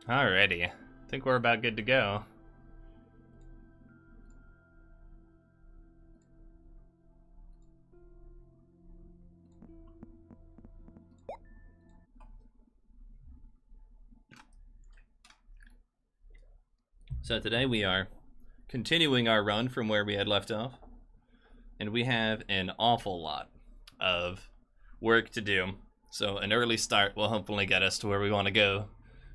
Alrighty. I think we're about good to go. So today we are continuing our run from where we had left off. And we have an awful lot of work to do. So an early start will hopefully get us to where we want to go.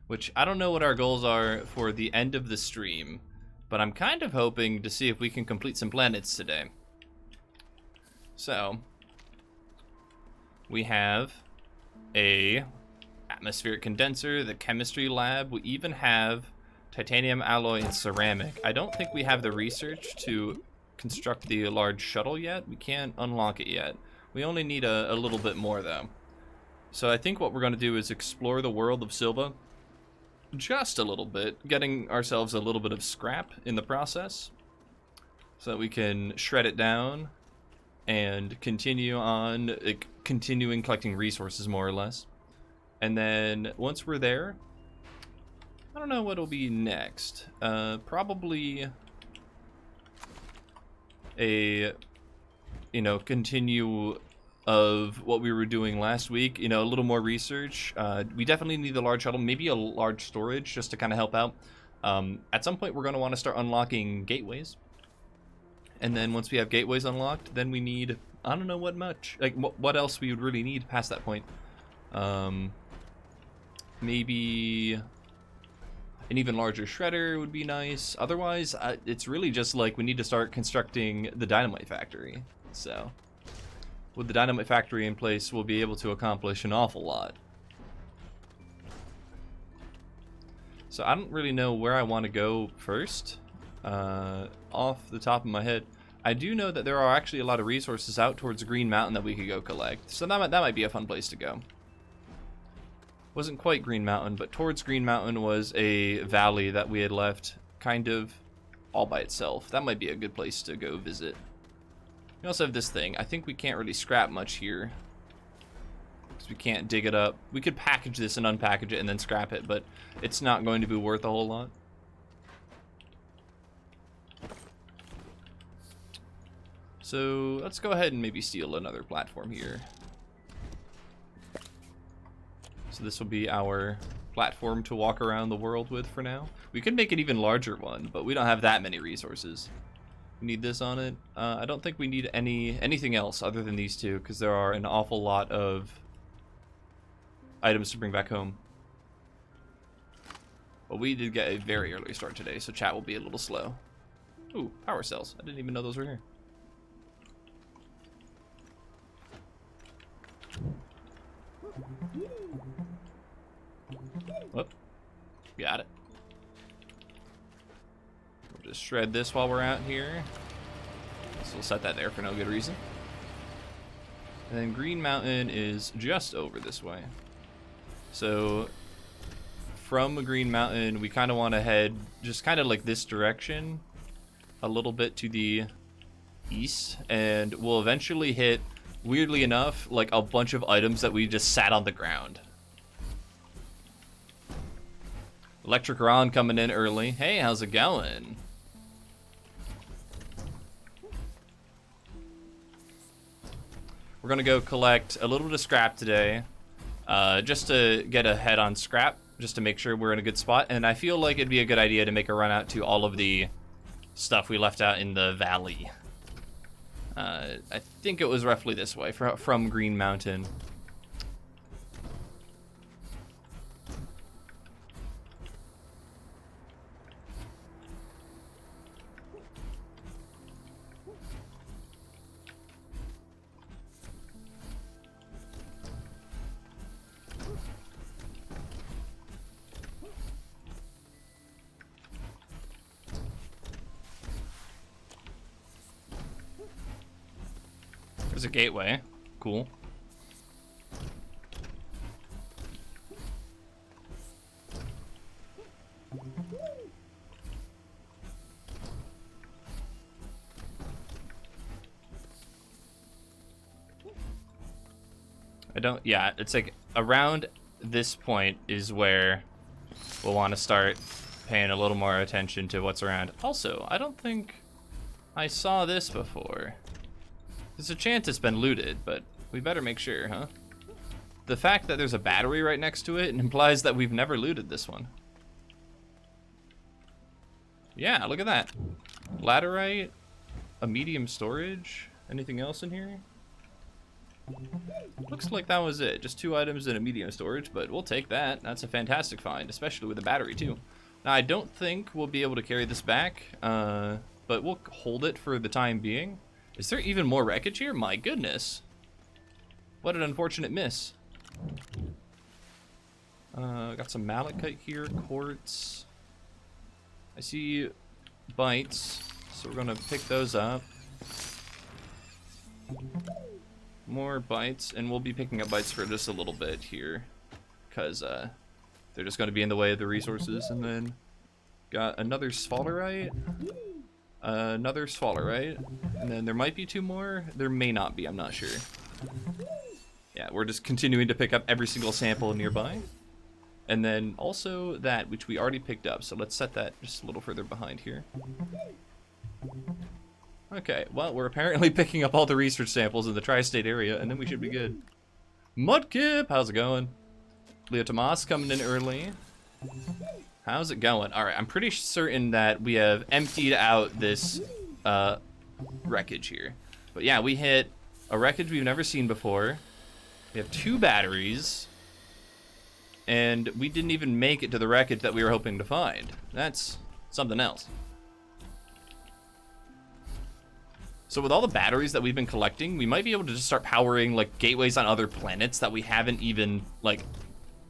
Which, I don't know what our goals are for the end of the stream, but I'm kind of hoping to see if we can complete some planets today. So, we have a atmospheric condenser, the chemistry lab, we even have titanium alloy and ceramic. I don't think we have the research to construct the large shuttle yet. We can't unlock it yet. We only need a little bit more though. So I think what we're going to do is explore the world of Silva just a little bit, getting ourselves a little bit of scrap in the process so that we can shred it down and continue on continuing collecting resources more or less. And then once we're there, I don't know what'll be next. Probably a continue of what we were doing last week, a little more research. We definitely need the large shuttle, maybe a large storage just to kind of help out. At some point we're going to want to start unlocking gateways, and then once we have gateways unlocked, then we need, I don't know what much, like what else we would really need past that point. Maybe an even larger shredder would be nice. Otherwise, it's really just like we need to start constructing the dynamite factory. So with the dynamite factory in place, we'll be able to accomplish an awful lot. So I don't really know where I want to go first, off the top of my head. I do know that there are actually a lot of resources out towards Green Mountain that we could go collect. So that might be a fun place to go. Wasn't quite Green Mountain, but towards Green Mountain was a valley that we had left kind of all by itself. That might be a good place to go visit. We also have this thing. I think we can't really scrap much here because we can't dig it up. We could package this and unpackage it and then scrap it, but it's not going to be worth a whole lot. So let's go ahead and maybe steal another platform here. So this will be our platform to walk around the world with for now. We could make an even larger one, but we don't have that many resources. We need this on it. I don't think we need anything else other than these two, because there are an awful lot of items to bring back home. But we did get a very early start today, so chat will be a little slow. Ooh, power cells. I didn't even know those were here. Whoop. Got it. We'll just shred this while we're out here. So we'll set that there for no good reason. And then Green Mountain is just over this way. So from Green Mountain, we kind of want to head just kind of like this direction a little bit to the east, and we'll eventually hit, weirdly enough, like a bunch of items that we just sat on the ground. Electric Ron coming in early. Hey, how's it going? We're gonna go collect a little bit of scrap today, just to get ahead on scrap, just to make sure we're in a good spot. And I feel like it'd be a good idea to make a run out to all of the stuff we left out in the valley. I think it was roughly this way from Green Mountain. There's a gateway. Cool. Yeah, it's like around this point is where we'll want to start paying a little more attention to what's around. Also, I don't think I saw this before. There's a chance it's been looted, but we better make sure, huh? The fact that there's a battery right next to it implies that we've never looted this one. Yeah, look at that. Laterite, a medium storage. Anything else in here? Looks like that was it. Just 2 items in a medium storage, but we'll take that. That's a fantastic find, especially with the battery too. Now, I don't think we'll be able to carry this back, but we'll hold it for the time being. Is there even more wreckage here? My goodness. What an unfortunate miss. Got some malachite here, quartz. I see bites, so we're gonna pick those up. More bites, and we'll be picking up bites for just a little bit here, because they're just gonna be in the way of the resources. And then got another sphalerite, another sphalerite, and then there might be 2 more. There may not be, I'm not sure. Yeah, we're just continuing to pick up every single sample nearby. And then also that, which we already picked up, so let's set that just a little further behind here. Okay, well, we're apparently picking up all the research samples in the tri-state area, and then we should be good. Mudkip, how's it going? Leo Tomas coming in early. How's it going? All right, I'm pretty certain that we have emptied out this wreckage here. But yeah, we hit a wreckage we've never seen before. We have 2 batteries, and we didn't even make it to the wreckage that we were hoping to find. That's something else. So with all the batteries that we've been collecting, we might be able to just start powering like gateways on other planets that we haven't even like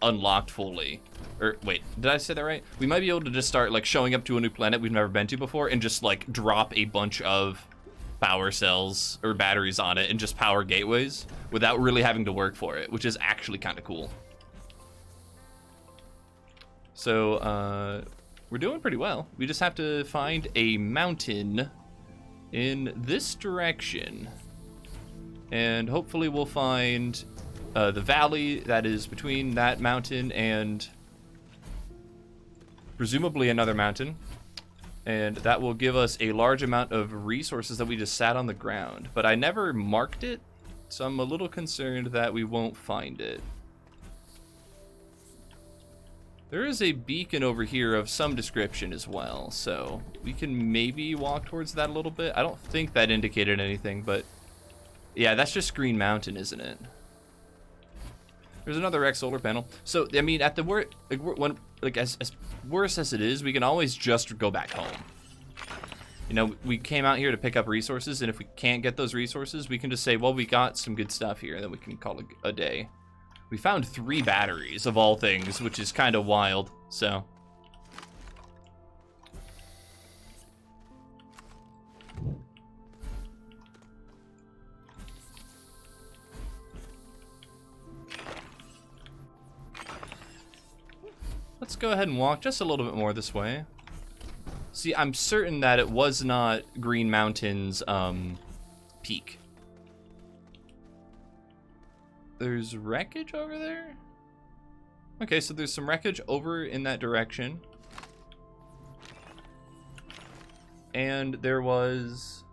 unlocked fully. Or wait, did I say that right? We might be able to just start like showing up to a new planet we've never been to before and just like drop a bunch of power cells or batteries on it and just power gateways without really having to work for it, which is actually kind of cool. So we're doing pretty well. We just have to find a mountain in this direction, and hopefully we'll find the valley that is between that mountain and presumably another mountain, and that will give us a large amount of resources that we just sat on the ground. But I never marked it, so I'm a little concerned that we won't find it. There is a beacon over here of some description as well, so we can maybe walk towards that a little bit. I don't think that indicated anything, but yeah, that's just Green Mountain, isn't it? There's another X solar panel. So I mean, at the worst, like as worse as it is, we can always just go back home. You know, we came out here to pick up resources, and if we can't get those resources, we can just say, well, we got some good stuff here, and then we can call it a day. We found 3 batteries of all things, which is kind of wild, so. Let's go ahead and walk just a little bit more this way. See, I'm certain that it was not Green Mountain's peak. There's wreckage over there? Okay, so there's some wreckage over in that direction. And there was...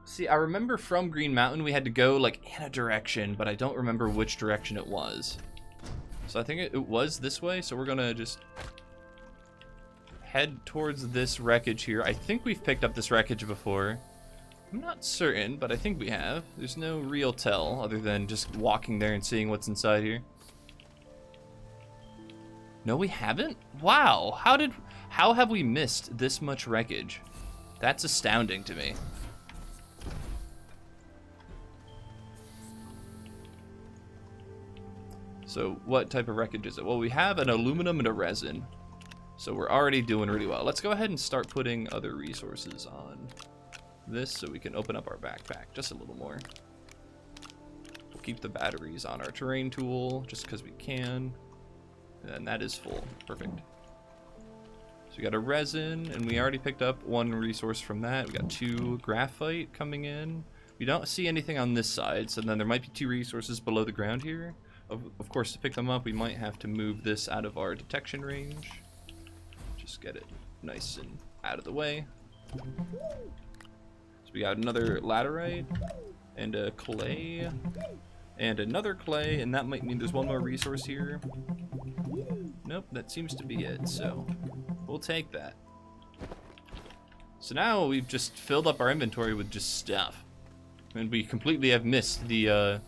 See, I remember from Green Mountain we had to go like in a direction, but I don't remember which direction it was. So I think it was this way, so we're gonna just head towards this wreckage here. I think we've picked up this wreckage before. I'm not certain, but I think we have. There's no real tell other than just walking there and seeing what's inside here. No, we haven't? Wow, how have we missed this much wreckage? That's astounding to me. So what type of wreckage is it? Well, we have an aluminum and a resin. So we're already doing really well. Let's go ahead and start putting other resources on this so we can open up our backpack just a little more. We'll keep the batteries on our terrain tool just because we can. And that is full. Perfect. So we got a resin, and we already picked up 1 resource from that. We got 2 graphite coming in. We don't see anything on this side, so then there might be 2 resources below the ground here. Of course, to pick them up, we might have to move this out of our detection range. just get it nice and out of the way. So we got another laterite and a clay and another clay, and that might mean there's one more resource here. Nope, that seems to be it, so we'll take that. So now we've just filled up our inventory with just stuff. And we completely have missed the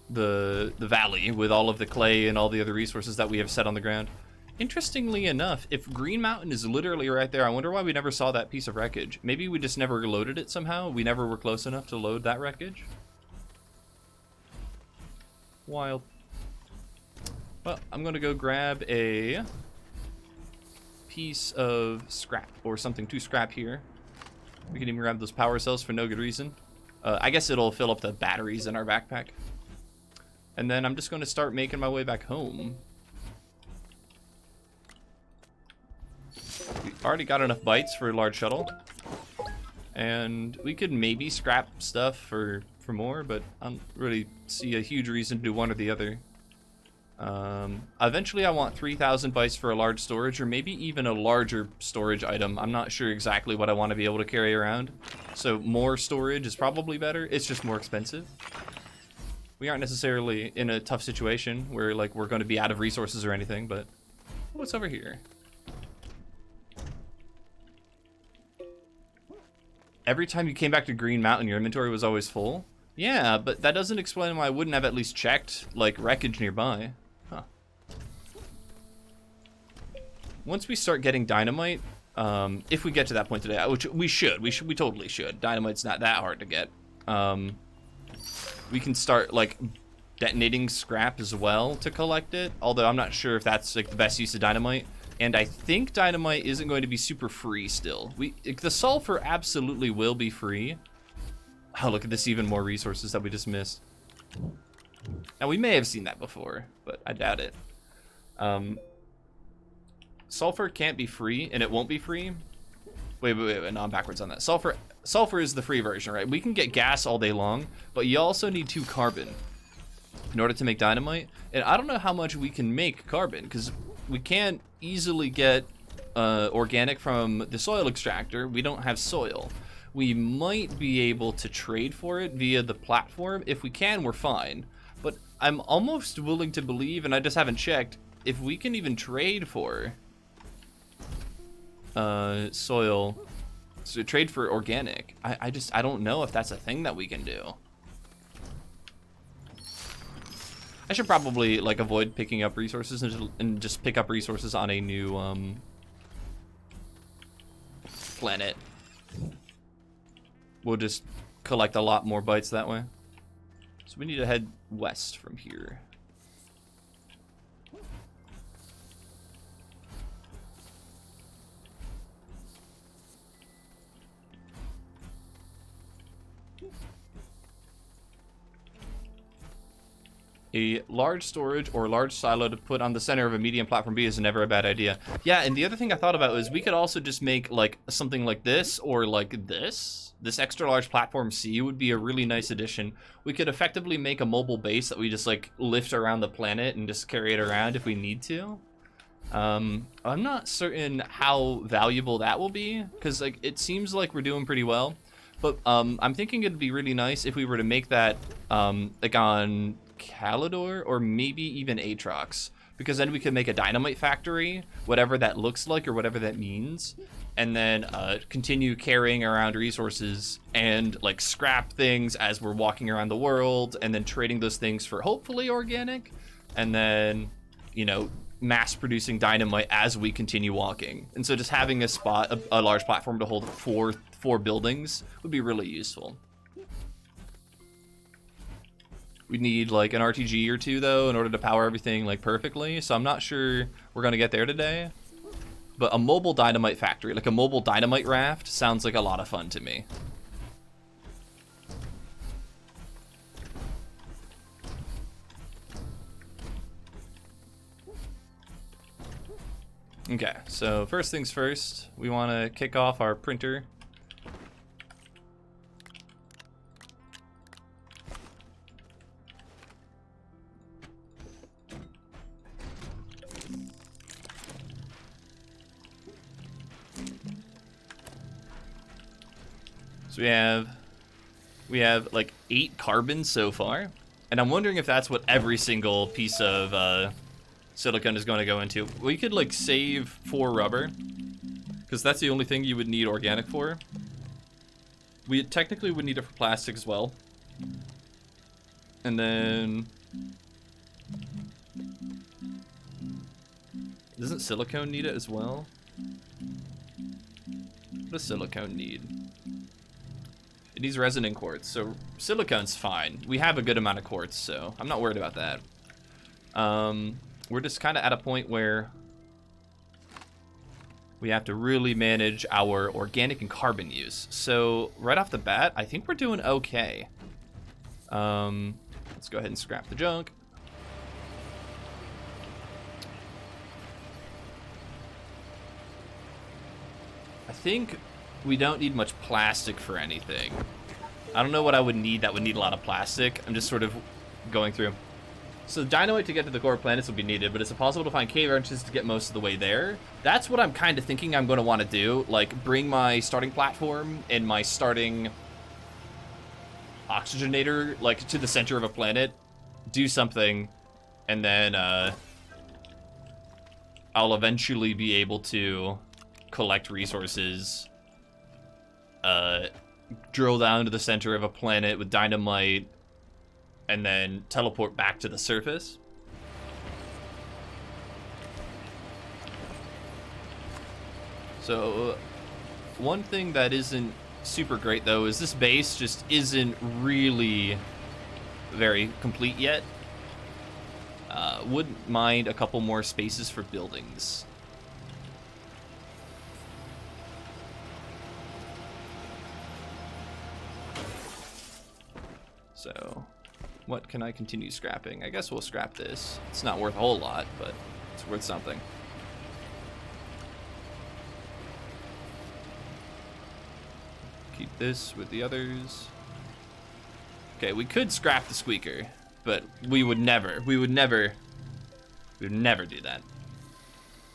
valley with all of the clay and all the other resources that we have set on the ground. Interestingly enough, if Green Mountain is literally right there, I wonder why we never saw that piece of wreckage. Maybe we just never loaded it somehow. We never were close enough to load that wreckage. Wild. Well, I'm gonna go grab a piece of scrap or something to scrap here. We can even grab those power cells for no good reason. I guess it'll fill up the batteries in our backpack. And then I'm just gonna start making my way back home. We already got enough bytes for a large shuttle. And we could maybe scrap stuff for more, but I don't really see a huge reason to do one or the other. Eventually I want 3,000 bytes for a large storage, or maybe even a larger storage item. I'm not sure exactly what I want to be able to carry around. So more storage is probably better. It's just more expensive. We aren't necessarily in a tough situation where like we're going to be out of resources or anything, but what's over here? Every time you came back to Green Mountain, your inventory was always full? Yeah, but that doesn't explain why I wouldn't have at least checked, like, wreckage nearby. Huh. Once we start getting dynamite, if we get to that point today, which we totally should. Dynamite's not that hard to get. We can start, like, detonating scrap as well to collect it, although I'm not sure if that's, like, the best use of dynamite. And I think dynamite isn't going to be super free still. The sulfur absolutely will be free. Oh, look at this, even more resources that we just missed. Now, we may have seen that before, but I doubt it. Sulfur can't be free, and it won't be free. Wait, no, I'm backwards on that. Sulfur is the free version, right? We can get gas all day long, but you also need 2 carbon in order to make dynamite. And I don't know how much we can make carbon, because we can't easily get organic from the soil extractor. We don't have soil. We might be able to trade for it via the platform. If we can, we're fine. But I'm almost willing to believe, and I just haven't checked, if we can even trade for soil, so trade for organic. I don't know if that's a thing that we can do. I should probably like avoid picking up resources and just pick up resources on a new planet. We'll just collect a lot more bytes that way. So we need to head west from here. A large storage or large silo to put on the center of a medium platform B is never a bad idea. Yeah, and the other thing I thought about was we could also just make like something like this or like this. This extra large platform C would be a really nice addition. We could effectively make a mobile base that we just like lift around the planet and just carry it around if we need to. I'm not certain how valuable that will be, because like it seems like we're doing pretty well. But I'm thinking it'd be really nice if we were to make that like on Calidor or maybe even Aatrox, because then we could make a dynamite factory, whatever that looks like or whatever that means, and then continue carrying around resources and like scrap things as we're walking around the world, and then trading those things for hopefully organic, and then, you know, mass producing dynamite as we continue walking. And so just having a spot, a large platform to hold four buildings would be really useful. We need like an RTG or 2 though in order to power everything like perfectly, so I'm not sure we're gonna get there today. But a mobile dynamite factory, like a mobile dynamite raft, sounds like a lot of fun to me. Okay, so first things first, we want to kick off our printer. So we have like 8 carbon so far, and I'm wondering if that's what every single piece of silicon is going to go into. We could like save 4 rubber, because that's the only thing you would need organic for. We technically would need it for plastic as well. And then... doesn't silicone need it as well? What does silicone need? It needs resin and quartz, so silicone's fine. We have a good amount of quartz, so I'm not worried about that. We're just kind of at a point where we have to really manage our organic and carbon use. So right off the bat, I think we're doing okay. Let's go ahead and scrap the junk. I think we don't need much plastic for anything. I don't know what I would need that would need a lot of plastic. I'm just sort of going through. So dynamite to get to the core planets will be needed, but is it possible to find cave entrances to get most of the way there? That's what I'm kind of thinking I'm going to want to do. Like, bring my starting platform and my starting oxygenator, like, to the center of a planet, do something, and then I'll eventually be able to collect resources, drill down to the center of a planet with dynamite, and then teleport back to the surface. So one thing that isn't super great though is this base just isn't really very complete yet. Wouldn't mind a couple more spaces for buildings. So what can I continue scrapping? I guess we'll scrap this. It's not worth a whole lot, but it's worth something. Keep this with the others. Okay, we could scrap the squeaker, but we would never do that.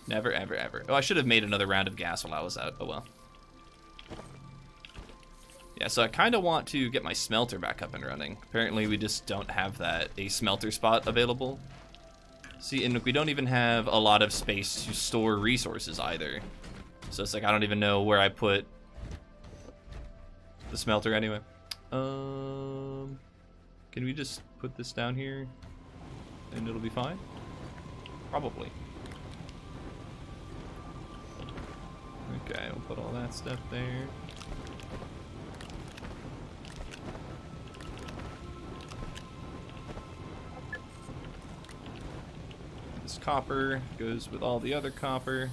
Never, ever, ever. Oh, I should have made another round of gas while I was out. Oh well. Yeah, so I kind of want to get my smelter back up and running. Apparently we just don't have a smelter spot available. See, and we don't even have a lot of space to store resources either. So it's like, I don't even know where I put the smelter anyway. Can we just put this down here and it'll be fine? Probably. Okay, we'll put all that stuff there. This copper goes with all the other copper.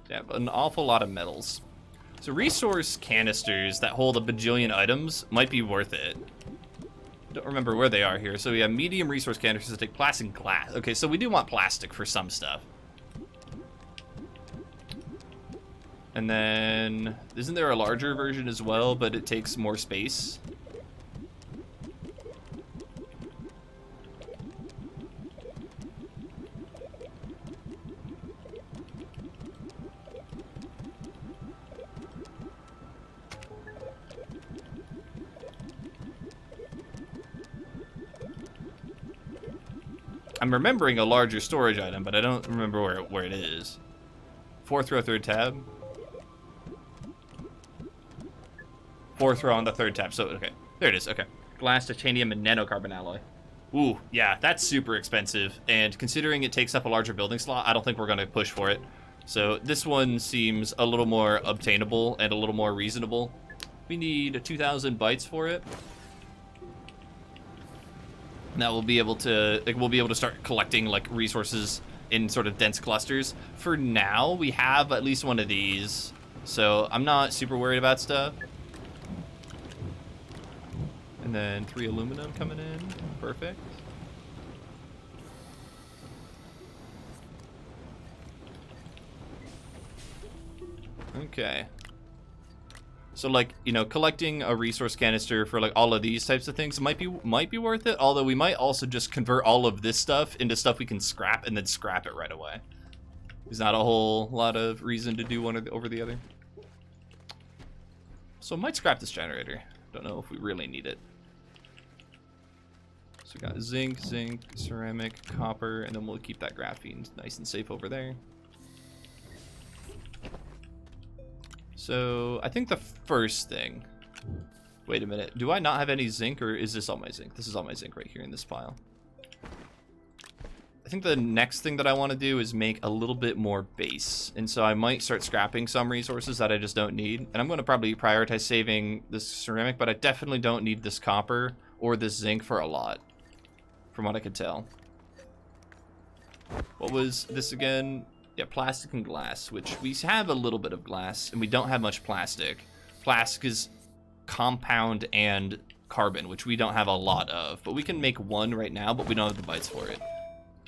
Yeah, an awful lot of metals. So resource canisters that hold a bajillion items might be worth it. Don't remember where they are here. So we have medium resource canisters that take plastic and glass. Okay, so we do want plastic for some stuff. And then, isn't there a larger version as well, but it takes more space? I'm remembering a larger storage item, but I don't remember where it is. 4th row, 3rd tab. 4th row on the 3rd tab. So, okay. There it is. Okay. Glass, titanium, and nanocarbon alloy. Ooh, yeah, that's super expensive. And considering it takes up a larger building slot, I don't think we're going to push for it. So this one seems a little more obtainable and a little more reasonable. We need 2,000 bytes for it. Now we'll be able to start collecting like resources in sort of dense clusters. For now, we have at least one of these, so I'm not super worried about stuff. And then 3 aluminum coming in, perfect. Okay. So like, you know, collecting a resource canister for like all of these types of things might be worth it, although we might also just convert all of this stuff into stuff we can scrap and then scrap it right away. There's not a whole lot of reason to do one over the other. So I might scrap this generator. Don't know if we really need it. So we got zinc, ceramic, copper, and then we'll keep that graphene nice and safe over there. So I think the first thing... Wait a minute. Do I not have any zinc, or is this all my zinc? This is all my zinc right here in this pile. I think the next thing that I want to do is make a little bit more base. And so I might start scrapping some resources that I just don't need. And I'm going to probably prioritize saving this ceramic, but I definitely don't need this copper or this zinc for a lot, from what I could tell. What was this again? Yeah, plastic and glass, which we have a little bit of glass, and we don't have much plastic. Plastic is compound and carbon, which we don't have a lot of, but we can make one right now, but we don't have the bytes for it.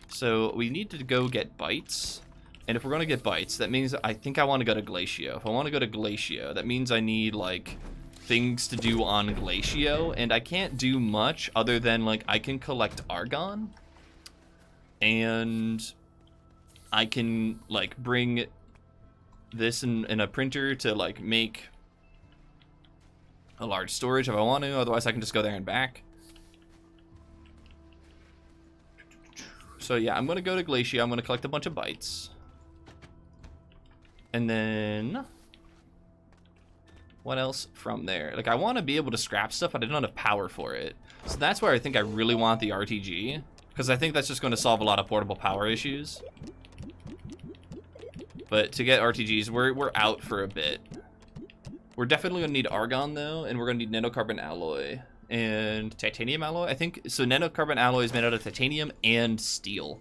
So we need to go get bytes, and if we're going to get bytes, that means I think I want to go to Glacio. If I want to go to Glacio, that means I need, like, things to do on Glacio, and I can't do much other than, like, I can collect argon, and I can, like, bring this in a printer to, like, make a large storage if I want to, otherwise I can just go there and back. So yeah, I'm gonna go to Glacio, I'm gonna collect a bunch of bytes. And then... what else from there? Like, I want to be able to scrap stuff, but I don't have power for it. So that's where I think I really want the RTG, because I think that's just going to solve a lot of portable power issues. But to get RTGs, we're out for a bit. We're definitely gonna need argon though, and we're gonna need nanocarbon alloy and titanium alloy, I think. So nanocarbon alloy is made out of titanium and steel,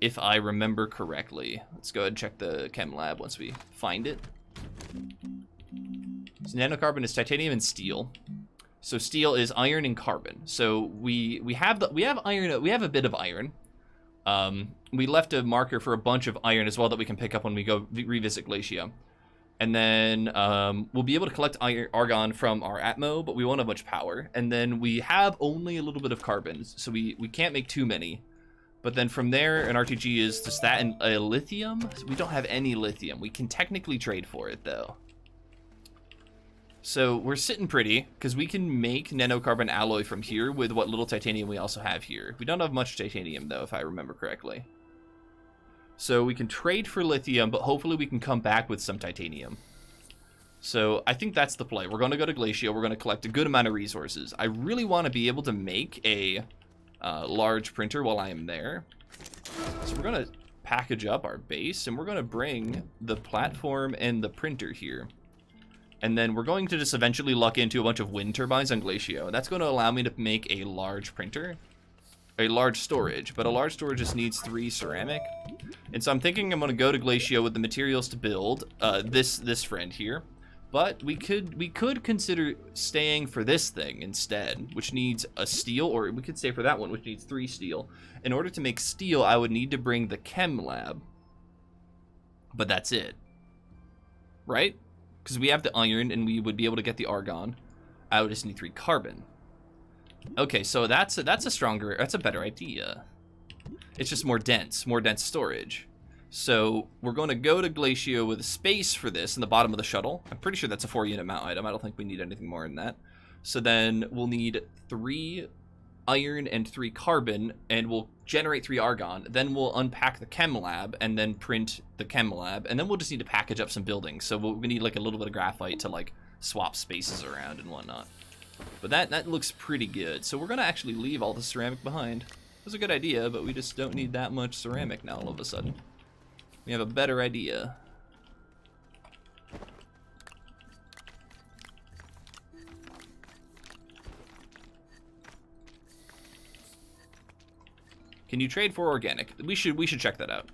if I remember correctly. Let's go ahead and check the chem lab once we find it. So nanocarbon is titanium and steel. So steel is iron and carbon. So we have iron. We have a bit of iron. We left a marker for a bunch of iron as well that we can pick up when we go revisit Glacio. And then we'll be able to collect argon from our Atmo, but we won't have much power. And then we have only a little bit of carbons, so we can't make too many. But then from there, an RTG is just that and a lithium. So we don't have any lithium. We can technically trade for it, though. So we're sitting pretty, because we can make nanocarbon alloy from here with what little titanium we also have here. We don't have much titanium, though, if I remember correctly. So we can trade for lithium, but hopefully we can come back with some titanium. So I think that's the play. We're going to go to Glacio. We're going to collect a good amount of resources. I really want to be able to make a large printer while I am there. So we're going to package up our base, and we're going to bring the platform and the printer here. And then we're going to just eventually luck into a bunch of wind turbines on Glacio. That's going to allow me to make a large printer. A large storage, but a large storage just needs 3 ceramic. And so I'm thinking I'm going to go to Glacio with the materials to build this friend here. But we could consider staying for this thing instead, which needs a steel, or we could stay for that one, which needs 3 steel. In order to make steel, I would need to bring the chem lab. But that's it. Right? Because we have the iron and we would be able to get the argon. I would just need 3 carbon. Okay, so that's a better idea. It's just more dense storage. So we're going to go to Glacio with space for this in the bottom of the shuttle. I'm pretty sure that's a 4-unit mount item. I don't think we need anything more than that. So then we'll need 3 iron and 3 carbon, and we'll generate 3 argon. Then we'll unpack the chem lab and then print the chem lab, and then we'll just need to package up some buildings. So we need like a little bit of graphite to like swap spaces around and whatnot. But that looks pretty good. So we're going to actually leave all the ceramic behind. It was a good idea, but we just don't need that much ceramic now all of a sudden. We have a better idea. Can you trade for organic? We should check that out.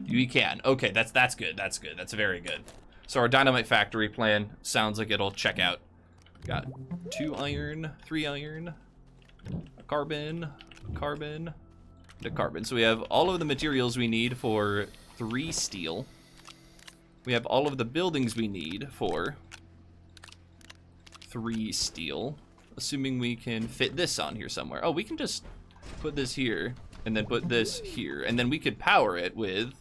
We can. Okay, that's good. That's good. That's very good. So our dynamite factory plan sounds like it'll check out. Got 2 iron, 3 iron, a carbon, carbon, and a carbon. So we have all of the materials we need for 3 steel. We have all of the buildings we need for 3 steel. Assuming we can fit this on here somewhere. Oh, we can just put this here. and then put this here, and then we could power it with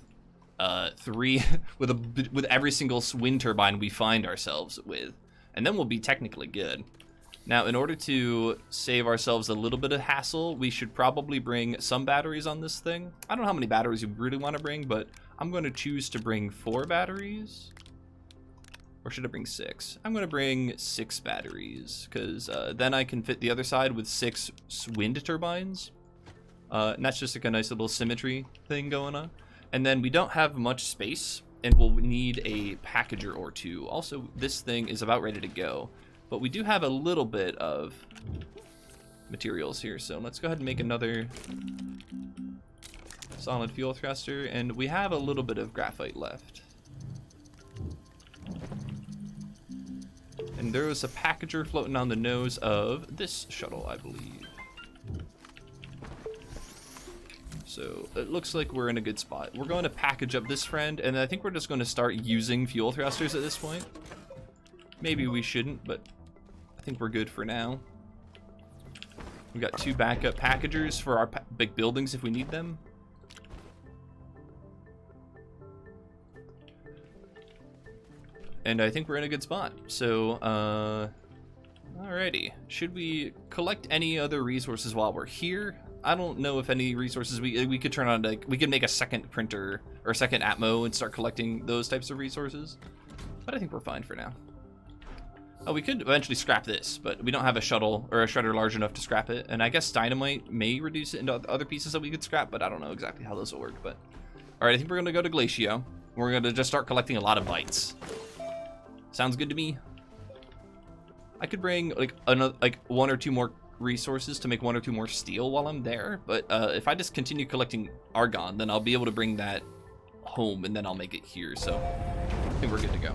3 with every single wind turbine we find ourselves with, and then we'll be technically good. Now, in order to save ourselves a little bit of hassle, we should probably bring some batteries on this thing. I don't know how many batteries you really want to bring, but I'm going to choose to bring 4 batteries. Or should I bring 6? I'm going to bring 6 batteries, because then I can fit the other side with 6 wind turbines. And that's just like a nice little symmetry thing going on. And then we don't have much space, and we'll need a packager or 2. Also, this thing is about ready to go. But we do have a little bit of materials here, so let's go ahead and make another solid fuel thruster, and we have a little bit of graphite left. And there was a packager floating on the nose of this shuttle, I believe. So it looks like we're in a good spot. We're going to package up this friend, and I think we're just going to start using fuel thrusters at this point. Maybe we shouldn't, but I think we're good for now. We've got 2 backup packagers for our big buildings if we need them. And I think we're in a good spot. So, alrighty. Should we collect any other resources while we're here? I don't know if any resources we could turn on, like, we could make a second printer or a second Atmo and start collecting those types of resources. But I think we're fine for now. Oh, we could eventually scrap this, but we don't have a shuttle or a shredder large enough to scrap it. And I guess dynamite may reduce it into other pieces that we could scrap, but I don't know exactly how those will work. But all right, I think we're gonna go to Glacio. We're gonna just start collecting a lot of bytes. Sounds good to me. I could bring like 1 or 2 more resources to make 1 or 2 more steel while I'm there. But if I just continue collecting argon, then I'll be able to bring that home, and then I'll make it here. So I think we're good to go.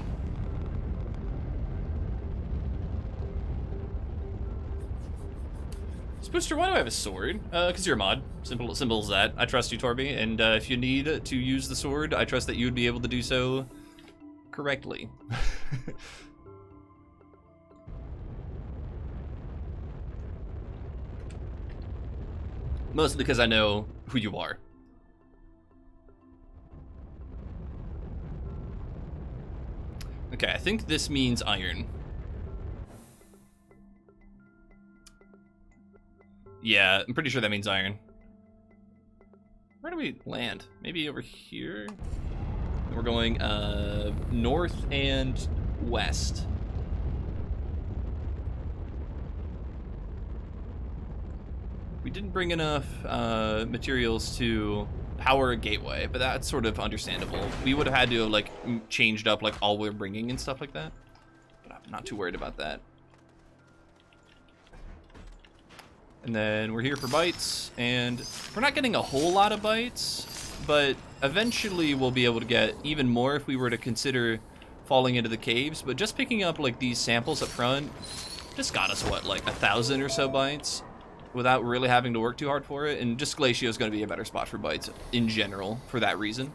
Booster, why do I have a sword? Because you're a mod. Simple as that. I trust you, Torby, and if you need to use the sword, I trust that you would be able to do so correctly. Mostly because I know who you are. Okay, I think this means iron. Yeah, I'm pretty sure that means iron. Where do we land? Maybe over here? We're going north and west. We didn't bring enough materials to power a gateway, but that's sort of understandable. We would have had to have like changed up like all we're bringing and stuff like that. But I'm not too worried about that. And then we're here for bytes, and we're not getting a whole lot of bytes, but eventually we'll be able to get even more if we were to consider falling into the caves. But just picking up like these samples up front just got us, what, like 1,000 or so bytes without really having to work too hard for it. And just Glacio is going to be a better spot for bytes in general for that reason.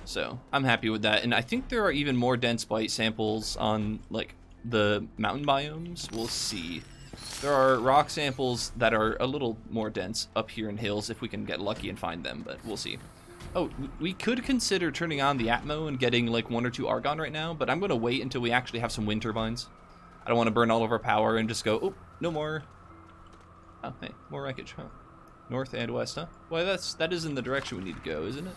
So I'm happy with that. And I think there are even more dense byte samples on like the mountain biomes. We'll see. There are rock samples that are a little more dense up here in hills if we can get lucky and find them, but we'll see. Oh, we could consider turning on the Atmo and getting like 1 or 2 argon right now, but I'm going to wait until we actually have some wind turbines. I don't want to burn all of our power and just go, oh, no more. Oh, hey, more wreckage, huh? North and west, huh? Well, that is in the direction we need to go, isn't it?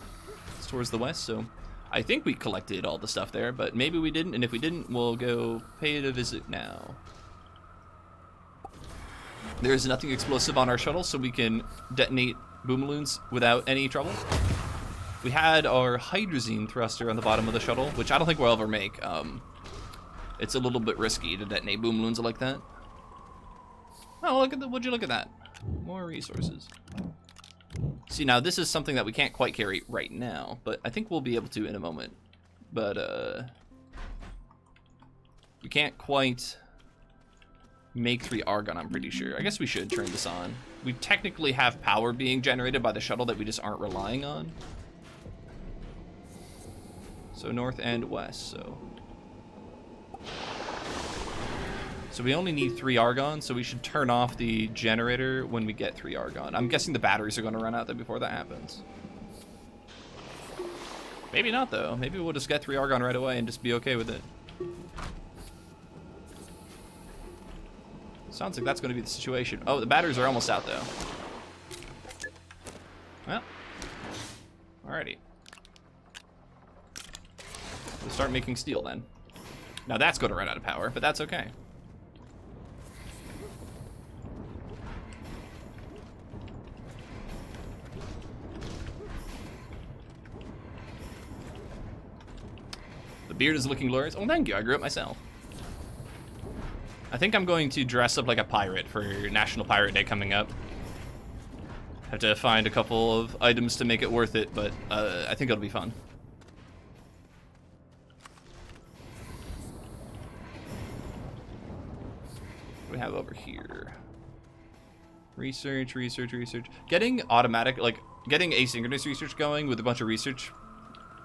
It's towards the west, so I think we collected all the stuff there, but maybe we didn't, and if we didn't, we'll go pay it a visit now. There is nothing explosive on our shuttle, so we can detonate boomaloons without any trouble. We had our hydrazine thruster on the bottom of the shuttle, which I don't think we'll ever make. It's a little bit risky to detonate boomaloons like that. Oh, look at that! Would you look at that? More resources. See, now this is something that we can't quite carry right now, but I think we'll be able to in a moment. But we can't quite make 3 argon, I'm pretty sure. I guess we should turn this on. We technically have power being generated by the shuttle that we just aren't relying on. So north and west, so. So we only need 3 argon, so we should turn off the generator when we get 3 argon. I'm guessing the batteries are going to run out there before that happens. Maybe not, though. Maybe we'll just get 3 argon right away and just be okay with it. Sounds like that's going to be the situation. Oh, the batteries are almost out, though. Well, alrighty. We'll start making steel, then. Now that's going to run out of power, but that's okay. The beard is looking glorious. Oh, thank you. I grew it myself. I think I'm going to dress up like a pirate for National Pirate Day coming up. Have to find a couple of items to make it worth it, but I think it'll be fun. What do we have over here? Research, research, research. Getting automatic, like, getting asynchronous research going with a bunch of research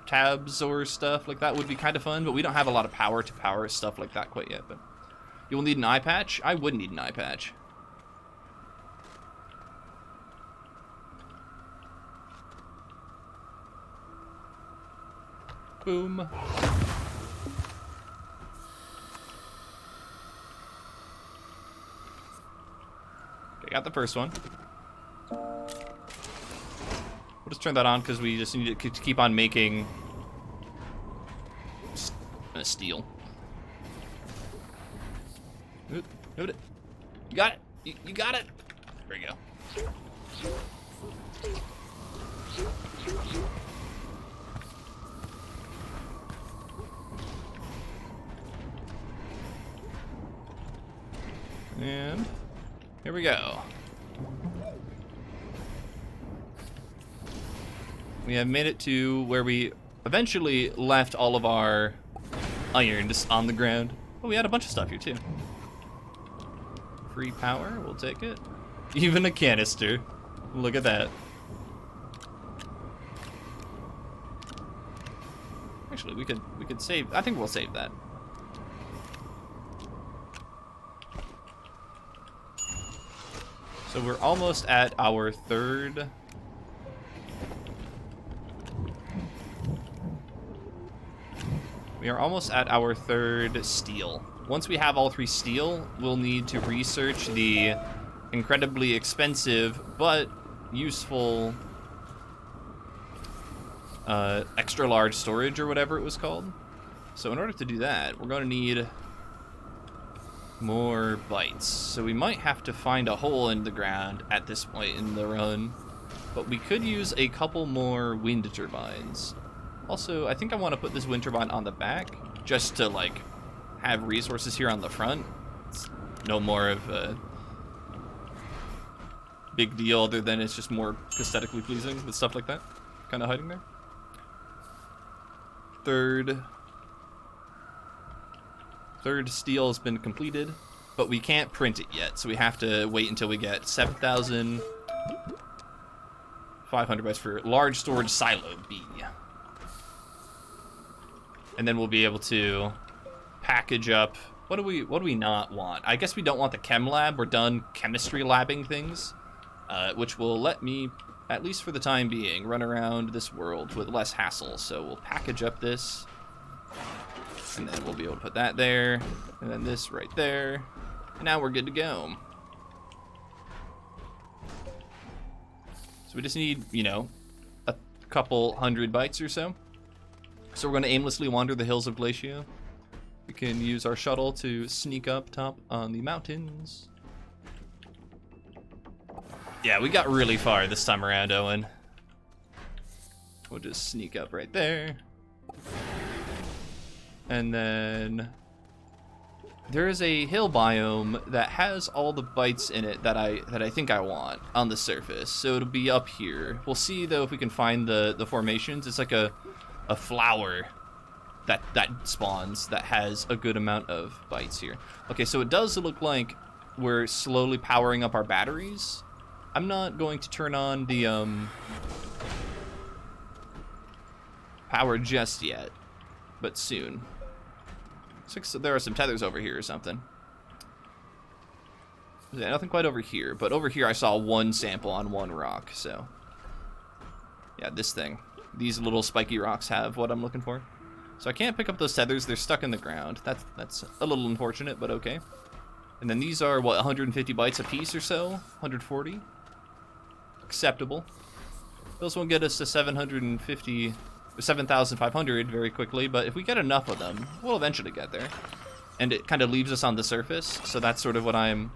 tabs or stuff like that would be kind of fun, but we don't have a lot of power to power stuff like that quite yet. But you'll need an eye patch? I would need an eye patch. Boom. Okay, got the first one. We'll just turn that on because we just need to keep on making steel. Move it. You got it. You got it. There we go. And here we go. We have made it to where we eventually left all of our iron just on the ground. Oh, we had a bunch of stuff here too. Free power, we'll take it. Even a canister. Look at that. Actually, we could save. I think we'll save that. So we're almost at our third. We are almost at our third steel. Once we have all 3 steel, we'll need to research the incredibly expensive but useful extra large storage or whatever it was called. So in order to do that, we're going to need more bytes. So we might have to find a hole in the ground at this point in the run, but we could use a couple more wind turbines. Also, I think I want to put this wind turbine on the back just to like have resources here on the front. It's no more of a big deal other than it's just more aesthetically pleasing with stuff like that kind of hiding there. Third steel has been completed, but we can't print it yet, so we have to wait until we get 7,500 bytes for large storage silo B. And then we'll be able to package up. What do we not want? I guess we don't want the chem lab. We're done chemistry labbing things, which will let me, at least for the time being, run around this world with less hassle. So we'll package up this, and then we'll be able to put that there, and then this right there, and now we're good to go. So we just need, you know, a couple 100 bytes or so. So we're going to aimlessly wander the hills of Glacia. We can use our shuttle to sneak up top on the mountains. Yeah, we got really far this time around, Owen. We'll just sneak up right there. And then there is a hill biome that has all the bytes in it that I think I want on the surface. So it'll be up here. We'll see though if we can find the formations. It's like a flower that spawns that has a good amount of bytes here. Okay, so it does look like we're slowly powering up our batteries. I'm not going to turn on the power just yet, but soon. Looks like there are some tethers over here or something. Yeah, nothing quite over here, but over here I saw one sample on one rock, so. Yeah, this thing. These little spiky rocks have what I'm looking for. So I can't pick up those tethers, they're stuck in the ground. That's a little unfortunate, but okay. And then these are, what, 150 bytes a piece or so? 140? Acceptable. Those won't get us to 750, 7,500 very quickly, but if we get enough of them, we'll eventually get there. And it kind of leaves us on the surface, so that's sort of what I'm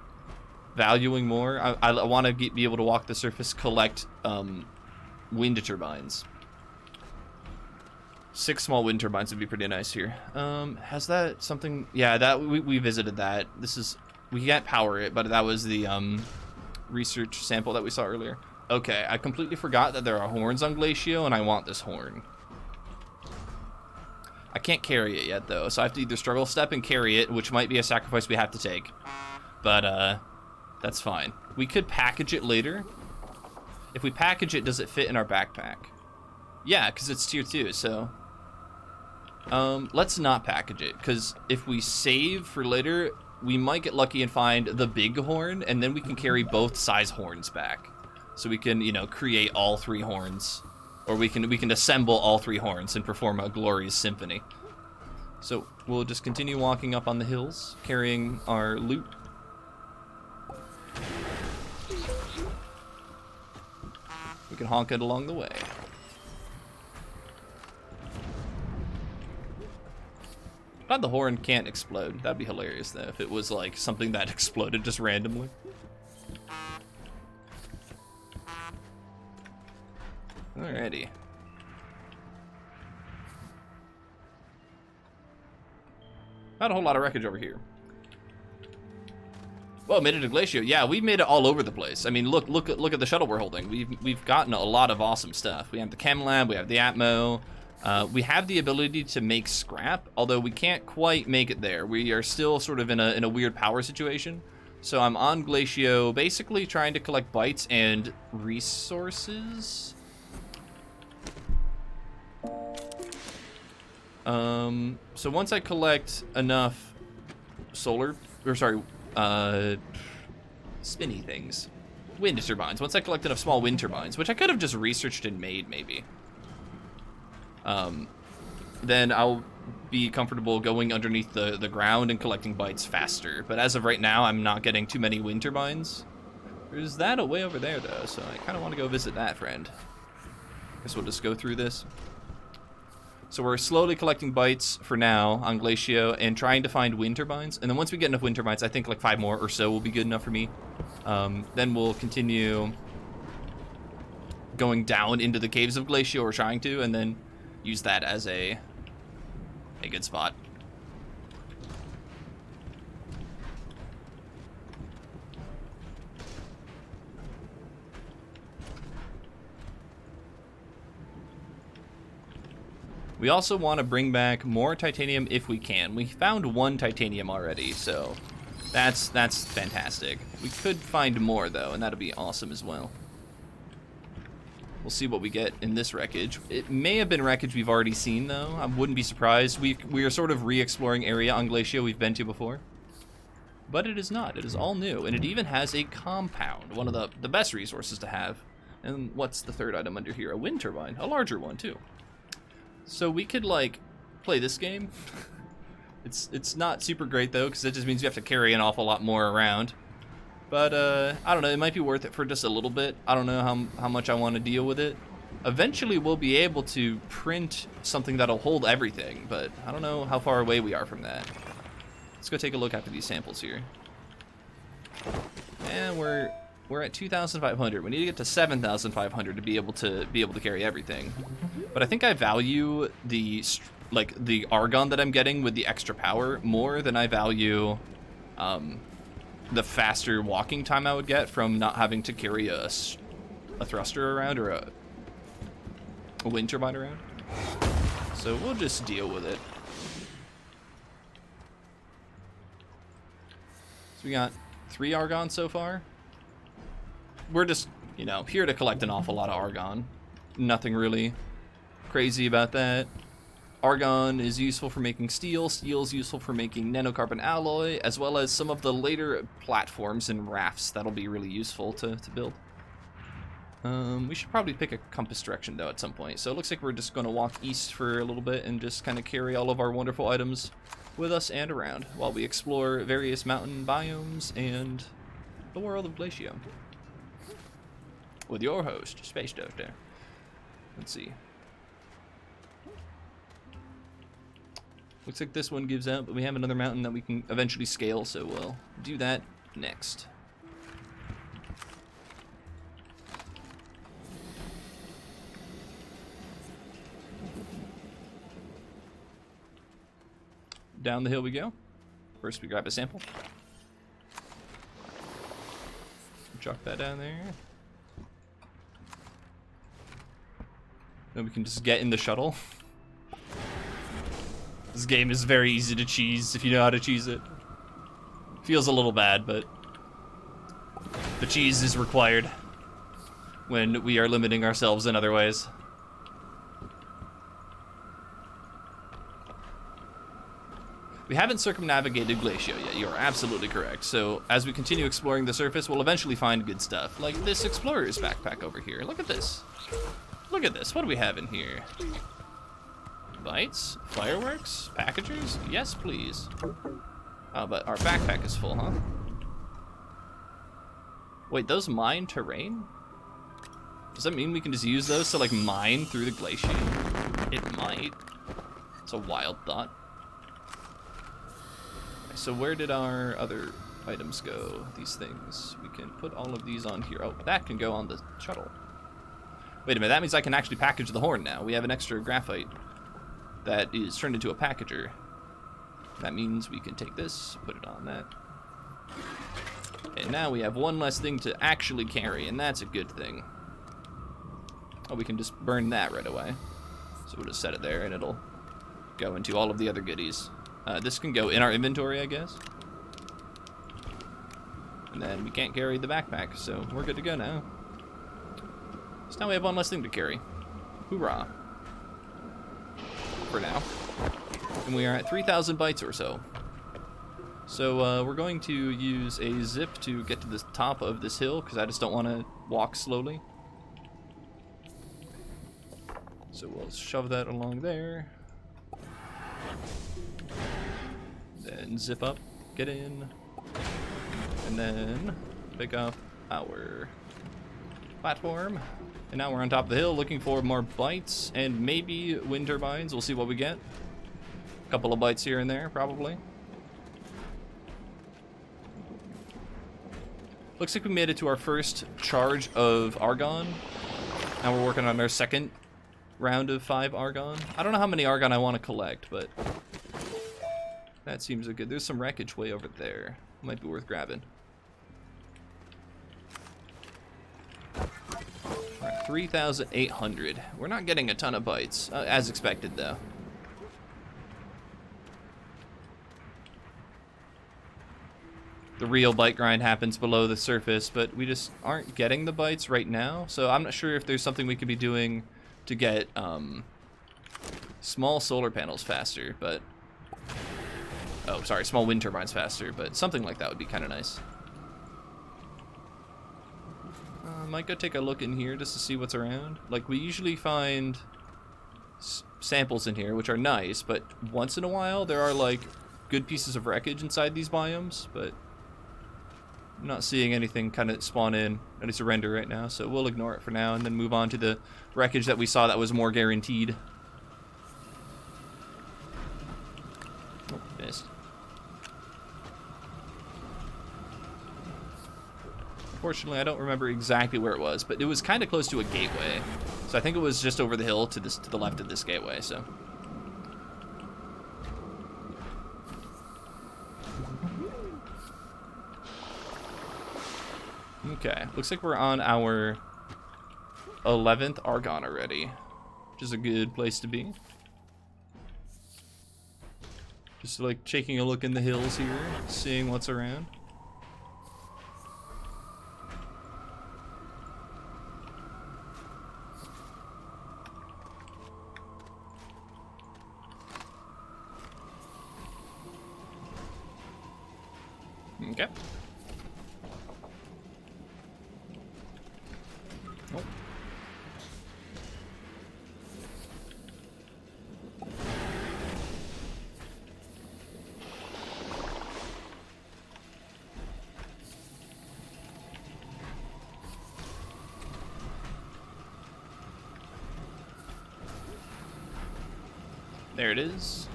valuing more. I want to be able to walk the surface, collect wind turbines. 6 small wind turbines would be pretty nice here. Has that something? Yeah, that we visited that. This is, we can't power it, but that was the research sample that we saw earlier. Okay, I completely forgot that there are horns on Glacio, and I want this horn. I can't carry it yet, though, so I have to either struggle step and carry it, which might be a sacrifice we have to take. But, that's fine. We could package it later. If we package it, does it fit in our backpack? Yeah, because it's tier 2, so... let's not package it, because if we save for later, we might get lucky and find the big horn, and then we can carry both size horns back. So we can, you know, create all 3 horns. Or we can assemble all 3 horns and perform a glorious symphony. So we'll just continue walking up on the hills, carrying our loot. We can honk it along the way. Glad the horn can't explode. That'd be hilarious, though, if it was like something that exploded just randomly. Alrighty. Not a whole lot of wreckage over here. Well, made it to Glacio. Yeah, we've made it all over the place. I mean, look at the shuttle we're holding. We've gotten a lot of awesome stuff. We have the chem lab, we have the Atmo. We have the ability to make scrap, although we can't quite make it there. We are still sort of in a weird power situation. So I'm on Glacio, basically trying to collect bytes and resources. So once I collect enough spinny things, wind turbines. Once I collect enough small wind turbines, which I could have just researched and made, maybe. Then I'll be comfortable going underneath the ground and collecting bytes faster. But as of right now, I'm not getting too many wind turbines. There's that away over there, though, so I kind of want to go visit that friend. Guess we'll just go through this. So we're slowly collecting bytes for now on Glacio and trying to find wind turbines. And then once we get enough wind turbines, I think like 5 more or so will be good enough for me. Then we'll continue going down into the caves of Glacio, or trying to, and then use that as a good spot. We also want to bring back more titanium if we can. We found 1 titanium already, so that's fantastic. We could find more, though, and that'll be awesome as well. We'll see what we get in this wreckage. It may have been wreckage we've already seen, though. I wouldn't be surprised. We are sort of re-exploring area on Glacio we've been to before. But it is not. It is all new, and it even has a compound, one of the best resources to have. And what's the third item under here? A wind turbine, a larger one, too. So we could, like, play this game. It's not super great, though, because it just means you have to carry an awful lot more around. But, I don't know, it might be worth it for just a little bit. I don't know how much I want to deal with it. Eventually, we'll be able to print something that'll hold everything, but I don't know how far away we are from that. Let's go take a look after these samples here. And we're at 2,500. We need to get to 7,500 to be able to carry everything. But I think I value the argon that I'm getting with the extra power more than I value the faster walking time I would get from not having to carry a thruster around or a wind turbine around. So we'll just deal with it. So we got 3 argon so far. We're just, you know, here to collect an awful lot of argon. Nothing really crazy about that. Argon is useful for making steel. Steel is useful for making nanocarbon alloy, as well as some of the later platforms and rafts that'll be really useful to build. We should probably pick a compass direction, though, at some point. So it looks like we're just going to walk east for a little bit and just kind of carry all of our wonderful items with us and around while we explore various mountain biomes and the world of Glacium. With your host, Space Doctor. Let's see. Looks like this one gives out, but we have another mountain that we can eventually scale, so we'll do that next. Down the hill we go. First we grab a sample. Chuck that down there. Then we can just get in the shuttle. This game is very easy to cheese if you know how to cheese it. Feels a little bad, but the cheese is required when we are limiting ourselves in other ways. We haven't circumnavigated Glacio yet, you are absolutely correct. So as we continue exploring the surface, we'll eventually find good stuff. Like this explorer's backpack over here. Look at this. Look at this. What do we have in here? Bites? Fireworks? Packagers? Yes, please. Oh, but our backpack is full, huh? Wait, those mine terrain? Does that mean we can just use those to, like, mine through the glacier? It might. It's a wild thought. Okay, so where did our other items go? These things. We can put all of these on here. Oh, that can go on the shuttle. Wait a minute, that means I can actually package the horn now. We have an extra graphite that is turned into a packager. That means we can take this, put it on that. And now we have one less thing to actually carry, and that's a good thing. Oh, we can just burn that right away. So we'll just set it there, and it'll go into all of the other goodies. This can go in our inventory, I guess. And then we can't carry the backpack, so we're good to go now. So now we have one less thing to carry. Hoorah. For now. And we are at 3,000 bytes or so. So we're going to use a zip to get to the top of this hill, because I just don't want to walk slowly. So we'll shove that along there. Then zip up, get in, and then pick up our platform. And now we're on top of the hill looking for more bytes and maybe wind turbines. We'll see what we get. A couple of bytes here and there, probably. Looks like we made it to our first charge of argon. Now we're working on our second round of 5 argon. I don't know how many argon I want to collect, but that seems good. There's some wreckage way over there. Might be worth grabbing. We're at 3,800. We're not getting a ton of bytes, as expected though. The real byte grind happens below the surface, but we just aren't getting the bytes right now. So I'm not sure if there's something we could be doing to get small solar panels faster, but... Oh, sorry, small wind turbines faster, but something like that would be kind of nice. Might go take a look in here just to see what's around. Like, we usually find samples in here, which are nice, but once in a while there are, like, good pieces of wreckage inside these biomes, but I'm not seeing anything kind of spawn in, at least a render right now, so we'll ignore it for now and then move on to the wreckage that we saw that was more guaranteed. Oh, missed. Unfortunately, I don't remember exactly where it was, but it was kind of close to a gateway. So I think it was just over the hill to the left of this gateway, so. Okay, looks like we're on our 11th argon already, which is a good place to be. Just like taking a look in the hills here, seeing what's around. Okay. Oh. There it is.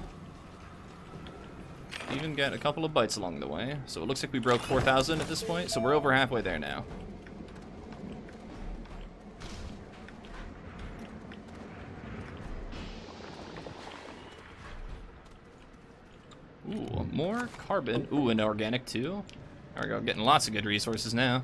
Even got a couple of bites along the way. So it looks like we broke 4,000 at this point, so we're over halfway there now. Ooh, more carbon. Ooh, and organic too. There we go, getting lots of good resources now.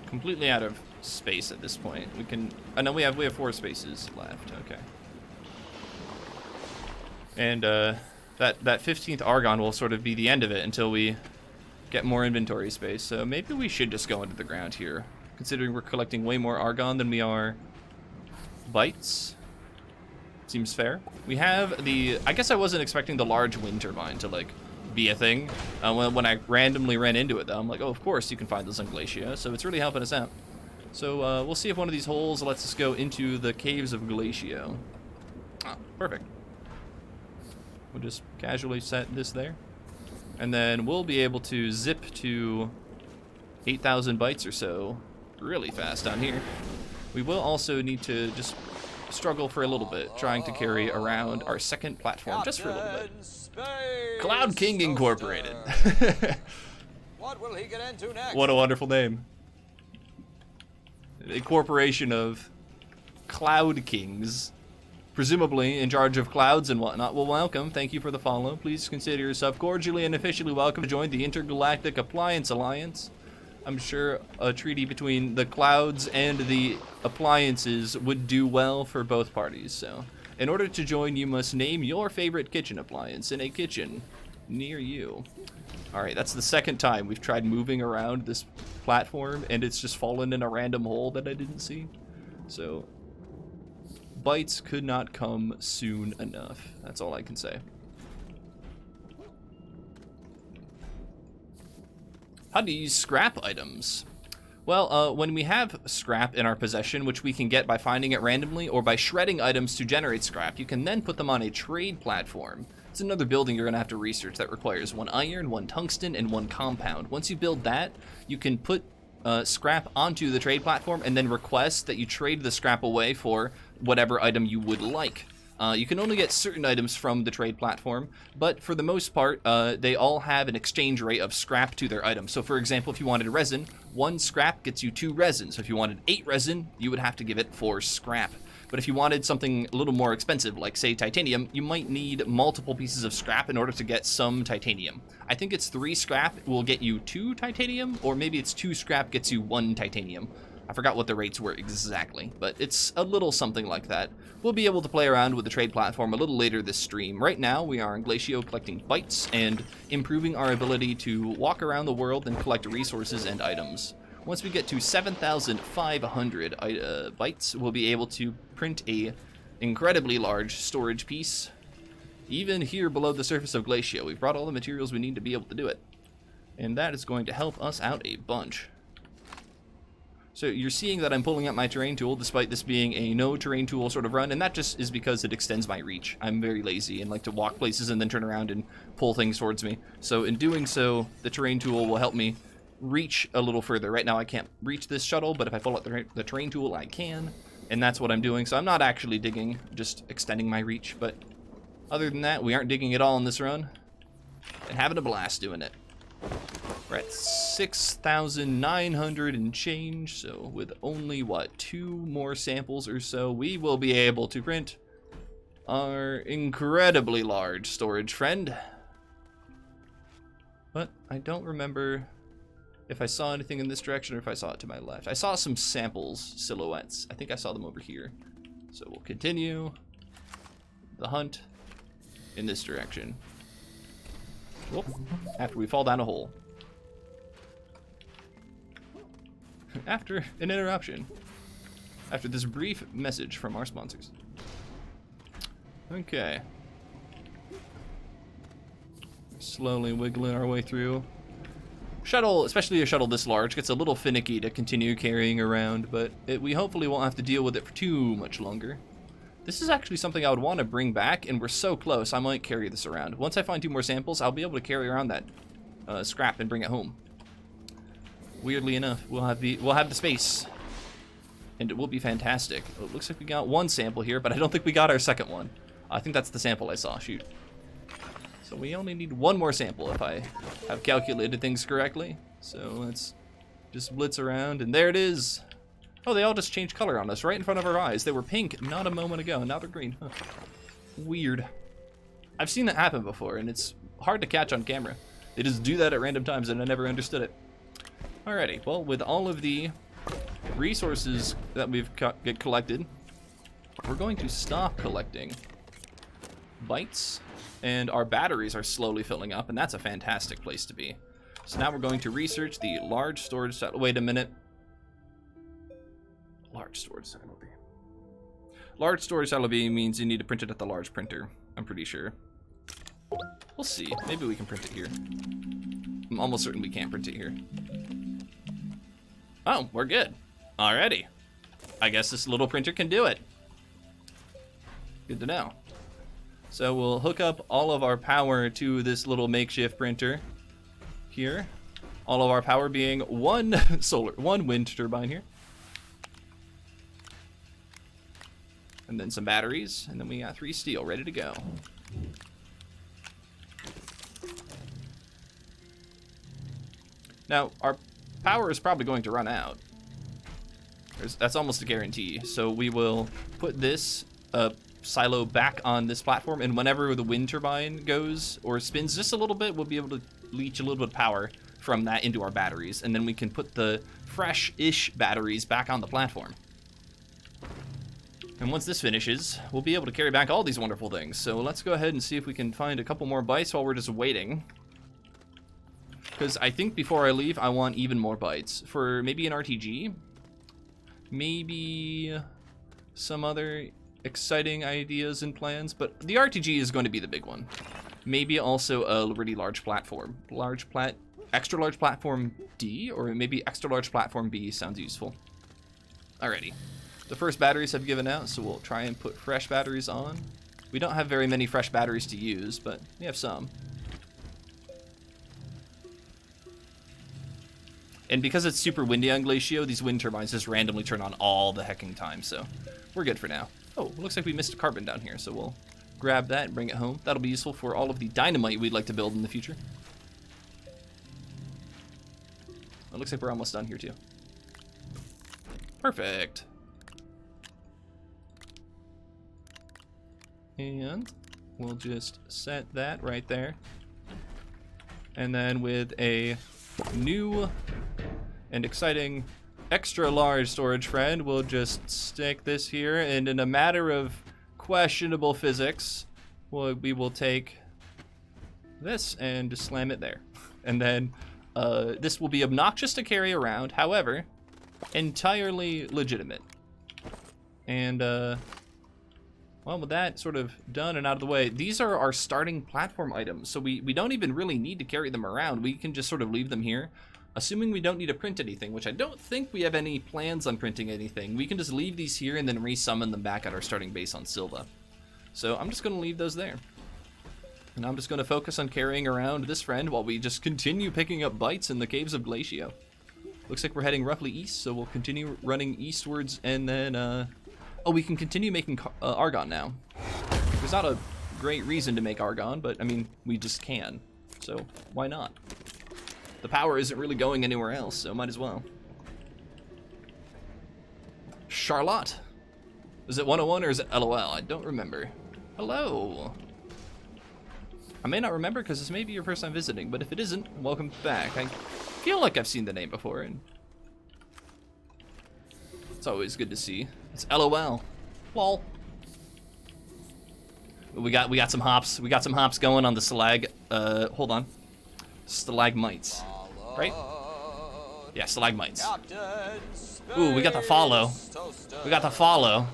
Completely out of space at this point. We can. Oh no, we have 4 spaces left. Okay. And that 15th argon will sort of be the end of it until we get more inventory space. So maybe we should just go into the ground here, considering we're collecting way more argon than we are bytes. Seems fair. We have the. I guess I wasn't expecting the large wind turbine to like be a thing. When I randomly ran into it though, I'm like, oh, of course you can find those on Glacia, so it's really helping us out. So we'll see if one of these holes lets us go into the caves of Glacia. Ah, perfect. We'll just casually set this there, and then we'll be able to zip to 8,000 bytes or so really fast down here. We will also need to just struggle for a little bit, trying to carry around our second platform just for a little bit. Cloud King Incorporated. What will he get into next? What a wonderful name. A corporation of Cloud Kings, presumably in charge of clouds and whatnot. Well, welcome. Thank you for the follow. Please consider yourself cordially and officially welcome to join the Intergalactic Appliance Alliance. I'm sure a treaty between the clouds and the appliances would do well for both parties. So, in order to join, you must name your favorite kitchen appliance in a kitchen near you. Alright, that's the second time we've tried moving around this platform, and it's just fallen in a random hole that I didn't see. So, bites could not come soon enough. That's all I can say. How do you use scrap items? Well, when we have scrap in our possession, which we can get by finding it randomly or by shredding items to generate scrap, you can then put them on a trade platform. It's another building you're going to have to research that requires 1 iron, 1 tungsten, and 1 compound. Once you build that, you can put scrap onto the trade platform and then request that you trade the scrap away for whatever item you would like. You can only get certain items from the trade platform, but for the most part, they all have an exchange rate of scrap to their items. So for example, if you wanted resin, 1 scrap gets you 2 resin. So if you wanted 8 resin, you would have to give it 4 scrap. But if you wanted something a little more expensive, like say titanium, you might need multiple pieces of scrap in order to get some titanium. I think it's 3 scrap will get you 2 titanium, or maybe it's 2 scrap gets you 1 titanium. I forgot what the rates were exactly, but it's a little something like that. We'll be able to play around with the trade platform a little later this stream. Right now, we are in Glacio collecting bytes and improving our ability to walk around the world and collect resources and items. Once we get to 7,500 bytes, we'll be able to print a incredibly large storage piece. Even here below the surface of Glacio, we've brought all the materials we need to be able to do it. And that is going to help us out a bunch. So you're seeing that I'm pulling out my terrain tool despite this being a no terrain tool sort of run, and that just is because it extends my reach. I'm very lazy and like to walk places and then turn around and pull things towards me. So in doing so, the terrain tool will help me reach a little further. Right now I can't reach this shuttle, but if I pull out the terrain tool, I can, and that's what I'm doing. So I'm not actually digging, just extending my reach, but other than that, we aren't digging at all in this run, and having a blast doing it. We're at 6,900 and change, so with only, what, 2 more samples or so, we will be able to print our incredibly large storage friend. But I don't remember if I saw anything in this direction or if I saw it to my left. I saw some samples, silhouettes. I think I saw them over here. So we'll continue the hunt in this direction. Whoop, after we fall down a hole. after an interruption. After this brief message from our sponsors. Okay. Slowly wiggling our way through. Shuttle, especially a shuttle this large, gets a little finicky to continue carrying around, but we hopefully won't have to deal with it for too much longer. This is actually something I would want to bring back, and we're so close, I might carry this around. Once I find 2 more samples, I'll be able to carry around that scrap and bring it home. Weirdly enough, we'll have the space, and it will be fantastic. Oh, it looks like we got 1 sample here, but I don't think we got our second one. I think that's the sample I saw. Shoot. So we only need 1 more sample if I have calculated things correctly. So let's just blitz around, and there it is. Oh, they all just changed color on us right in front of our eyes. They were pink not a moment ago, and now they're green. Huh. Weird. I've seen that happen before, and it's hard to catch on camera. They just do that at random times, and I never understood it. Alrighty, well, with all of the resources that we've collected, we're going to stop collecting bytes. And our batteries are slowly filling up, and that's a fantastic place to be. So now we're going to research the large storage satellite. Wait a minute. Large storage satellite. Large storage satellite means you need to print it at the large printer, I'm pretty sure. We'll see. Maybe we can print it here. I'm almost certain we can't print it here. Oh, we're good. Alrighty. I guess this little printer can do it. Good to know. So we'll hook up all of our power to this little makeshift printer here. All of our power being 1 wind turbine here. And then some batteries, and then we got 3 steel ready to go. Now, our power is probably going to run out. That's almost a guarantee. So we will put this silo back on this platform, and whenever the wind turbine goes or spins just a little bit, we'll be able to leach a little bit of power from that into our batteries, and then we can put the fresh-ish batteries back on the platform. And once this finishes, we'll be able to carry back all these wonderful things. So let's go ahead and see if we can find a couple more bytes while we're just waiting. Because I think before I leave, I want even more bytes. For maybe an RTG, maybe some other exciting ideas and plans, but the RTG is going to be the big one. Maybe also a really large platform. Extra large platform D, or maybe extra large platform B sounds useful. Alrighty. The first batteries have given out, so we'll try and put fresh batteries on. We don't have very many fresh batteries to use, but we have some. And because it's super windy on Glacio, these wind turbines just randomly turn on all the hecking time, so we're good for now. Oh, looks like we missed a carbon down here, so we'll grab that and bring it home. That'll be useful for all of the dynamite we'd like to build in the future. It looks like we're almost done here, too. Perfect. And we'll just set that right there. And then with a new and exciting extra large storage friend, we'll just stick this here, and in a matter of questionable physics, we will take this and just slam it there. And then this will be obnoxious to carry around, however, entirely legitimate. And well, with that sort of done and out of the way, these are our starting platform items, so we don't even really need to carry them around. We can just sort of leave them here. Assuming we don't need to print anything, which I don't think we have any plans on printing anything, we can just leave these here and then resummon them back at our starting base on Silva. So I'm just going to leave those there. And I'm just going to focus on carrying around this friend while we just continue picking up bytes in the caves of Glacio. Looks like we're heading roughly east, so we'll continue running eastwards, and then, oh, we can continue making argon now. There's not a great reason to make argon, but, I mean, we just can. So, why not? The power isn't really going anywhere else, so might as well. Charlotte. Is it 101 or is it LOL? I don't remember. Hello. I may not remember because this may be your first time visiting, but if it isn't, welcome back. I feel like I've seen the name before, and it's always good to see. It's LOL. Lol. We got some hops. We got some hops going on the hold on. Stalagmites, right? Yeah, stalagmites. Captain Ooh, we got the follow. Toaster. We got the follow.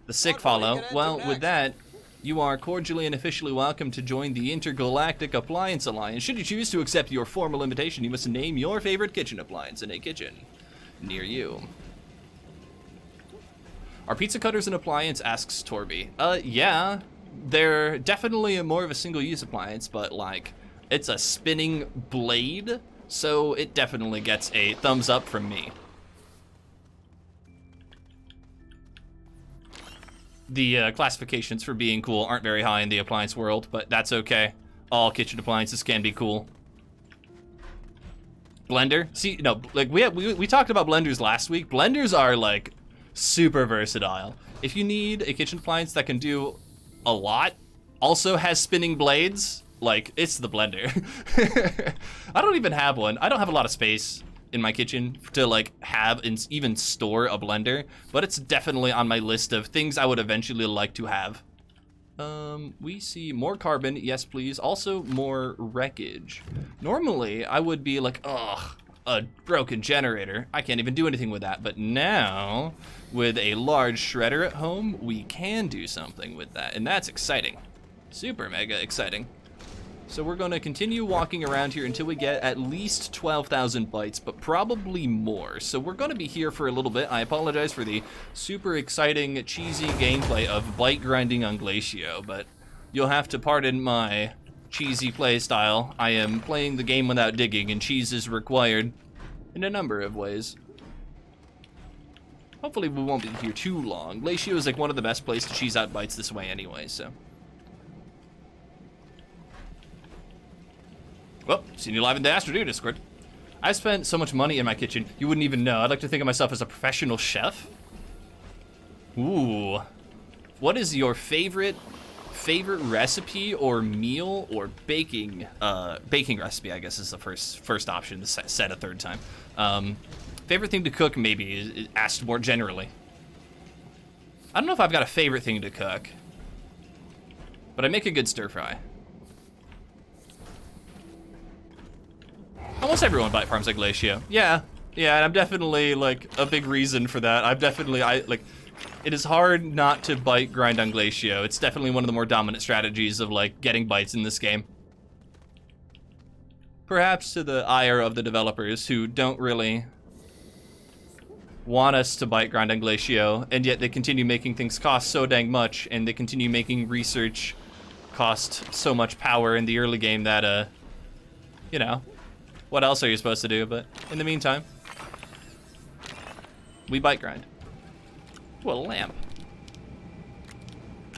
The sick What will we follow. get into Well, next? with that, you are cordially and officially welcome to join the Intergalactic Appliance Alliance. Should you choose to accept your formal invitation, you must name your favorite kitchen appliance in a kitchen near you. Are pizza cutters an appliance? Asks Torby. Yeah. They're definitely more of a single-use appliance, but, like, it's a spinning blade, so it definitely gets a thumbs up from me. The classifications for being cool aren't very high in the appliance world, but that's okay. All kitchen appliances can be cool. Blender? See, no, like, we talked about blenders last week. Blenders are, like, super versatile. If you need a kitchen appliance that can do a lot, also has spinning blades, like, it's the blender. I don't even have one. I don't have a lot of space in my kitchen to, like, have and even store a blender, but it's definitely on my list of things I would eventually like to have. We see more carbon, yes please. Also more wreckage. Normally, I would be like, ugh, a broken generator. I can't even do anything with that, but now, with a large shredder at home, we can do something with that, and that's exciting. Super mega exciting. So we're gonna continue walking around here until we get at least 12,000 bytes, but probably more. So we're gonna be here for a little bit. I apologize for the super exciting, cheesy gameplay of byte grinding on Glacio, but you'll have to pardon my cheesy play style. I am playing the game without digging, and cheese is required in a number of ways. Hopefully we won't be here too long. Glacio is like one of the best places to cheese out bytes this way anyway, so. Well, seen you live in the Astroneer Discord. I spent so much money in my kitchen, you wouldn't even know. I'd like to think of myself as a professional chef. Ooh. What is your favorite recipe or meal or baking recipe, I guess is the first option, said a third time. Favorite thing to cook, maybe, is asked more generally. I don't know if I've got a favorite thing to cook, but I make a good stir fry. Almost everyone byte farms like Glacio. Yeah, and I'm definitely, like, a big reason for that. It is hard not to byte grind on Glacio. It's definitely one of the more dominant strategies of, like, getting bytes in this game. Perhaps to the ire of the developers who don't really want us to byte grind on Glacio, and yet they continue making things cost so dang much, and they continue making research cost so much power in the early game that, you know, what else are you supposed to do? But in the meantime, we byte grind. Ooh, a lamp.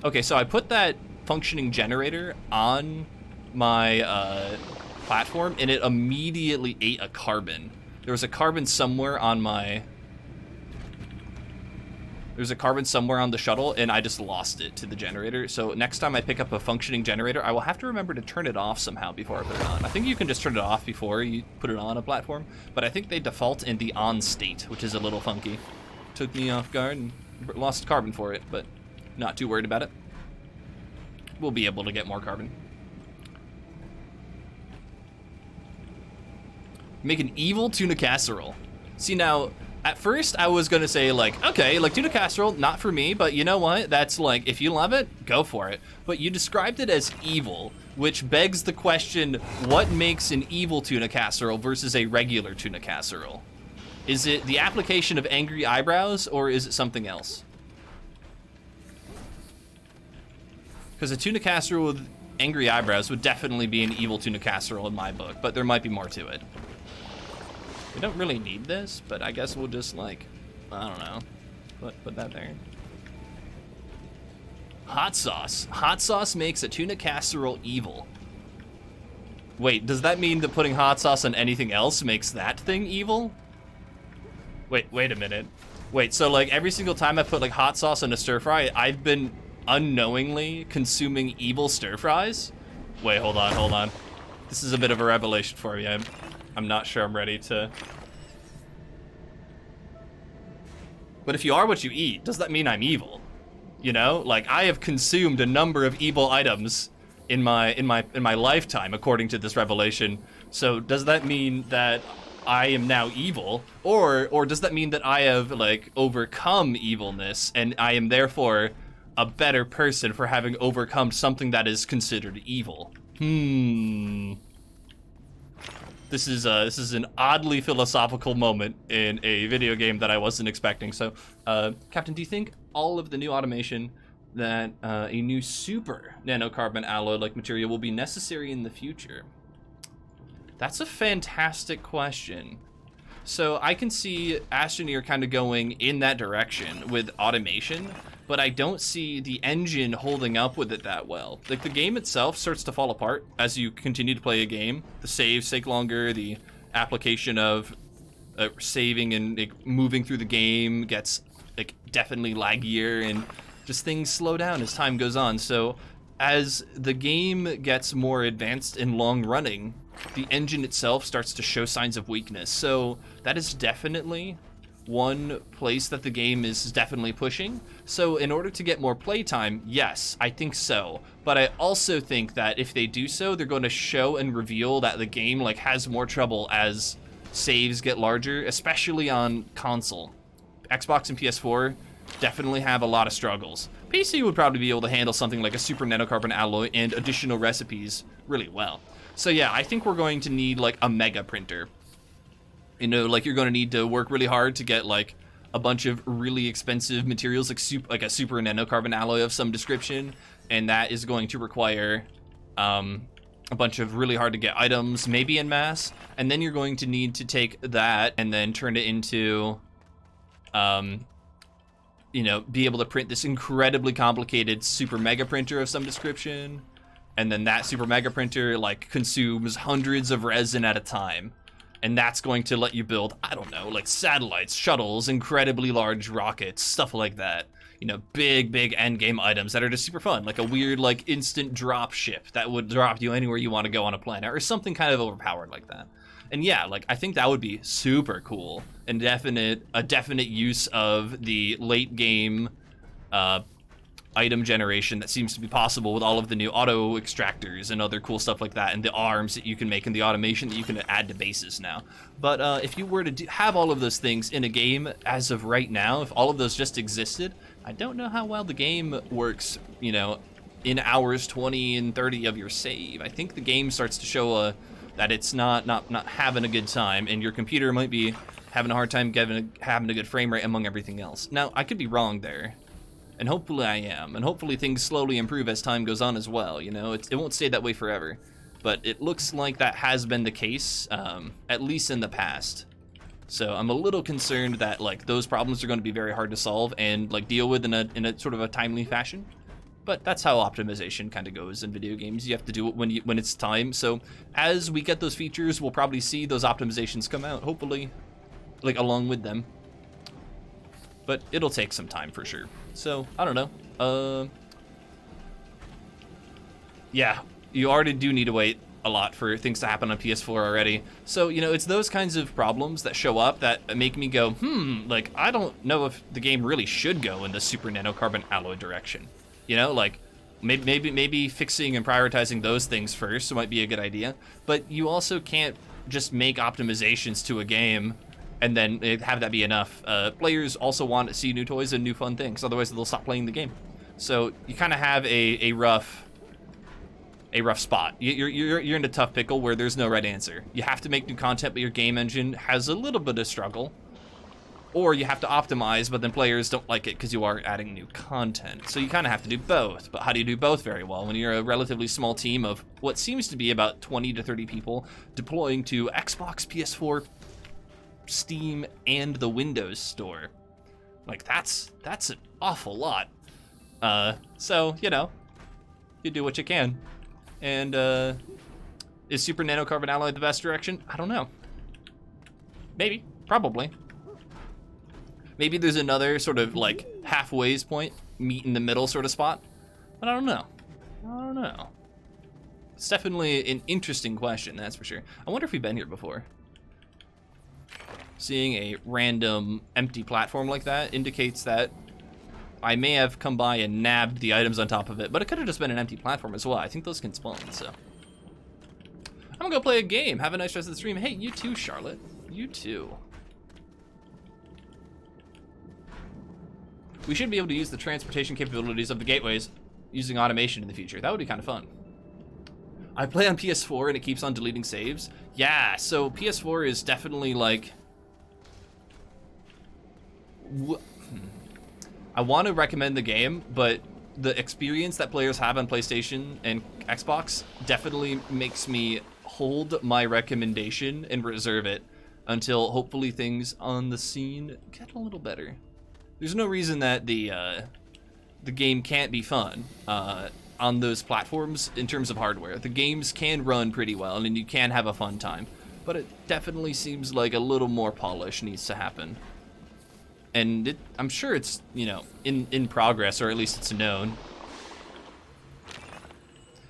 Okay, so I put that functioning generator on my platform, and it immediately ate a carbon. There was a carbon somewhere on my... There's a carbon somewhere on the shuttle, and I just lost it to the generator. So next time I pick up a functioning generator, I will have to remember to turn it off somehow before I put it on. I think you can just turn it off before you put it on a platform, but I think they default in the on state, which is a little funky. Took me off guard and lost carbon for it, but not too worried about it. We'll be able to get more carbon. Make an evil tuna casserole. See, now, at first I was gonna say, like, okay, like, tuna casserole, not for me, but you know what? That's like, if you love it, go for it. But you described it as evil, which begs the question, what makes an evil tuna casserole versus a regular tuna casserole? Is it the application of angry eyebrows, or is it something else? Because a tuna casserole with angry eyebrows would definitely be an evil tuna casserole in my book, but there might be more to it. We don't really need this, but I guess we'll just, like, I don't know, put that there. Hot sauce. Hot sauce makes a tuna casserole evil. Wait, does that mean that putting hot sauce on anything else makes that thing evil? Wait a minute. Wait, so, like, every single time I put, like, hot sauce on a stir fry, I've been unknowingly consuming evil stir fries? Wait, hold on. This is a bit of a revelation for me. I'm not sure I'm ready to... But if you are what you eat, does that mean I'm evil? You know, like, I have consumed a number of evil items in my lifetime, according to this revelation. So does that mean that I am now evil, or does that mean that I have like overcome evilness and I am therefore a better person for having overcome something that is considered evil? This is an oddly philosophical moment in a video game that I wasn't expecting. So, Captain, do you think all of the new automation that a new super nanocarbon alloy-like material will be necessary in the future? That's a fantastic question. So I can see Astroneer kind of going in that direction with automation, but I don't see the engine holding up with it that well. Like, the game itself starts to fall apart as you continue to play a game. The saves take longer, the application of saving and like, moving through the game gets like definitely laggier, and just things slow down as time goes on. So as the game gets more advanced and long running, the engine itself starts to show signs of weakness. So that is definitely one place that the game is definitely pushing. So in order to get more playtime, yes, I think so. But I also think that if they do so, they're going to show and reveal that the game like has more trouble as saves get larger, especially on console. Xbox and PS4 definitely have a lot of struggles. PC would probably be able to handle something like a super nanocarbon alloy and additional recipes really well. So yeah, I think we're going to need like a mega printer. You know, like you're going to need to work really hard to get like a bunch of really expensive materials, like a super nanocarbon alloy of some description, and that is going to require a bunch of really hard to get items, maybe en masse, and then you're going to need to take that and then turn it into, you know, be able to print this incredibly complicated super mega printer of some description. And then that super mega printer like consumes hundreds of resin at a time. And that's going to let you build, I don't know, like satellites, shuttles, incredibly large rockets, stuff like that. You know, big end game items that are just super fun. Like a weird like instant drop ship that would drop you anywhere you want to go on a planet, or something kind of overpowered like that. And yeah, like I think that would be super cool and a definite use of the late game item generation that seems to be possible with all of the new auto extractors and other cool stuff like that, and the arms that you can make and the automation that you can add to bases now. But if you were to have all of those things in a game as of right now, if all of those just existed, I don't know how well the game works, you know, in hours 20 and 30 of your save. I think the game starts to show that it's not having a good time, and your computer might be having a hard time having a good frame rate among everything else. Now, I could be wrong there. And hopefully I am, and hopefully things slowly improve as time goes on as well. You know, it won't stay that way forever, but it looks like that has been the case, at least in the past. So I'm a little concerned that like those problems are going to be very hard to solve and like deal with in a sort of a timely fashion. But that's how optimization kind of goes in video games. You have to do it when it's time. So as we get those features, we'll probably see those optimizations come out, hopefully, like along with them. But it'll take some time for sure. So, I don't know. Yeah, you already do need to wait a lot for things to happen on PS4 already. So, you know, it's those kinds of problems that show up that make me go, like, I don't know if the game really should go in the super nanocarbon alloy direction. You know, like, maybe fixing and prioritizing those things first might be a good idea. But you also can't just make optimizations to a game and then have that be enough. Players also want to see new toys and new fun things, otherwise they'll stop playing the game. So you kind of have a rough spot. You're in a tough pickle where there's no right answer. You have to make new content, but your game engine has a little bit of struggle. Or you have to optimize, but then players don't like it because you are adding new content. So you kind of have to do both. But how do you do both very well when you're a relatively small team of what seems to be about 20 to 30 people deploying to Xbox, PS4, Steam, and the Windows Store? Like, that's an awful lot. So, you know, you do what you can. And is super nanocarbon alloy the best direction? I don't know. Maybe, probably. Maybe there's another sort of like halfway's point, meet in the middle sort of spot. But I don't know. It's definitely an interesting question, that's for sure. I wonder if we've been here before. Seeing a random empty platform like that indicates that I may have come by and nabbed the items on top of it, but it could have just been an empty platform as well. I think those can spawn, so. I'm gonna go play a game. Have a nice rest of the stream. Hey, you too, Charlotte. You You too. We should be able to use the transportation capabilities of the gateways using automation in the future. That would be kind of fun. I play on PS4 and it keeps on deleting saves. Yeah, so PS4 is definitely like... I want to recommend the game, but the experience that players have on PlayStation and Xbox definitely makes me hold my recommendation and reserve it until hopefully things on the scene get a little better. There's no reason that the game can't be fun on those platforms in terms of hardware. The games can run pretty well and you can have a fun time, but it definitely seems like a little more polish needs to happen. And I'm sure it's, you know, in progress, or at least it's known.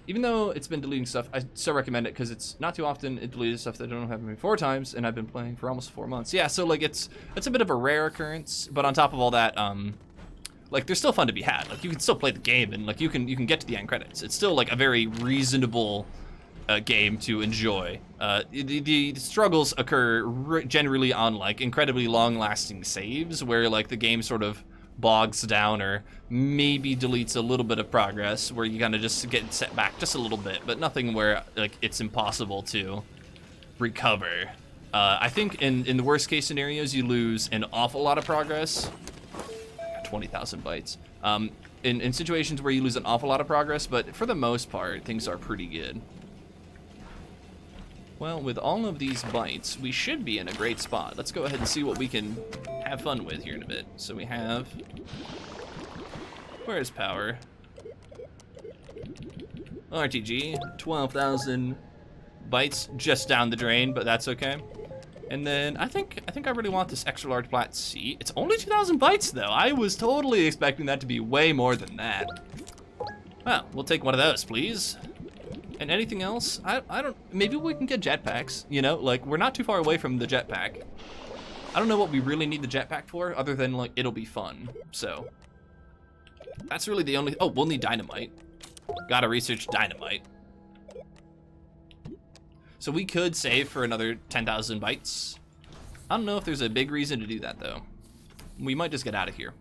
Even though it's been deleting stuff, I still recommend it because it's not too often it deleted stuff that don't happen to me 4 times, and I've been playing for almost 4 months. Yeah, so like it's a bit of a rare occurrence, but on top of all that, like they're still fun to be had. Like you can still play the game, and like you can get to the end credits. It's still like a very reasonable game to enjoy. The struggles occur generally on like incredibly long-lasting saves, where like the game sort of bogs down or maybe deletes a little bit of progress, where you kind of just get set back just a little bit, but nothing where like it's impossible to recover. I think in the worst case scenarios, you lose an awful lot of progress. 20,000 bytes. In situations where you lose an awful lot of progress, but for the most part, things are pretty good. Well, with all of these bytes, we should be in a great spot. Let's go ahead and see what we can have fun with here in a bit. So we have... Where's power? RTG, 12,000 bytes just down the drain, but that's okay. And then I think I really want this extra large plat C. It's only 2,000 bytes though. I was totally expecting that to be way more than that. Well, we'll take one of those, please. And anything else? I don't, maybe we can get jetpacks, you know? Like, we're not too far away from the jetpack. I don't know what we really need the jetpack for, other than, like, it'll be fun. So, that's really the only, oh, we'll need dynamite. Gotta research dynamite. So we could save for another 10,000 bytes. I don't know if there's a big reason to do that, though. We might just get out of here.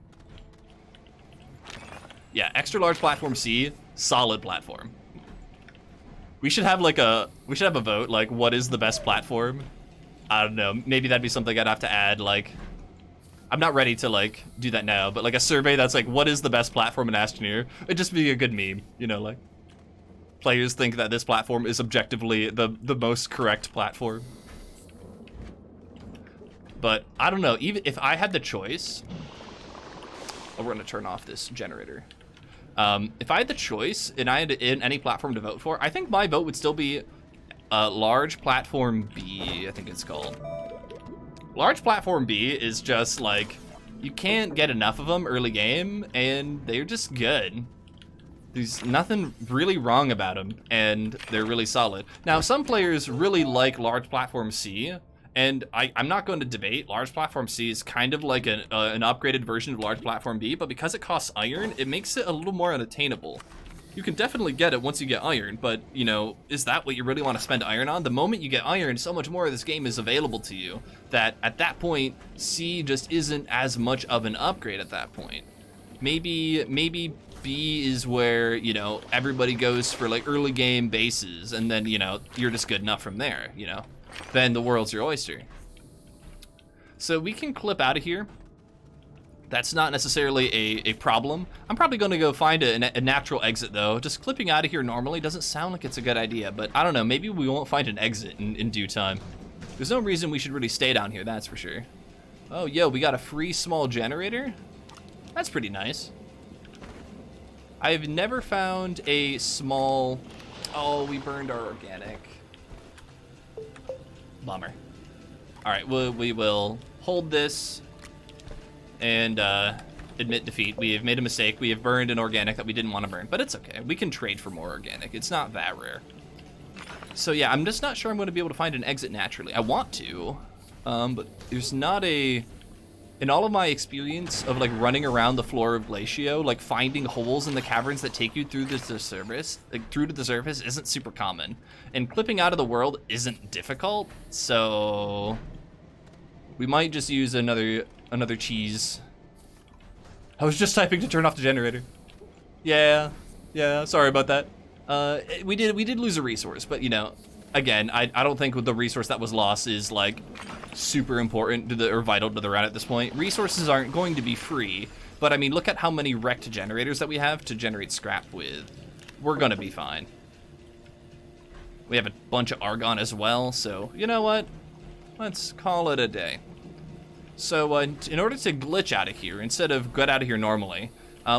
Yeah, extra large platform C, solid platform. We should have like a vote, like what is the best platform? I don't know, maybe that'd be something I'd have to add, like, I'm not ready to like do that now, but like a survey that's like, what is the best platform in Astroneer? It'd just be a good meme, you know, like, players think that this platform is objectively the most correct platform. But I don't know, even if I had the choice, oh, we're gonna turn off this generator. If I had the choice and I had in any platform to vote for, I think my vote would still be large platform B, I think it's called. Large platform B is just like, you can't get enough of them early game, and they're just good. There's nothing really wrong about them, and they're really solid. Now, some players really like large platform C, and I'm not going to debate. Large platform C is kind of like an upgraded version of large platform B, but because it costs iron, it makes it a little more unattainable. You can definitely get it once you get iron, but, you know, is that what you really want to spend iron on? The moment you get iron, so much more of this game is available to you that at that point, C just isn't as much of an upgrade at that point. Maybe B is where, you know, everybody goes for like early game bases, and then, you know, you're just good enough from there, you know? Then the world's your oyster. So we can clip out of here. That's not necessarily a problem. I'm probably going to go find a natural exit though. Just clipping out of here normally doesn't sound like it's a good idea, but I don't know, maybe we won't find an exit in due time. There's no reason we should really stay down here, that's for sure. Oh, yo, we got a free small generator? That's pretty nice. I've never found a small... Oh, we burned our organic. Bummer. All right, we will hold this and admit defeat. We have made a mistake. We have burned an organic that we didn't want to burn, but it's okay. We can trade for more organic. It's not that rare. So yeah, I'm just not sure I'm going to be able to find an exit naturally. I want to, but there's not a... In all of my experience of like running around the floor of Glacio, like finding holes in the caverns that take you through to the surface isn't super common. And clipping out of the world isn't difficult, so We might just use another cheese. I was just typing to turn off the generator. Yeah, sorry about that. We did lose a resource, but you know, again, I don't think the resource that was lost is like super important to the or vital to the route at this point. Resources aren't going to be free, but I mean, look at how many wrecked generators that we have to generate scrap with. We're gonna be fine. We have a bunch of argon as well, so you know what? Let's call it a day. So in order to glitch out of here, instead of get out of here normally,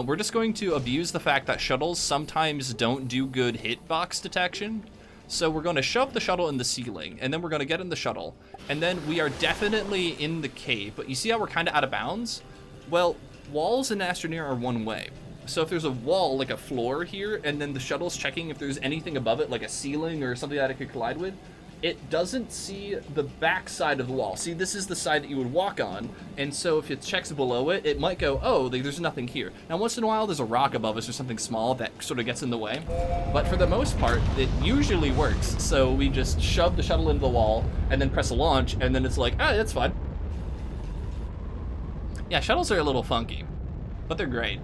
we're just going to abuse the fact that shuttles sometimes don't do good hitbox detection. So we're going to shove the shuttle in the ceiling, and then we're going to get in the shuttle, and then we are definitely in the cave. But you see how we're kind of out of bounds? Well, walls in Astroneer are one way. So if there's a wall, like a floor here, and then the shuttle's checking if there's anything above it, like a ceiling or something that it could collide with, it doesn't see the back side of the wall. See, this is the side that you would walk on, and so if it checks below it, it might go, oh, there's nothing here. Now, once in a while, there's a rock above us or something small that sort of gets in the way, but for the most part, it usually works. So we just shove the shuttle into the wall, and then press a launch, and then it's like, ah, that's fine. Yeah, shuttles are a little funky, but they're great.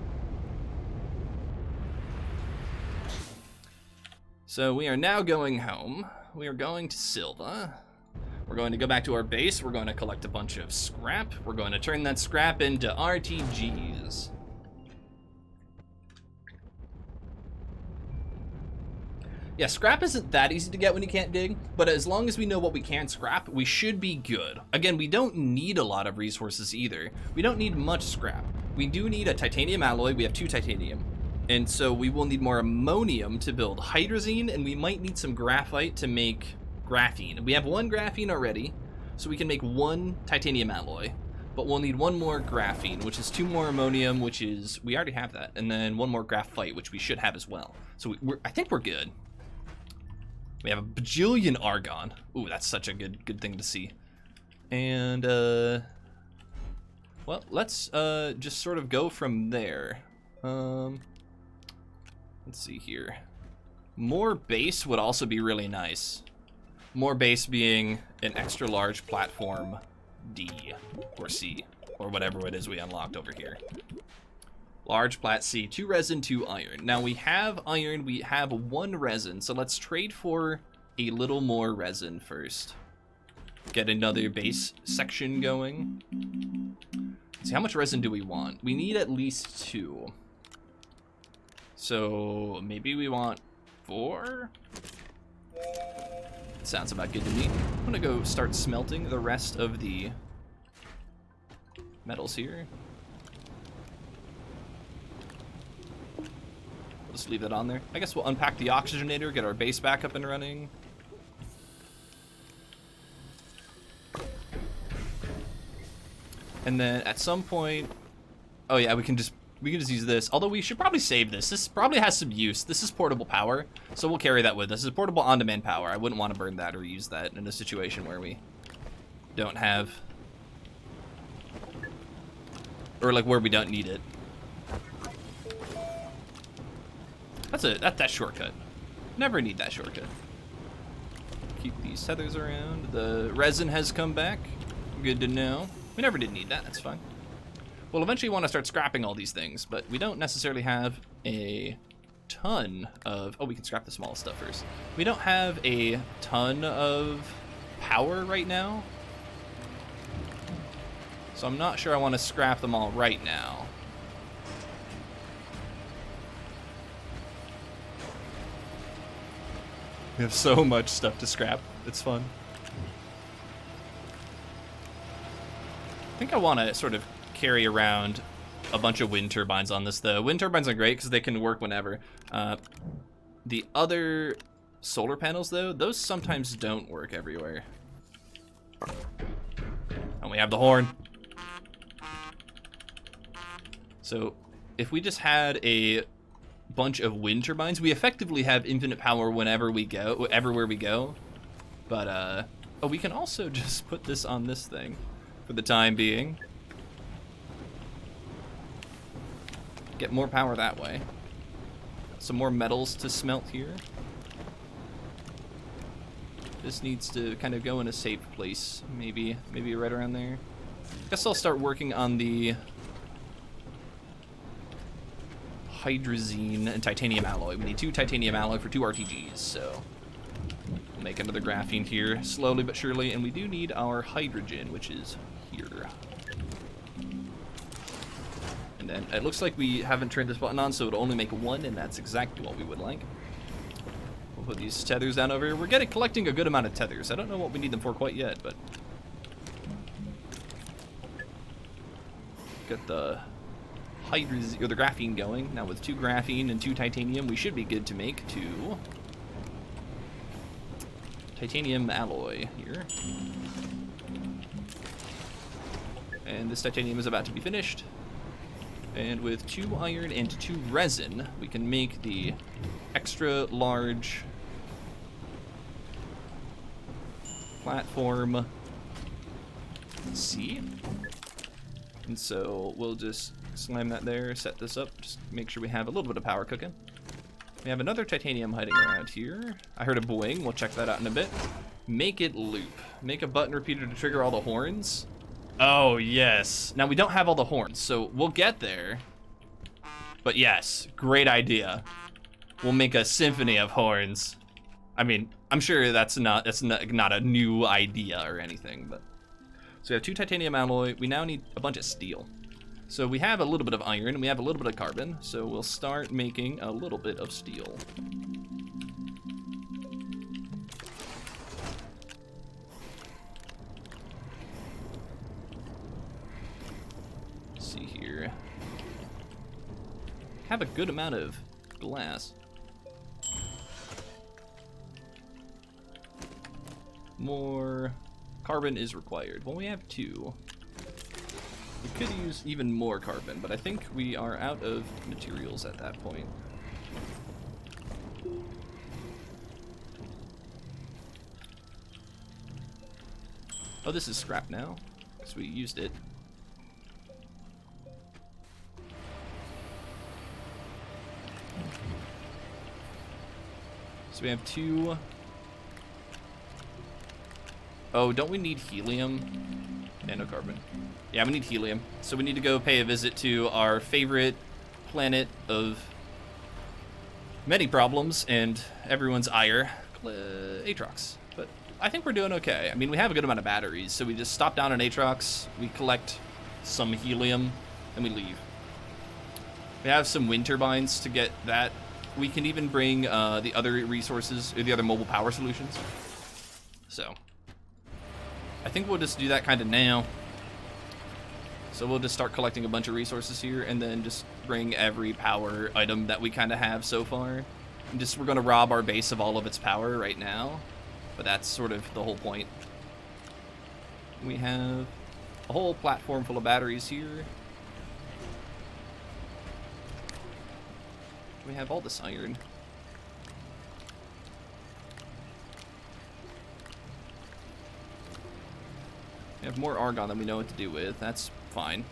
So we are now going home. We are going to Silva. We're going to go back to our base. We're going to collect a bunch of scrap. We're going to turn that scrap into RTGs. Yeah, scrap isn't that easy to get when you can't dig, but as long as we know what we can scrap, we should be good. Again, we don't need a lot of resources either. We don't need much scrap. We do need a titanium alloy. We have 2 titanium. And so we will need more ammonium to build hydrazine, and we might need some graphite to make graphene. We have 1 graphene already, so we can make 1 titanium alloy, but we'll need 1 more graphene, which is 2 more ammonium, which is, we already have that, and then 1 more graphite, which we should have as well. So I think we're good. We have a bajillion argon. Ooh, that's such a good thing to see. And, well, let's just sort of go from there. Let's see here. More base would also be really nice. More base being an extra large platform D or C or whatever it is we unlocked over here. Large plat C, 2 resin, 2 iron. Now we have iron, we have 1 resin, so let's trade for a little more resin first. Get another base section going. Let's see, how much resin do we want? We need at least 2. So maybe we want 4? Sounds about good to me. I'm gonna go start smelting the rest of the metals here. We'll just leave that on there. I guess we'll unpack the oxygenator, get our base back up and running. And then at some point, oh yeah, we can just use this, although we should probably save this. This probably has some use. This is portable power, so we'll carry that with us. This is portable on-demand power. I wouldn't want to burn that or use that in a situation where we don't have, or like where we don't need it. That's shortcut. Never need that shortcut. Keep these tethers around. The resin has come back. Good to know. We never did need that. That's fine. We'll eventually want to start scrapping all these things, but we don't necessarily have a ton of... Oh, we can scrap the small stuff first. We don't have a ton of power right now, so I'm not sure I want to scrap them all right now. We have so much stuff to scrap. It's fun. I think I want to sort of carry around a bunch of wind turbines on this, though. Wind turbines are great because they can work whenever. The other solar panels, though, those sometimes don't work everywhere. And we have the horn. So if we just had a bunch of wind turbines, we effectively have infinite power whenever we go, everywhere we go. But oh, we can also just put this on this thing for the time being. Get more power that way. Some more metals to smelt here. This needs to kind of go in a safe place, maybe right around there. Guess I'll start working on the hydrazine and titanium alloy. We need 2 titanium alloy for 2 RTGs, so we'll make another graphene here slowly but surely, and we do need our hydrogen, which is here. And then it looks like we haven't turned this button on, so it'll only make 1, and that's exactly what we would like. We'll put these tethers down over here. We're collecting a good amount of tethers. I don't know what we need them for quite yet, but got the hydrazine or the graphene going. Now with 2 graphene and 2 titanium, we should be good to make 2 titanium alloy here. And this titanium is about to be finished. And with 2 iron and 2 resin, we can make the extra large platform C. And so we'll just slam that there, set this up, just make sure we have a little bit of power cooking. We have another titanium hiding around here. I heard a boing, we'll check that out in a bit. Make it loop. Make a button repeater to trigger all the horns. Oh, yes. Now, we don't have all the horns, so we'll get there. But yes, great idea. We'll make a symphony of horns. I mean, I'm sure that's not a new idea or anything, but... So we have 2 titanium alloy. We now need a bunch of steel. So we have a little bit of iron, and we have a little bit of carbon, so we'll start making a little bit of steel. Have a good amount of glass. More carbon is required. Well, we have 2. We could use even more carbon, but I think we are out of materials at that point. Oh, this is scrap now, because we used it. So we have 2. Oh, don't we need helium? Nanocarbon. Yeah, we need helium. So we need to go pay a visit to our favorite planet of many problems and everyone's ire, Atrox. But I think we're doing okay. I mean, we have a good amount of batteries, so we just stop down on Atrox, we collect some helium, and we leave. We have some wind turbines to get that. We can even bring the other resources, or the other mobile power solutions. So, I think we'll just do that kind of now. So we'll just start collecting a bunch of resources here, and then just bring every power item that we kind of have so far. And just, we're going to rob our base of all of its power right now. But that's sort of the whole point. We have a whole platform full of batteries here. We have all this iron. We have more argon than we know what to do with. That's fine.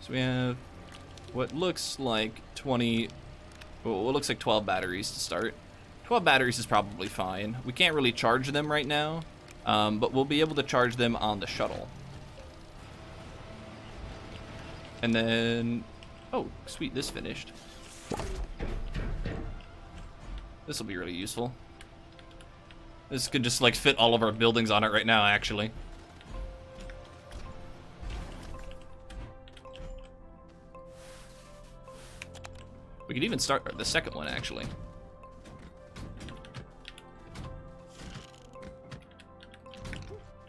So we have what looks like 20... Well, it looks like 12 batteries to start. 12 batteries is probably fine. We can't really charge them right now, but we'll be able to charge them on the shuttle. And then, oh, sweet, this finished. This will be really useful. This could just like fit all of our buildings on it right now, actually. We could even start the second one, actually.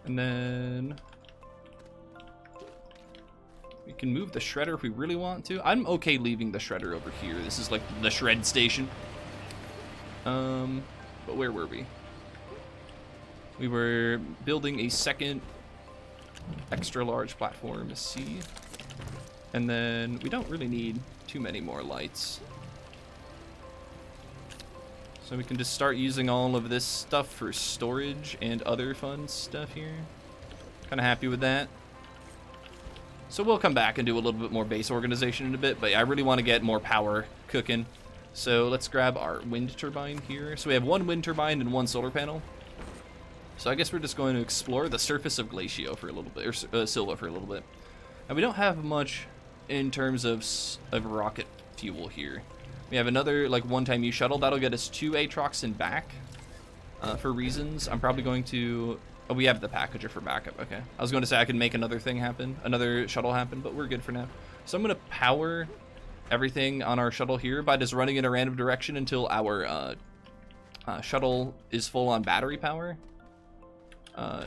And then we can move the shredder if we really want to. I'm okay leaving the shredder over here. This is like the shred station. But where were we? We were building a second extra large platform C. And then we don't really need too many more lights. So we can just start using all of this stuff for storage and other fun stuff here. Kind of happy with that. So we'll come back and do a little bit more base organization in a bit, but I really want to get more power cooking. So let's grab our wind turbine here. So we have 1 wind turbine and 1 solar panel. So I guess we're just going to explore the surface of Glacio for a little bit, or Silva for a little bit. And we don't have much in terms of rocket fuel here. We have another like one-time use shuttle. That'll get us 2 Aatrox and back for reasons. I'm probably going to... Oh, we have the packager for backup. Okay. I was going to say I could make another thing happen, another shuttle happen, but we're good for now. So I'm going to power everything on our shuttle here by just running in a random direction until our shuttle is full on battery power.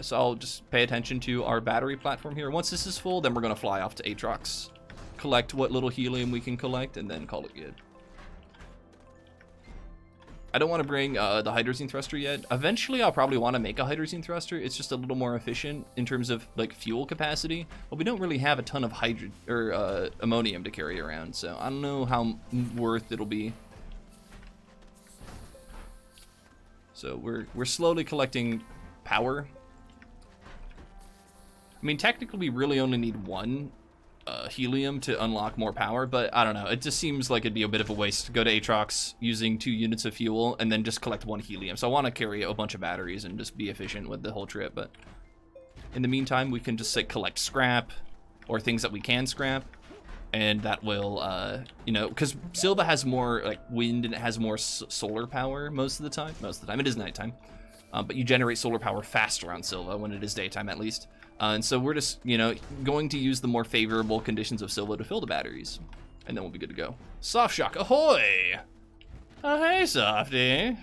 So I'll just pay attention to our battery platform here. Once this is full, then we're going to fly off to Aatrox, collect what little helium we can collect, and then call it good. I don't want to bring the hydrazine thruster yet. Eventually, I'll probably want to make a hydrazine thruster. It's just a little more efficient in terms of like fuel capacity, but we don't really have a ton of ammonium to carry around, so I don't know how worth it'll be. So we're slowly collecting power. I mean, technically, we really only need 1 helium to unlock more power, but I don't know. It just seems like it'd be a bit of a waste to go to Aatrox using 2 units of fuel and then just collect 1 helium. So I want to carry a bunch of batteries and just be efficient with the whole trip. But in the meantime, we can just like collect scrap or things that we can scrap, and that will, you know, because Silva has more like wind and it has more solar power most of the time. Most of the time, it is nighttime, but you generate solar power faster on Silva when it is daytime, at least. And so we're just, you know, going to use the more favorable conditions of Silva to fill the batteries. And then we'll be good to go. Soft Shock, ahoy! Oh, hey, Softy.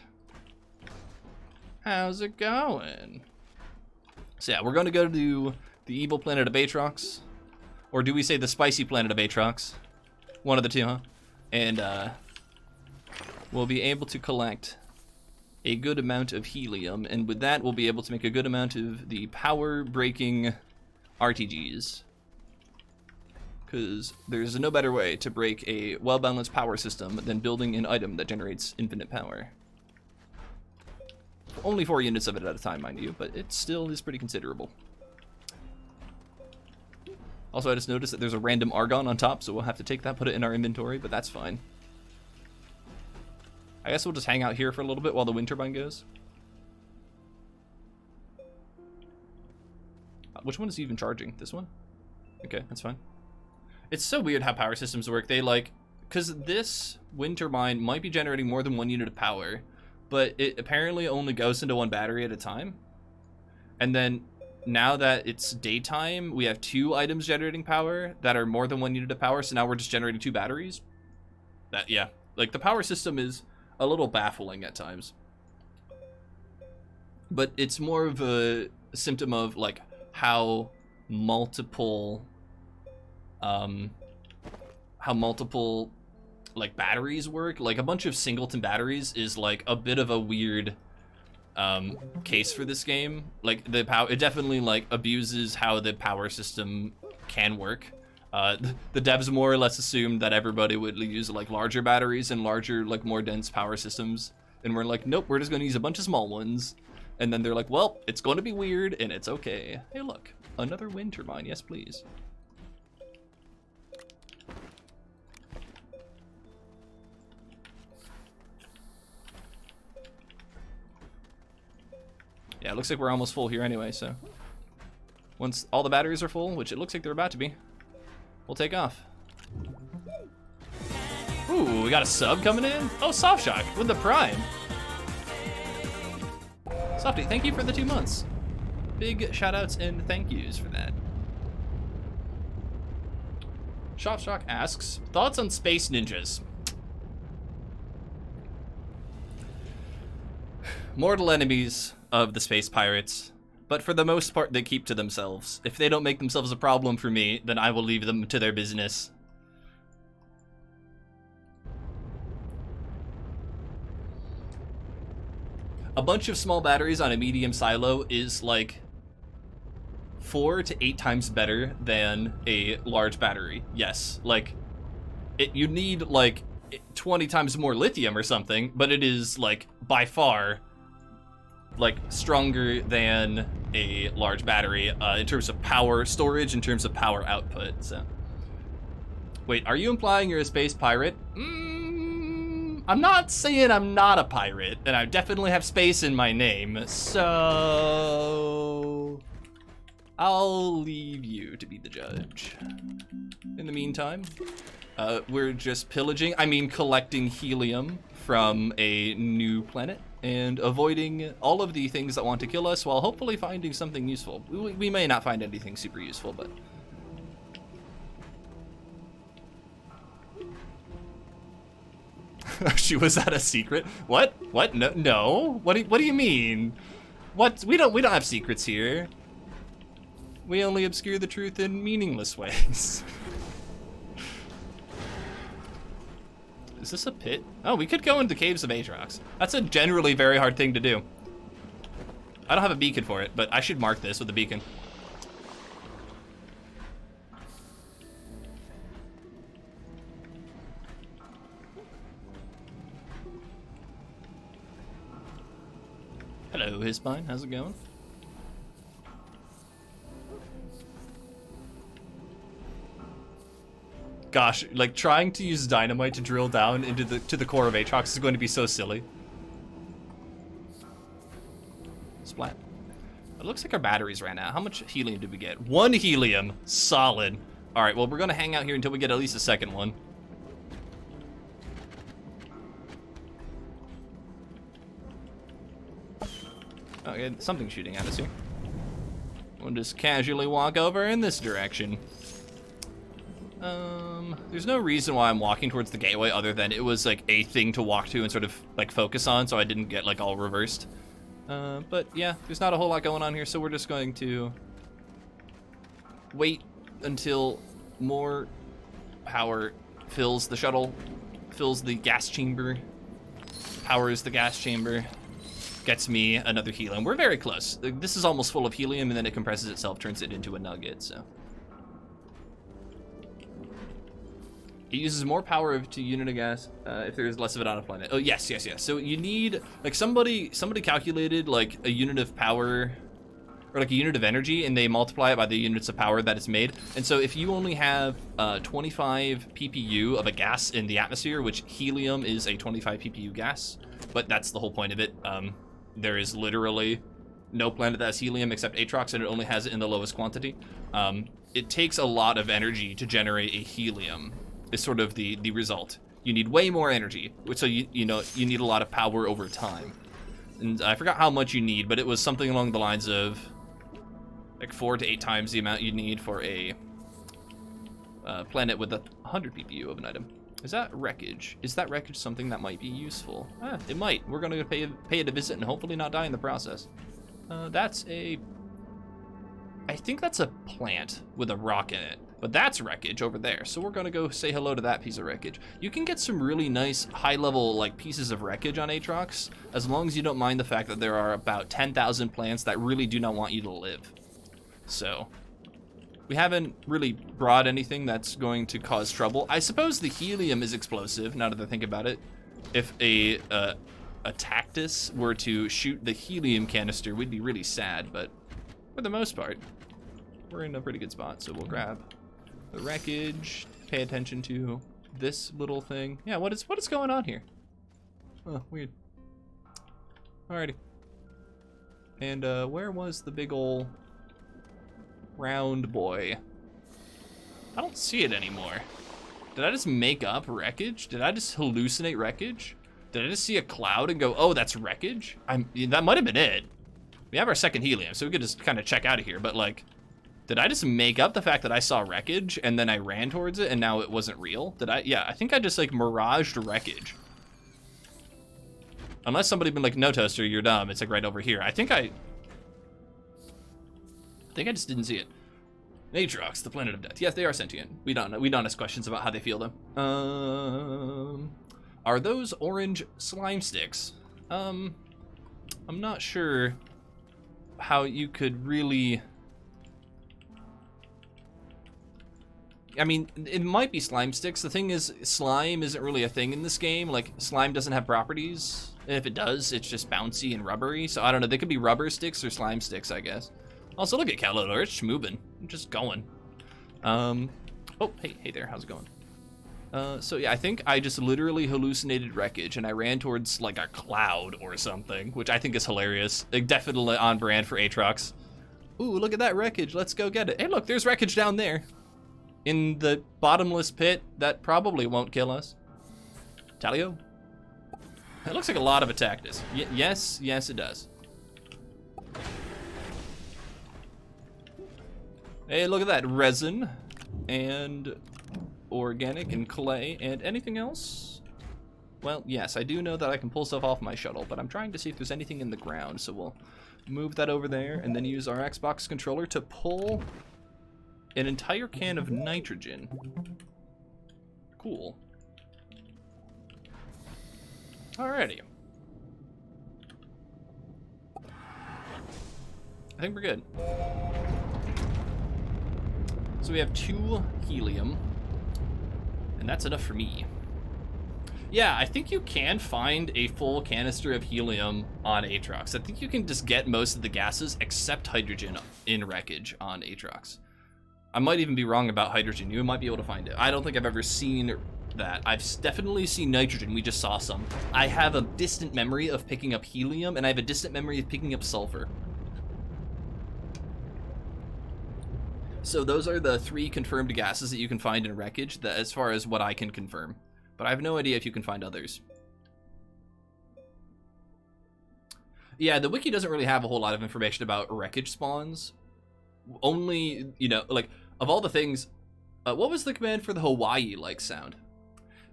How's it going? So yeah, we're going to go to the evil planet of Aatrox. Or do we say the spicy planet of Aatrox? One of the two, huh? And we'll be able to collect a good amount of helium, and with that we'll be able to make a good amount of the power breaking RTGs, because there's no better way to break a well-balanced power system than building an item that generates infinite power. Only 4 units of it at a time, mind you, but it still is pretty considerable. Also, I just noticed that there's a random argon on top, so we'll have to take that, put it in our inventory, but that's fine. I guess we'll just hang out here for a little bit while the wind turbine goes. Which one is even charging? This one? Okay, that's fine. It's so weird how power systems work. They like, because this wind turbine might be generating more than 1 unit of power, but it apparently only goes into 1 battery at a time. And then now that it's daytime, we have 2 items generating power that are more than 1 unit of power. So now we're just generating 2 batteries. That, yeah, like the power system is a little baffling at times, but it's more of a symptom of like how multiple like batteries work. Like a bunch of singleton batteries is like a bit of a weird case for this game. Like the power, it definitely like abuses how the power system can work. The devs more or less assumed that everybody would use like larger batteries and larger, like more dense power systems. And we're like, nope, we're just gonna use a bunch of small ones. And then they're like, well, it's going to be weird and it's okay. Hey, look, another wind turbine. Yes, please. Yeah, it looks like we're almost full here anyway, so once all the batteries are full, which it looks like they're about to be, we'll take off. Ooh, we got a sub coming in? Oh, Soft Shock with the Prime. Softy, thank you for the 2 months. Big shout outs and thank yous for that. Soft Shock asks, thoughts on Space Ninjas? Mortal enemies of the space pirates, but for the most part they keep to themselves. If they don't make themselves a problem for me, then I will leave them to their business. A bunch of small batteries on a medium silo is like 4 to 8 times better than a large battery. Yes, like you need like 20 times more lithium or something, but it is like by far like stronger than a large battery in terms of power storage, in terms of power output. So wait, are you implying you're a space pirate? I'm not saying I'm not a pirate, and I definitely have space in my name, so I'll leave you to be the judge. In the meantime, we're just pillaging, collecting helium from a new planet and avoiding all of the things that want to kill us while hopefully finding something useful. We may not find anything super useful, but... She was that a secret? What? What? No, no. What do you mean? What? We don't have secrets here. We only obscure the truth in meaningless ways. Is this a pit? Oh, we could go into caves of Aatrox. That's a generally very hard thing to do. I don't have a beacon for it, but I should mark this with a beacon. Hello, Hisbine. How's it going? Gosh, like trying to use dynamite to drill down into the core of Aatrox is going to be so silly. Splat. It looks like our batteries ran out. How much helium did we get? 1 helium. Solid. All right, well, we're gonna hang out here until we get at least a second one. Okay, something's shooting at us here. We'll just casually walk over in this direction. There's no reason why I'm walking towards the gateway other than it was like a thing to walk to and sort of like focus on, so I didn't get like all reversed. But yeah, there's not a whole lot going on here, so we're just going to wait until more power fills the shuttle, fills the gas chamber, powers the gas chamber, gets me another helium. We're very close. This is almost full of helium, and then it compresses itself, turns it into a nugget, so. It uses more power to unit of gas if there is less of it on a planet. Oh, yes, yes, yes. So you need, like somebody calculated like a unit of power or like a unit of energy, and they multiply it by the units of power that it's made. And so if you only have 25 ppU of a gas in the atmosphere, which helium is a 25 ppU gas, but that's the whole point of it. There is literally no planet that has helium except Aatrox, and it only has it in the lowest quantity. It takes a lot of energy to generate a helium. Is sort of the result. You need way more energy, so you need a lot of power over time. And I forgot how much you need, but it was something along the lines of like 4 to 8 times the amount you need for a planet with 100 ppU of an item. Is that wreckage? Is that wreckage something that might be useful? It might. We're gonna pay it a visit and hopefully not die in the process. That's a... I think that's a plant with a rock in it. But that's wreckage over there, so we're gonna go say hello to that piece of wreckage. You can get some really nice high-level like pieces of wreckage on Aatrox, as long as you don't mind the fact that there are about 10,000 plants that really do not want you to live. So, we haven't really brought anything that's going to cause trouble. I suppose the helium is explosive, now that I think about it. If a Tactus were to shoot the helium canister, we'd be really sad, but for the most part, we're in a pretty good spot, so we'll grab the wreckage, pay attention to this little thing. Yeah, what is going on here? Oh, weird. Alrighty. And where was the big ol' round boy? I don't see it anymore. Did I just make up wreckage? Did I just hallucinate wreckage? Did I just see a cloud and go, oh, that's wreckage? That might have been it. We have our second helium, so we could just kind of check out of here, but like, did I just make up the fact that I saw wreckage and then I ran towards it and now it wasn't real? Yeah, I think I just like miraged wreckage. Unless somebody been like, no, Toaster, you're dumb. It's like right over here. I think I just didn't see it. Aatrox, the planet of death. Yes, they are sentient. We don't ask questions about how they feel them. Are those orange slime sticks? I'm not sure how you could really... I mean, it might be slime sticks. The thing is, slime isn't really a thing in this game. Like, slime doesn't have properties. And if it does, it's just bouncy and rubbery. So I don't know, they could be rubber sticks or slime sticks, I guess. Also, look at Calidor, it's moving, just going. Oh, hey there, how's it going? So yeah, I think I just literally hallucinated wreckage and I ran towards like a cloud or something, which I think is hilarious. Like, definitely on brand for Aatrox. Ooh, look at that wreckage. Let's go get it. Hey, look, there's wreckage down there in the bottomless pit that probably won't kill us. Talio? It looks like a lot of attackness. Yes, it does. Hey, look at that resin and organic and clay and anything else? Well, yes, I do know that I can pull stuff off my shuttle, but I'm trying to see if there's anything in the ground, so we'll move that over there and then use our Xbox controller to pull an entire can of nitrogen. Cool. Alrighty. I think we're good. So we have 2 helium, and that's enough for me. Yeah, I think you can find a full canister of helium on Aatrox. I think you can just get most of the gases except hydrogen in wreckage on Aatrox. I might even be wrong about hydrogen. You might be able to find it. I don't think I've ever seen that. I've definitely seen nitrogen. We just saw some. I have a distant memory of picking up helium, and I have a distant memory of picking up sulfur. So those are the 3 confirmed gases that you can find in wreckage, that as far as what I can confirm. But I have no idea if you can find others. Yeah, the wiki doesn't really have a whole lot of information about wreckage spawns. Only, you know, like, of all the things, what was the command for the Hawaii-like sound?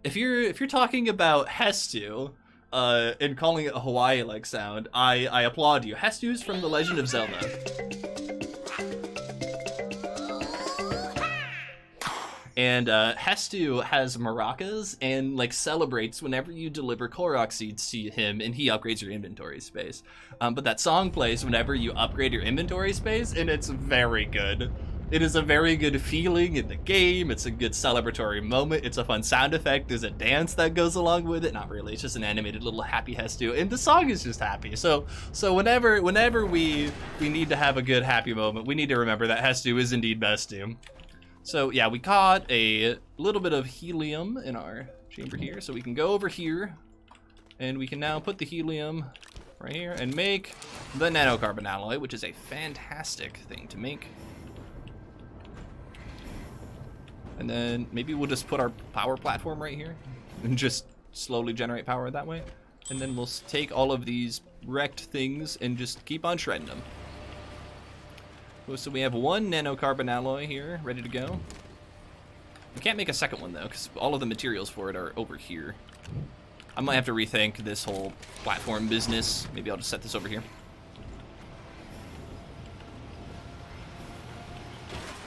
If you're talking about Hestu, and calling it a Hawaii-like sound, I applaud you. Hestu is from The Legend of Zelda. And Hestu has maracas and like celebrates whenever you deliver Korok seeds to him, and he upgrades your inventory space. But that song plays whenever you upgrade your inventory space, and it's very good. It is a very good feeling in the game. It's a good celebratory moment. It's a fun sound effect. There's a dance that goes along with it. Not really. It's just an animated little happy Hestu, and the song is just happy. So whenever we need to have a good happy moment, we need to remember that Hestu is indeed Bestu. So yeah, we caught a little bit of helium in our chamber here, so we can go over here, and we can now put the helium right here and make the nanocarbon alloy, which is a fantastic thing to make. And then maybe we'll just put our power platform right here and just slowly generate power that way. And then we'll take all of these wrecked things and just keep on shredding them. So we have 1 nanocarbon alloy here, ready to go. We can't make a second one though, because all of the materials for it are over here. I might have to rethink this whole platform business. Maybe I'll just set this over here.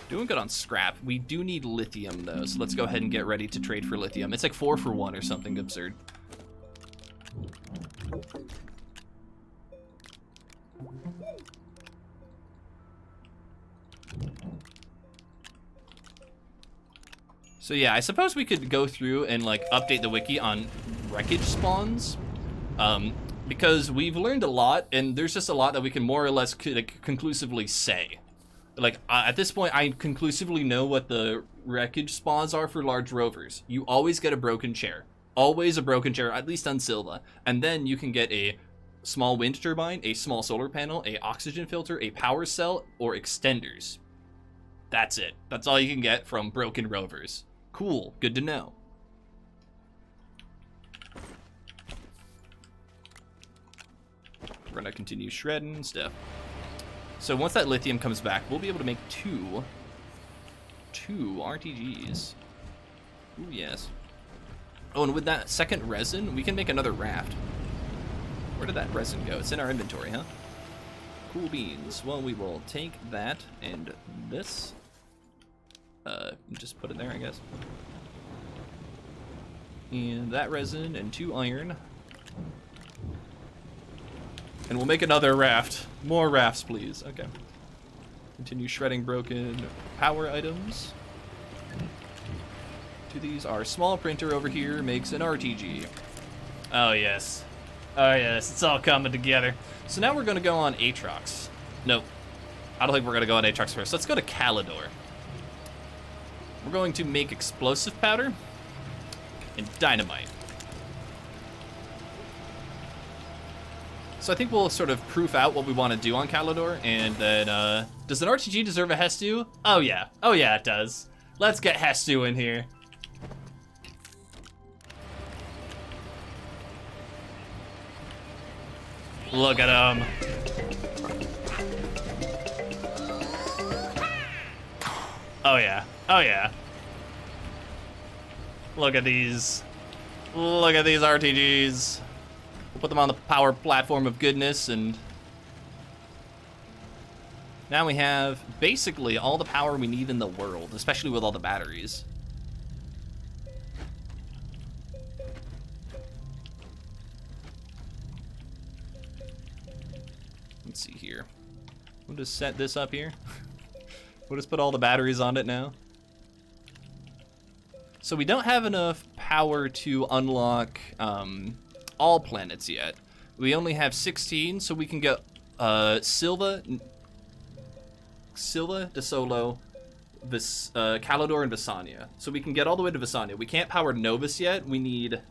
Doing good on scrap. We do need lithium though, so let's go ahead and get ready to trade for lithium. It's like 4 for 1 or something absurd. So yeah, I suppose we could go through and like update the wiki on wreckage spawns, because we've learned a lot, and there's just a lot that we can more or less conclusively say. Like at this point, I conclusively know what the wreckage spawns are for large rovers. You always get a broken chair, always a broken chair, at least on Silva, and then you can get a small wind turbine, a small solar panel, a oxygen filter, a power cell, or extenders. That's it. That's all you can get from broken rovers. Cool, good to know. We're gonna continue shredding stuff. So once that lithium comes back, we'll be able to make two RTGs. Ooh, yes. Oh, and with that second resin, we can make another raft. Where did that resin go? It's in our inventory, huh? Cool beans. Well, we will take that and this. Just put it there, I guess. And that resin and 2 iron. And we'll make another raft. More rafts, please. Okay. Continue shredding broken power items. To these, our small printer over here makes an RTG. Oh, yes. Oh, yes. It's all coming together. So now we're going to go on Aatrox. No. I don't think we're going to go on Aatrox first. Let's go to Calidor. We're going to make explosive powder. and dynamite. So I think we'll sort of proof out what we want to do on Calidor, and then, does an RTG deserve a Hestu? Oh yeah, it does. Let's get Hestu in here. Look at him. Oh yeah, Look at these RTGs. We'll put them on the power platform of goodness, and now we have basically all the power we need in the world, especially with all the batteries. Let's see here. We'll just set this up here. We'll just put all the batteries on it now. So we don't have enough power to unlock all planets yet. We only have 16, so we can get Silva, De Solo, Calidor, and Visania. So we can get all the way to Visania. We can't power Novus yet. We need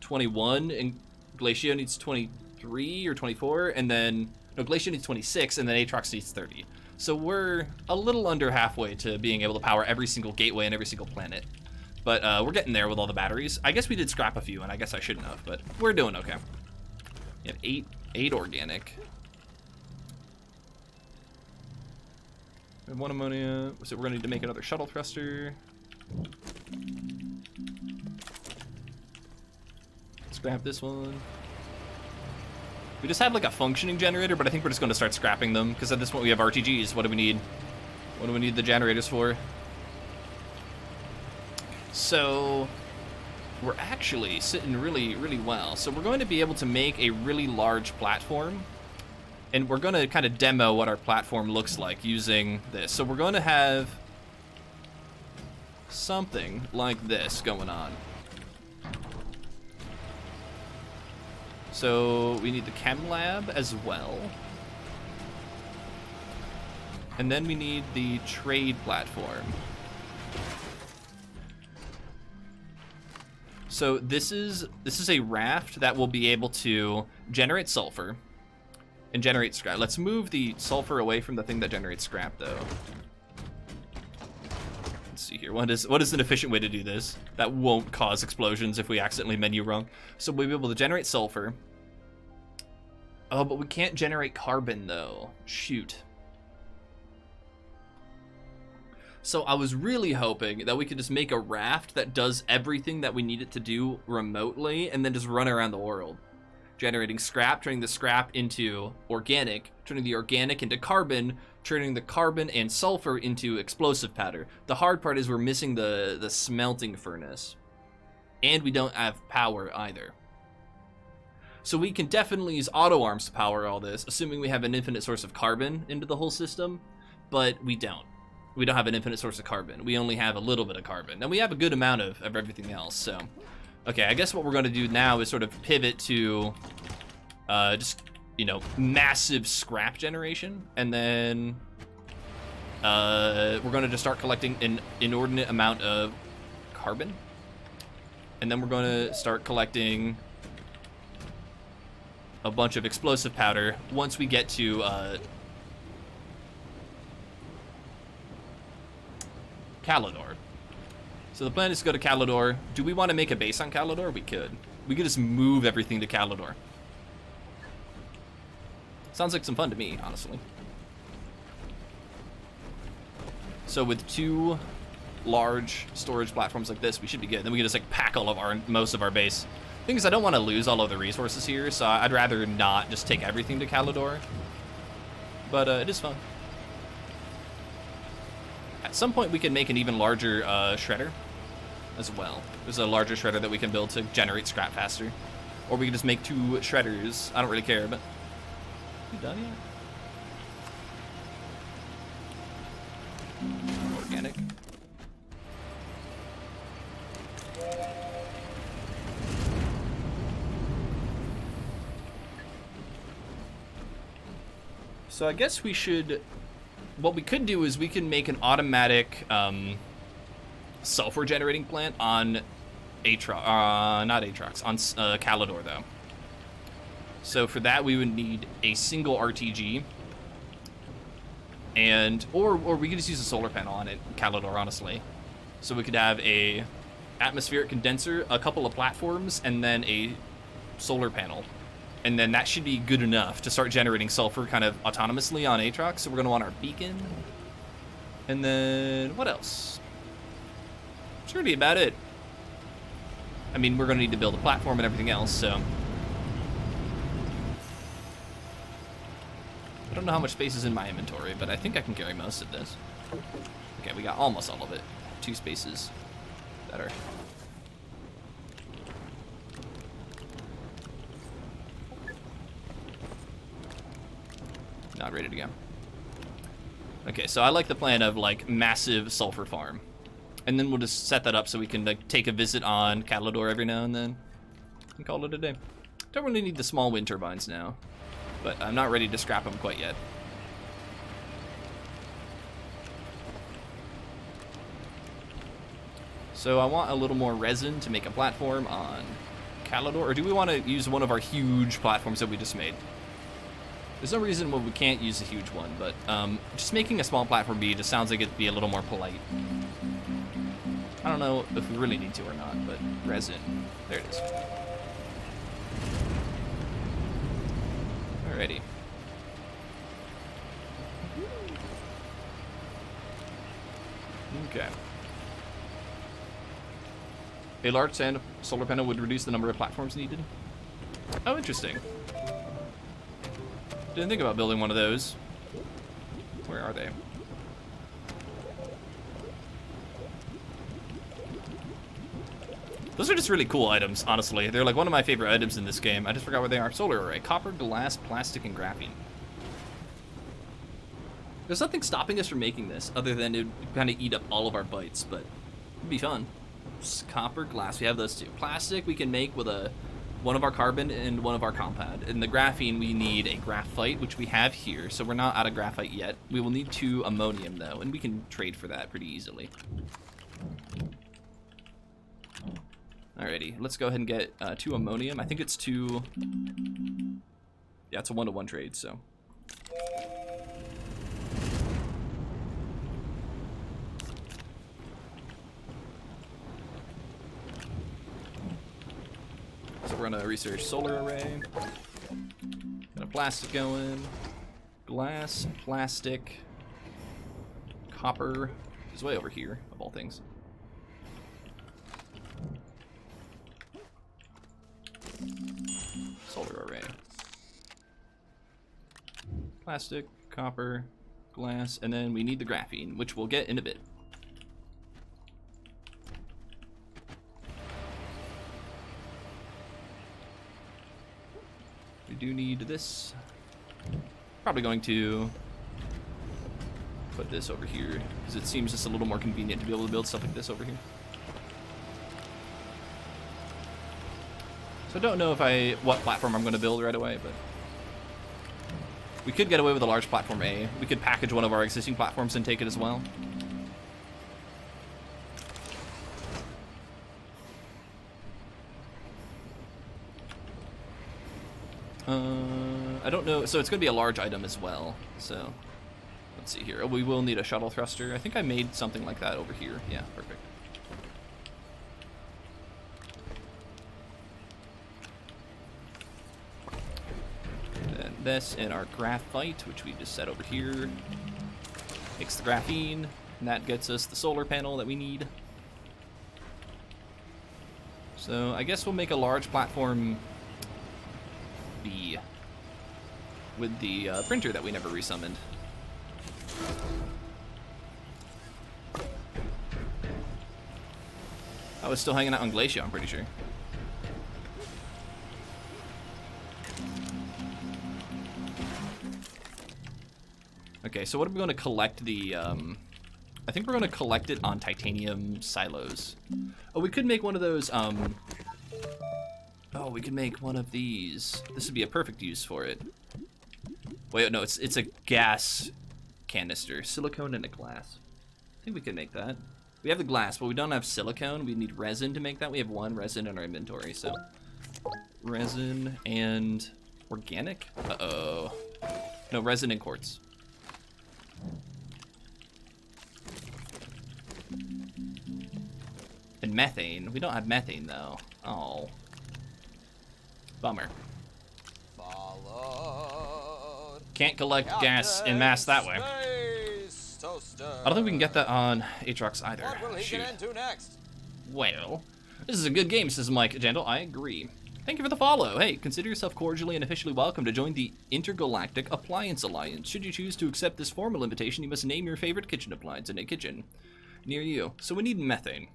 21, and Glacio needs 23 or 24, and then no, Glacio needs 26, and then Aatrox needs 30. So we're a little under halfway to being able to power every single gateway and every single planet. But we're getting there with all the batteries. I guess we did scrap a few, and I guess I shouldn't have, but we're doing okay. We have eight organic. We have 1 ammonia, so we're gonna need to make another shuttle thruster. Scrap this one. We just have like a functioning generator, but I think we're just gonna start scrapping them, because at this point we have RTGs. What do we need? What do we need the generators for? So we're actually sitting really, really well. So we're going to be able to make a really large platform, and we're going to kind of demo what our platform looks like using this. So we're going to have something like this going on. So we need the chem lab as well. And then we need the trade platform. So this is a raft that will be able to generate sulfur and generate scrap. Let's move the sulfur away from the thing that generates scrap, though. Let's see here. What is an efficient way to do this that won't cause explosions if we accidentally menu wrong? So we'll be able to generate sulfur. Oh, but we can't generate carbon, though. Shoot. So I was really hoping that we could just make a raft that does everything that we need it to do remotely, and then just run around the world. Generating scrap, turning the scrap into organic, turning the organic into carbon, turning the carbon and sulfur into explosive powder. The hard part is we're missing the smelting furnace. And we don't have power either. So we can definitely use auto arms to power all this, assuming we have an infinite source of carbon into the whole system, but we don't. We don't have an infinite source of carbon. We only have a little bit of carbon. And we have a good amount of everything else, so. Okay, I guess what we're going to do now is sort of pivot to just, you know, massive scrap generation. And then we're going to just start collecting an inordinate amount of carbon. And then we're going to start collecting a bunch of explosive powder once we get to Calidor. So the plan is to go to Calidor. Do we want to make a base on Calidor? We could. We could just move everything to Calidor. Sounds like some fun to me, honestly. So with 2 large storage platforms like this, we should be good. Then we can just like pack all of most of our base. The thing is, I don't want to lose all of the resources here, so I'd rather not just take everything to Calidor. But it is fun. At some point, we can make an even larger shredder as well. There's a larger shredder that we can build to generate scrap faster. Or we can just make 2 shredders. I don't really care, but... You done yet? Organic. So I guess we should... What we could do is we can make an automatic sulfur generating plant on not Aatrox, on Kalidor though. So for that we would need a single RTG, and or we could just use a solar panel on it, Kalidor, honestly. So we could have a atmospheric condenser, a couple of platforms, and then a solar panel. And then that should be good enough to start generating sulfur kind of autonomously on Aatrox. So we're going to want our beacon. And then what else? That's really about it. I mean, we're going to need to build a platform and everything else, so. I don't know how much space is in my inventory, but I think I can carry most of this. Okay, we got almost all of it. 2 spaces. Better. Not ready to go. Okay, so I like the plan of like massive sulfur farm, and then we'll just set that up so we can like take a visit on Kalidor every now and then and call it a day. Don't really need the small wind turbines now, but I'm not ready to scrap them quite yet. So I want a little more resin to make a platform on Kalidor, or do we want to use one of our huge platforms that we just made? There's no reason why we can't use a huge one, but just making a small platform just sounds like it'd be a little more polite. I don't know if we really need to or not, but resin. There it is. Alrighty. Okay. A large solar panel would reduce the number of platforms needed. Oh, interesting. Didn't think about building one of those. Where are they? Those are just really cool items, honestly. They're like one of my favorite items in this game. I just forgot what they are. Solar array. Copper, glass, plastic, and graphene. There's nothing stopping us from making this other than it would kind of eat up all of our bytes, but it'd be fun. Just copper, glass, we have those two. Plastic we can make with one of our carbon and one of our compound. And the graphene, we need a graphite, which we have here, so we're not out of graphite yet. We will need 2 ammonium, though, and we can trade for that pretty easily. Alrighty, let's go ahead and get 2 ammonium. I think it's 2... Yeah, it's a 1-to-1 trade, so... So we're gonna research solar array. Got a plastic going. Glass, plastic, copper is way over here, of all things. Solar array. Plastic, copper, glass, and then we need the graphene, which we'll get in a bit. We do need this. Probably going to put this over here because it seems just a little more convenient to be able to build stuff like this over here. So I don't know what platform I'm going to build right away, but we could get away with a large platform A. We could package one of our existing platforms and take it as well. I don't know. So it's going to be a large item as well. So let's see here. We will need a shuttle thruster. I think I made something like that over here. Yeah, perfect. Then this and our graphite, which we just set over here, makes the graphene, and that gets us the solar panel that we need. So I guess we'll make a large platform B with the printer that we never resummoned. I was still hanging out on Glacia, I'm pretty sure. Okay, so what are we going to collect the, I think we're going to collect it on titanium silos. Oh, we could make one of those, oh, we could make one of these. This would be a perfect use for it. Wait, no, it's a gas canister. Silicone and a glass. I think we could make that. We have the glass, but we don't have silicone. We need resin to make that. We have 1 resin in our inventory, so resin and organic. Uh-oh. No, resin and quartz. And methane. We don't have methane though. Oh. Bummer. Followed. Can't collect gas in mass that way. Space Toaster. I don't think we can get that on Aatrox either. What will he Shoot. get into next? Well, this is a good game, says Mike Gentle. I agree. Thank you for the follow. Hey, consider yourself cordially and officially welcome to join the Intergalactic Appliance Alliance. Should you choose to accept this formal invitation, you must name your favorite kitchen appliance in a kitchen near you. So we need methane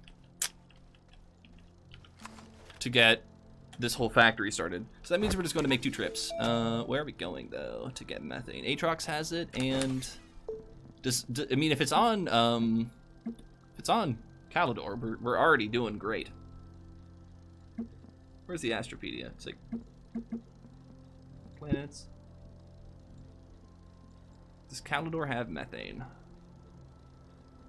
to get this whole factory started. So that means we're just going to make 2 trips. Where are we going though to get methane? Aatrox has it, and I mean, if it's on Calidor, we're already doing great. Where's the Astropedia? It's like planets. Does Calidor have methane?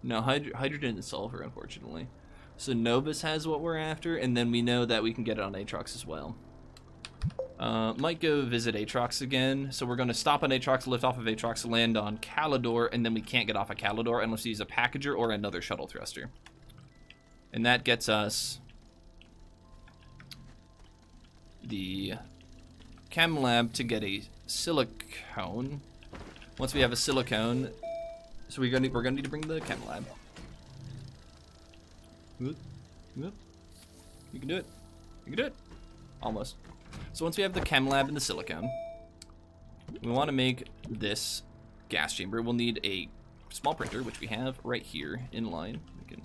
No, hydrogen and sulfur, unfortunately. So Novus has what we're after, and then we know that we can get it on Aatrox as well. Might go visit Aatrox again. So we're going to stop on Aatrox, lift off of Aatrox, land on Calidor, and then we can't get off of Calidor unless we use a packager or another shuttle thruster. And that gets us the chem lab to get a silicone. Once we have a silicone, so we're gonna need to bring the chem lab. Whoop, whoop. You can do it. You can do it. Almost. So once we have the chem lab and the silicone, we want to make this gas chamber. We'll need a small printer, which we have right here in line. We can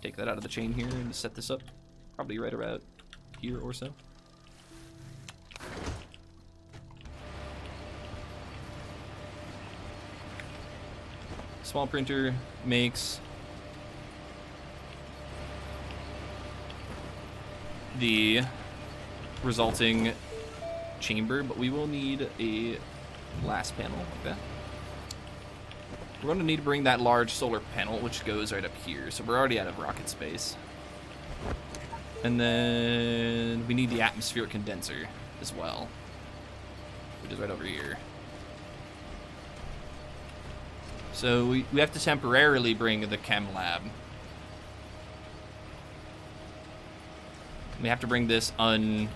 take that out of the chain here and set this up, probably right about here or so. Small printer makes the resulting chamber, but we will need a glass panel like that. We're going to need to bring that large solar panel, which goes right up here, so we're already out of rocket space. And then we need the atmospheric condenser as well, which is right over here. So we have to temporarily bring the chem lab. We have to bring this unshrunken.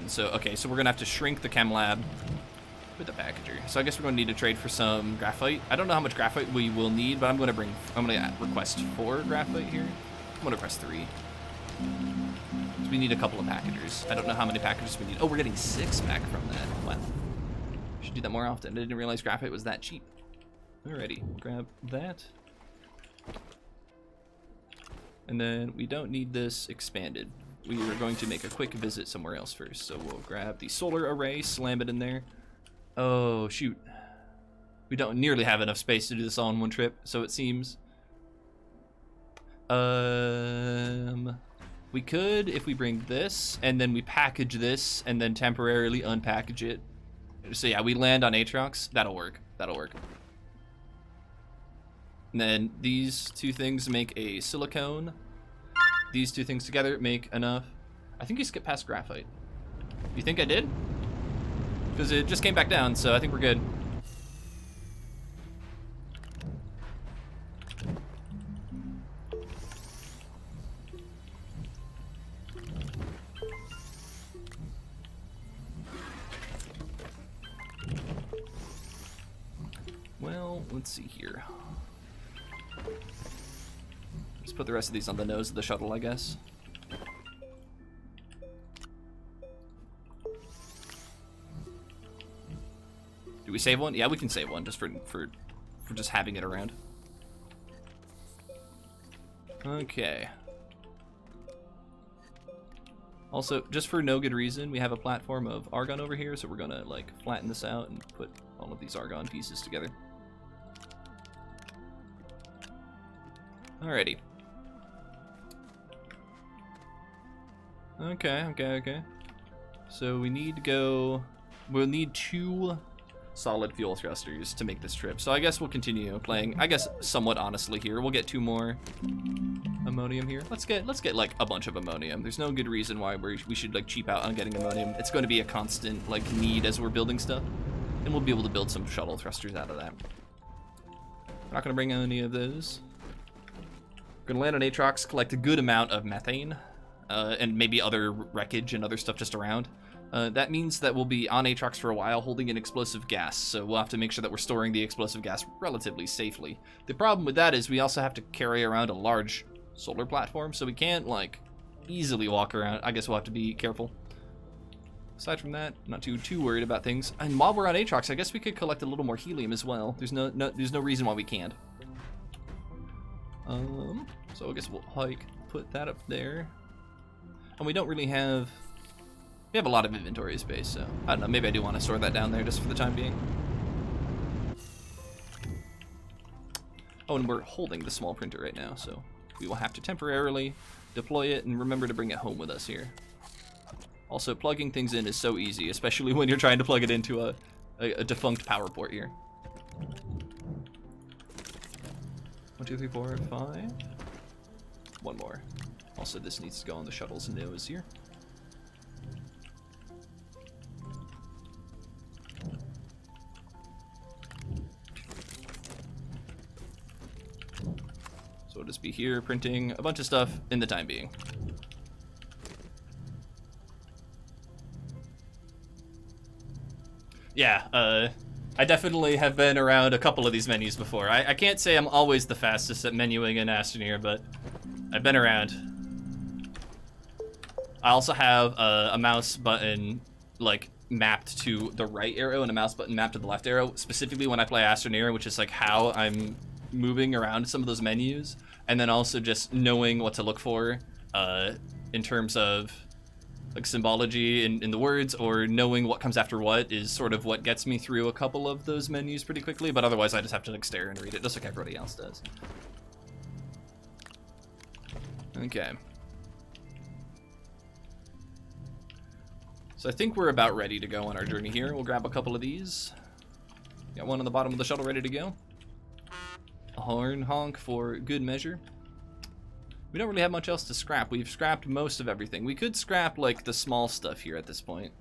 So, okay, so we're going to have to shrink the chem lab with the packager. So I guess we're going to need to trade for some graphite. I don't know how much graphite we will need, but I'm going to request 4 graphite here. I'm going to request 3. So we need a couple of packagers. I don't know how many packagers we need. Oh, we're getting 6 back from that. Wow. Should do that more often. I didn't realize graphite was that cheap. Alrighty, grab that. And then we don't need this expanded. We are going to make a quick visit somewhere else first. So we'll grab the solar array, slam it in there. Oh, shoot. We don't nearly have enough space to do this all in one trip, so it seems. We could if we bring this, and then we package this, and then temporarily unpackage it. So yeah, we land on Aatrox. That'll work. That'll work. And then these 2 things make a silicone. These 2 things together make enough. I think you skipped past graphite. You think I did? Because it just came back down, so I think we're good. Well, let's see here. Let's put the rest of these on the nose of the shuttle, I guess. Do we save one? Yeah, we can save one just for just having it around. Okay. Also, just for no good reason, we have a platform of argon over here, so we're gonna like flatten this out and put all of these argon pieces together. Alrighty. Okay. So we need to go. We'll need 2 solid fuel thrusters to make this trip. So I guess we'll continue playing, I guess, somewhat honestly here. We'll get 2 more ammonium here. Let's get like a bunch of ammonium. There's no good reason why we should like cheap out on getting ammonium. It's going to be a constant like need as we're building stuff, and we'll be able to build some shuttle thrusters out of that. We're not going to bring any of those. We're going to land on Aatrox, collect a good amount of methane, and maybe other wreckage and other stuff just around. That means that we'll be on Aatrox for a while holding an explosive gas, so we'll have to make sure that we're storing the explosive gas relatively safely. The problem with that is we also have to carry around a large solar platform, so we can't, like, easily walk around. I guess we'll have to be careful. Aside from that, not too worried about things. And while we're on Aatrox, I guess we could collect a little more helium as well. There's no reason why we can't. So I guess we'll put that up there. And we don't really have... We have a lot of inventory space, so I don't know, maybe I do want to store that down there just for the time being. Oh, and we're holding the small printer right now, so we will have to temporarily deploy it and remember to bring it home with us here. Also, plugging things in is so easy, especially when you're trying to plug it into a defunct power port here. 1, 2, 3, 4, 5. One more. Also, this needs to go on the shuttle's nose here. So we'll just be here printing a bunch of stuff in the time being. Yeah, I definitely have been around a couple of these menus before. I can't say I'm always the fastest at menuing in Astroneer, but I've been around. I also have a mouse button like mapped to the right arrow and a mouse button mapped to the left arrow, specifically when I play Astroneer, which is like how I'm moving around some of those menus, and then also just knowing what to look for in terms of like symbology in the words, or knowing what comes after what is sort of what gets me through a couple of those menus pretty quickly, but otherwise I just have to like stare and read it just like everybody else does. Okay. So I think we're about ready to go on our journey here. We'll grab a couple of these. Got one on the bottom of the shuttle ready to go. A horn honk for good measure. We don't really have much else to scrap. We've scrapped most of everything. We could scrap like the small stuff here at this point.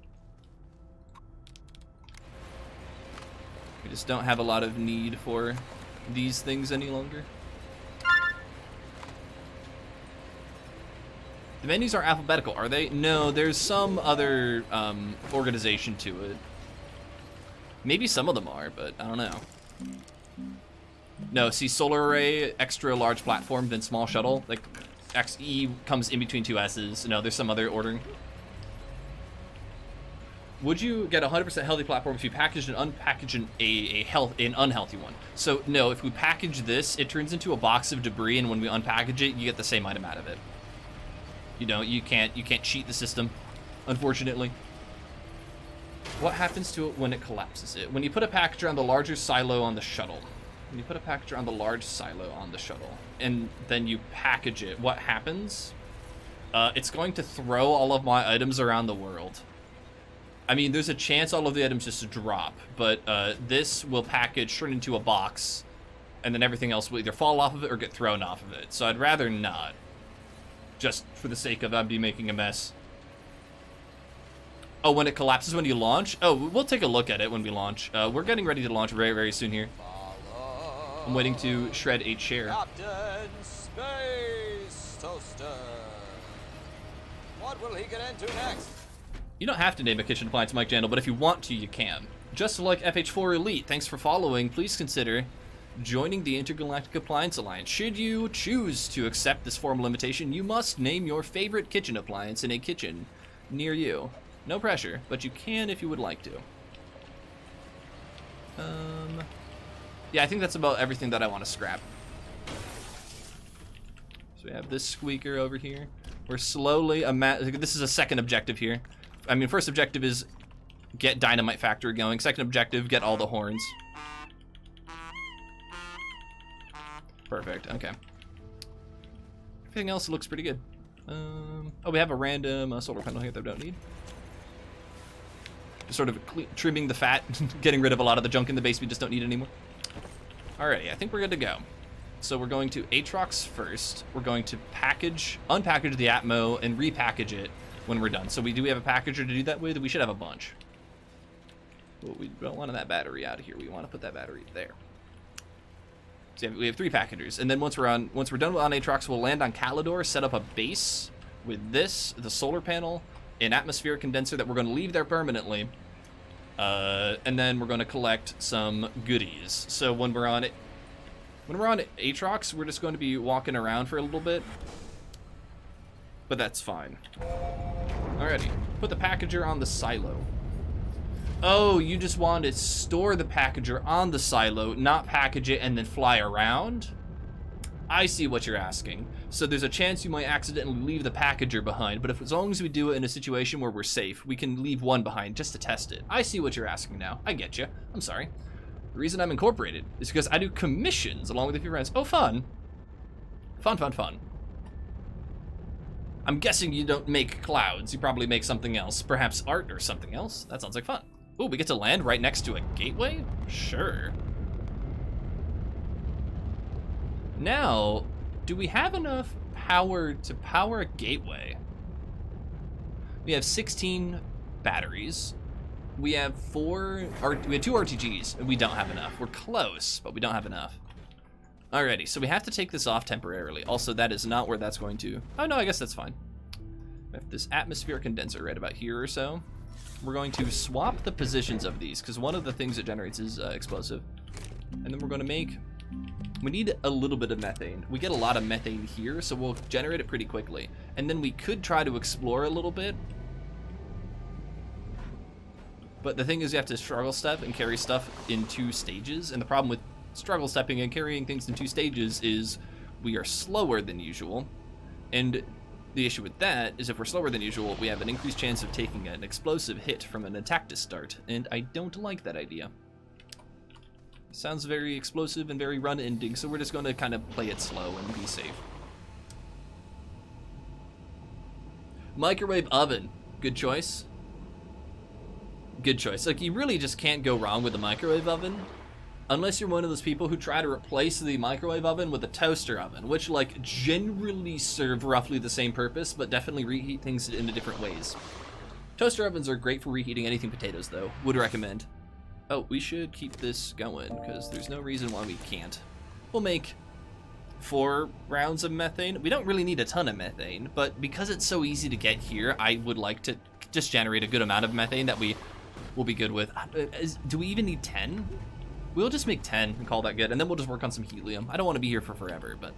We just don't have a lot of need for these things any longer. The menus are alphabetical, are they? No, there's some other organization to it. Maybe some of them are, but I don't know. No, see, solar array, extra large platform, then small shuttle. Like, XE comes in between 2 S's. No, there's some other ordering. Would you get a 100% healthy platform if you packaged and unpackaged an unhealthy one? So, no, if we package this, it turns into a box of debris, and when we unpackage it, you get the same item out of it. You know, you can't cheat the system, unfortunately. What happens to it when it collapses it? When you put a packager on the larger silo on the shuttle. When you put a packager on the large silo on the shuttle, and then you package it, what happens? It's going to throw all of my items around the world. I mean, there's a chance all of the items just drop, but this will package, turn into a box, and then everything else will either fall off of it or get thrown off of it. So I'd rather not. Just for the sake of I'd be making a mess. Oh, when it collapses when you launch? Oh, we'll take a look at it when we launch. We're getting ready to launch very, very soon here. I'm waiting to shred a chair. Captain Space Toaster. What will he get into next? You don't have to name a kitchen appliance Mike Jandal, but if you want to, you can. Just like FH4 Elite, thanks for following. Please consider joining the Intergalactic Appliance Alliance. Should you choose to accept this formal invitation, you must name your favorite kitchen appliance in a kitchen near you. No pressure, but you can if you would like to. Yeah, I think that's about everything that I want to scrap. So we have this squeaker over here. We're slowly, this is a second objective here. I mean, first objective is get Dynamite Factory going. Second objective, get all the horns. Perfect, okay. Everything else looks pretty good. Oh, we have a random solar panel here that we don't need. sort of trimming the fat, getting rid of a lot of the junk in the base we just don't need anymore. Alrighty, I think we're good to go. So we're going to Aatrox first. We're going to unpackage the Atmo and repackage it when we're done. So do we have a packager to do that with? We should have a bunch. But we don't want that battery out of here. We want to put that battery there. So we have 3 packagers, and then once we're done on Aatrox, we'll land on Kalidor, set up a base with this, the solar panel, an atmospheric condenser that we're going to leave there permanently, and then we're going to collect some goodies. So when we're on Aatrox, we're just going to be walking around for a little bit, but that's fine. Alrighty, put the packager on the silo. Oh, you just want to store the packager on the silo, not package it and then fly around? I see what you're asking. So there's a chance you might accidentally leave the packager behind, but as long as we do it in a situation where we're safe, we can leave one behind just to test it. I see what you're asking now. I get you. I'm sorry. The reason I'm incorporated is because I do commissions along with a few friends. Oh, fun. Fun, fun, fun. I'm guessing you don't make clouds. You probably make something else. Perhaps art or something else. That sounds like fun. Oh, we get to land right next to a gateway? Sure. Now, do we have enough power to power a gateway? We have 16 batteries. We have 2 RTGs, and we don't have enough. We're close, but we don't have enough. Alrighty, so we have to take this off temporarily. Also, that is not where that's going to... Oh, no, I guess that's fine. We have this atmospheric condenser right about here or so. We're going to swap the positions of these, because one of the things it generates is explosive. And then we're going to make... We need a little bit of methane. We get a lot of methane here, so we'll generate it pretty quickly. And then we could try to explore a little bit. But the thing is, you have to struggle step and carry stuff in 2 stages. And the problem with struggle stepping and carrying things in 2 stages is we are slower than usual. And the issue with that is if we're slower than usual, we have an increased chance of taking an explosive hit from an attack to start. And I don't like that idea. Sounds very explosive and very run-ending, so we're just going to kind of play it slow and be safe. Microwave oven. Good choice. Good choice. Like, you really just can't go wrong with the microwave oven. Unless you're one of those people who try to replace the microwave oven with a toaster oven, which, like, generally serve roughly the same purpose, but definitely reheat things in different ways. Toaster ovens are great for reheating anything potatoes, though. Would recommend. Oh, we should keep this going, because there's no reason why we can't. We'll make 4 rounds of methane. We don't really need a ton of methane, but because it's so easy to get here, I would like to just generate a good amount of methane that we will be good with. Do we even need 10? We'll just make 10 and call that good, and then we'll just work on some helium. I don't want to be here for forever, but...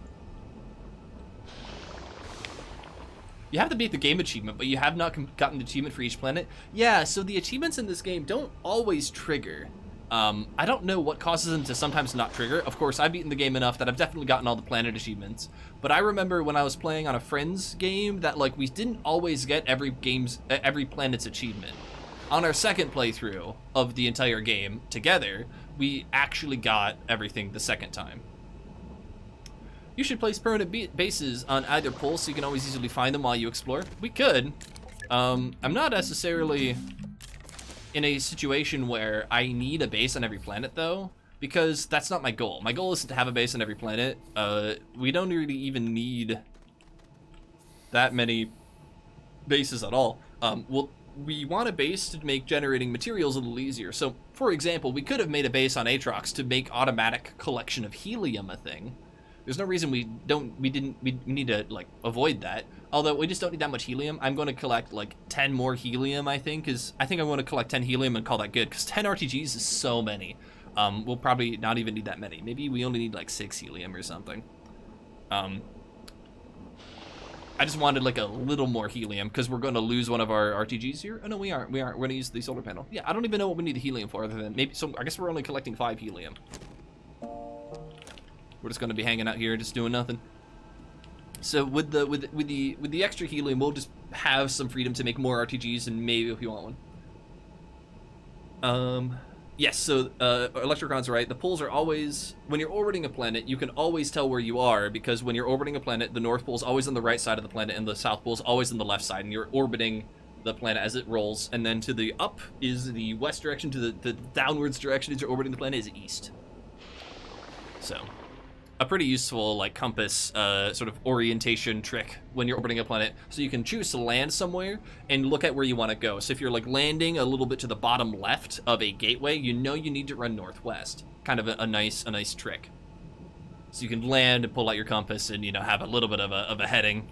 You have to beat the game achievement, but you have not gotten the achievement for each planet. Yeah, so the achievements in this game don't always trigger. I don't know what causes them to sometimes not trigger. Of course, I've beaten the game enough that I've definitely gotten all the planet achievements. But I remember when I was playing on a friend's game that, like, we didn't always get every planet's achievement. On our second playthrough of the entire game together, we actually got everything the second time. You should place permanent bases on either pole so you can always easily find them while you explore. We could. I'm not necessarily in a situation where I need a base on every planet, though, because that's not my goal. My goal isn't to have a base on every planet. We don't really even need that many bases at all. We want a base to make generating materials a little easier. So, for example, we could have made a base on Aatrox to make automatic collection of helium a thing. There's no reason we need to, like, avoid that. Although we just don't need that much helium. I'm going to collect, like, 10 more helium, I think I'm going to collect 10 helium and call that good, because 10 RTGs is so many. We'll probably not even need that many. Maybe we only need, like, 6 helium or something. I just wanted, like, a little more helium, because we're going to lose one of our RTGs here. Oh, no, we aren't. We're going to use the solar panel. Yeah, I don't even know what we need the helium for, other than maybe, so I guess we're only collecting 5 helium. We're just going to be hanging out here, just doing nothing. So with the extra helium, we'll just have some freedom to make more RTGs, and maybe if you want one. Yes. So Electrocon's right. The poles are always, when you're orbiting a planet, you can always tell where you are, because when you're orbiting a planet, the North Pole's always on the right side of the planet, and the South Pole's always on the left side, and you're orbiting the planet as it rolls, and then to the up is the west direction, to the downwards direction as you're orbiting the planet is east. So, a pretty useful like compass sort of orientation trick when you're orbiting a planet, so you can choose to land somewhere and look at where you want to go. So if you're like landing a little bit to the bottom left of a gateway, you know you need to run northwest. Kind of a nice trick. So you can land and pull out your compass and, you know, have a little bit of a heading.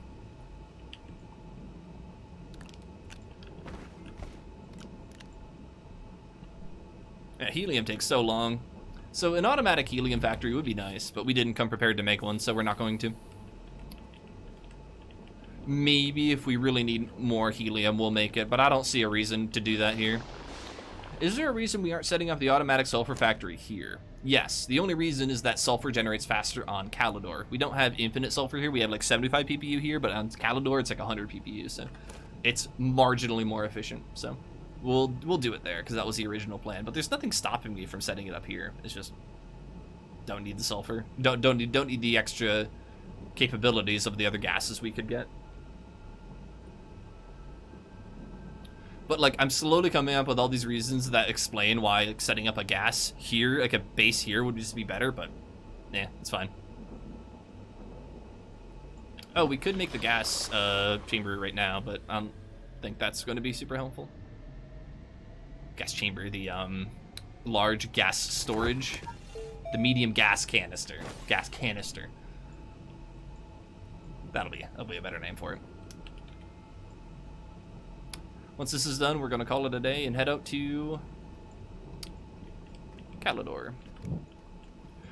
Yeah, helium takes so long. So an automatic helium factory would be nice, but we didn't come prepared to make one, so we're not going to. Maybe if we really need more helium, we'll make it, but I don't see a reason to do that here. Is there a reason we aren't setting up the automatic sulfur factory here? Yes, the only reason is that sulfur generates faster on Calidor. We don't have infinite sulfur here, we have like 75 PPU here, but on Calidor it's like 100 PPU, so it's marginally more efficient, so. We'll do it there because that was the original plan. But there's nothing stopping me from setting it up here. It's just don't need the sulfur. Don't need the extra capabilities of the other gases we could get. But like I'm slowly coming up with all these reasons that explain why like, setting up a gas here, like a base here, would just be better. But yeah, it's fine. Oh, we could make the gas chamber right now, but I don't think that's going to be super helpful. Gas chamber, the large gas storage, the medium gas canister. That'll be a better name for it. Once this is done, we're gonna call it a day and head out to Calidor.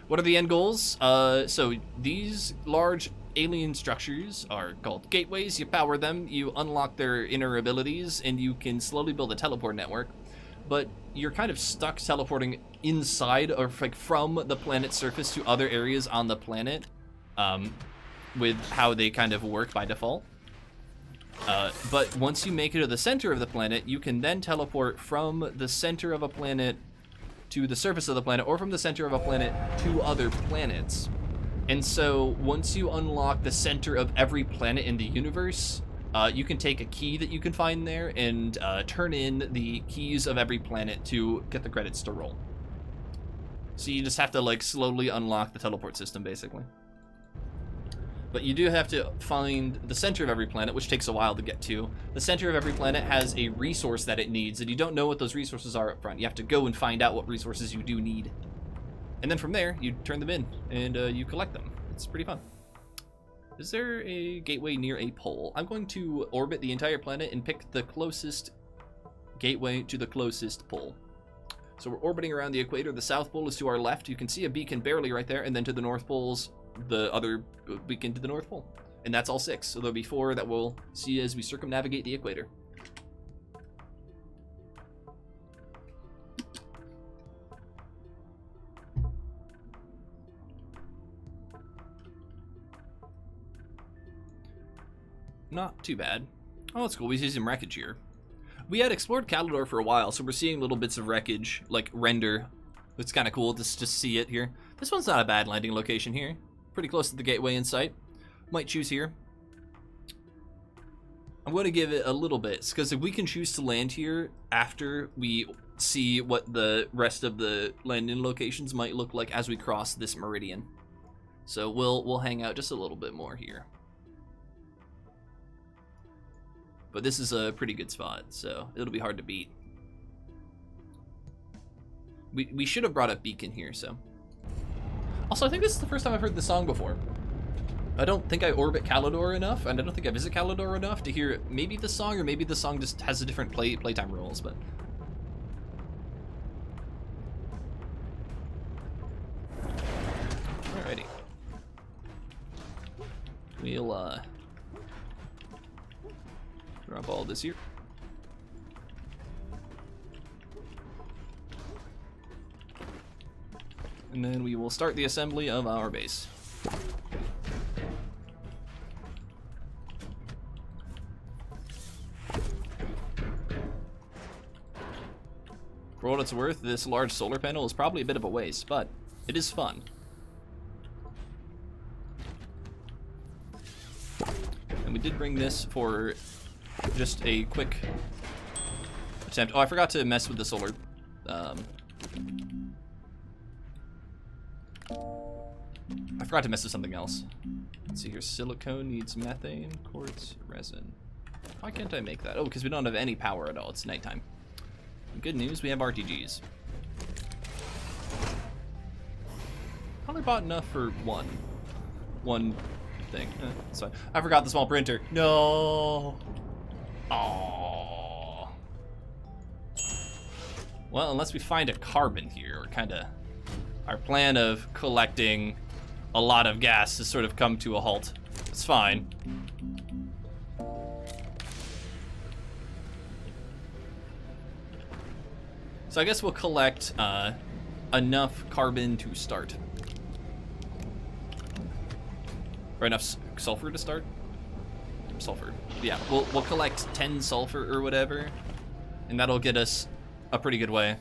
What are the end goals? So these large alien structures are called gateways. You power them, you unlock their inner abilities, and you can slowly build a teleport network. But you're kind of stuck teleporting inside or like from the planet's surface to other areas on the planet with how they kind of work by default. But once you make it to the center of the planet, you can then teleport from the center of a planet to the surface of the planet, or from the center of a planet to other planets. And so once you unlock the center of every planet in the universe, you can take a key that you can find there and turn in the keys of every planet to get the credits to roll. So you just have to like slowly unlock the teleport system basically. But you do have to find the center of every planet, which takes a while to get to. The center of every planet has a resource that it needs, and you don't know what those resources are up front. You have to go and find out what resources you do need. And then from there, you turn them in and you collect them. It's pretty fun. Is there a gateway near a pole? I'm going to orbit the entire planet and pick the closest gateway to the closest pole. So we're orbiting around the equator. The South Pole is to our left. You can see a beacon barely right there, and then to the North Pole's the other beacon to the North Pole. And that's all 6. So there'll be 4 that we'll see as we circumnavigate the equator. Not too bad. Oh, that's cool. We see some wreckage here. We had explored Calidor for a while, so we're seeing little bits of wreckage, like render. It's kind of cool to just see it here. This one's not a bad landing location here. Pretty close to the gateway in sight. Might choose here. I'm going to give it a little bit, because if we can choose to land here after we see what the rest of the landing locations might look like as we cross this meridian. So we'll hang out just a little bit more here. But this is a pretty good spot, so it'll be hard to beat. We should have brought up Beacon here, so. Also, I think this is the first time I've heard the song before. I don't think I orbit Calidor enough, and I don't think I visit Calidor enough to hear maybe the song, or maybe the song just has a different playtime rules, but. Alrighty. We'll, drop all this here. And then we will start the assembly of our base. For what it's worth, this large solar panel is probably a bit of a waste, but it is fun. And we did bring this for just a quick attempt. Oh, I forgot to mess with the solar. I forgot to mess with something else. Let's see here. Silicone needs methane, quartz, resin. Why can't I make that? Oh, because we don't have any power at all. It's nighttime. Good news, we have RTGs. Probably bought enough for one thing. That's fine. I forgot the small printer. No. Oh. Well, unless we find a carbon here, or kind of our plan of collecting a lot of gas has sort of come to a halt. It's fine. So I guess we'll collect enough carbon to start. Or enough sulfur to start? Sulfur. Yeah, we'll collect 10 sulfur or whatever, and that'll get us a pretty good way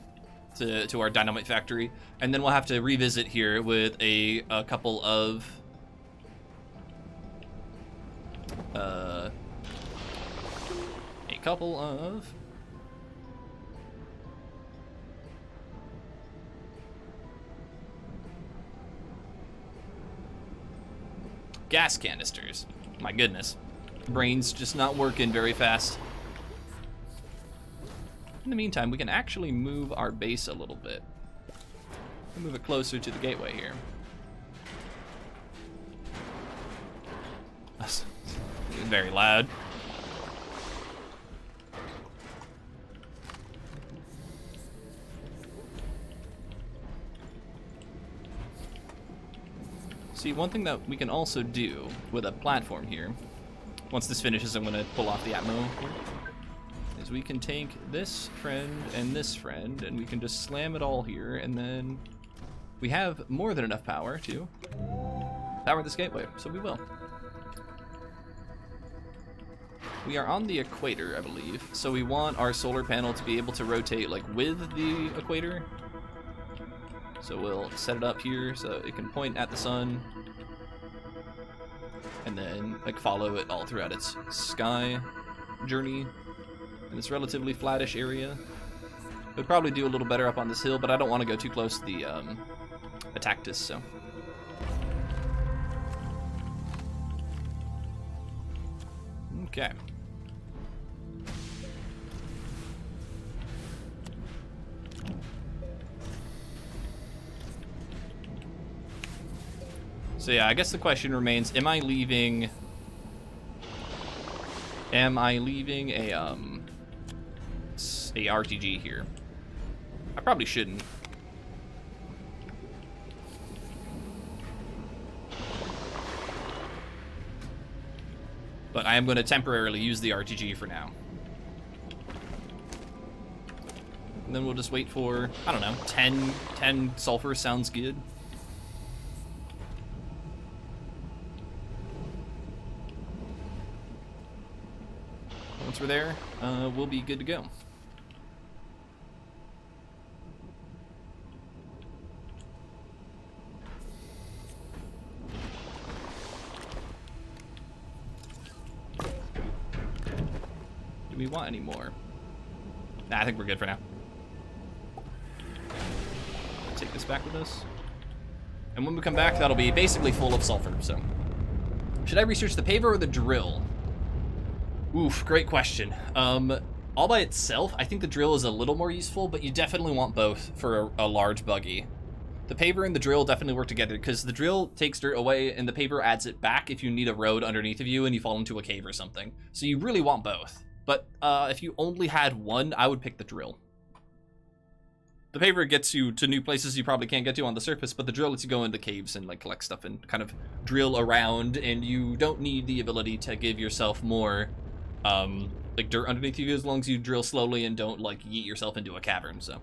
to our dynamite factory. And then we'll have to revisit here with a couple of gas canisters. My goodness. Brain's just not working very fast. In the meantime, we can actually move our base a little bit. We'll move it closer to the gateway here. That's very loud. See, one thing that we can also do with a platform here, once this finishes, I'm gonna pull off the Atmo here, is we can take this friend, and we can just slam it all here, and then we have more than enough power to power this gateway, so we will. We are on the equator, I believe, so we want our solar panel to be able to rotate like with the equator. So we'll set it up here so it can point at the sun and then like follow it all throughout its sky journey in this relatively flattish area. It would probably do a little better up on this hill, but I don't want to go too close to the Attactus, so. Okay. So yeah, I guess the question remains, am I leaving a RTG here? I probably shouldn't. But I am going to temporarily use the RTG for now. And then we'll just wait for, I don't know, 10 sulfur sounds good. Once we're there, we'll be good to go. Do we want any more? Nah, I think we're good for now. Take this back with us. And when we come back, that'll be basically full of sulfur, so. Should I research the paver or the drill? Oof, great question. All by itself, I think the drill is a little more useful, but you definitely want both for a large buggy. The paver and the drill definitely work together, because the drill takes dirt away and the paver adds it back if you need a road underneath of you and you fall into a cave or something. So you really want both. But if you only had one, I would pick the drill. The paver gets you to new places you probably can't get to on the surface, but the drill lets you go into caves and like collect stuff and kind of drill around, and you don't need the ability to give yourself more like dirt underneath you as long as you drill slowly and don't like yeet yourself into a cavern, so.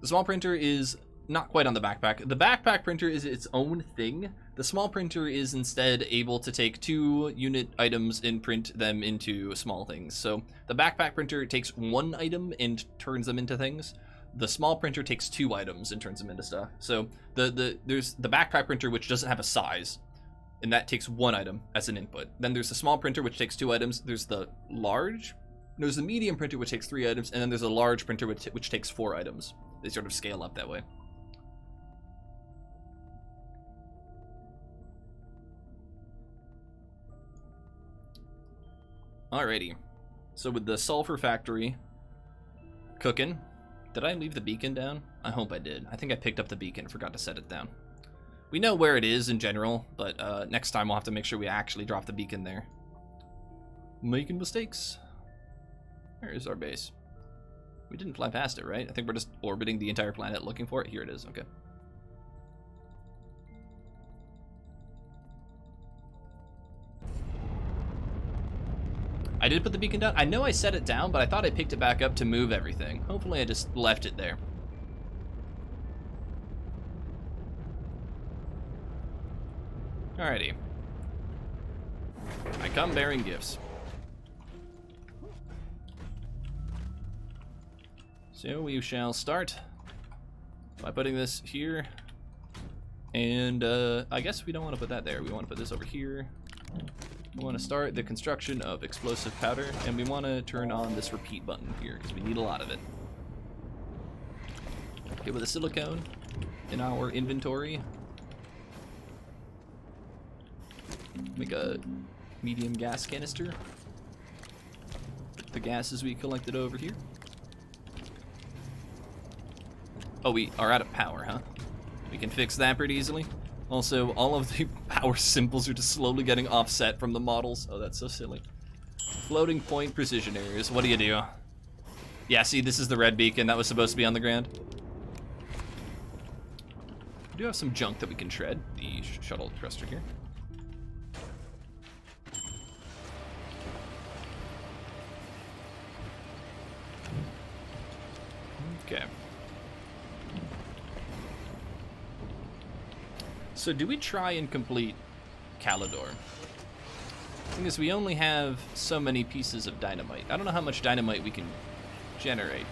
The small printer is not quite on the backpack. The backpack printer is its own thing. The small printer is instead able to take 2 unit items and print them into small things. So the backpack printer takes 1 item and turns them into things. the small printer takes 2 items and turns them into stuff. So there's the backpack printer, which doesn't have a size, and that takes 1 item as an input. Then there's the small printer, which takes 2 items. There's the medium printer, which takes 3 items, and then there's a large printer, which takes 4 items. They sort of scale up that way. Alrighty. So with the sulfur factory cooking, did I leave the beacon down? I hope I did. I think I picked up the beacon, forgot to set it down. We know where it is in general, but next time we'll have to make sure we actually drop the beacon there. Making mistakes. Where is our base? We didn't fly past it, right? I think we're just orbiting the entire planet looking for it. Here it is, okay. I did put the beacon down. I know I set it down, but I thought I picked it back up to move everything. Hopefully I just left it there. Alrighty. I come bearing gifts. So we shall start by putting this here. And I guess we don't want to put that there. We want to put this over here. We want to start the construction of explosive powder, and we want to turn on this repeat button here because we need a lot of it. Okay, with a silicone in our inventory. Make a medium gas canister. Put the gases we collected over here. Oh, we are out of power, huh? We can fix that pretty easily. Also, all of the power symbols are just slowly getting offset from the models. Oh, that's so silly. Floating point precision errors. What do you do? Yeah, see, this is the red beacon that was supposed to be on the ground. We do have some junk that we can shred. The shuttle thruster here. Okay. So do we try and complete Calidor? The thing is, we only have so many pieces of dynamite. I don't know how much dynamite we can generate.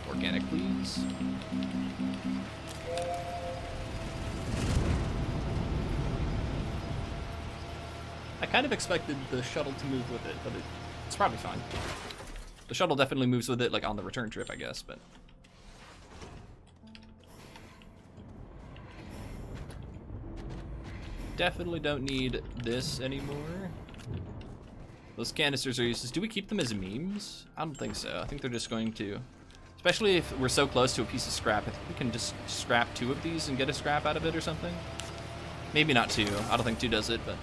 Organic, please. I kind of expected the shuttle to move with it, but it's probably fine. The shuttle definitely moves with it, like on the return trip, I guess, but... Definitely don't need this anymore. Those canisters are useless. Do we keep them as memes? I don't think so. I think they're just going to... Especially if we're so close to a piece of scrap, I think we can just scrap 2 of these and get a scrap out of it or something. Maybe not 2. I don't think 2 does it, but...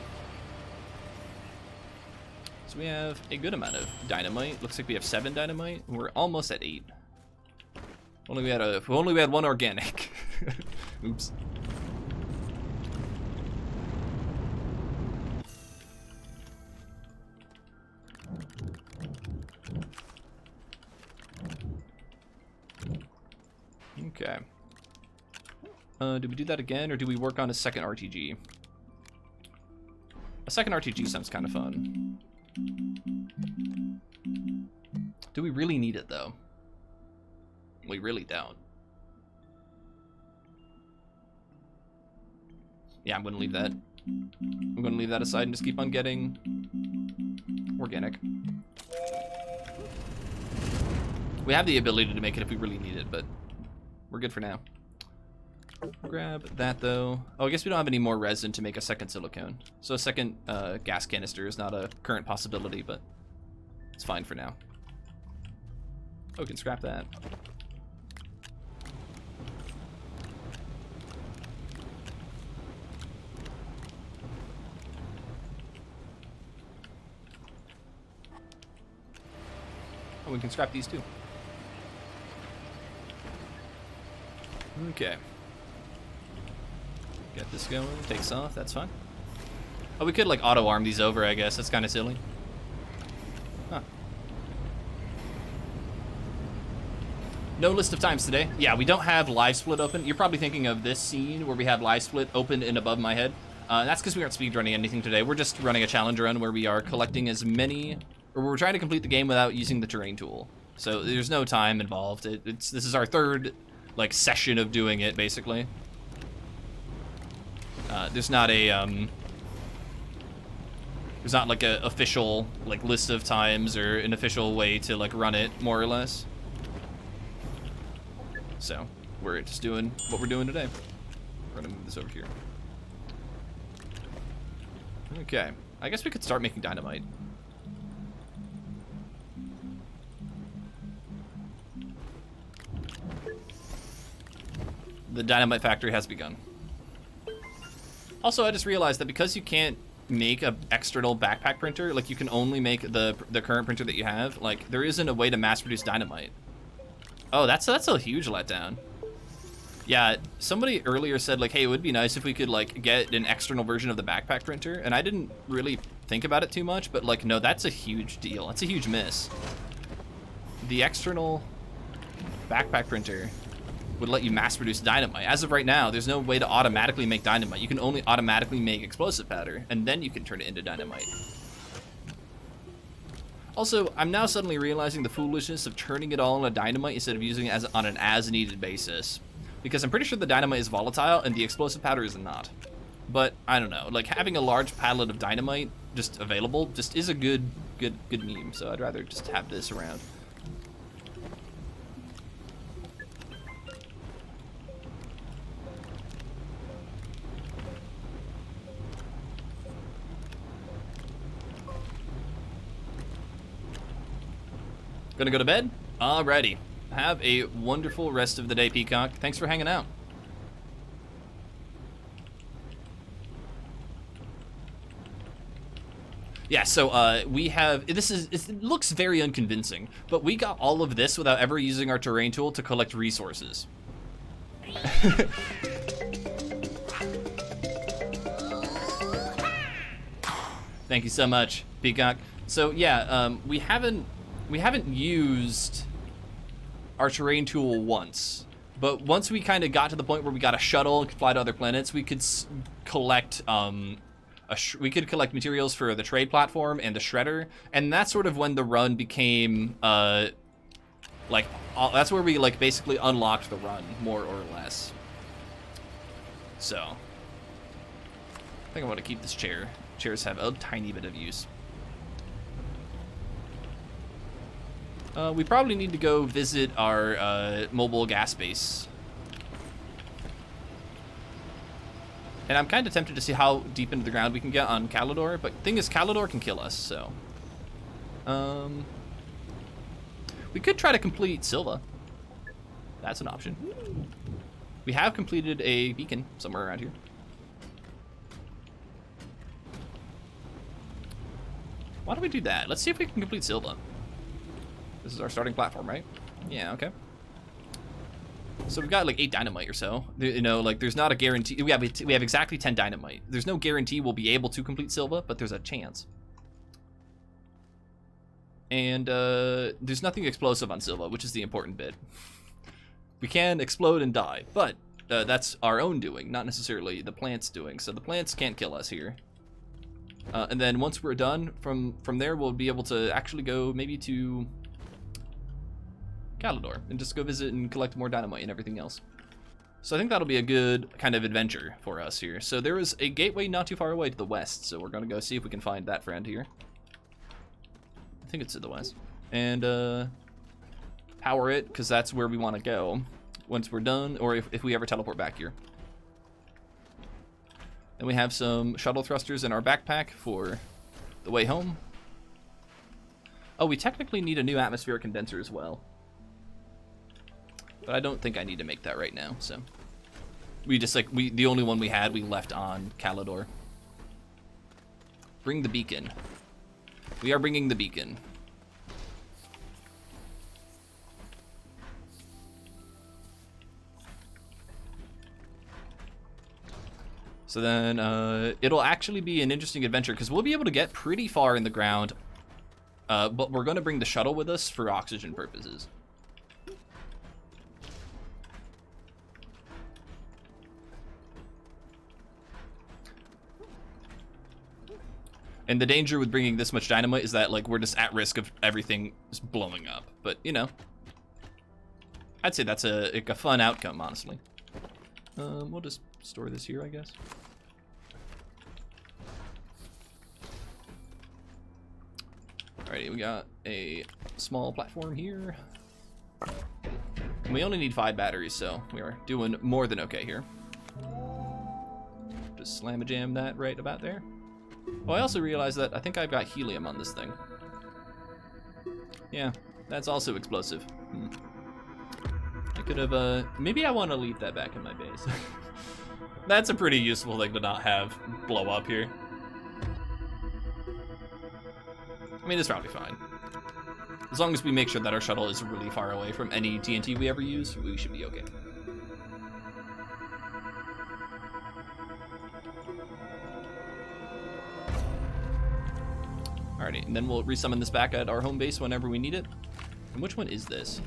So we have a good amount of dynamite. Looks like we have 7 dynamite. We're almost at 8. If only we had 1 organic. Oops. Okay. Do we do that again, or do we work on a second RTG? A second RTG sounds kind of fun. Do we really need it, though? We really don't. Yeah, I'm going to leave that. I'm going to leave that aside and just keep on getting organic. We have the ability to make it if we really need it, but we're good for now. Grab that, though. Oh, I guess we don't have any more resin to make a second silicone. So a second gas canister is not a current possibility, but it's fine for now. Oh, we can scrap that. Oh, we can scrap these too. Okay. Get this going, takes off, that's fine. Oh, we could like auto-arm these over, I guess. That's kind of silly. Huh. No list of times today. Yeah, we don't have live split open. You're probably thinking of this scene where we have live split open and above my head. That's because we aren't speedrunning anything today. We're just running a challenge run where we are collecting as many or we're trying to complete the game without using the terrain tool. So there's no time involved. This is our third like session of doing it basically. There's not like a official like list of times or an official way to like run it more or less. So we're just doing what we're doing today. We're gonna move this over here. Okay, I guess we could start making dynamite. The dynamite factory has begun. Also, I just realized that because you can't make an external backpack printer, like you can only make the current printer that you have, like there isn't a way to mass produce dynamite. Oh, that's a huge letdown. Yeah, somebody earlier said like, hey, it would be nice if we could like get an external version of the backpack printer, and I didn't really think about it too much, but like, no, that's a huge deal. That's a huge miss. The external backpack printer would let you mass produce dynamite. As of right now, there's no way to automatically make dynamite. You can only automatically make explosive powder, and then you can turn it into dynamite. Also, I'm now suddenly realizing the foolishness of turning it all into dynamite instead of using it on an as-needed basis. Because I'm pretty sure the dynamite is volatile and the explosive powder is not. But I don't know, like having a large pallet of dynamite just available just is a good meme. So I'd rather just have this around. Gonna go to bed? Alrighty. Have a wonderful rest of the day, Peacock. Thanks for hanging out. Yeah, so we have, it looks very unconvincing, but we got all of this without ever using our terrain tool to collect resources. Thank you so much, Peacock. So yeah, we haven't used our terrain tool once, but once we kind of got to the point where we got a shuttle and could fly to other planets, we could collect materials for the trade platform and the shredder, and that's sort of when the run became that's where we like basically unlocked the run more or less. So I think I want to keep this chair. Chairs have a tiny bit of use. We probably need to go visit our mobile gas base. And I'm kind of tempted to see how deep into the ground we can get on Calidor, but the thing is, Calidor can kill us, so. We could try to complete Silva. That's an option. We have completed a beacon somewhere around here. Why don't we do that? Let's see if we can complete Silva. This is our starting platform, right? Yeah, okay. So we've got like 8 dynamite or so. You know, like there's not a guarantee. We have exactly 10 dynamite. There's no guarantee we'll be able to complete Silva, but there's a chance. And there's nothing explosive on Silva, which is the important bit. We can explode and die, but that's our own doing, not necessarily the plant's doing. So the plants can't kill us here. And then once we're done, from there we'll be able to actually go maybe to Calidor and just go visit and collect more dynamite and everything else. So I think that'll be a good kind of adventure for us here. So there is a gateway not too far away to the west, so we're gonna go see if we can find that friend here. I think it's to the west. And power it, because that's where we want to go once we're done, or if we ever teleport back here. And we have some shuttle thrusters in our backpack for the way home. Oh, we technically need a new atmospheric condenser as well. But I don't think I need to make that right now, so. We just the only one we had, we left on Calidor. Bring the beacon. We are bringing the beacon. So then it'll actually be an interesting adventure because we'll be able to get pretty far in the ground, but we're going to bring the shuttle with us for oxygen purposes. And the danger with bringing this much dynamite is that, like, we're just at risk of everything just blowing up. But, you know, I'd say that's a fun outcome, honestly. We'll just store this here, I guess. Alrighty, we got a small platform here. And we only need 5 batteries, so we are doing more than okay here. Just slam-a-jam that right about there. Oh, I also realized that I think I've got helium on this thing. Yeah, that's also explosive. I could have, maybe I want to leave that back in my base. That's a pretty useful thing to not have blow up here. I mean, it's probably fine. As long as we make sure that our shuttle is really far away from any TNT we ever use, we should be okay. Alrighty, and then we'll resummon this back at our home base whenever we need it. And which one is this?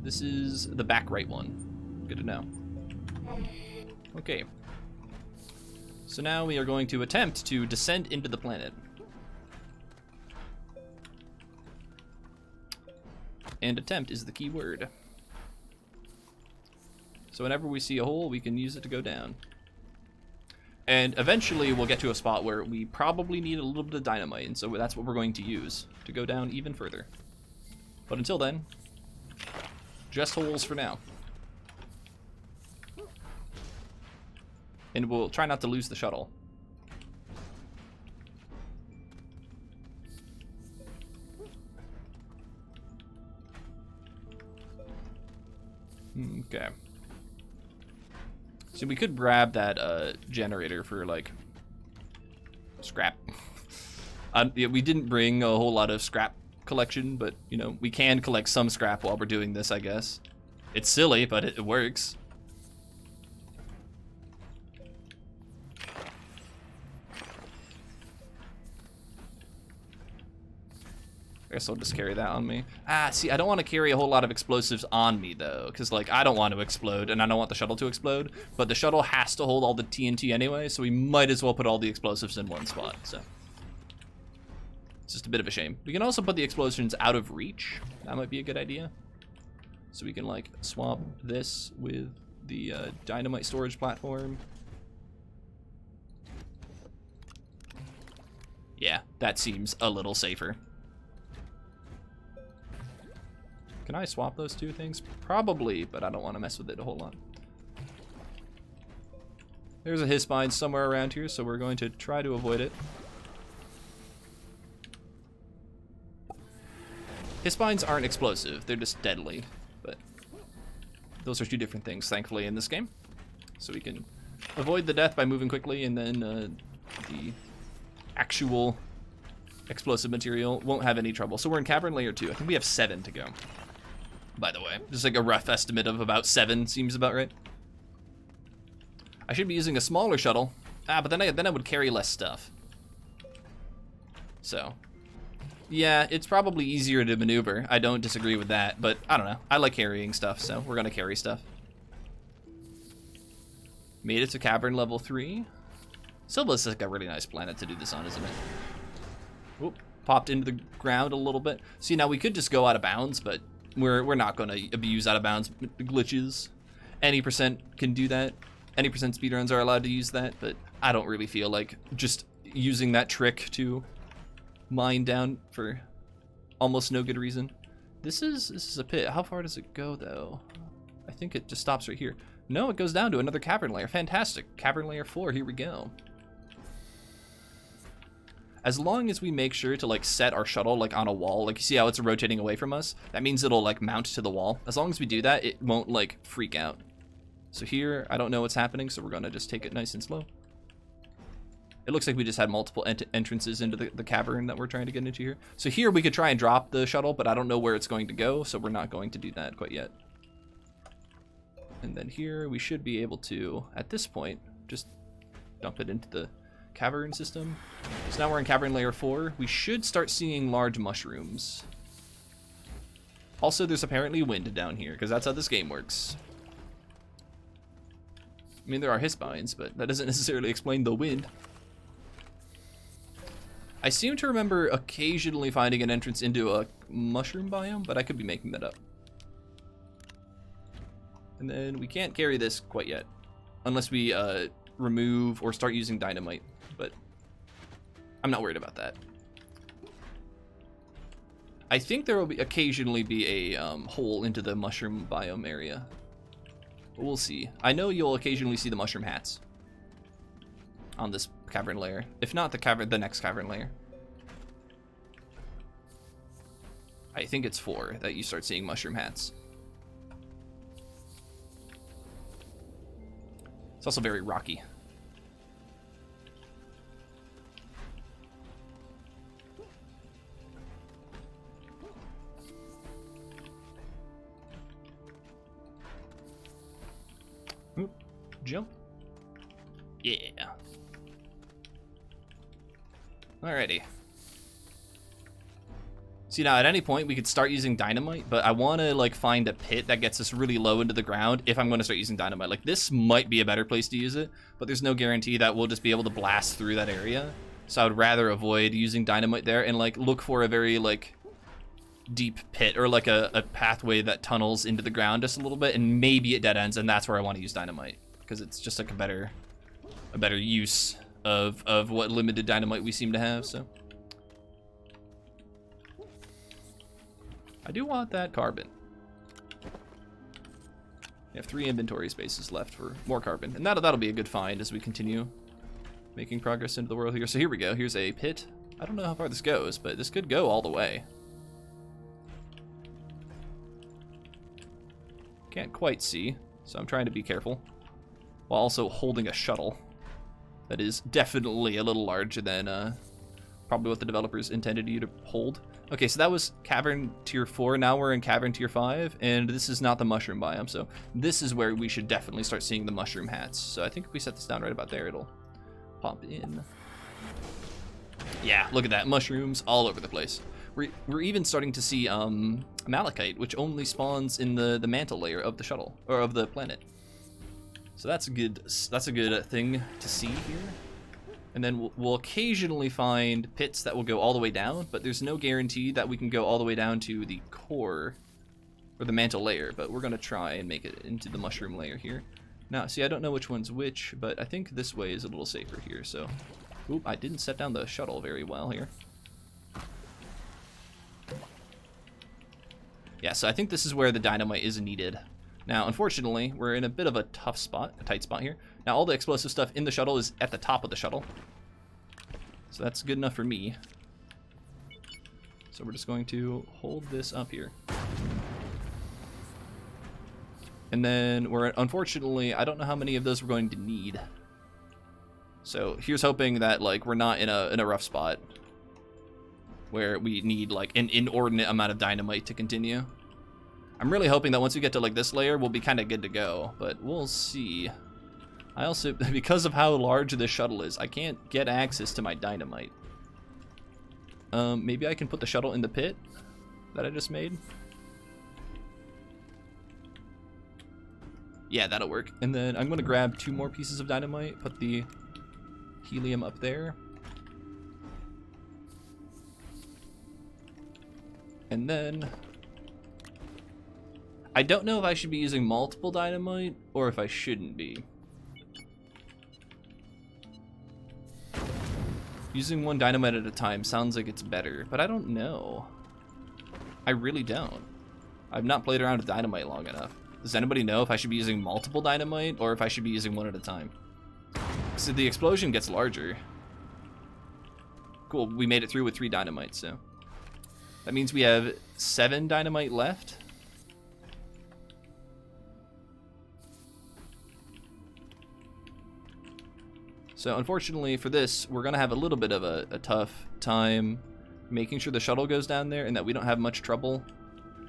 This is the back right one. Good to know. Okay. So now we are going to attempt to descend into the planet. And attempt is the key word. So whenever we see a hole, we can use it to go down. And eventually we'll get to a spot where we probably need a little bit of dynamite, and so that's what we're going to use to go down even further. But until then, just holes for now. And we'll try not to lose the shuttle. Okay. So we could grab that generator for, like, scrap. Yeah, we didn't bring a whole lot of scrap collection, but, you know, we can collect some scrap while we're doing this, I guess. It's silly, but it works. I guess I'll just carry that on me. See, I don't want to carry a whole lot of explosives on me, though, because, like, I don't want to explode, and I don't want the shuttle to explode, but the shuttle has to hold all the TNT anyway, so we might as well put all the explosives in one spot, so. It's just a bit of a shame. We can also put the explosions out of reach. That might be a good idea. So we can, like, swap this with the dynamite storage platform. Yeah, that seems a little safer. Can I swap those two things? Probably, but I don't want to mess with it a whole lot. There's a Hispine somewhere around here, so we're going to try to avoid it. Hispines aren't explosive, they're just deadly, but those are two different things, thankfully, in this game. So we can avoid the death by moving quickly, and then the actual explosive material won't have any trouble. So we're in Cavern Layer 2. I think we have 7 to go, by the way. Just like a rough estimate of about 7 seems about right. I should be using a smaller shuttle. But then I would carry less stuff. So, yeah, it's probably easier to maneuver. I don't disagree with that, but I don't know. I like carrying stuff, so we're gonna carry stuff. Made it to Cavern level 3. Silva is like a really nice planet to do this on, isn't it? Oop, popped into the ground a little bit. See, now we could just go out of bounds, but we're not going to abuse out of bounds glitches. Any percent can do that. Any percent speedruns are allowed to use that, but I don't really feel like just using that trick to mine down for almost no good reason. This is a pit. How far does it go, though? I think it just stops right here. No, it goes down to another cavern layer. Fantastic. Cavern layer 4, here we go. As long as we make sure to, like, set our shuttle, like, on a wall, like, you see how it's rotating away from us? That means it'll, like, mount to the wall. As long as we do that, it won't, like, freak out. So here, I don't know what's happening, so we're gonna just take it nice and slow. It looks like we just had multiple entrances into the cavern that we're trying to get into here. So here, we could try and drop the shuttle, but I don't know where it's going to go, so we're not going to do that quite yet. And then here, we should be able to, at this point, just dump it into the cavern system. So now we're in Cavern Layer 4. We should start seeing large mushrooms. Also, there's apparently wind down here, because that's how this game works. I mean, there are Hispines, but that doesn't necessarily explain the wind. I seem to remember occasionally finding an entrance into a mushroom biome, but I could be making that up. And then we can't carry this quite yet, unless we remove or start using dynamite, but I'm not worried about that. I think there will be occasionally be a hole into the mushroom biome area, but we'll see. I know you'll occasionally see the mushroom hats on this cavern layer, if not the next cavern layer. I think it's 4 that you start seeing mushroom hats. It's also very rocky. Oop, jump. Yeah. Alrighty. See, now at any point we could start using dynamite, but I want to like find a pit that gets us really low into the ground if I'm going to start using dynamite. Like this might be a better place to use it, but there's no guarantee that we'll just be able to blast through that area. So I would rather avoid using dynamite there and like look for a very like deep pit or like a pathway that tunnels into the ground just a little bit, and maybe it dead ends, and that's where I want to use dynamite because it's just like a better use of what limited dynamite we seem to have. So I do want that carbon. We have 3 inventory spaces left for more carbon, and that'll be a good find as we continue making progress into the world here. So here we go. Here's a pit. I don't know how far this goes, but this could go all the way. Can't quite see, so I'm trying to be careful while also holding a shuttle that is definitely a little larger than probably what the developers intended you to hold. Okay, so that was cavern tier 4. Now we're in cavern tier 5, and this is not the mushroom biome, so this is where we should definitely start seeing the mushroom hats. So I think if we set this down right about there, it'll pop in. Yeah, look at that, mushrooms all over the place. We're even starting to see malachite, which only spawns in the mantle layer of the shuttle or of the planet. So that's a good thing to see here. And then we'll occasionally find pits that will go all the way down, but there's no guarantee that we can go all the way down to the core or the mantle layer, but we're gonna try and make it into the mushroom layer here. Now, see, I don't know which one's which, but I think this way is a little safer here, so. Oop, I didn't set down the shuttle very well here. Yeah, so I think this is where the dynamite is needed. Now, unfortunately, we're in a bit of a tough spot, a tight spot here. Now, all the explosive stuff in the shuttle is at the top of the shuttle. So that's good enough for me. So we're just going to hold this up here. And then unfortunately, I don't know how many of those we're going to need. So here's hoping that like we're not in a rough spot where we need like an inordinate amount of dynamite to continue. I'm really hoping that once we get to like this layer, we'll be kind of good to go, but we'll see. I also, because of how large this shuttle is, I can't get access to my dynamite. Maybe I can put the shuttle in the pit that I just made. Yeah, that'll work. And then I'm gonna grab 2 more pieces of dynamite, put the helium up there. And then I don't know if I should be using multiple dynamite or if I shouldn't be. Using 1 dynamite at a time sounds like it's better, but I don't know. I really don't. I've not played around with dynamite long enough. Does anybody know if I should be using multiple dynamite or if I should be using 1 at a time? So the explosion gets larger. Cool, we made it through with 3 dynamites, so. That means we have 7 dynamite left. So unfortunately for this, we're gonna have a little bit of a tough time making sure the shuttle goes down there and that we don't have much trouble.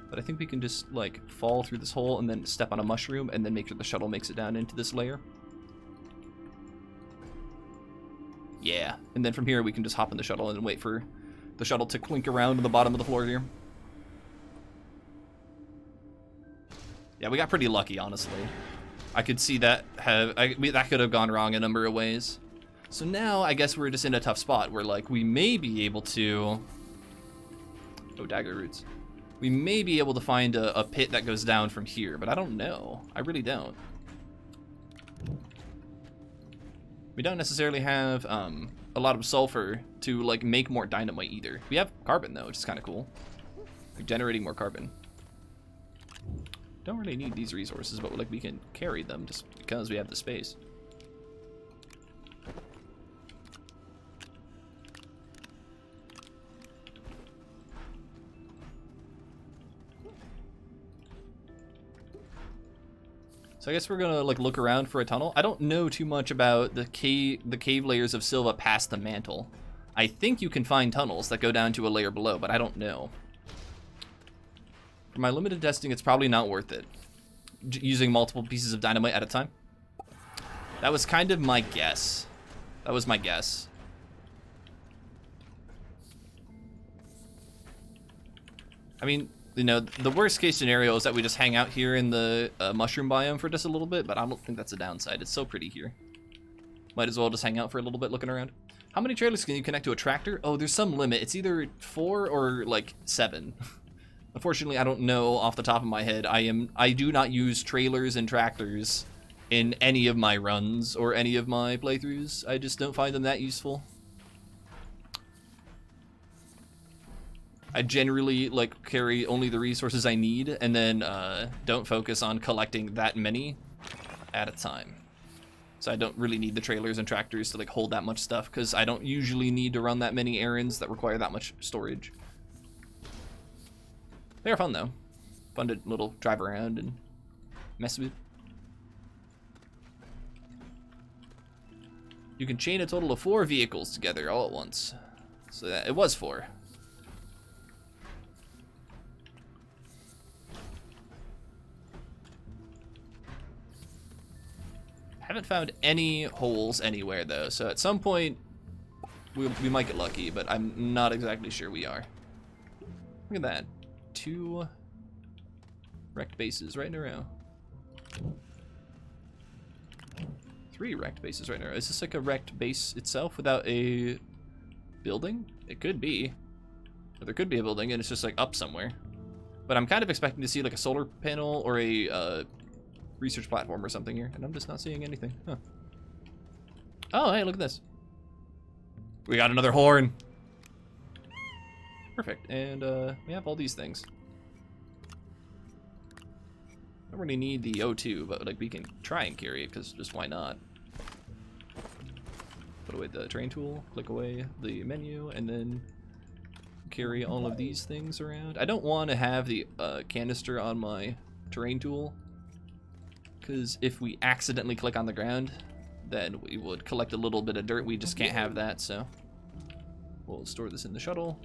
But I think we can just like fall through this hole and then step on a mushroom and then make sure the shuttle makes it down into this layer. Yeah, and then from here we can just hop in the shuttle and wait for the shuttle to clink around to the bottom of the floor here. Yeah, we got pretty lucky, honestly. I could see that that could have gone wrong a number of ways. So now I guess we're just in a tough spot where like we may be able to, oh, dagger roots. We may be able to find a pit that goes down from here, but I don't know. I really don't. We don't necessarily have a lot of sulfur to like make more dynamite either. We have carbon though, which is kind of cool. Like generating more carbon. Don't really need these resources, but like we can carry them just because we have the space. So I guess we're gonna like look around for a tunnel. I don't know too much about the cave layers of Silva past the mantle. I think you can find tunnels that go down to a layer below, but I don't know. For my limited testing, it's probably not worth it. Using multiple pieces of dynamite at a time. That was kind of my guess. That was my guess. I mean, you know, the worst case scenario is that we just hang out here in the mushroom biome for just a little bit, but I don't think that's a downside. It's so pretty here. Might as well just hang out for a little bit looking around. How many trailers can you connect to a tractor? Oh, there's some limit. It's either 4 or like 7. Unfortunately, I don't know off the top of my head. I do not use trailers and tractors in any of my runs or any of my playthroughs. I just don't find them that useful. I generally like carry only the resources I need and then don't focus on collecting that many at a time. So I don't really need the trailers and tractors to like hold that much stuff because I don't usually need to run that many errands that require that much storage. They're fun though. Fun to little drive around and mess with. You can chain a total of 4 vehicles together all at once. So that, it was 4. Haven't found any holes anywhere though, so at some point we might get lucky, but I'm not exactly sure we are. Look at that. 2 wrecked bases right in a row. 3 wrecked bases right in a row. Is this like a wrecked base itself without a building? It could be. Or there could be a building and it's just like up somewhere. But I'm kind of expecting to see like a solar panel or a research platform or something here, and I'm just not seeing anything. Huh. Oh, hey, look at this. We got another horn. Perfect, and we have all these things. Don't really need the O2, but like we can try and carry it, because just why not? Put away the terrain tool, click away the menu, and then carry all of these things around. I don't want to have the canister on my terrain tool, because if we accidentally click on the ground, then we would collect a little bit of dirt. We just can't have that, so we'll store this in the shuttle.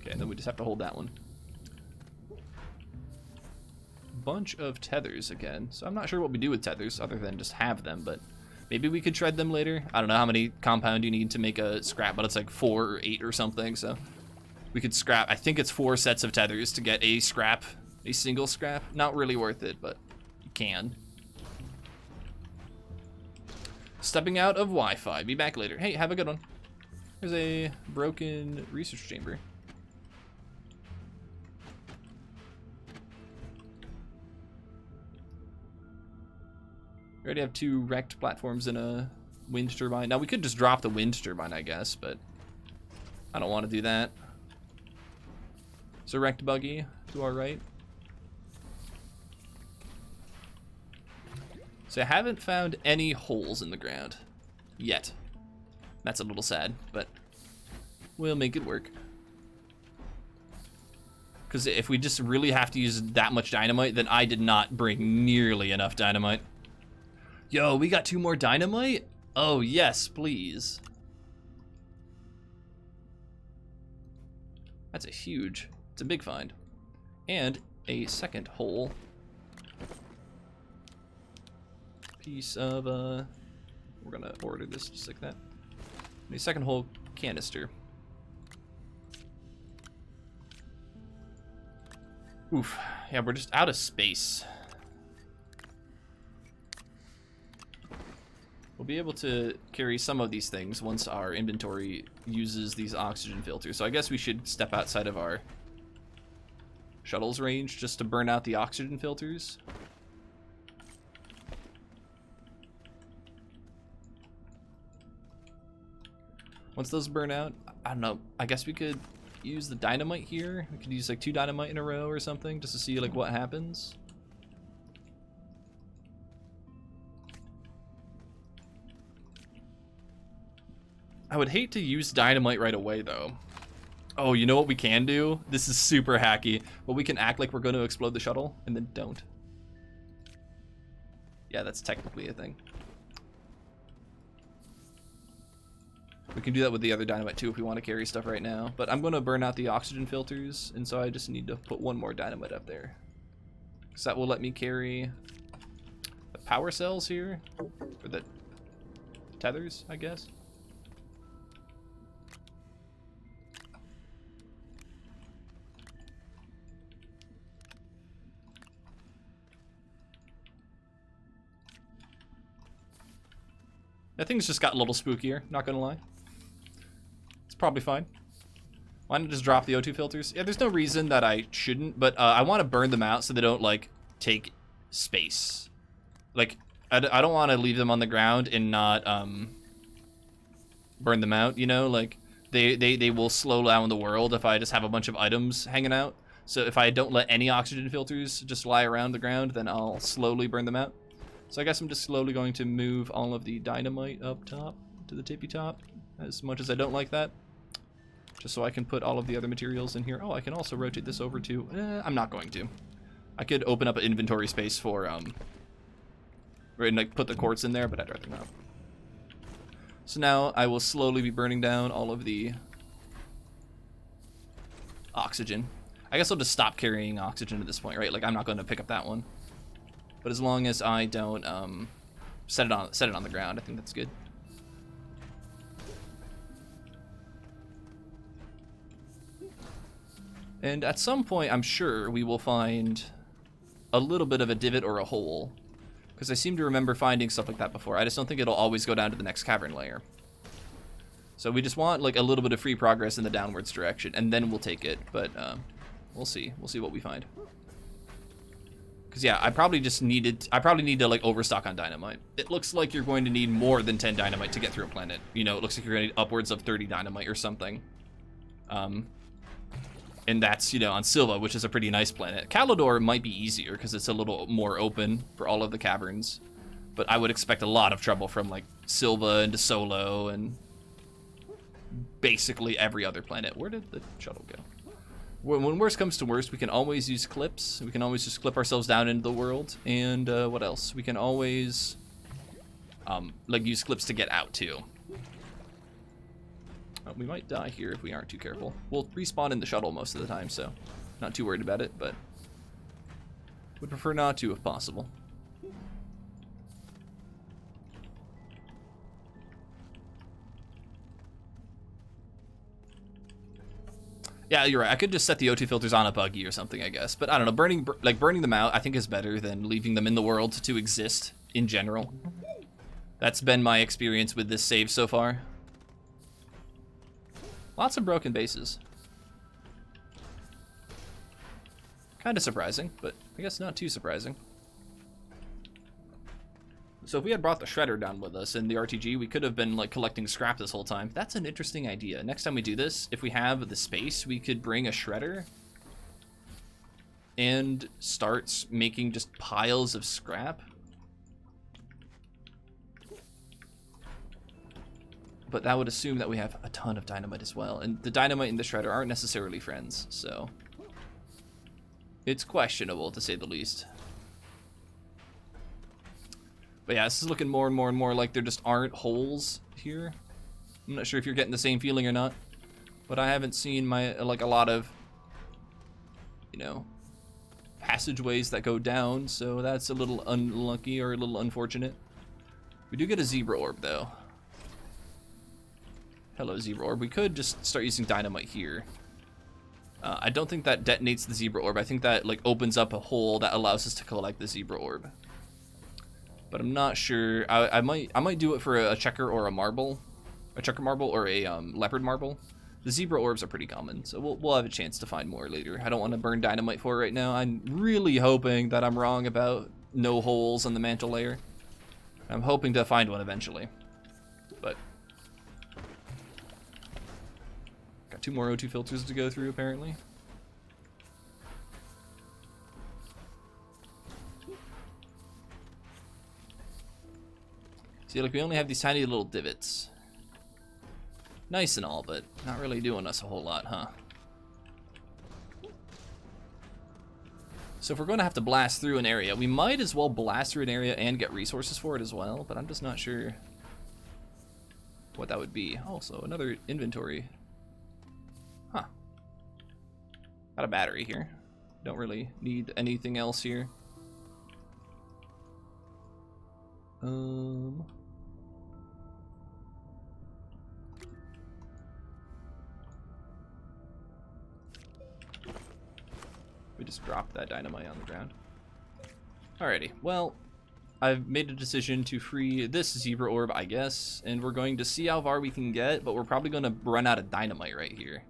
Okay, and then we just have to hold that one. Bunch of tethers again. So I'm not sure what we do with tethers other than just have them, but maybe we could shred them later. I don't know how many compound you need to make a scrap, but it's like 4 or 8 or something, so we could scrap. I think it's 4 sets of tethers to get a scrap, a single scrap. Not really worth it, but you can. Stepping out of Wi-Fi. Be back later. Hey, have a good one. There's a broken research chamber. We already have 2 wrecked platforms and a wind turbine. Now we could just drop the wind turbine, I guess, but I don't want to do that. So wrecked buggy to our right. So I haven't found any holes in the ground yet. That's a little sad, but we'll make it work. Because if we just really have to use that much dynamite, then I did not bring nearly enough dynamite. Yo, we got 2 more dynamite? Oh yes, please. That's a huge, it's a big find. And a second hole. Piece of, we're gonna order this just like that. A second hole canister. Oof. Yeah, we're just out of space. We'll be able to carry some of these things once our inventory uses these oxygen filters. So I guess we should step outside of our shuttle's range just to burn out the oxygen filters. Once those burn out, I don't know, I guess we could use the dynamite here. We could use like 2 dynamite in a row or something just to see like what happens. I would hate to use dynamite right away though. Oh, you know what we can do? This is super hacky, but we can act like we're going to explode the shuttle and then don't. Yeah, that's technically a thing. We can do that with the other dynamite too if we want to carry stuff right now. But I'm going to burn out the oxygen filters, and so I just need to put 1 more dynamite up there. Because that will let me carry the power cells here, or the tethers, I guess. That thing's just got a little spookier, not gonna lie. It's probably fine. Why not just drop the O2 filters? Yeah, there's no reason that I shouldn't, but I want to burn them out so they don't, like, take space. Like, I don't want to leave them on the ground and not burn them out, you know? Like, they will slow down the world if I just have a bunch of items hanging out. So if I don't let any oxygen filters just lie around the ground, then I'll slowly burn them out. So I guess I'm just slowly going to move all of the dynamite up top to the tippy top, as much as I don't like that. Just so I can put all of the other materials in here. Oh, I can also rotate this over to... I'm not going to. I could open up an inventory space for, and like put the quartz in there, but I'd rather not. So now I will slowly be burning down all of the oxygen. I guess I'll just stop carrying oxygen at this point, right? Like, I'm not going to pick up that one. But as long as I don't set it on the ground, I think that's good. And at some point, I'm sure we will find a little bit of a divot or a hole, because I seem to remember finding stuff like that before. I just don't think it'll always go down to the next cavern layer. So we just want like a little bit of free progress in the downwards direction, and then we'll take it. But we'll see. We'll see what we find. Because yeah, I probably need to like overstock on dynamite. It looks like you're going to need more than 10 dynamite to get through a planet. You know, it looks like you're going to need upwards of 30 dynamite or something. And that's, you know, on Silva, which is a pretty nice planet. Calidor might be easier because it's a little more open for all of the caverns. But I would expect a lot of trouble from like Silva and Solo and basically every other planet. Where did the shuttle go? When worst comes to worst, we can always use clips. We can always just clip ourselves down into the world. And what else? We can always like use clips to get out too. We might die here if we aren't too careful. We'll respawn in the shuttle most of the time, so not too worried about it, but would prefer not to if possible. Yeah, you're right. I could just set the O2 filters on a buggy or something, I guess. But I don't know. Burning them out, I think is better than leaving them in the world to exist in general. That's been my experience with this save so far. Lots of broken bases. Kind of surprising, but I guess not too surprising. So if we had brought the shredder down with us in the RTG, we could have been like collecting scrap this whole time. That's an interesting idea. Next time we do this, if we have the space, we could bring a shredder and start making just piles of scrap. But that would assume that we have a ton of dynamite as well. And the dynamite and the shredder aren't necessarily friends, so it's questionable to say the least. But yeah, this is looking more and more and more like there just aren't holes here. I'm not sure if you're getting the same feeling or not, but I haven't seen a lot of, you know, passageways that go down, so that's a little unlucky or a little unfortunate. We do get a zebra orb though. Hello, zebra orb. We could just start using dynamite here. I don't think that detonates the zebra orb. I think that like opens up a hole that allows us to collect the zebra orb. But I'm not sure. I might do it for a checker or a marble, a checker marble or a leopard marble. The zebra orbs are pretty common, so we'll have a chance to find more later. I don't want to burn dynamite for it right now. I'm really hoping that I'm wrong about no holes in the mantle layer. I'm hoping to find one eventually, but got 2 more O2 filters to go through apparently. See, like we only have these tiny little divots. Nice and all, but not really doing us a whole lot, huh? So if we're going to have to blast through an area, we might as well blast through an area and get resources for it as well, but I'm just not sure what that would be. Also, another inventory. Huh. Got a battery here. Don't really need anything else here. We just dropped that dynamite on the ground. Alrighty, well, I've made a decision to free this zebra orb, I guess, and we're going to see how far we can get, but we're probably going to run out of dynamite right here.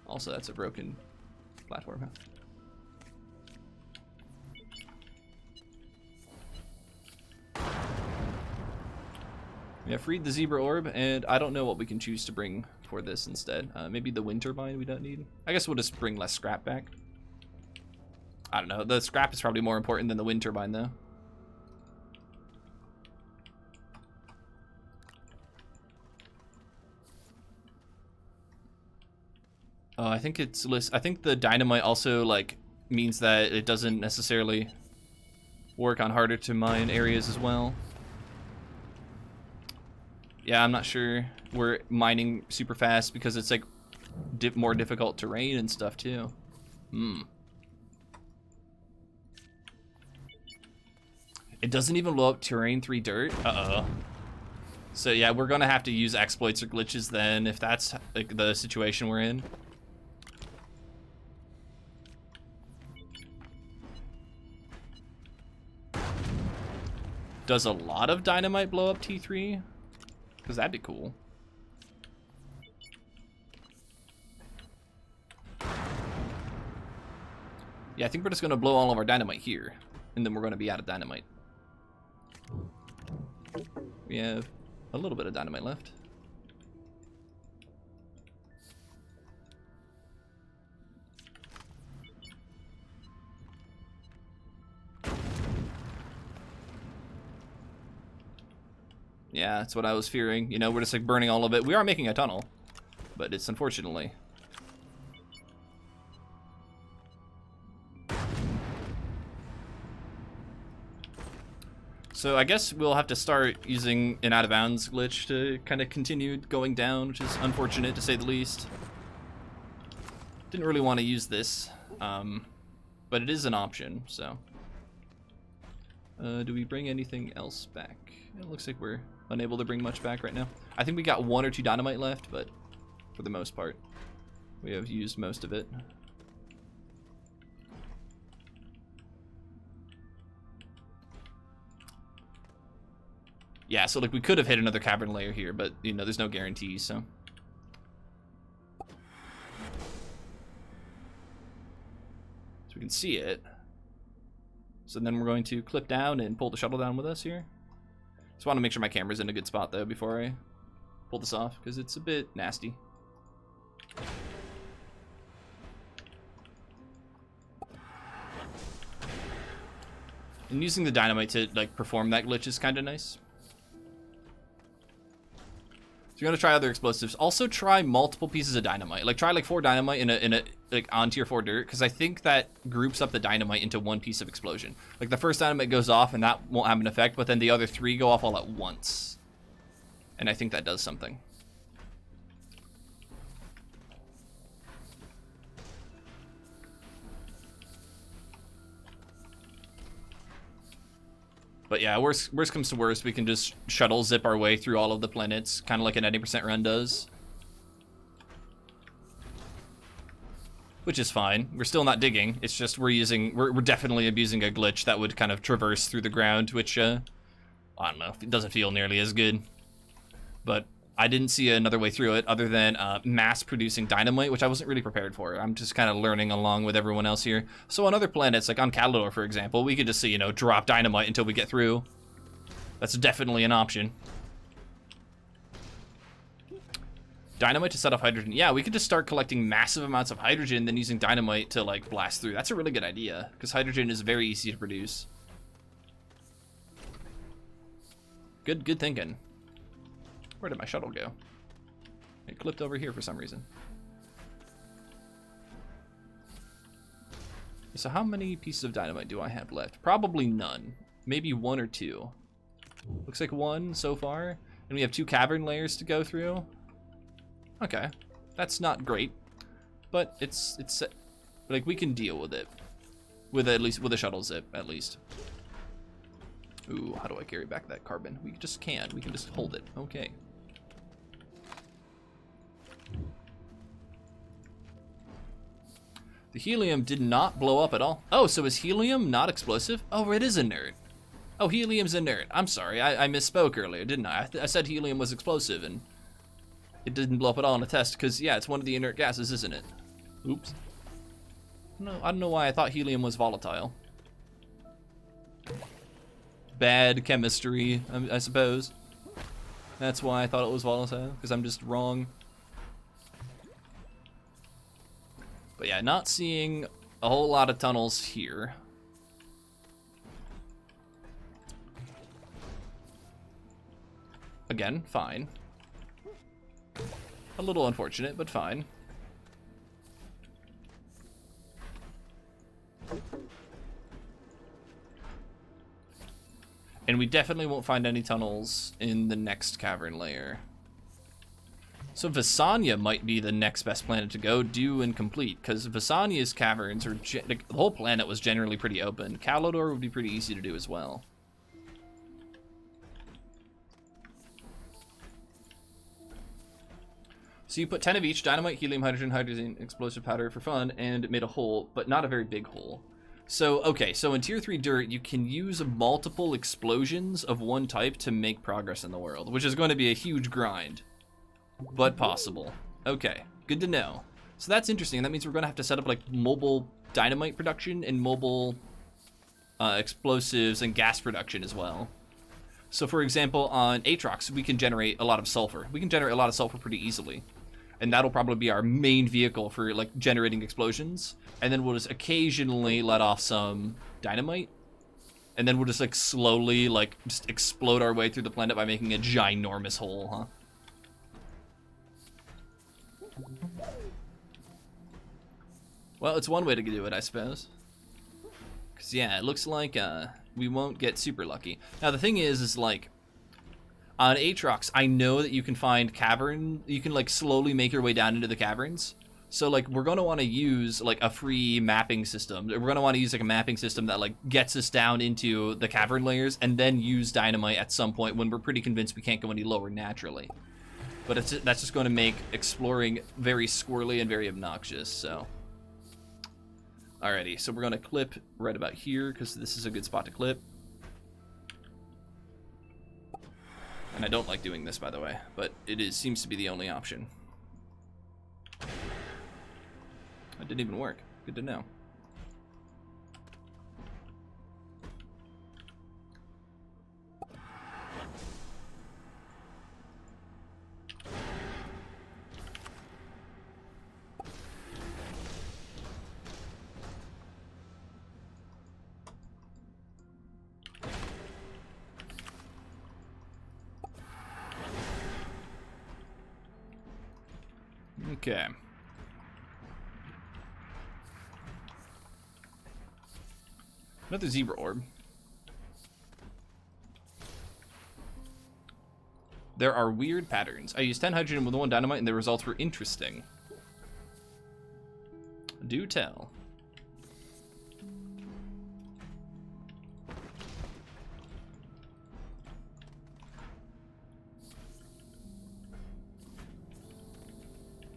Also, that's a broken platform, huh? We have freed the zebra orb, and I don't know what we can choose to bring for this instead. Maybe the wind turbine we don't need. I guess we'll just bring less scrap back. I don't know. The scrap is probably more important than the wind turbine, though. Oh, I think it's I think the dynamite also like means that it doesn't necessarily work on harder to mine areas as well. Yeah, I'm not sure we're mining super fast because it's like more difficult terrain and stuff too. It doesn't even blow up terrain 3 dirt. Uh-oh. So yeah, we're gonna have to use exploits or glitches then if that's like the situation we're in. Does a lot of dynamite blow up T3? Because that'd be cool. Yeah, I think we're just going to blow all of our dynamite here. And then we're going to be out of dynamite. We have a little bit of dynamite left. Yeah, that's what I was fearing. You know, we're just like burning all of it. We are making a tunnel, but it's unfortunately. So I guess we'll have to start using an out of bounds glitch to kind of continue going down, which is unfortunate to say the least. Didn't really want to use this, but it is an option, so. Do we bring anything else back? It looks like we're unable to bring much back right now. I think we got 1 or 2 dynamite left, but for the most part, we have used most of it. Yeah, so like we could have hit another cavern layer here, but you know, there's no guarantees, so. So we can see it. So then we're going to clip down and pull the shuttle down with us here. Just want to make sure my camera's in a good spot though before I pull this off, because it's a bit nasty. And using the dynamite to like perform that glitch is kind of nice. So you're gonna try other explosives. Also try multiple pieces of dynamite. Like try like 4 dynamite in a like on tier 4 dirt, because I think that groups up the dynamite into one piece of explosion. Like the first dynamite goes off and that won't have an effect, but then the other 3 go off all at once. And I think that does something. But yeah, worst comes to worst, we can just shuttle zip our way through all of the planets, kind of like an 90% run does. which is fine. We're still not digging. It's just we're definitely abusing a glitch that would kind of traverse through the ground, which, I don't know, it doesn't feel nearly as good. But I didn't see another way through it other than mass-producing dynamite, which I wasn't really prepared for. I'm just kind of learning along with everyone else here. So on other planets, like on Calidor, for example, we could just, you know, drop dynamite until we get through. That's definitely an option. Dynamite to set off hydrogen. Yeah, we could just start collecting massive amounts of hydrogen, then using dynamite to, like, blast through. That's a really good idea, because hydrogen is very easy to produce. Good thinking. Where did my shuttle go? It clipped over here for some reason. So how many pieces of dynamite do I have left? Probably none. Maybe 1 or 2. Looks like 1 so far. And we have 2 cavern layers to go through. Okay. That's not great. But it's like we can deal with it. With at least with a shuttle zip, at least. Ooh, how do I carry back that carbon? We just can. We can just hold it. Okay. The helium did not blow up at all. Oh, so is helium not explosive? Oh, it is inert. Oh, helium's inert. I'm sorry, I misspoke earlier, didn't I? I said helium was explosive, and it didn't blow up at all in a test, because, yeah, it's one of the inert gases, isn't it? Oops. No, I don't know why I thought helium was volatile. Bad chemistry, I suppose. That's why I thought it was volatile, because I'm just wrong. But yeah, not seeing a whole lot of tunnels here. Again, fine. A little unfortunate, but fine. And we definitely won't find any tunnels in the next cavern layer. So Visanya might be the next best planet to go, do and complete, because Visanya's caverns are, like, the whole planet was generally pretty open. Calidor would be pretty easy to do as well. So you put 10 of each, dynamite, helium, hydrogen, hydrogen, explosive powder for fun, and it made a hole, but not a very big hole. So, okay, so in Tier 3 dirt, you can use multiple explosions of one type to make progress in the world, which is going to be a huge grind. But possible. Okay, good to know. So that's interesting. That means we're going to have to set up like mobile dynamite production and mobile explosives and gas production as well. So for example, on Aatrox, we can generate a lot of sulfur. We can generate a lot of sulfur pretty easily. And that'll probably be our main vehicle for like generating explosions. And then we'll just occasionally let off some dynamite. And then we'll just like slowly like just explode our way through the planet by making a ginormous hole, huh? Well, it's one way to do it, I suppose. Because, yeah, it looks like we won't get super lucky. Now, the thing is like, on Aatrox, I know that you can find you can, like, slowly make your way down into the caverns. So, like, we're going to want to use, like, a free mapping system. We're going to want to use, like, a mapping system that, like, gets us down into the cavern layers and then use dynamite at some point when we're pretty convinced we can't go any lower naturally. But that's just going to make exploring very squirrely and very obnoxious, so. Alrighty, so we're going to clip right about here, because this is a good spot to clip. And I don't like doing this, by the way, but it seems to be the only option. That didn't even work. Good to know. Okay. Another zebra orb. There are weird patterns. I used 10 hydrogen with 1 dynamite and the results were interesting. Do tell.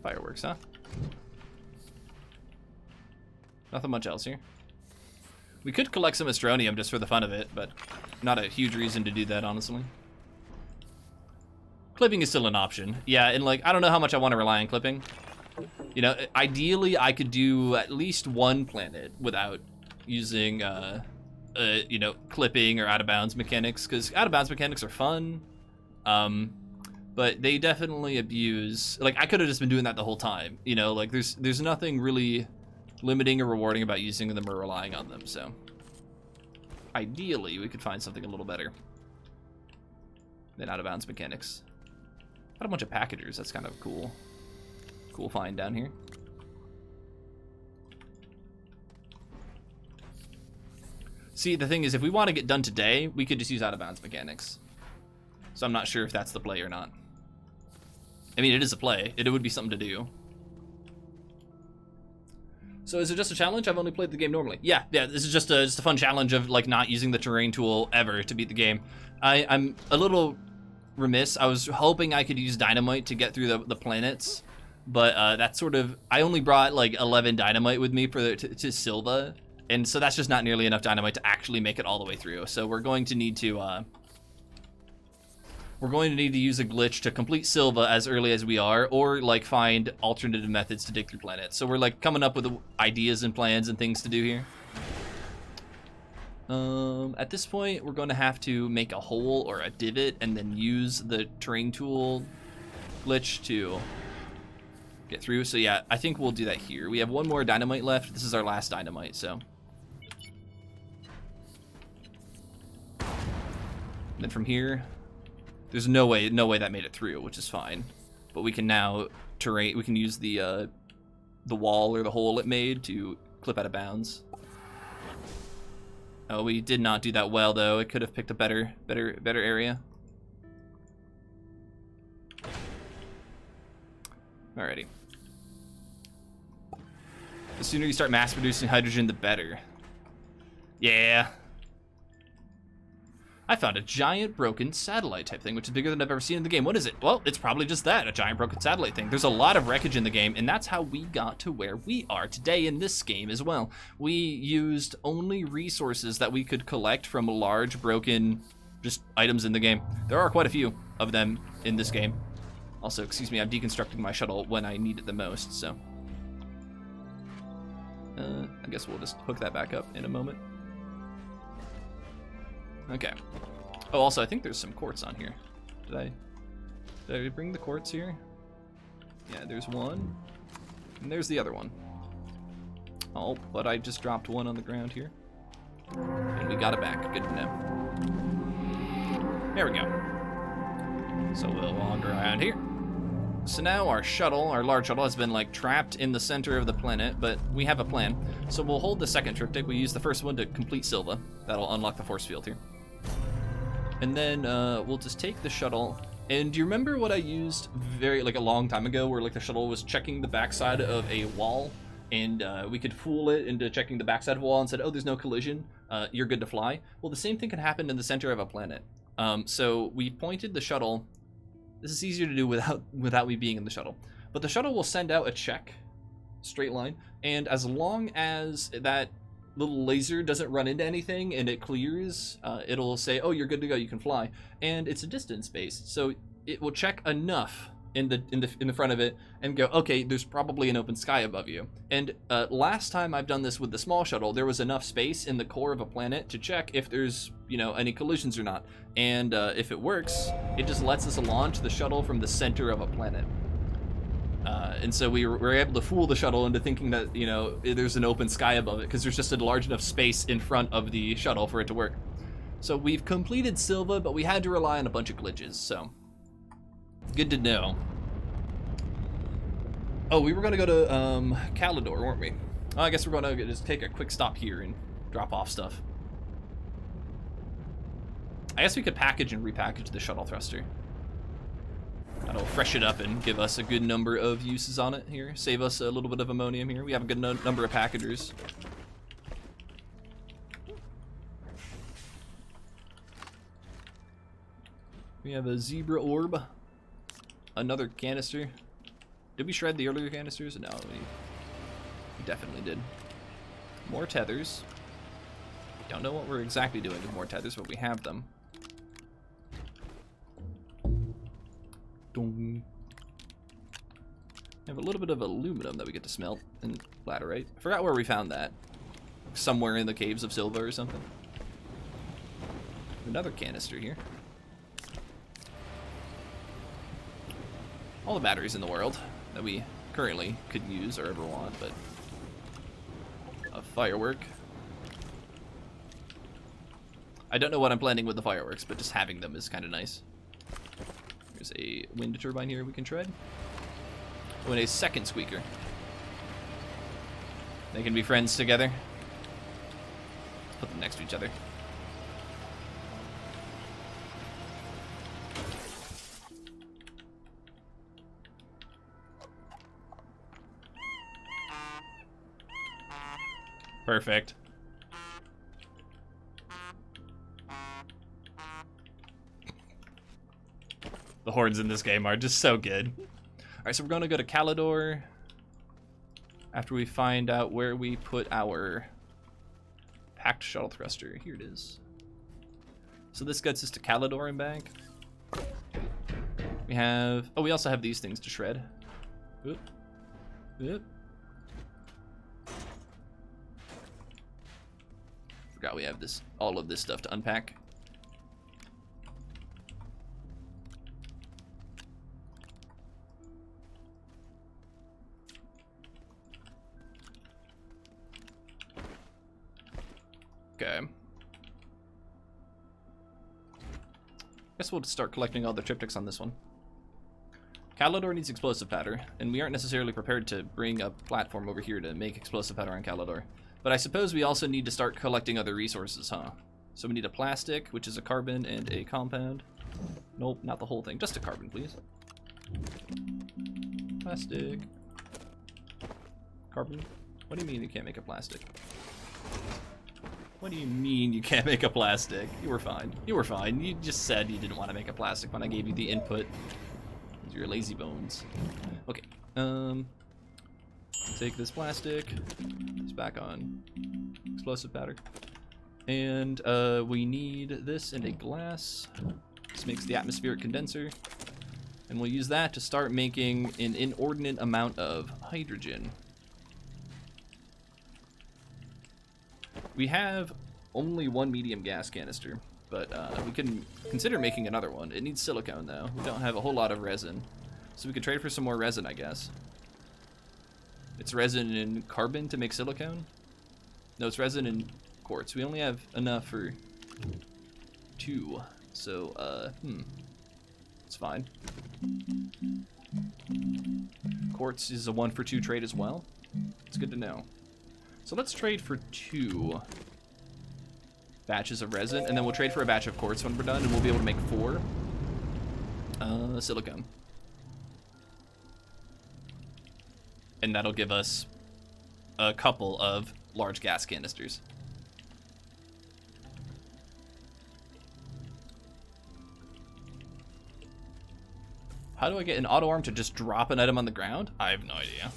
Fireworks, huh? Nothing much else here. We could collect some Astronium just for the fun of it, but not a huge reason to do that, honestly. Clipping is still an option. Yeah, and like, I don't know how much I want to rely on clipping. You know, ideally, I could do at least one planet without using, you know, clipping or out-of-bounds mechanics, because out-of-bounds mechanics are fun, but they definitely abuse... Like, I could have just been doing that the whole time, you know? Like, there's nothing really limiting or rewarding about using them or relying on them, so... Ideally, we could find something a little better than out-of-bounds mechanics. Got a bunch of packagers, that's kind of cool. Cool find down here. See, the thing is, if we want to get done today, we could just use out-of-bounds mechanics. So I'm not sure if that's the play or not. I mean, it is a play. It would be something to do. So is it just a challenge? I've only played the game normally. Yeah, this is just a fun challenge of, like, not using the terrain tool ever to beat the game. I'm a little remiss. I was hoping I could use dynamite to get through the planets, but that's sort of... I only brought, like, 11 dynamite with me to Silva, and so that's just not nearly enough dynamite to actually make it all the way through. So we're going to need to use a glitch to complete Silva as early as we are, or like find alternative methods to dig through planets. So we're like coming up with ideas and plans and things to do here. At this point, we're going to have to make a hole or a divot and then use the terrain tool glitch to get through. So yeah, I think we'll do that here. We have one more dynamite left. This is our last dynamite, so. And then from here, there's no way that made it through, which is fine. But we can now we can use the wall or the hole it made to clip out of bounds. Oh, we did not do that well though. It could have picked a better area. Alrighty. The sooner you start mass producing hydrogen, the better. Yeah. I found a giant broken satellite type thing, which is bigger than I've ever seen in the game. What is it? Well, it's probably just that, a giant broken satellite thing. There's a lot of wreckage in the game, and that's how we got to where we are today in this game as well. We used only resources that we could collect from large broken just items in the game. There are quite a few of them in this game. Also, excuse me, I'm deconstructing my shuttle when I need it the most, so. I guess we'll just hook that back up in a moment. Okay. Oh, also, I think there's some quartz on here. Did I bring the quartz here? Yeah, there's one. And there's the other one. Oh, but I just dropped one on the ground here. And we got it back. Good to know. There we go. So we'll walk around here. So now our shuttle, our large shuttle, has been like trapped in the center of the planet, but we have a plan. So we'll hold the second triptych. We use the first one to complete Silva. That'll unlock the force field here. And then we'll just take the shuttle. And do you remember what I used a long time ago, where like the shuttle was checking the backside of a wall, and we could fool it into checking the backside of a wall and said, oh, there's no collision, you're good to fly? Well, the same thing can happen in the center of a planet. So we pointed the shuttle. This is easier to do without me being in the shuttle. But the shuttle will send out a check, straight line, and as long as that little laser doesn't run into anything and it clears, it'll say, oh, you're good to go, you can fly. And it's a distance based, so it will check enough in the front of it and go, okay, there's probably an open sky above you. And last time I've done this with the small shuttle, there was enough space in the core of a planet to check if there's, you know, any collisions or not. And if it works, it just lets us launch the shuttle from the center of a planet. And so we were able to fool the shuttle into thinking that, you know, there's an open sky above it, because there's just a large enough space in front of the shuttle for it to work. So we've completed Silva, but we had to rely on a bunch of glitches, so good to know. Oh, we were going to go to Calidor, weren't we? Oh, I guess we're going to just take a quick stop here and drop off stuff. I guess we could package and repackage the shuttle thruster. That'll fresh it up and give us a good number of uses on it here. Save us a little bit of ammonium here. We have a good number of packagers. We have a zebra orb. Another canister. Did we shred the earlier canisters? No, we definitely did. More tethers. Don't know what we're exactly doing with more tethers, but we have them. Dong. We have a little bit of aluminum that we get to smelt and laterite. I forgot where we found that. Somewhere in the caves of Silva or something. Another canister here. All the batteries in the world that we currently could use or ever want, but a firework. I don't know what I'm planning with the fireworks, but just having them is kind of nice. There's a wind turbine here we can tread. Oh, and a second squeaker. They can be friends together. Let's put them next to each other. Perfect. The horns in this game are just so good. Alright, so we're going to go to Calidor after we find out where we put our packed shuttle thruster. Here it is. So this gets us to Calidor and back. We have... Oh, we also have these things to shred. Oop. Oop. Forgot we have this, all of this stuff to unpack. Okay. Guess we'll start collecting all the triptychs on this one. Calidor needs explosive powder, and we aren't necessarily prepared to bring a platform over here to make explosive powder on Calidor. But I suppose we also need to start collecting other resources, huh? So we need a plastic, which is a carbon and a compound. Nope, not the whole thing. Just a carbon, please. Plastic. Carbon. What do you mean you can't make a plastic? What do you mean you can't make a plastic? You were fine. You were fine. You just said you didn't want to make a plastic when I gave you the input. You're lazy bones. Okay. Take this plastic. It's back on explosive powder. And we need this in a glass. This makes the atmospheric condenser. And we'll use that to start making an inordinate amount of hydrogen. We have only one medium gas canister, but we can consider making another one. It needs silicone, though. We don't have a whole lot of resin. So we could trade for some more resin, I guess. It's resin and carbon to make silicone? No, it's resin and quartz. We only have enough for 2. So, it's fine. Quartz is a 1 for 2 trade as well. It's good to know. So let's trade for 2 batches of resin, and then we'll trade for a batch of quartz when we're done, and we'll be able to make 4 silicone. And that'll give us a couple of large gas canisters. How do I get an auto arm to just drop an item on the ground? I have no idea.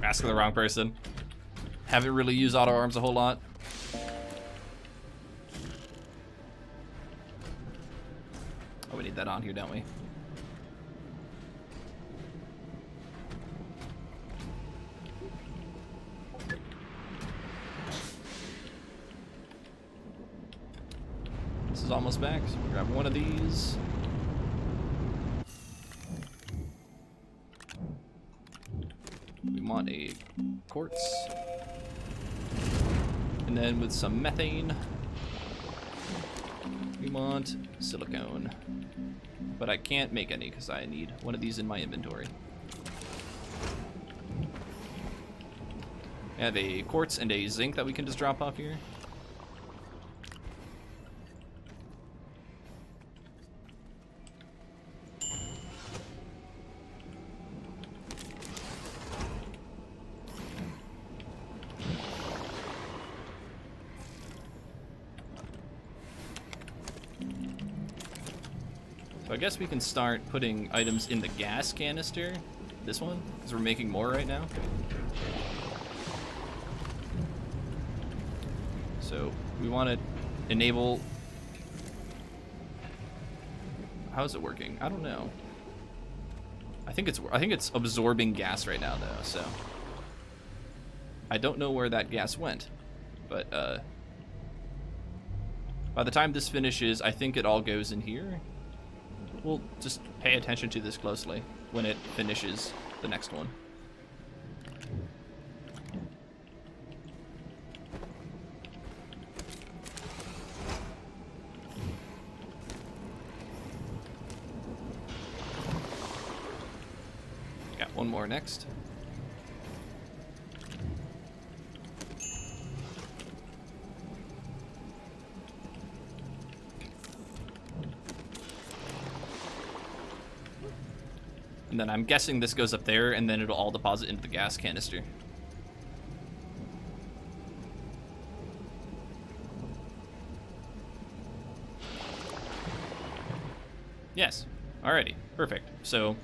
Asking the wrong person. Haven't really used auto arms a whole lot. Oh, we need that on here, don't we? This is almost back, so we'll grab one of these. We want a quartz. And then with some methane, we want silicone. But I can't make any because I need one of these in my inventory. I have a quartz and a zinc that we can just drop off here. So I guess we can start putting items in the gas canister. This one, because we're making more right now. So we want to enable... How is it working? I don't know. I think it's absorbing gas right now though, so I don't know where that gas went. But by the time this finishes, I think it all goes in here. We'll just pay attention to this closely when it finishes the next one. Got one more next. And then I'm guessing this goes up there, and then it'll all deposit into the gas canister. Yes. Alrighty. Perfect. So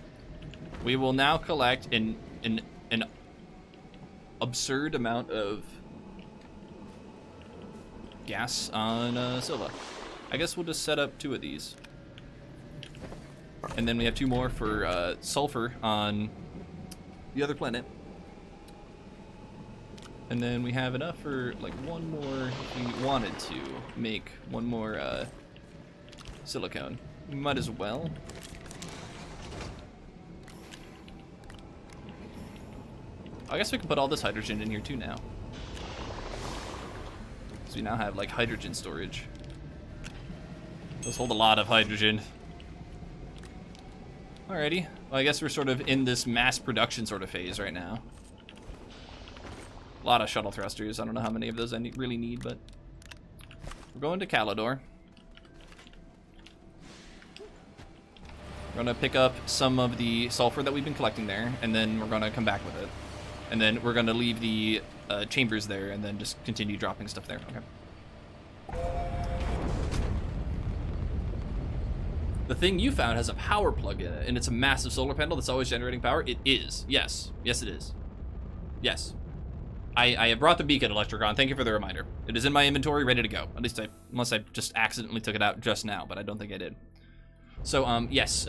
we will now collect an absurd amount of gas on Silva. I guess we'll just set up 2 of these. And then we have 2 more for sulfur on the other planet. And then we have enough for like 1 more if we wanted to make 1 more silicone. We might as well. I guess we can put all this hydrogen in here too now. So we now have like hydrogen storage. Those hold a lot of hydrogen. Alrighty, well I guess we're sort of in this mass production sort of phase right now. A lot of shuttle thrusters, I don't know how many of those I really need, but we're going to Calidor. We're gonna pick up some of the sulfur that we've been collecting there, and then we're gonna come back with it. And then we're gonna leave the chambers there, and then just continue dropping stuff there, okay. The thing you found has a power plug in it, and it's a massive solar panel that's always generating power. It is. Yes. Yes, it is. Yes. I have brought the beacon, Electricon. Thank you for the reminder. It is in my inventory, ready to go. At least unless I just accidentally took it out just now, but I don't think I did. So, yes,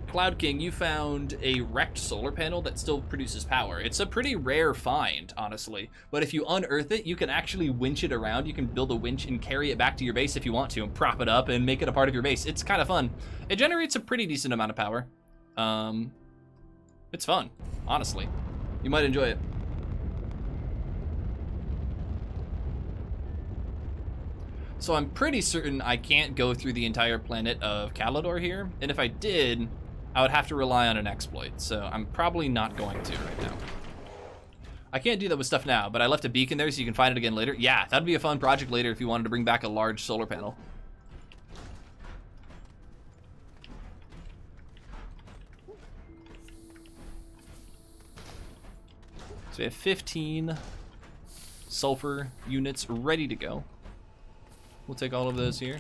Cloud King, you found a wrecked solar panel that still produces power. It's a pretty rare find, honestly. But if you unearth it, you can actually winch it around. You can build a winch and carry it back to your base if you want to, and prop it up and make it a part of your base. It's kind of fun. It generates a pretty decent amount of power. It's fun, honestly. You might enjoy it. So I'm pretty certain I can't go through the entire planet of Calidor here, and if I did, I would have to rely on an exploit, so I'm probably not going to right now. I can't do that with stuff now, but I left a beacon there so you can find it again later. Yeah, that'd be a fun project later if you wanted to bring back a large solar panel. So we have 15 sulfur units ready to go. We'll take all of those here.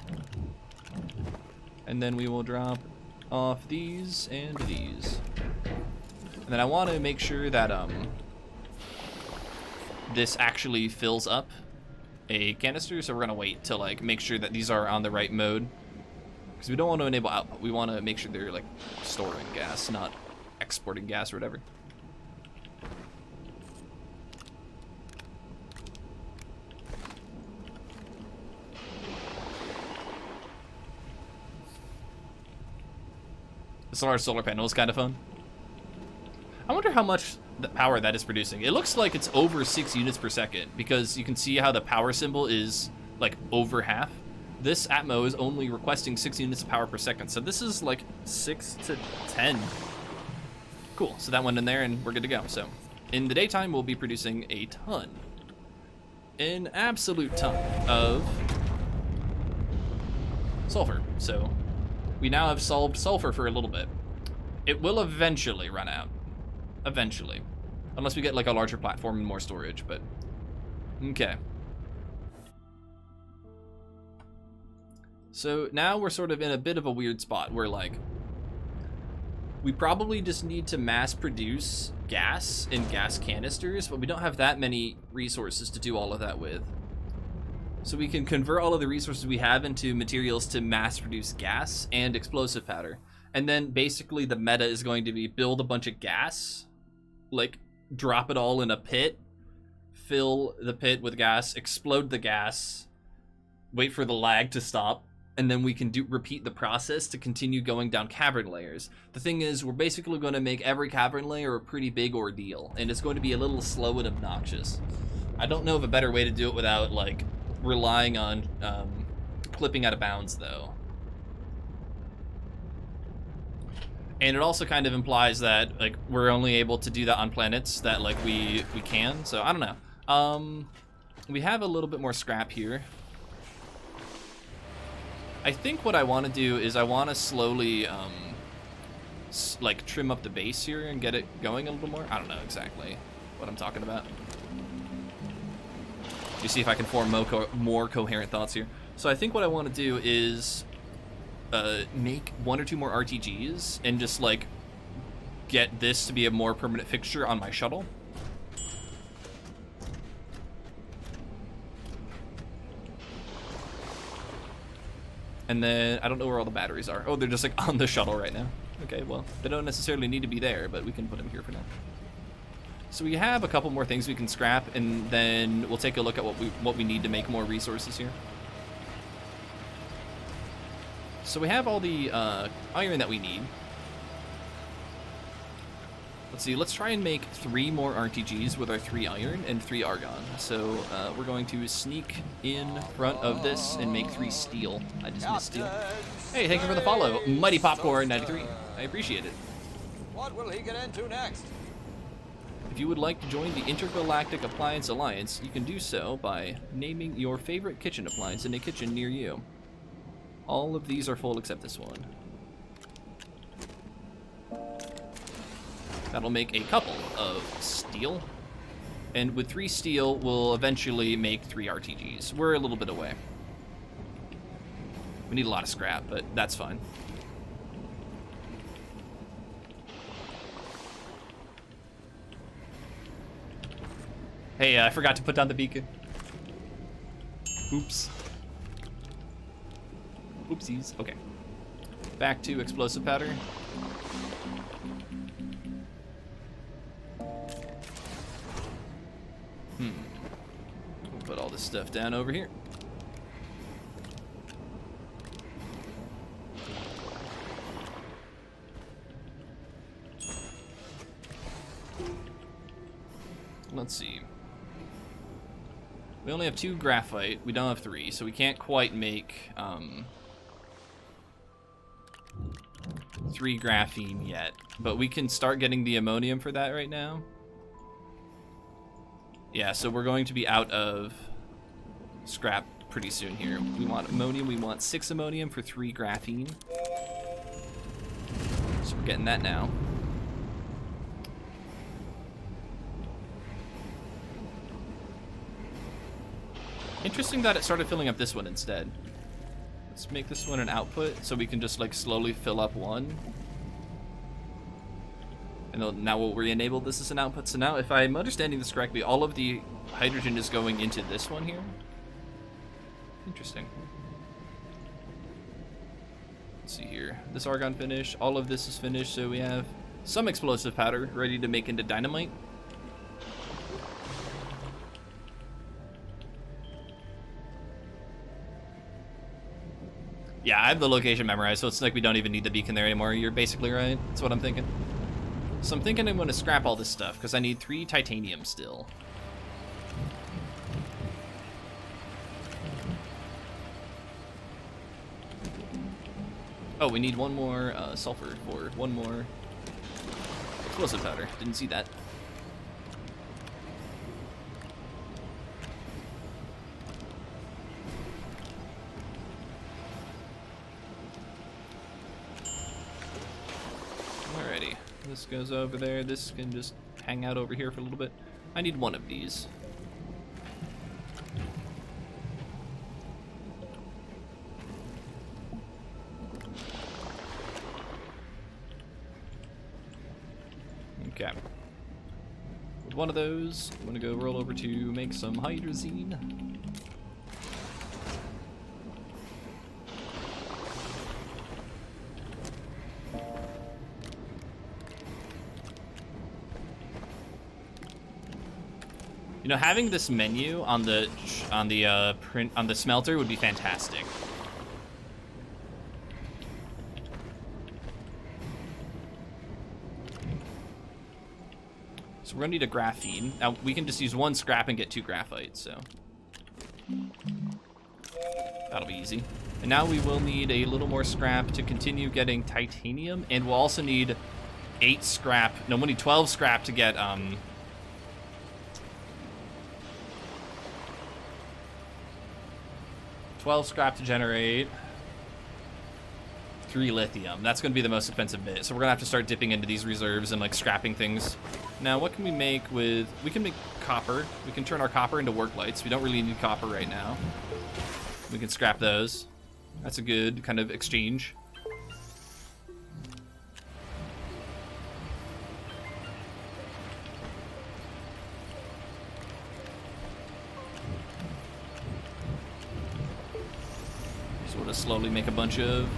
And then we will drop off these and these. And then I want to make sure that this actually fills up a canister, so we're going to wait to like make sure that these are on the right mode. Because we don't want to enable output. We want to make sure they're like storing gas, not exporting gas or whatever. This large solar panel is kind of fun. I wonder how much the power that is producing. It looks like it's over 6 units per second because you can see how the power symbol is like over half. This Atmo is only requesting 6 units of power per second. So this is like 6 to 10. Cool, so that went in there and we're good to go. So in the daytime, we'll be producing a ton, an absolute ton of sulfur. So we now have solved sulfur for a little bit. It will eventually run out. Eventually. Unless we get like a larger platform and more storage, but okay. So now we're sort of in a bit of a weird spot where like we probably just need to mass produce gas in gas canisters, but we don't have that many resources to do all of that with. So we can convert all of the resources we have into materials to mass produce gas and explosive powder. And then basically the meta is going to be build a bunch of gas, like drop it all in a pit, fill the pit with gas, explode the gas, wait for the lag to stop, and then we can repeat the process to continue going down cavern layers. The thing is, we're basically going to make every cavern layer a pretty big ordeal, and it's going to be a little slow and obnoxious. I don't know of a better way to do it without, like, relying on clipping out of bounds, though. And it also kind of implies that, like, we're only able to do that on planets that, like, we can. So, I don't know. We have a little bit more scrap here. I think what I want to do is I want to slowly, like, trim up the base here and get it going a little more. I don't know exactly what I'm talking about. You see if I can form more coherent thoughts here. So I think what I want to do is make 1 or 2 more RTGs and just, like, get this to be a more permanent fixture on my shuttle. And then, I don't know where all the batteries are. Oh, they're just, like, on the shuttle right now. Okay, well, they don't necessarily need to be there, but we can put them here for now. So we have a couple more things we can scrap, and then we'll take a look at what we need to make more resources here. So we have all the iron that we need. Let's see, let's try and make 3 more RTGs with our 3 iron and 3 argon. So we're going to sneak in front of this and make 3 steel. I just missed steel. Hey, thank you for the follow, Mighty Popcorn 93. I appreciate it. What will he get into next? If you would like to join the Intergalactic Appliance Alliance, you can do so by naming your favorite kitchen appliance in a kitchen near you. All of these are full except this one. That'll make a couple of steel. And with 3 steel, we'll eventually make 3 RTGs. We're a little bit away. We need a lot of scrap, but that's fine. Hey, I forgot to put down the beacon. Oops. Oopsies. Okay. Back to explosive powder. We'll put all this stuff down over here. Let's see. We only have 2 graphite. We don't have 3, so we can't quite make 3 graphene yet. But we can start getting the ammonium for that right now. Yeah, so we're going to be out of scrap pretty soon here. We want ammonium. We want 6 ammonium for 3 graphene. So we're getting that now. Interesting that it started filling up this one instead. Let's make this one an output so we can just, like, slowly fill up one. And now we'll re-enable this as an output. So now, if I'm understanding this correctly, all of the hydrogen is going into this one here. Interesting. Let's see here. This argon finished. All of this is finished, so we have some explosive powder ready to make into dynamite. Yeah, I have the location memorized, so it's like we don't even need the beacon there anymore. You're basically right. That's what I'm thinking. So I'm thinking I'm going to scrap all this stuff, because I need 3 titanium still. Oh, we need 1 more sulfur for 1 more explosive powder. Didn't see that. Alrighty, this goes over there. This can just hang out over here for a little bit. I need 1 of these. Okay. With 1 of those, I'm gonna go roll over to make some hydrazine. You know, having this menu on the smelter would be fantastic. So we're gonna need a graphene. Now we can just use 1 scrap and get 2 graphite, so that'll be easy. And now we will need a little more scrap to continue getting titanium, and we'll also need 8 scrap. No, we'll need 12 scrap to get 12 scrap to generate 3 lithium. That's gonna be the most expensive bit. So we're gonna have to start dipping into these reserves and like scrapping things. Now, what can we make with, we can make copper. We can turn our copper into work lights. We don't really need copper right now. We can scrap those. That's a good kind of exchange. Sort of slowly make a bunch of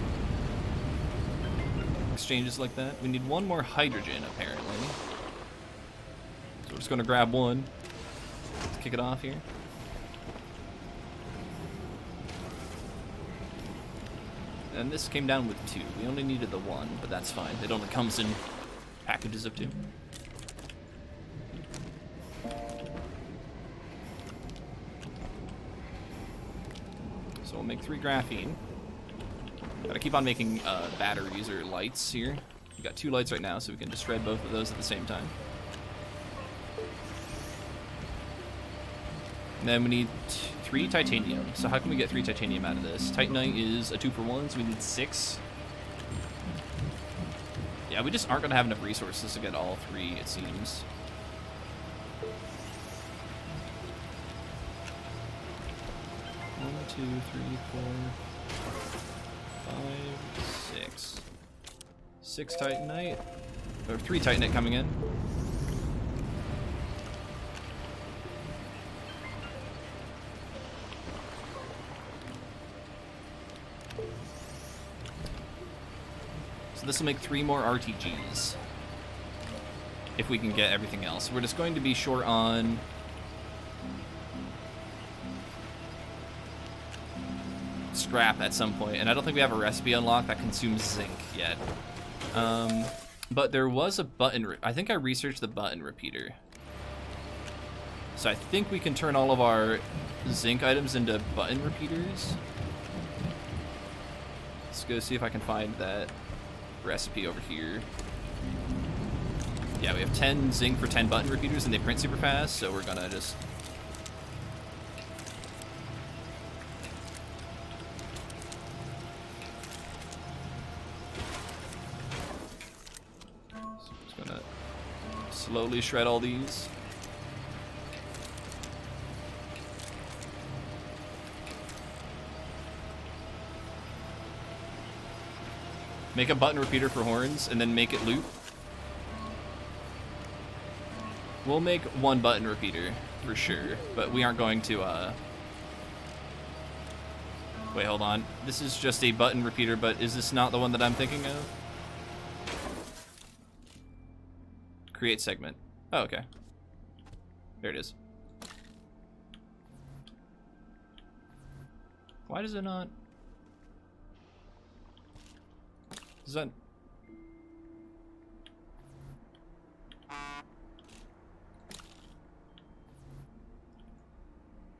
exchanges like that. We need 1 more hydrogen, apparently. So we're just gonna grab 1. Let's kick it off here. And this came down with 2. We only needed the 1, but that's fine. It only comes in packages of 2. So we'll make 3 graphene. Gotta keep on making batteries or lights here. We got 2 lights right now, so we can just shred both of those at the same time. And then we need 3 titanium. So how can we get 3 titanium out of this? Titanite is a 2-for-1, so we need 6. Yeah, we just aren't gonna have enough resources to get all 3, it seems. One, 2, 3, 4, 5, 6. 6 titanite, or 3 titanite coming in. So this will make 3 more RTGs. If we can get everything else. We're just going to be short on scrap at some point, and I don't think we have a recipe unlocked that consumes zinc yet. But there was a button, I think I researched the button repeater. So I think we can turn all of our zinc items into button repeaters. Let's go see if I can find that recipe over here. Yeah, we have 10 zinc for 10 button repeaters, and they print super fast, so we're gonna just... slowly shred all these. Make a button repeater for horns and then make it loop. We'll make 1 button repeater for sure, but we aren't going to wait, hold on. This is just a button repeater, but is this not the one that I'm thinking of? Create segment. Oh, okay. There it is. Why does it not? Does that...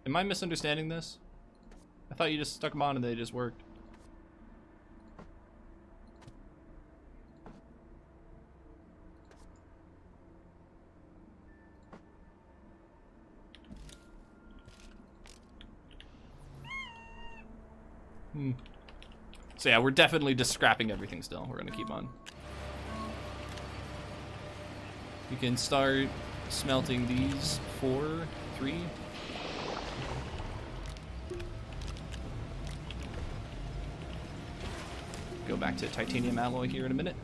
Am I misunderstanding this? I thought you just stuck them on and they just worked. So yeah, we're definitely just scrapping everything still. We're gonna keep on. We can start smelting these 3. Go back to titanium alloy here in a minute.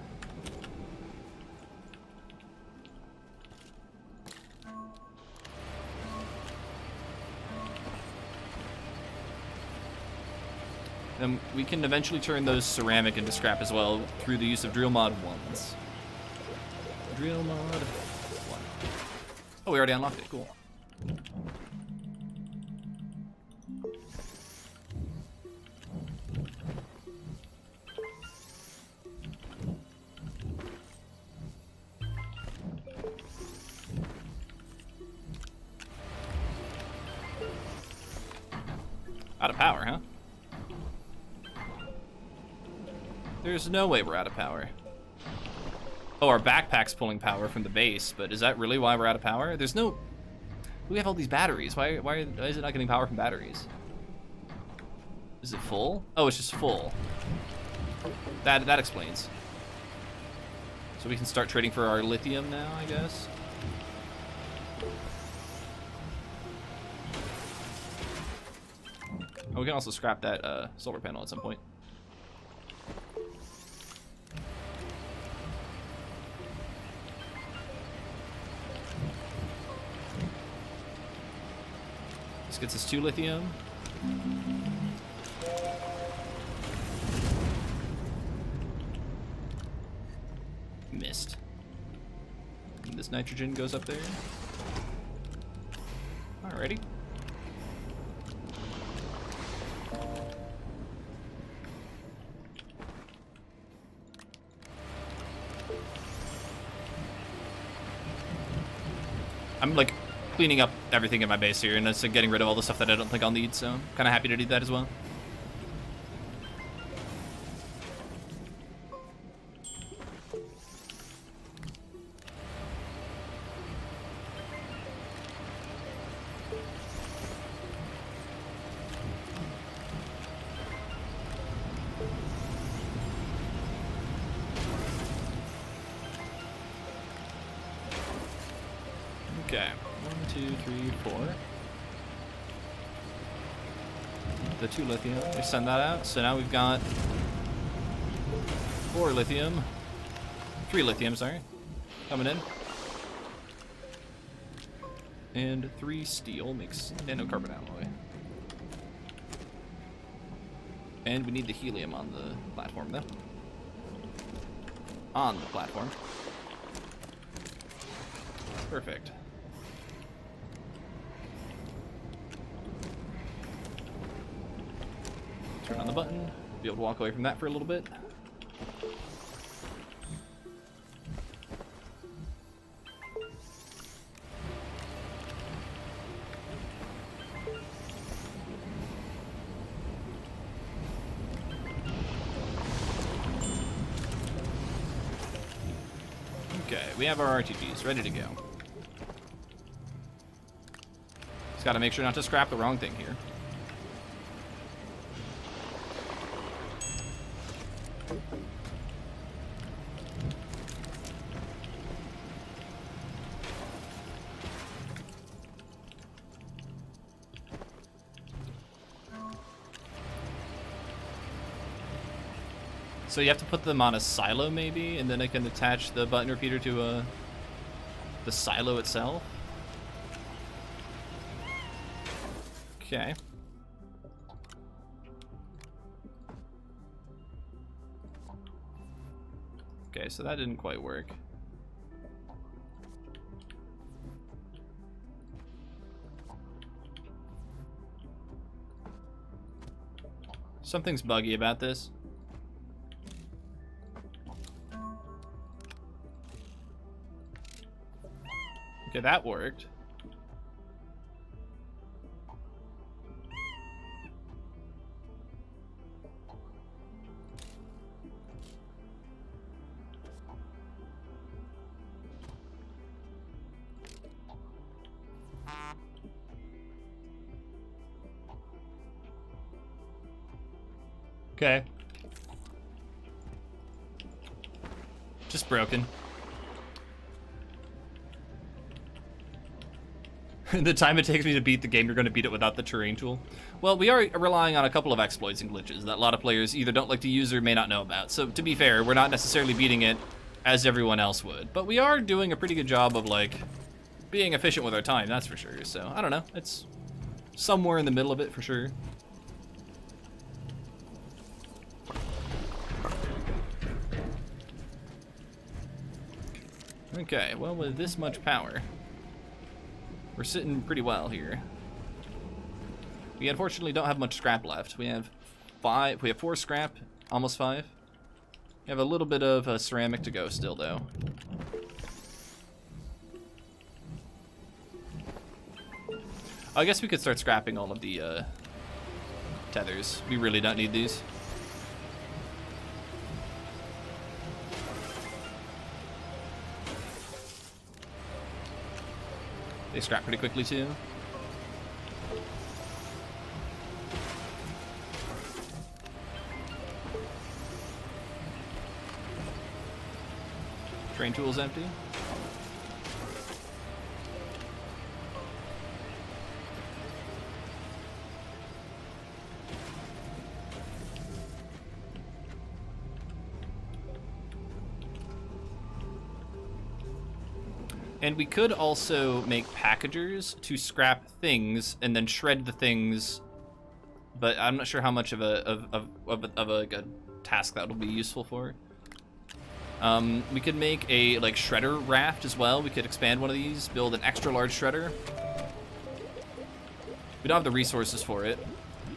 And we can eventually turn those ceramic into scrap as well through the use of drill mod 1s. Drill mod 1. Oh, we already unlocked it. Cool. Out of power, huh? There's no way we're out of power. Oh, our backpack's pulling power from the base, but is that really why we're out of power? There's no... We have all these batteries. Why is it not getting power from batteries? Is it full? Oh, it's just full. That explains. So we can start trading for our lithium now, I guess. Oh, we can also scrap that solar panel at some point. This gets us 2 lithium. Missed. And this nitrogen goes up there. Alrighty. I'm like cleaning up everything in my base here and just getting rid of all the stuff that I don't think I'll need, so I'm kind of happy to do that as well. Okay, 1, 2, 3, 4. The 2 lithium, we send that out. So now we've got 4 lithium, 3 lithium, sorry, coming in. And 3 steel makes nanocarbon alloy. And we need the helium on the platform though. On the platform. Perfect. Turn on the button, be able to walk away from that for a little bit. Okay, we have our RTGs ready to go. Just gotta make sure not to scrap the wrong thing here. So you have to put them on a silo maybe, and then I can attach the button repeater to the silo itself. Okay. Okay, so that didn't quite work. Something's buggy about this. Okay, that worked. Okay. Just broken. The time it takes me to beat the game, you're going to beat it without the terrain tool. Well, we are relying on a couple of exploits and glitches that a lot of players either don't like to use or may not know about. So to be fair, we're not necessarily beating it as everyone else would. But we are doing a pretty good job of like being efficient with our time, that's for sure. So I don't know, it's somewhere in the middle of it for sure. Okay, well with this much power, We're sitting pretty well here. We unfortunately don't have much scrap left. We have 4 scrap, almost 5. We have a little bit of ceramic to go still, though. I guess we could start scrapping all of the tethers. We really don't need these. They scrap pretty quickly, too. Train tool's empty. And we could also make packagers to scrap things and then shred the things, but I'm not sure how much of a task that will be useful for. We could make a like shredder raft as well. We could expand one of these, build an extra large shredder. We don't have the resources for it,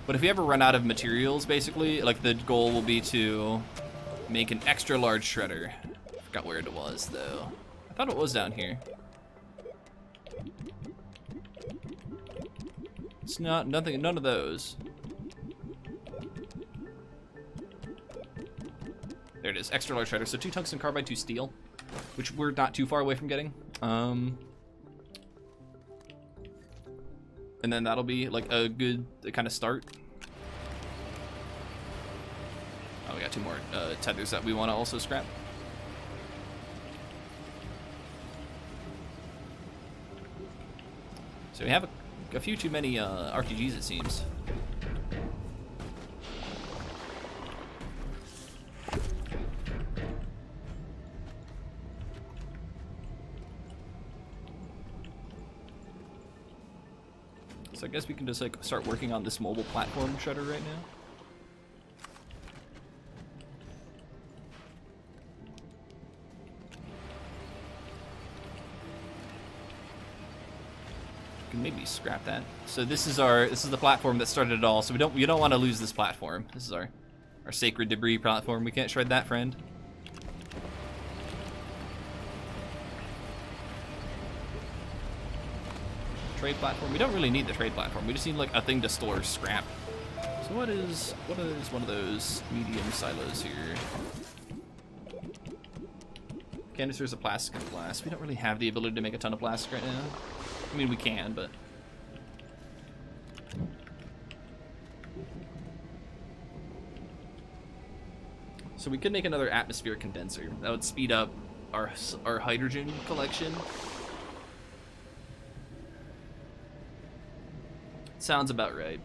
but if we ever run out of materials, basically, like the goal will be to make an extra large shredder. I forgot where it was though. I thought it was down here. It's not, nothing, none of those. There it is, extra large shredder. So 2 tungsten carbide, 2 steel, which we're not too far away from getting. And then that'll be like a good kind of start. Oh, we got 2 more tethers that we want to also scrap. So we have a few too many RTGs, it seems. So I guess we can just like start working on this mobile platform shredder right now. Maybe scrap that. So this is the platform that started it all. So we don't want to lose this platform. This is our sacred debris platform. We can't shred that, friend. Trade platform. We don't really need the trade platform. We just need like a thing to store scrap. So what is one of those medium silos here? Canisters of plastic and glass. We don't really have the ability to make a ton of plastic right now. I mean, we can, but... So we could make another atmospheric condenser. That would speed up our hydrogen collection. Sounds about right.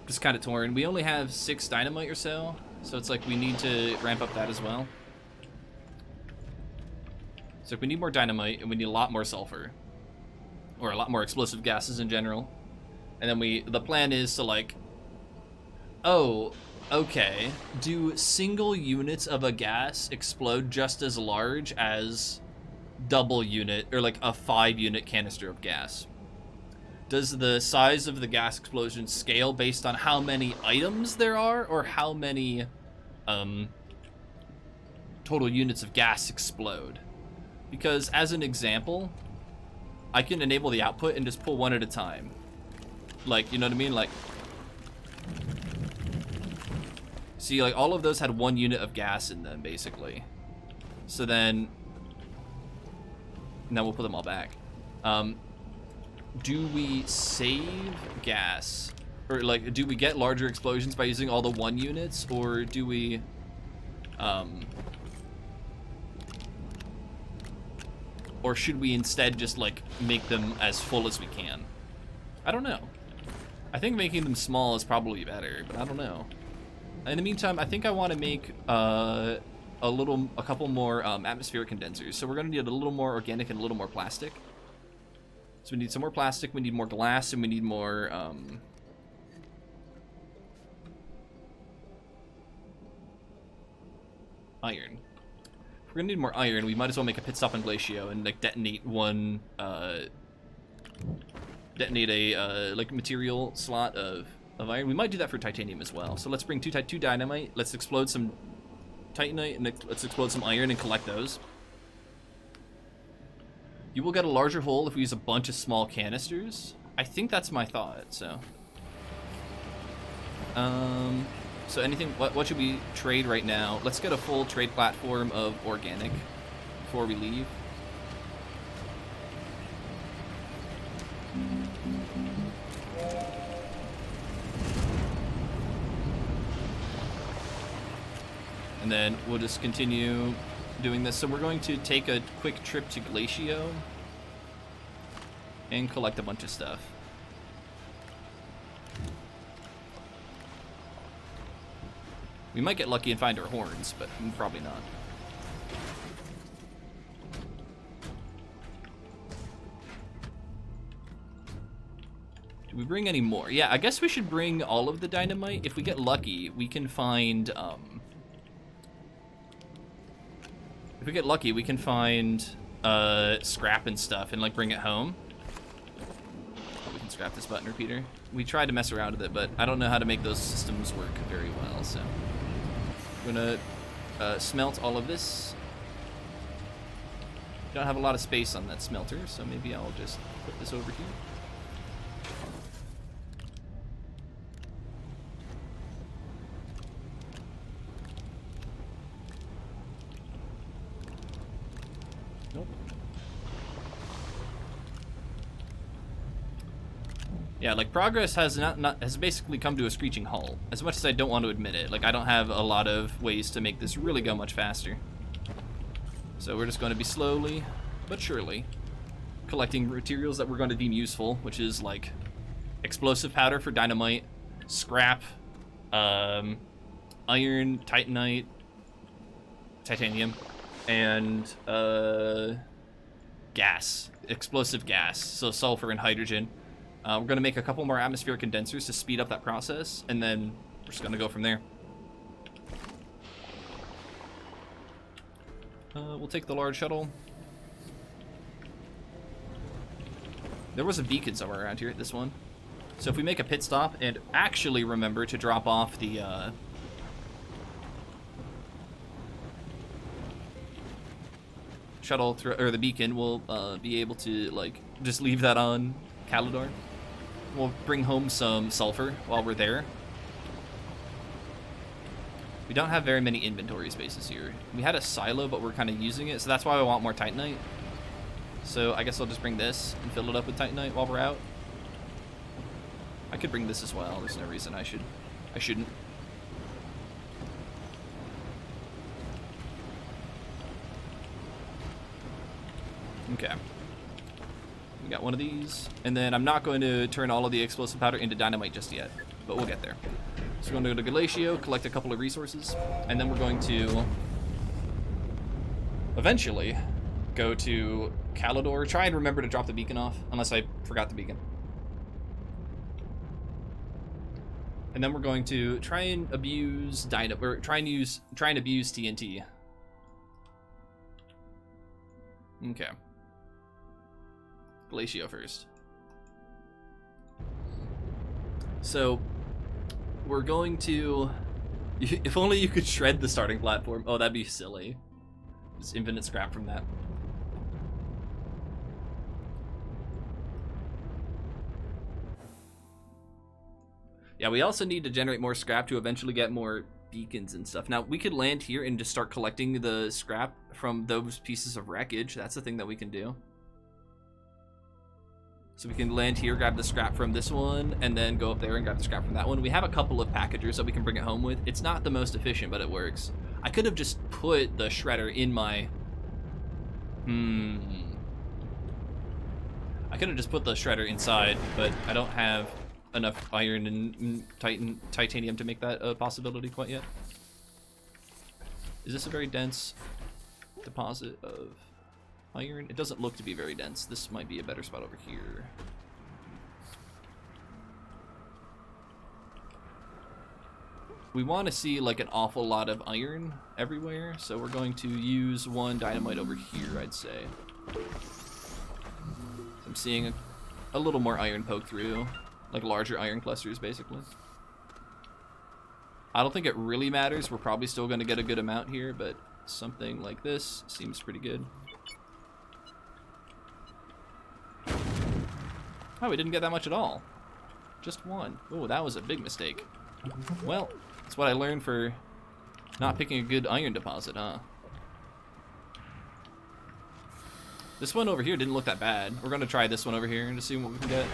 Just kind of torn. We only have 6 dynamite or so it's like we need to ramp up that as well. So we need more dynamite, and we need a lot more sulfur. Or a lot more explosive gases in general. And then the plan is to like... Oh, okay. Do single units of a gas explode just as large as double unit, or like a 5-unit canister of gas? Does the size of the gas explosion scale based on how many items there are, or how many total units of gas explode? Because as an example, I can enable the output and just pull one at a time. Like, you know what I mean? Like, see, like all of those had 1 unit of gas in them, basically. So then, now we'll put them all back. Do we save gas? Or like, do we get larger explosions by using all the 1 units? Or do we, or should we instead just like make them as full as we can? I don't know. I think making them small is probably better, but I don't know. In the meantime, I think I want to make a couple more atmospheric condensers. So we're gonna need a little more organic and a little more plastic. So we need some more plastic, we need more glass, and we need more iron. we're gonna need more iron. We might as well make a pit stop in Glacio and like detonate one, detonate a like material slot of iron. We might do that for titanium as well. So let's bring two dynamite. Let's explode some titanite and let's explode some iron and collect those. You will get a larger hole if we use a bunch of small canisters. I think that's my thought. So, so anything? What should we trade right now? Let's get a full trade platform of organic before we leave. And then we'll just continue doing this. So we're going to take a quick trip to Glacio and collect a bunch of stuff. We might get lucky and find our horns, but probably not. Do we bring any more? Yeah, I guess we should bring all of the dynamite. If we get lucky, we can find, if we get lucky, we can find scrap and stuff and like bring it home. Oh, we can scrap this button repeater. We tried to mess around with it, but I don't know how to make those systems work very well, so I'm gonna smelt all of this. Don't have a lot of space on that smelter, so maybe I'll just put this over here. Nope. Yeah, like progress has has basically come to a screeching halt. As much as I don't want to admit it, like I don't have a lot of ways to make this really go much faster. So we're just going to be slowly but surely collecting materials that we're going to deem useful, which is like explosive powder for dynamite, scrap, iron, titanite, titanium, and gas, explosive gas, so sulfur and hydrogen. We're going to make a couple more atmospheric condensers to speed up that process, and then we're just going to go from there. We'll take the large shuttle. There was a beacon somewhere around here at this one. So if we make a pit stop and actually remember to drop off the shuttle or the beacon, we'll be able to like just leave that on Calidar. We'll bring home some sulfur while we're there. We don't have very many inventory spaces here. We had a silo, but we're kind of using it, so that's why I want more titanite. So I guess I'll just bring this and fill it up with titanite while we're out. I could bring this as well. There's no reason I shouldn't. Okay. We got one of these, and then I'm not going to turn all of the explosive powder into dynamite just yet, but we'll get there. So we're going to go to Glacio, collect a couple of resources, and then we're going to eventually go to Calidor. Try and remember to drop the beacon off, unless I forgot the beacon. And then we're going to try and abuse try and abuse TNT. Okay. Glacio first. So we're going to, if only you could shred the starting platform. Oh, that'd be silly. Just infinite scrap from that. Yeah, we also need to generate more scrap to eventually get more beacons and stuff. Now, we could land here and just start collecting the scrap from those pieces of wreckage. That's a thing that we can do. So we can land here, grab the scrap from this one, and then go up there and grab the scrap from that one. We have a couple of packagers that we can bring it home with. It's not the most efficient, but it works. I could have just put the shredder in my... I could have just put the shredder inside, but I don't have enough iron and titanium to make that a possibility quite yet. Is this a very dense deposit of iron? It doesn't look to be very dense. This might be a better spot over here. we want to see like an awful lot of iron everywhere, so we're going to use 1 dynamite over here, I'd say. I'm seeing a little more iron poke through, like larger iron clusters, basically. I don't think it really matters. We're probably still going to get a good amount here, but something like this seems pretty good. Oh, we didn't get that much at all. Just 1. Oh, that was a big mistake. Well, that's what I learned for not picking a good iron deposit, huh? This one over here didn't look that bad. We're going to try this one over here and to see what we can get.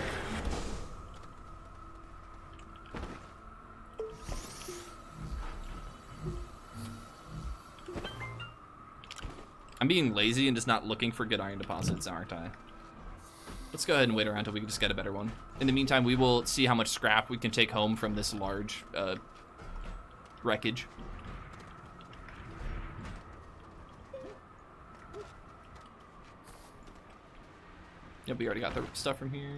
I'm being lazy and just not looking for good iron deposits, aren't I? Let's go ahead and wait around until we can just get a better one. In the meantime, we will see how much scrap we can take home from this large wreckage. Yep, we already got the stuff from here.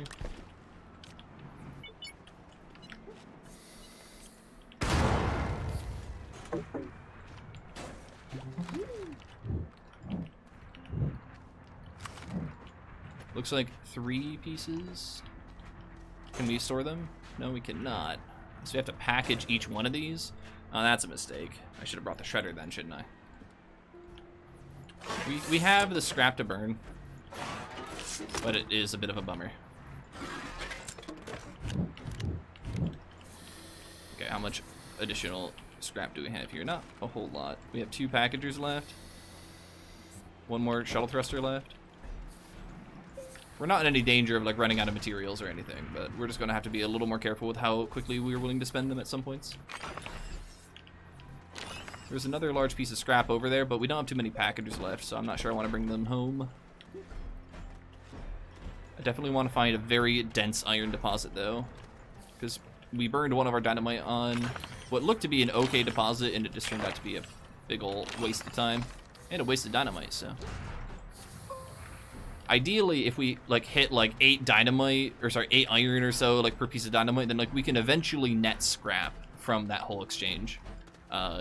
Looks like 3 pieces. Can we store them? No, we cannot. So we have to package each one of these. Oh, that's a mistake. I should have brought the shredder then, shouldn't I? We have the scrap to burn, but it is a bit of a bummer. Okay, how much additional scrap do we have here? Not a whole lot. We have 2 packagers left. 1 more shuttle thruster left. We're not in any danger of like running out of materials or anything, but we're just gonna have to be a little more careful with how quickly we're willing to spend them at some points. There's another large piece of scrap over there, but we don't have too many packagers left, so I'm not sure I want to bring them home. I definitely want to find a very dense iron deposit though, because we burned one of our dynamite on what looked to be an okay deposit, and it just turned out to be a big ol' waste of time and a waste of dynamite. So ideally, if we like hit like 8 dynamite, or sorry, 8 iron or so, like per piece of dynamite, then like we can eventually net scrap from that whole exchange.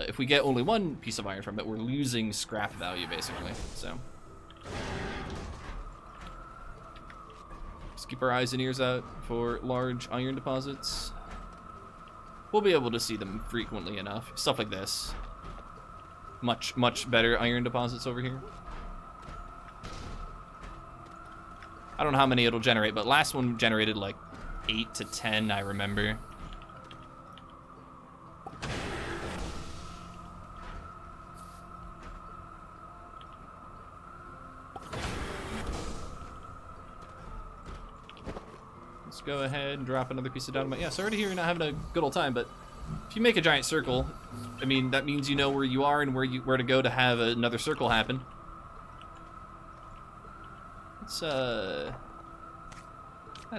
If we get only 1 piece of iron from it, we're losing scrap value basically. So just keep our eyes and ears out for large iron deposits. We'll be able to see them frequently enough. Stuff like this. Much better iron deposits over here. I don't know how many it'll generate, but last one generated like 8 to 10, I remember. Let's go ahead and drop another piece of dynamite. Yeah, sorry to hear you're not having a good old time, but if you make a giant circle, I mean, that means you know where you are and where to go to have another circle happen. Let's, that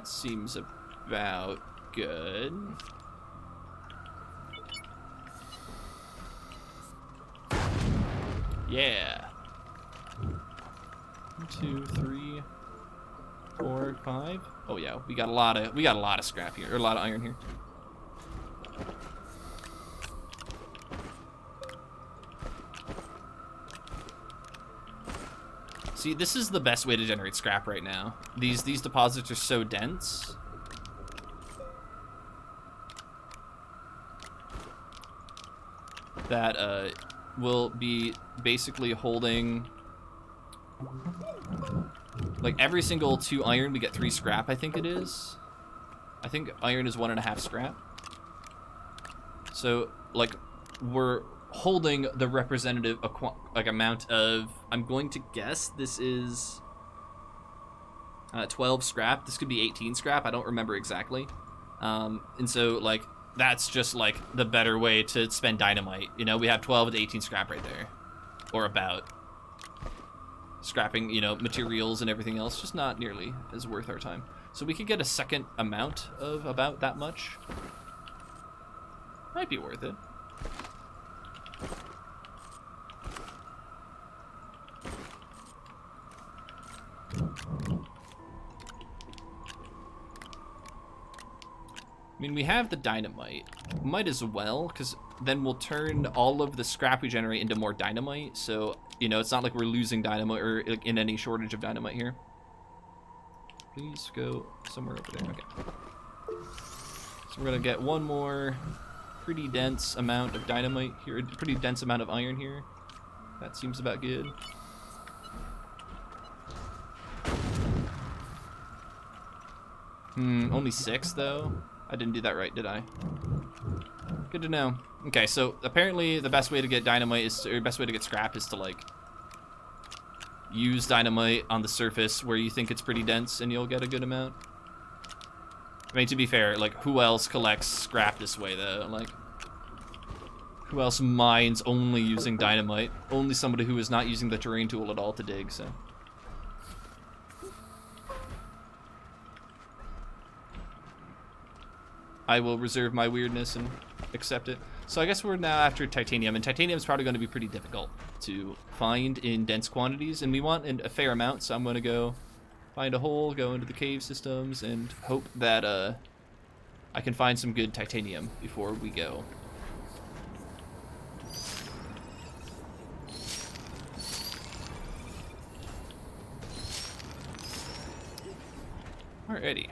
seems about good. Yeah. 1, 2, 3, 4, 5. Oh yeah, we got a lot of scrap here, or a lot of iron here. See, this is the best way to generate scrap right now. These deposits are so dense. That will be basically holding like every single 2 iron we get 3 scrap, I think it is. I think iron is 1.5 scrap. So like we're holding the representative like amount of, I'm going to guess this is 12 scrap. This could be 18 scrap. I don't remember exactly. And so like that's just like the better way to spend dynamite. You know, we have 12 to 18 scrap right there, or about. Scrapping, you know, materials and everything else, just not nearly as worth our time. So we could get a second amount of about that much. Might be worth it. I mean, we have the dynamite. Might as well, because then we'll turn all of the scrap we generate into more dynamite. So, you know, it's not like we're losing dynamite or in any shortage of dynamite here. Please go somewhere over there. Okay. So we're gonna get one more pretty dense amount of dynamite here, pretty dense amount of iron here. That seems about good. Only 6 though. I didn't do that right, did I? Good to know. Okay, so apparently the best way to get dynamite is, or best way to get scrap is to like use dynamite on the surface where you think it's pretty dense and you'll get a good amount. I mean, to be fair, like, who else collects scrap this way, though? Like, who else mines only using dynamite? Only somebody who is not using the terrain tool at all to dig, so. I will reserve my weirdness and accept it. So I guess we're now after titanium, and titanium is probably going to be pretty difficult to find in dense quantities, and we want a fair amount, so I'm going to go find a hole, go into the cave systems, and hope that I can find some good titanium before we go. Alrighty.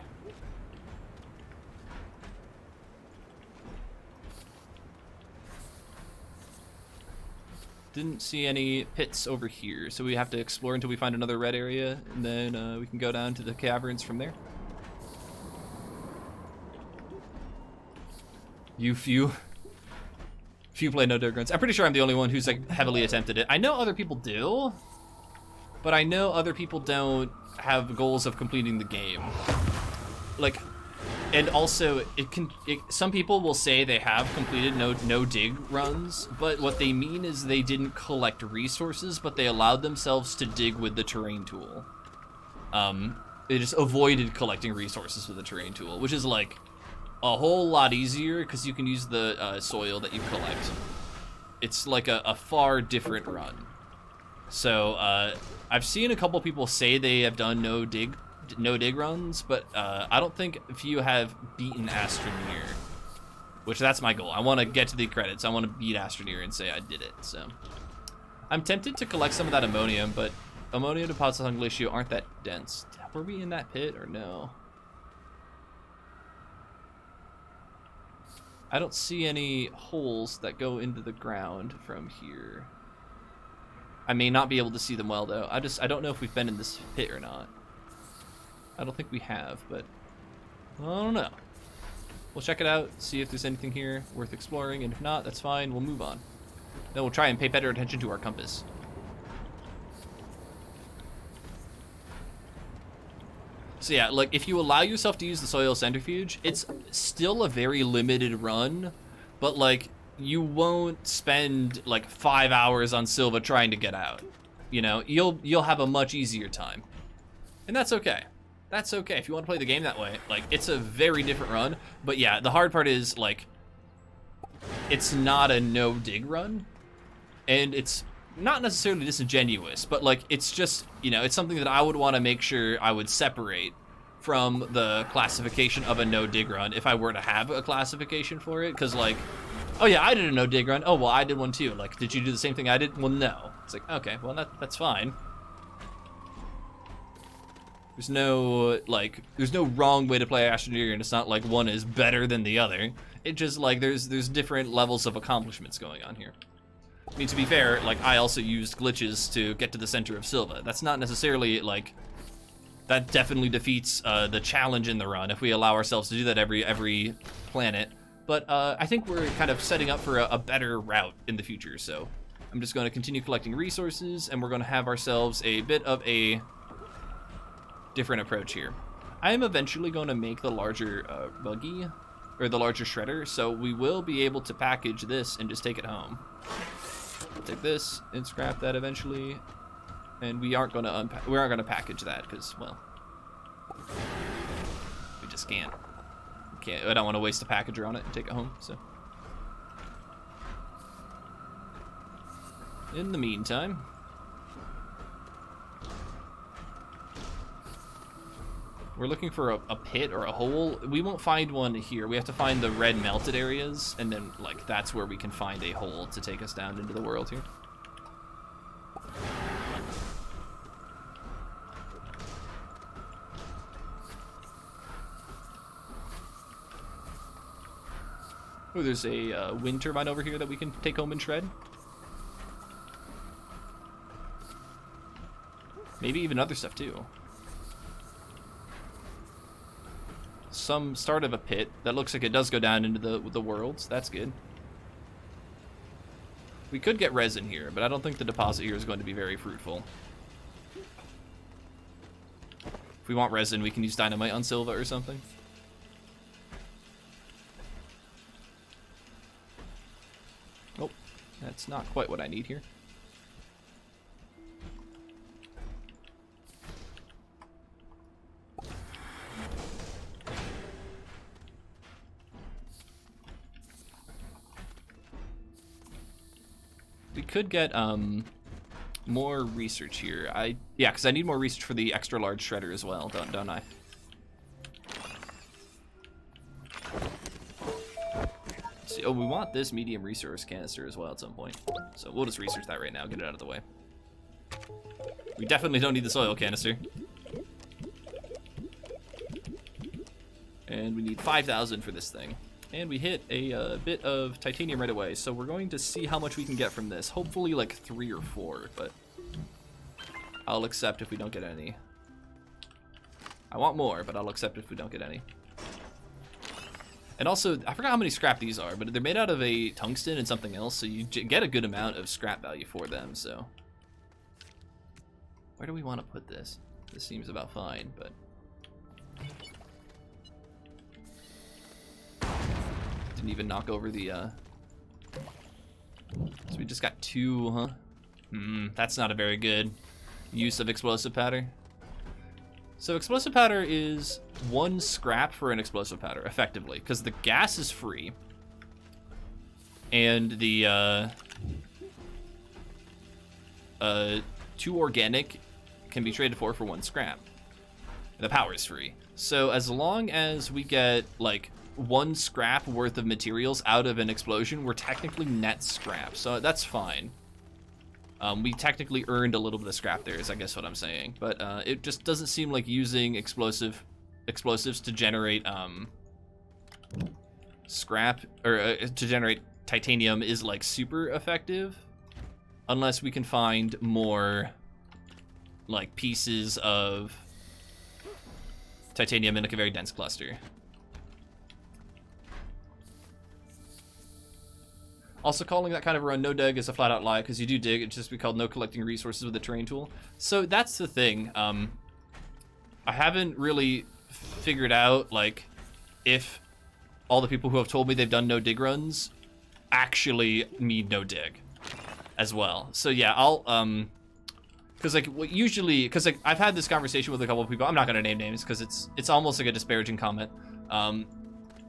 Didn't see any pits over here, so we have to explore until we find another red area, and then we can go down to the caverns from there. Few play no dig runs. I'm pretty sure I'm the only one who's like heavily attempted it. I know other people do, but I know other people don't have goals of completing the game. Like, and also some people will say they have completed no dig runs, but what they mean is they didn't collect resources, but they allowed themselves to dig with the terrain tool. They just avoided collecting resources with the terrain tool, which is like a whole lot easier because you can use the soil that you collect. It's like a far different run. So I've seen a couple people say they have done no dig runs, but I don't think if you have beaten Astroneer, which that's my goal. I want to get to the credits. I want to beat Astroneer and say I did it. So I'm tempted to collect some of that ammonium, but ammonium deposits on Glacier aren't that dense. Were we in that pit or no? I don't see any holes that go into the ground from here. I may not be able to see them well though. I don't know if we've been in this pit or not. I don't think we have, but I don't know. We'll check it out, see if there's anything here worth exploring, and if not, that's fine, we'll move on. Then we'll try and pay better attention to our compass. So yeah, like, if you allow yourself to use the soil centrifuge, it's still a very limited run, but like, you won't spend like 5 hours on Silva trying to get out. You know, you'll have a much easier time. And that's okay. That's okay if you want to play the game that way. Like, it's a very different run, but yeah, the hard part is like, it's not a no dig run, and it's not necessarily disingenuous, but like, it's just, you know, it's something that I would want to make sure I would separate from the classification of a no dig run if I were to have a classification for it. Because like, oh yeah, I did a no dig run. Oh well, I did one too. Like, did you do the same thing I did? Well, no. It's like, okay, well that's fine. There's no wrong way to play Astroneer, and it's not like one is better than the other. It just like there's different levels of accomplishments going on here. I mean, to be fair, like, I also used glitches to get to the center of Silva. That's not necessarily like, that definitely defeats the challenge in the run if we allow ourselves to do that every planet. But I think we're kind of setting up for a better route in the future. So I'm just going to continue collecting resources, and we're going to have ourselves a bit of a different approach here. I am eventually going to make the larger buggy, or the larger shredder, so we will be able to package this and just take it home. Take this and scrap that eventually, and we aren't going to package that because, well, we just can't. I don't want to waste a packager on it and take it home. So in the meantime, We're looking for a pit or a hole. We won't find one here. We have to find the red melted areas, and then, like, that's where we can find a hole to take us down into the world here. Oh, there's a wind turbine over here that we can take home and shred. Maybe even other stuff, too. Some start of a pit that looks like it does go down into the worlds. That's good. We could get resin here, but I don't think the deposit here is going to be very fruitful. If we want resin, we can use dynamite on Silva or something. Oh, that's not quite what I need here. We could get more research here. Yeah, because I need more research for the extra large shredder as well, don't I? Let's see. Oh, we want this medium resource canister as well at some point. So we'll just research that right now, get it out of the way. We definitely don't need the soil canister. And we need 5,000 for this thing. And we hit a bit of titanium right away, so we're going to see how much we can get from this. Hopefully like 3 or 4, but I'll accept if we don't get any. I want more, but I'll accept if we don't get any. And also, I forgot how many scrap these are, but they're made out of a tungsten and something else, so you get a good amount of scrap value for them, so. Where do we want to put this? This seems about fine, but. Didn't even knock over the, So we just got 2, huh? That's not a very good use of explosive powder. So explosive powder is 1 scrap for an explosive powder, effectively, because the gas is free. And the, 2 organic can be traded for 1 scrap. The power is free. So as long as we get, like, 1 scrap worth of materials out of an explosion, we're technically net scrap, so that's fine. We technically earned a little bit of scrap there, is I guess what I'm saying, but it just doesn't seem like using explosives to generate scrap, or to generate titanium is like super effective, unless we can find more like pieces of titanium in like a very dense cluster. Also, calling that kind of run no dig is a flat-out lie, because you do dig. It's just be called no collecting resources with a terrain tool. So that's the thing. I haven't really figured out, like, if all the people who have told me they've done no dig runs actually mean no dig as well. So yeah, I'll, because like usually, because like I've had this conversation with a couple of people. I'm not gonna name names because it's almost like a disparaging comment.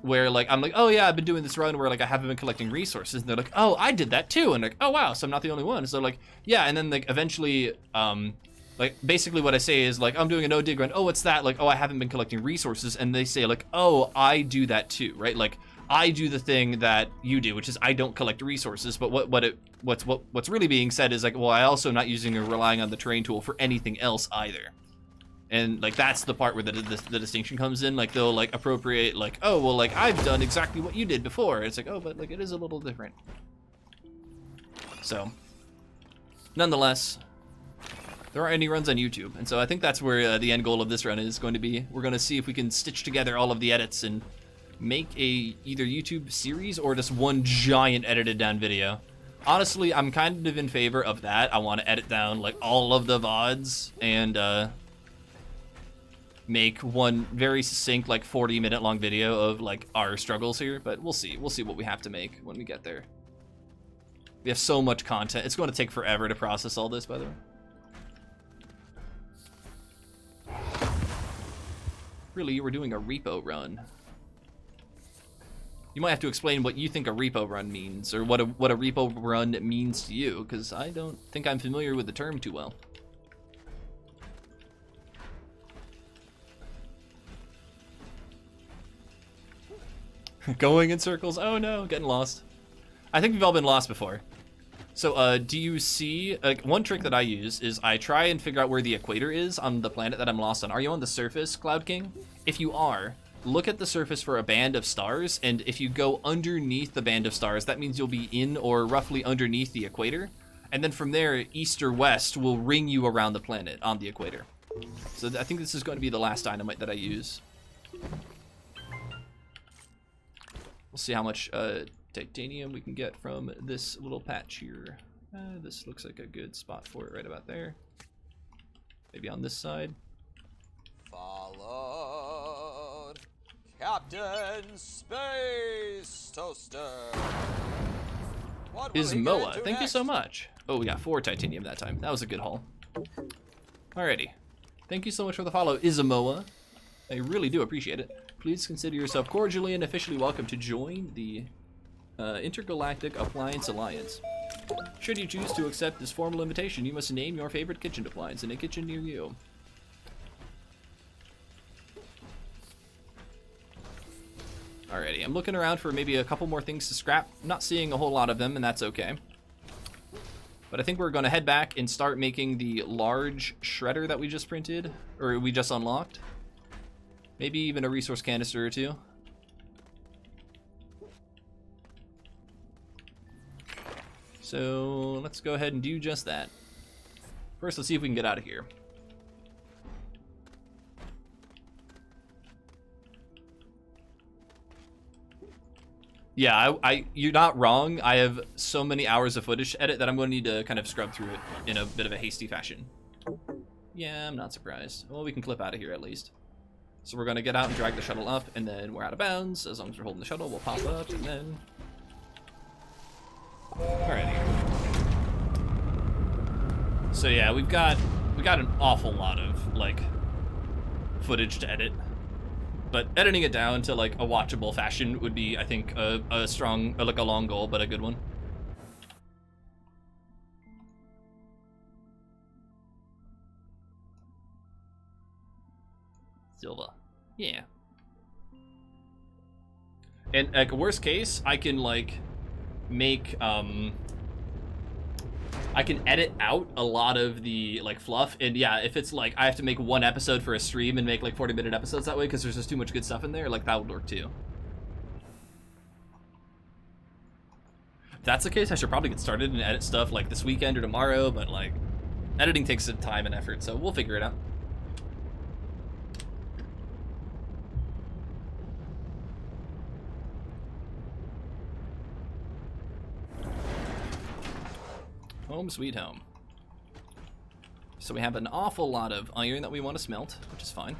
Where like I'm like, oh yeah, I've been doing this run where like I haven't been collecting resources, and they're like, oh, I did that too, and like, oh wow, so I'm not the only one. So like, yeah, and then like eventually, like basically what I say is like, I'm doing a no dig run. Oh, what's that? Like, oh, I haven't been collecting resources, and they say like, oh, I do that too, right? Like I do the thing that you do, which is I don't collect resources. But what's really being said is like, well, I also not using or relying on the terrain tool for anything else either. And like that's the part where the distinction comes in. Like they'll like appropriate like, oh well, like I've done exactly what you did before. It's like, oh, but like it is a little different. So nonetheless, there aren't any runs on YouTube, and so I think that's where the end goal of this run is going to be. We're going to see if we can stitch together all of the edits and make a either YouTube series or just one giant edited down video. Honestly, I'm kind of in favor of that. I want to edit down like all of the VODs and make one very succinct, like 40-minute long video of like our struggles here, but we'll see what we have to make when we get there. We have so much content. It's going to take forever to process all this, by the way. Really, we're doing a repo run. You might have to explain what you think a repo run means, or what a repo run means to you, because I don't think I'm familiar with the term too well. Going in circles. Oh no, getting lost. I think we've all been lost before. So, do you see, like, one trick that I use is I try and figure out where the equator is on the planet that I'm lost on. Are you on the surface, Cloud King? If you are, look at the surface for a band of stars, and if you go underneath the band of stars, that means you'll be in or roughly underneath the equator. And then from there, east or west will ring you around the planet on the equator. So I think this is going to be the last dynamite that I use. We'll see how much titanium we can get from this little patch here. This looks like a good spot for it right about there. Maybe on this side. Followed. Captain Space Toaster. What will he get Ismoa, into thank you next? so much. Oh, we got 4 titanium that time. That was a good haul. Alrighty. Thank you so much for the follow, Ismoa. I really do appreciate it. Please consider yourself cordially and officially welcome to join the Intergalactic Appliance Alliance. Should you choose to accept this formal invitation, you must name your favorite kitchen appliance in a kitchen near you. Alrighty, I'm looking around for maybe a couple more things to scrap. I'm not seeing a whole lot of them, and that's okay. But I think we're going to head back and start making the large shredder that we just printed, or we just unlocked. Maybe even a resource canister or two. So let's go ahead and do just that. First, let's see if we can get out of here. Yeah, you're not wrong. I have so many hours of footage to edit that I'm going to need to kind of scrub through it in a bit of a hasty fashion. Yeah, I'm not surprised. Well, we can clip out of here at least. So we're going to get out and drag the shuttle up, and then we're out of bounds. As long as we're holding the shuttle, we'll pop up, and then... Alrighty. So yeah, we got an awful lot of, like, footage to edit. But editing it down to, like, a watchable fashion would be, I think, a strong, like, a long goal, but a good one. Silva. Yeah. And, like, worst case, I can, like, make, I can edit out a lot of the, like, fluff, and yeah, if it's like I have to make one episode for a stream and make like 40-minute episodes that way because there's just too much good stuff in there, like, that would work too. If that's the case, I should probably get started and edit stuff like this weekend or tomorrow, but like, editing takes some time and effort, so we'll figure it out. Home sweet home. So we have an awful lot of iron that we want to smelt, which is fine.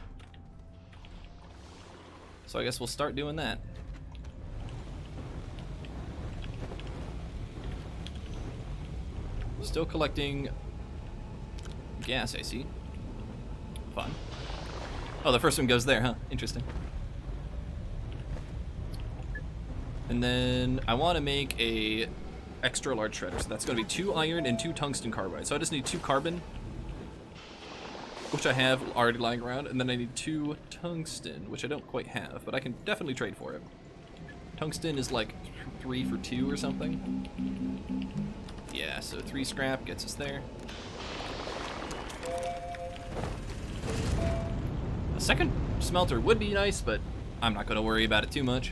So I guess we'll start doing that. Still collecting gas, I see. Fun. Oh, the first one goes there, huh? Interesting. And then I want to make a extra large shredder, so that's going to be 2 iron and 2 tungsten carbide. So I just need 2 carbon, which I have already lying around, and then I need 2 tungsten, which I don't quite have, but I can definitely trade for it. Tungsten is like 3 for 2 or something. Yeah, so 3 scrap gets us there. A second smelter would be nice, but I'm not going to worry about it too much.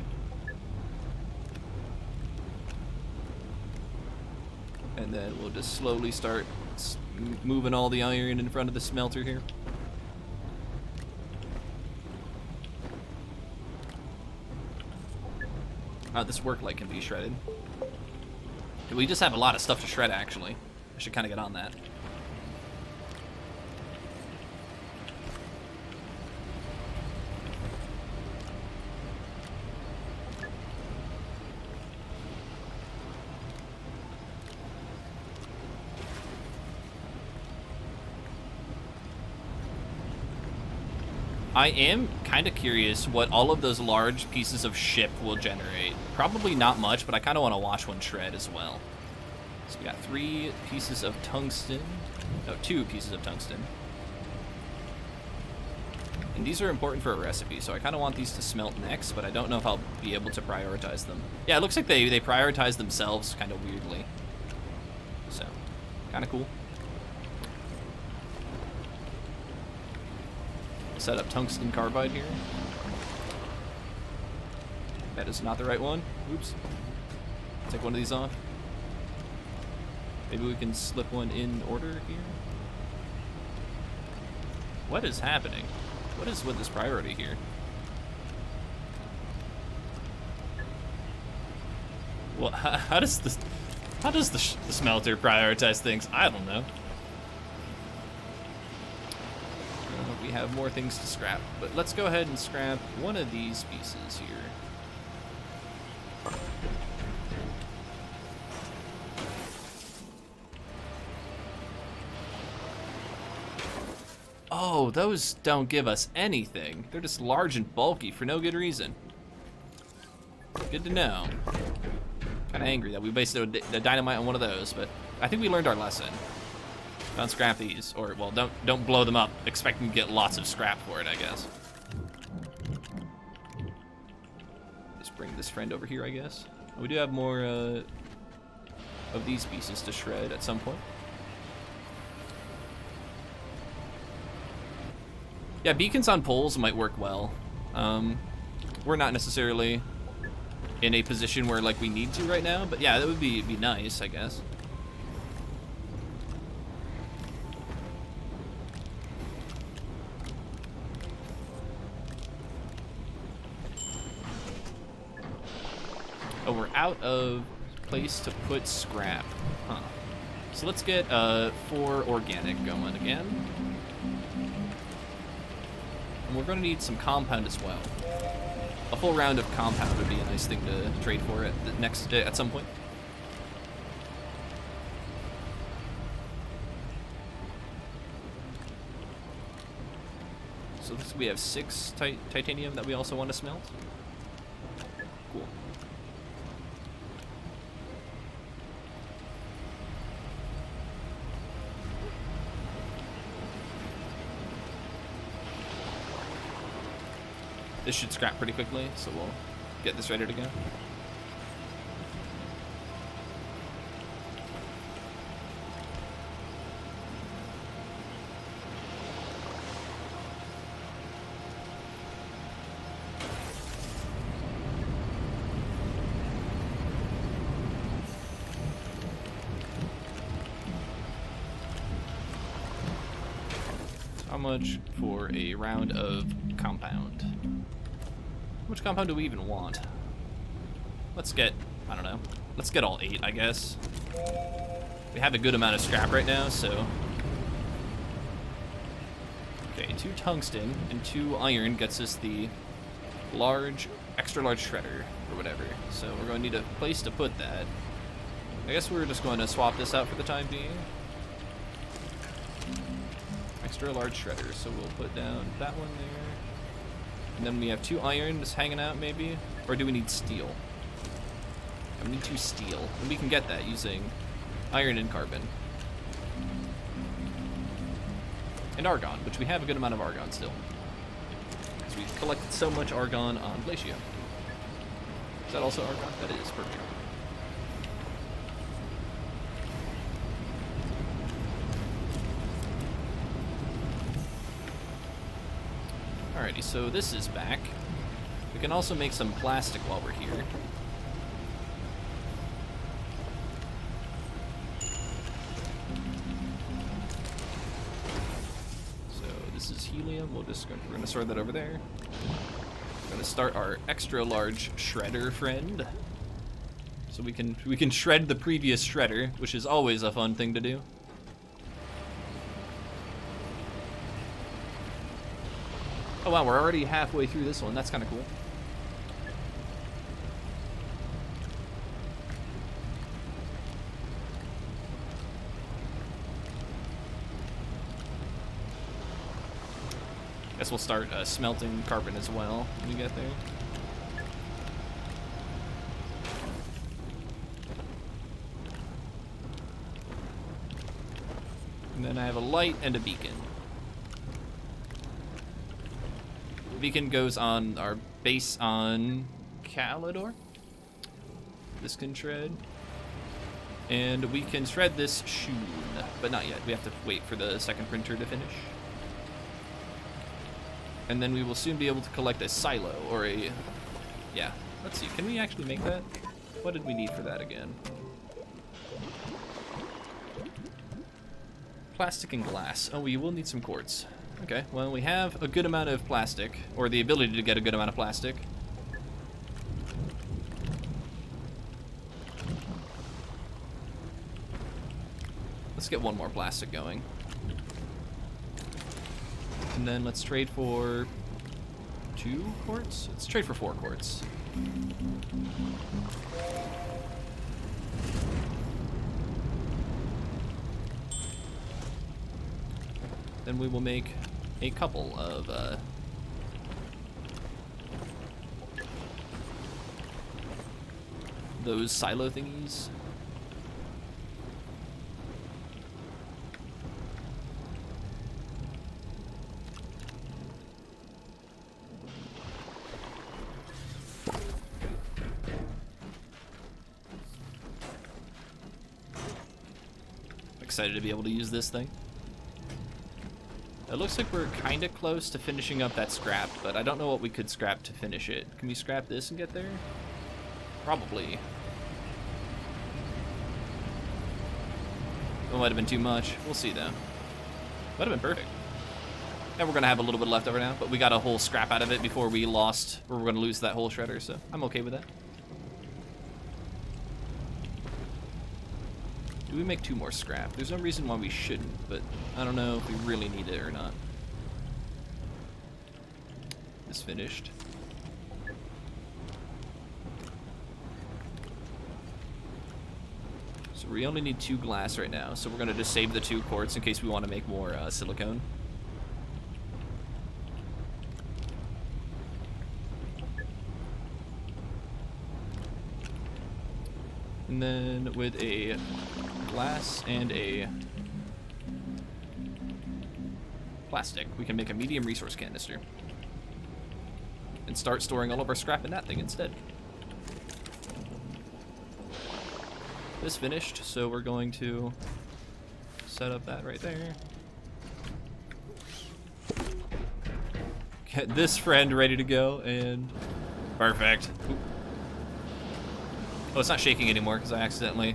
And then we'll just slowly start moving all the iron in front of the smelter here. This work light can be shredded. We just have a lot of stuff to shred, actually. I should kind of get on that. I am kind of curious what all of those large pieces of ship will generate. Probably not much, but I kind of want to watch one shred as well. So we got 3 pieces of tungsten. No, 2 pieces of tungsten. And these are important for a recipe, so I kind of want these to smelt next, but I don't know if I'll be able to prioritize them. Yeah, it looks like they prioritize themselves kind of weirdly. So, kind of cool. Set up tungsten carbide here. That is not the right one. Oops. Take one of these off. Maybe we can slip one in order here. What is happening? What is with this priority here? Well, how does the smelter prioritize things? I don't know. We have more things to scrap, but let's go ahead and scrap one of these pieces here. Oh, those don't give us anything. They're just large and bulky for no good reason. Good to know. Kind of angry that we wasted the dynamite on one of those, but I think we learned our lesson. Don't scrap these, or well, don't blow them up, expecting to get lots of scrap for it, I guess. Just bring this friend over here, I guess. We do have more of these pieces to shred at some point. Yeah, beacons on poles might work well. We're not necessarily in a position where like we need to right now, but yeah, that would be nice, I guess. Oh, we're out of place to put scrap. Huh. So let's get 4 organic going again. And we're gonna need some compound as well. A full round of compound would be a nice thing to trade for at the next at some point. So we have 6 titanium that we also want to smelt. Cool. This should scrap pretty quickly, so we'll get this ready to go. How much for a round of compound? How much compound do we even want? Let's get, I don't know, let's get all 8, I guess. We have a good amount of scrap right now, so. Okay, 2 tungsten and 2 iron gets us the extra large shredder, or whatever. So we're going to need a place to put that. I guess we're just going to swap this out for the time being. Extra large shredder, so we'll put down that one there. And then we have 2 iron just hanging out, maybe? Or do we need steel? We need 2 steel. And we can get that using iron and carbon. And argon, which we have a good amount of argon still. Because we've collected so much argon on Glacio. Is that also argon? That is, perfect. Alrighty, so this is back. We can also make some plastic while we're here. So this is helium. We're gonna store that over there. We're gonna start our extra large shredder friend. So we can shred the previous shredder, which is always a fun thing to do. Oh wow, we're already halfway through this one. That's kind of cool. Guess we'll start smelting carbon as well when we get there. And then I have a light and a beacon. beacon goes on our base on Calidor. This can shred. And we can shred this soon, but not yet. We have to wait for the second printer to finish. And then we will soon be able to collect a silo, or a... Yeah, let's see, can we actually make that? What did we need for that again? Plastic and glass. Oh, we will need some quartz. Okay, well, we have a good amount of plastic, or the ability to get a good amount of plastic. Let's get one more plastic going. And then let's trade for 2 quartz? Let's trade for 4 quartz. Then we will make a couple of those silo thingies. Excited to be able to use this thing. It looks like we're kind of close to finishing up that scrap, but I don't know what we could scrap to finish it. Can we scrap this and get there? Probably. It might have been too much. We'll see though. Might have been perfect. And we're gonna have a little bit left over now, but we got a whole scrap out of it before we lost, or we're gonna lose that whole shredder, so I'm okay with that. Do we make 2 more scrap? There's no reason why we shouldn't, but I don't know if we really need it or not. This finished. So we only need 2 glass right now, so we're gonna just save the 2 quartz in case we want to make more silicone. And then with a glass and a plastic, we can make a medium resource canister and start storing all of our scrap in that thing instead. This finished, so we're going to set up that right there. Get this friend ready to go, and perfect. Oop. Oh, it's not shaking anymore because I accidentally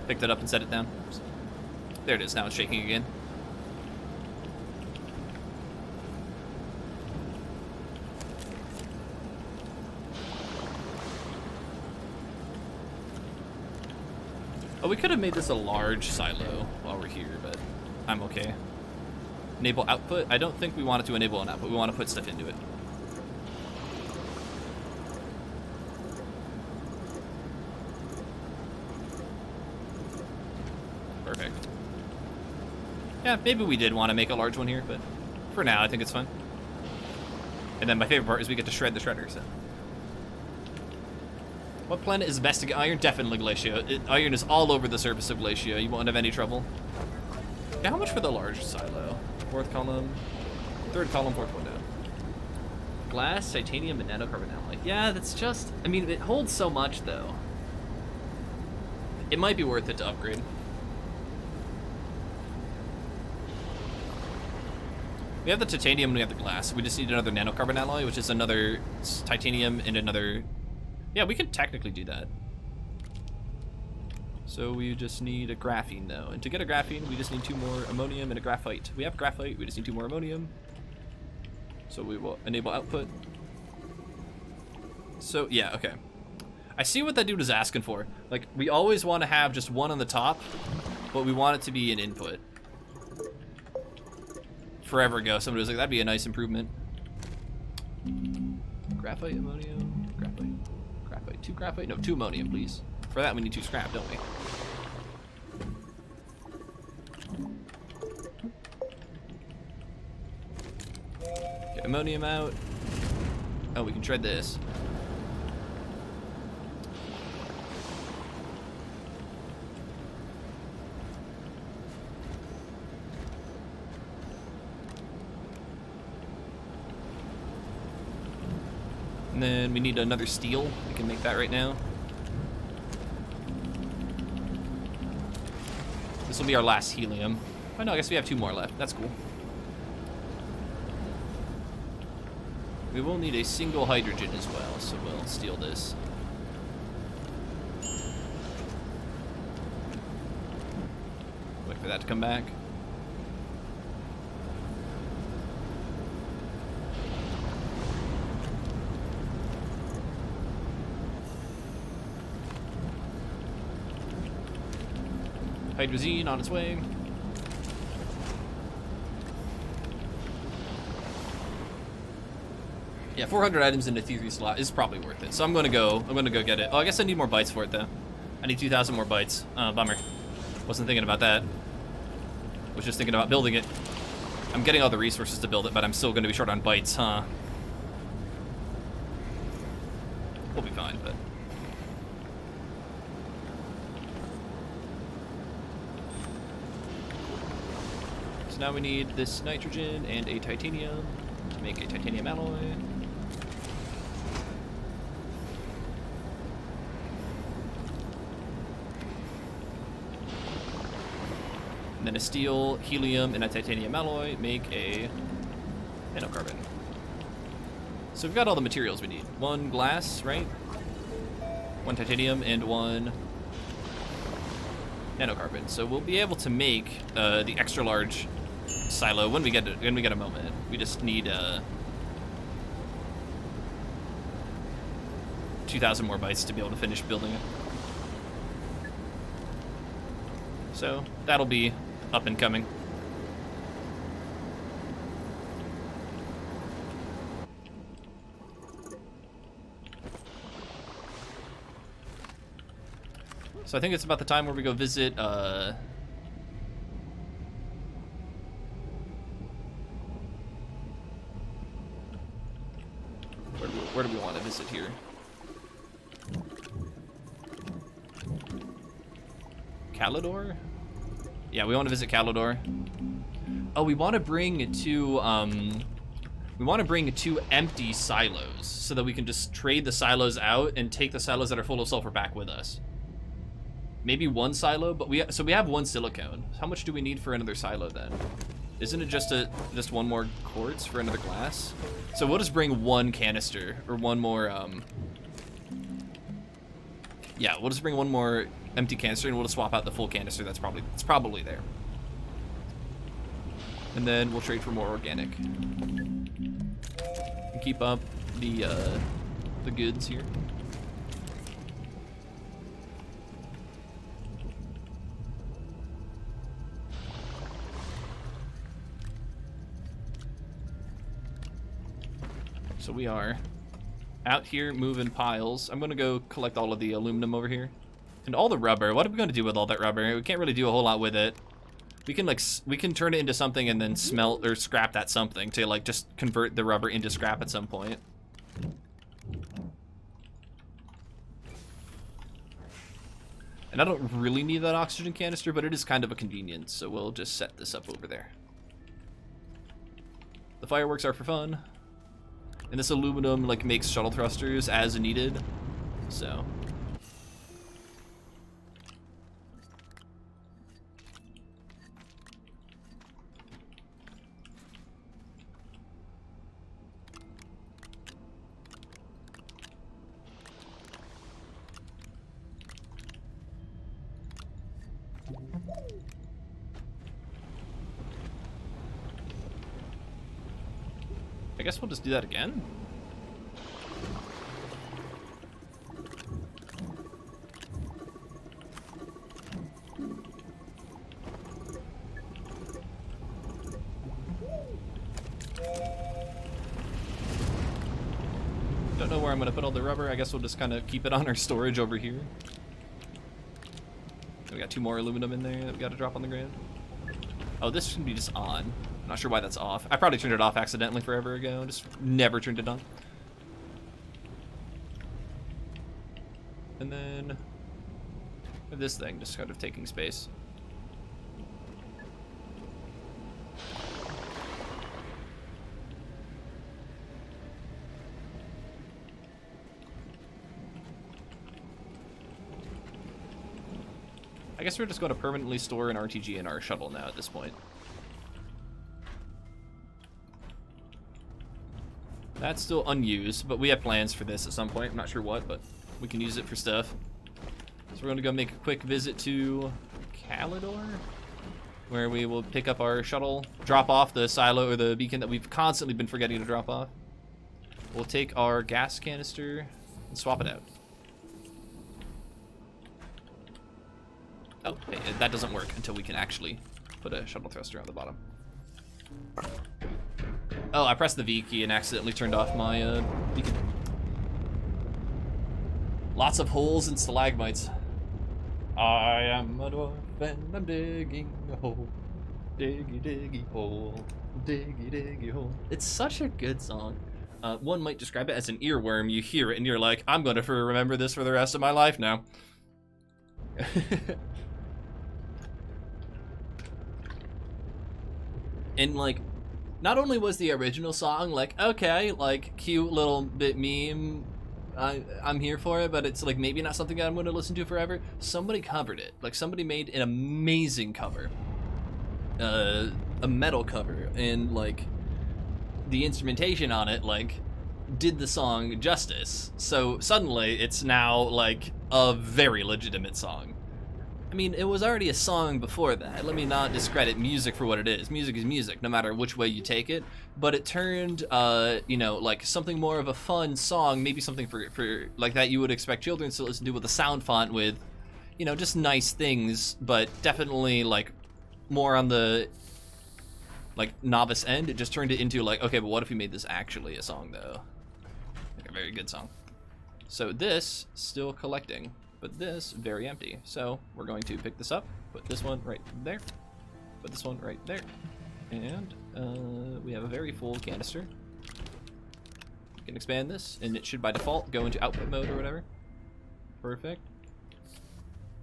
picked it up and set it down. There it is, now it's shaking again. Oh, we could have made this a large silo while we're here, but I'm okay. Enable output? I don't think we want it to enable an output. We want to put stuff into it. Perfect. Yeah, maybe we did want to make a large one here, but for now, I think it's fine. And then my favorite part is we get to shred the shredder, so. What planet is best to get iron? Definitely Glacio. Iron is all over the surface of Glacio. You won't have any trouble. Yeah, how much for the large silo? 4th column, 3rd column, 4th window. Glass, titanium, and nanocarbon alloy. Yeah, that's just, I mean, it holds so much, though. It might be worth it to upgrade. We have the titanium and we have the glass. We just need another nanocarbon alloy, which is another titanium and another... Yeah, we can technically do that. So we just need a graphene, though. And to get a graphene, we just need 2 more ammonium and a graphite. We have graphite, we just need 2 more ammonium. So we will enable output. So, yeah, okay. I see what that dude is asking for. Like, we always want to have just 1 on the top, but we want it to be an input. Forever ago, somebody was like, that'd be a nice improvement. Graphite, ammonium, graphite, graphite, 2 graphite? No, 2 ammonium, please. For that, we need 2 scrap, don't we? Get ammonium out. Oh, we can shred this. And then we need another steel. We can make that right now. This will be our last helium. Oh no, I guess we have 2 more left. That's cool. We will need a single hydrogen as well, so we'll steal this. Wait for that to come back. Hydrazine on its way. Yeah, 400 items in the T3 slot is probably worth it. So I'm gonna go get it. Oh, I guess I need more bytes for it though. I need 2,000 more bytes. Bummer. Wasn't thinking about that. Was just thinking about building it. I'm getting all the resources to build it, but I'm still gonna be short on bytes, huh? We'll be fine, but. So now we need this nitrogen and a titanium to make a titanium alloy. And then a steel, helium, and a titanium alloy make a nanocarbon. So we've got all the materials we need. 1 glass, right? 1 titanium and 1 nanocarbon. So we'll be able to make the extra large silo when we get a moment. We just need 2,000 more bytes to be able to finish building it. So that'll be up and coming. So I think it's about the time where we go visit where do we want to visit here? Calidor? Yeah, we want to visit Calidor. Oh, we want to bring 2 empty silos so that we can just trade the silos out and take the silos that are full of sulfur back with us. Maybe 1 silo, but we have 1 silicone. How much do we need for another silo then? Isn't it just 1 more quartz for another glass? So we'll just bring 1 canister or 1 more yeah, we'll just bring 1 more empty canister and we'll just swap out the full canister that's probably there. And then we'll trade for more organic. And keep up the goods here. So we are out here moving piles. I'm gonna go collect all of the aluminum over here. And all the rubber. What are we gonna do with all that rubber? We can't really do a whole lot with it. We can turn it into something and then smelt or scrap that something to like just convert the rubber into scrap at some point. And I don't really need that oxygen canister, but it is kind of a convenience, so we'll just set this up over there. The fireworks are for fun. And this aluminum like makes shuttle thrusters as needed, so. I guess we'll just do that again. Don't know where I'm gonna put all the rubber. I guess we'll just kind of keep it on our storage over here. We got 2 more aluminum in there that we gotta drop on the ground. Oh, this should be just on. Not sure why that's off. I probably turned it off accidentally forever ago. Just never turned it on. And then this thing just kind of taking space. I guess we're just going to permanently store an RTG in our shuttle now at this point. That's still unused, but we have plans for this at some point. I'm not sure what, but we can use it for stuff. So we're gonna go make a quick visit to Calidor, where we will pick up our shuttle, drop off the silo or the beacon that we've constantly been forgetting to drop off. We'll take our gas canister and swap it out. Oh, hey, that doesn't work until we can actually put a shuttle thruster on the bottom. Oh, I pressed the V key and accidentally turned off my beacon. Lots of holes and stalagmites. I am a dwarf and I'm digging a hole. Diggy, diggy hole. Diggy, diggy hole. It's such a good song. One might describe it as an earworm. You hear it and you're like, I'm gonna remember this for the rest of my life now. And like, not only was the original song like, okay, like cute little bit meme, I'm here for it, but it's like maybe not something I'm going to listen to forever. Somebody covered it. Like somebody made an amazing cover, a metal cover, and like the instrumentation on it like did the song justice. So suddenly it's now like a very legitimate song. I mean, it was already a song before that. Let me not discredit music for what it is. Music is music, no matter which way you take it. But it turned, you know, like something more of a fun song, maybe something for like that you would expect children to listen to with a sound font with, you know, just nice things, but definitely like more on the like novice end. It just turned it into like, okay, but what if we made this actually a song though? Like a very good song. So this, still collecting. But this, very empty. So we're going to pick this up, put this one right there, put this one right there, and we have a very full canister. We can expand this, and it should by default go into output mode or whatever. Perfect.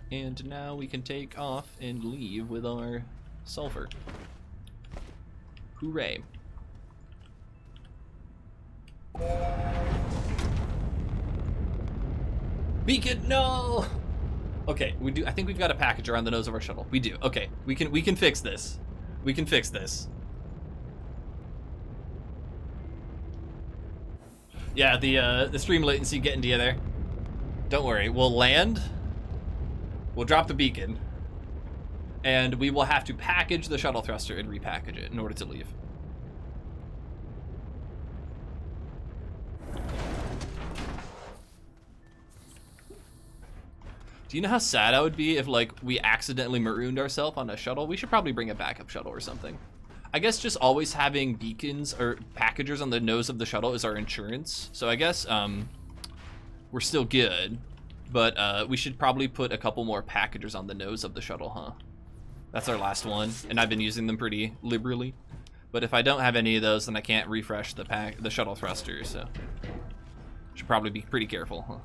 And now we can take off and leave with our sulfur. Hooray. Beacon, no! Okay, we do. I think we've got a package around the nose of our shuttle. We do. Okay, we can fix this. We can fix this. Yeah, the stream latency getting to you there. Don't worry, we'll land. We'll drop the beacon, and we will have to package the shuttle thruster and repackage it in order to leave. Do you know how sad I would be if like we accidentally marooned ourselves on a shuttle? We should probably bring a backup shuttle or something. I guess just always having beacons or packagers on the nose of the shuttle is our insurance. So I guess we're still good, but we should probably put a couple more packagers on the nose of the shuttle, huh? That's our last one, and I've been using them pretty liberally. But if I don't have any of those, then I can't refresh the shuttle thruster, so should probably be pretty careful, huh?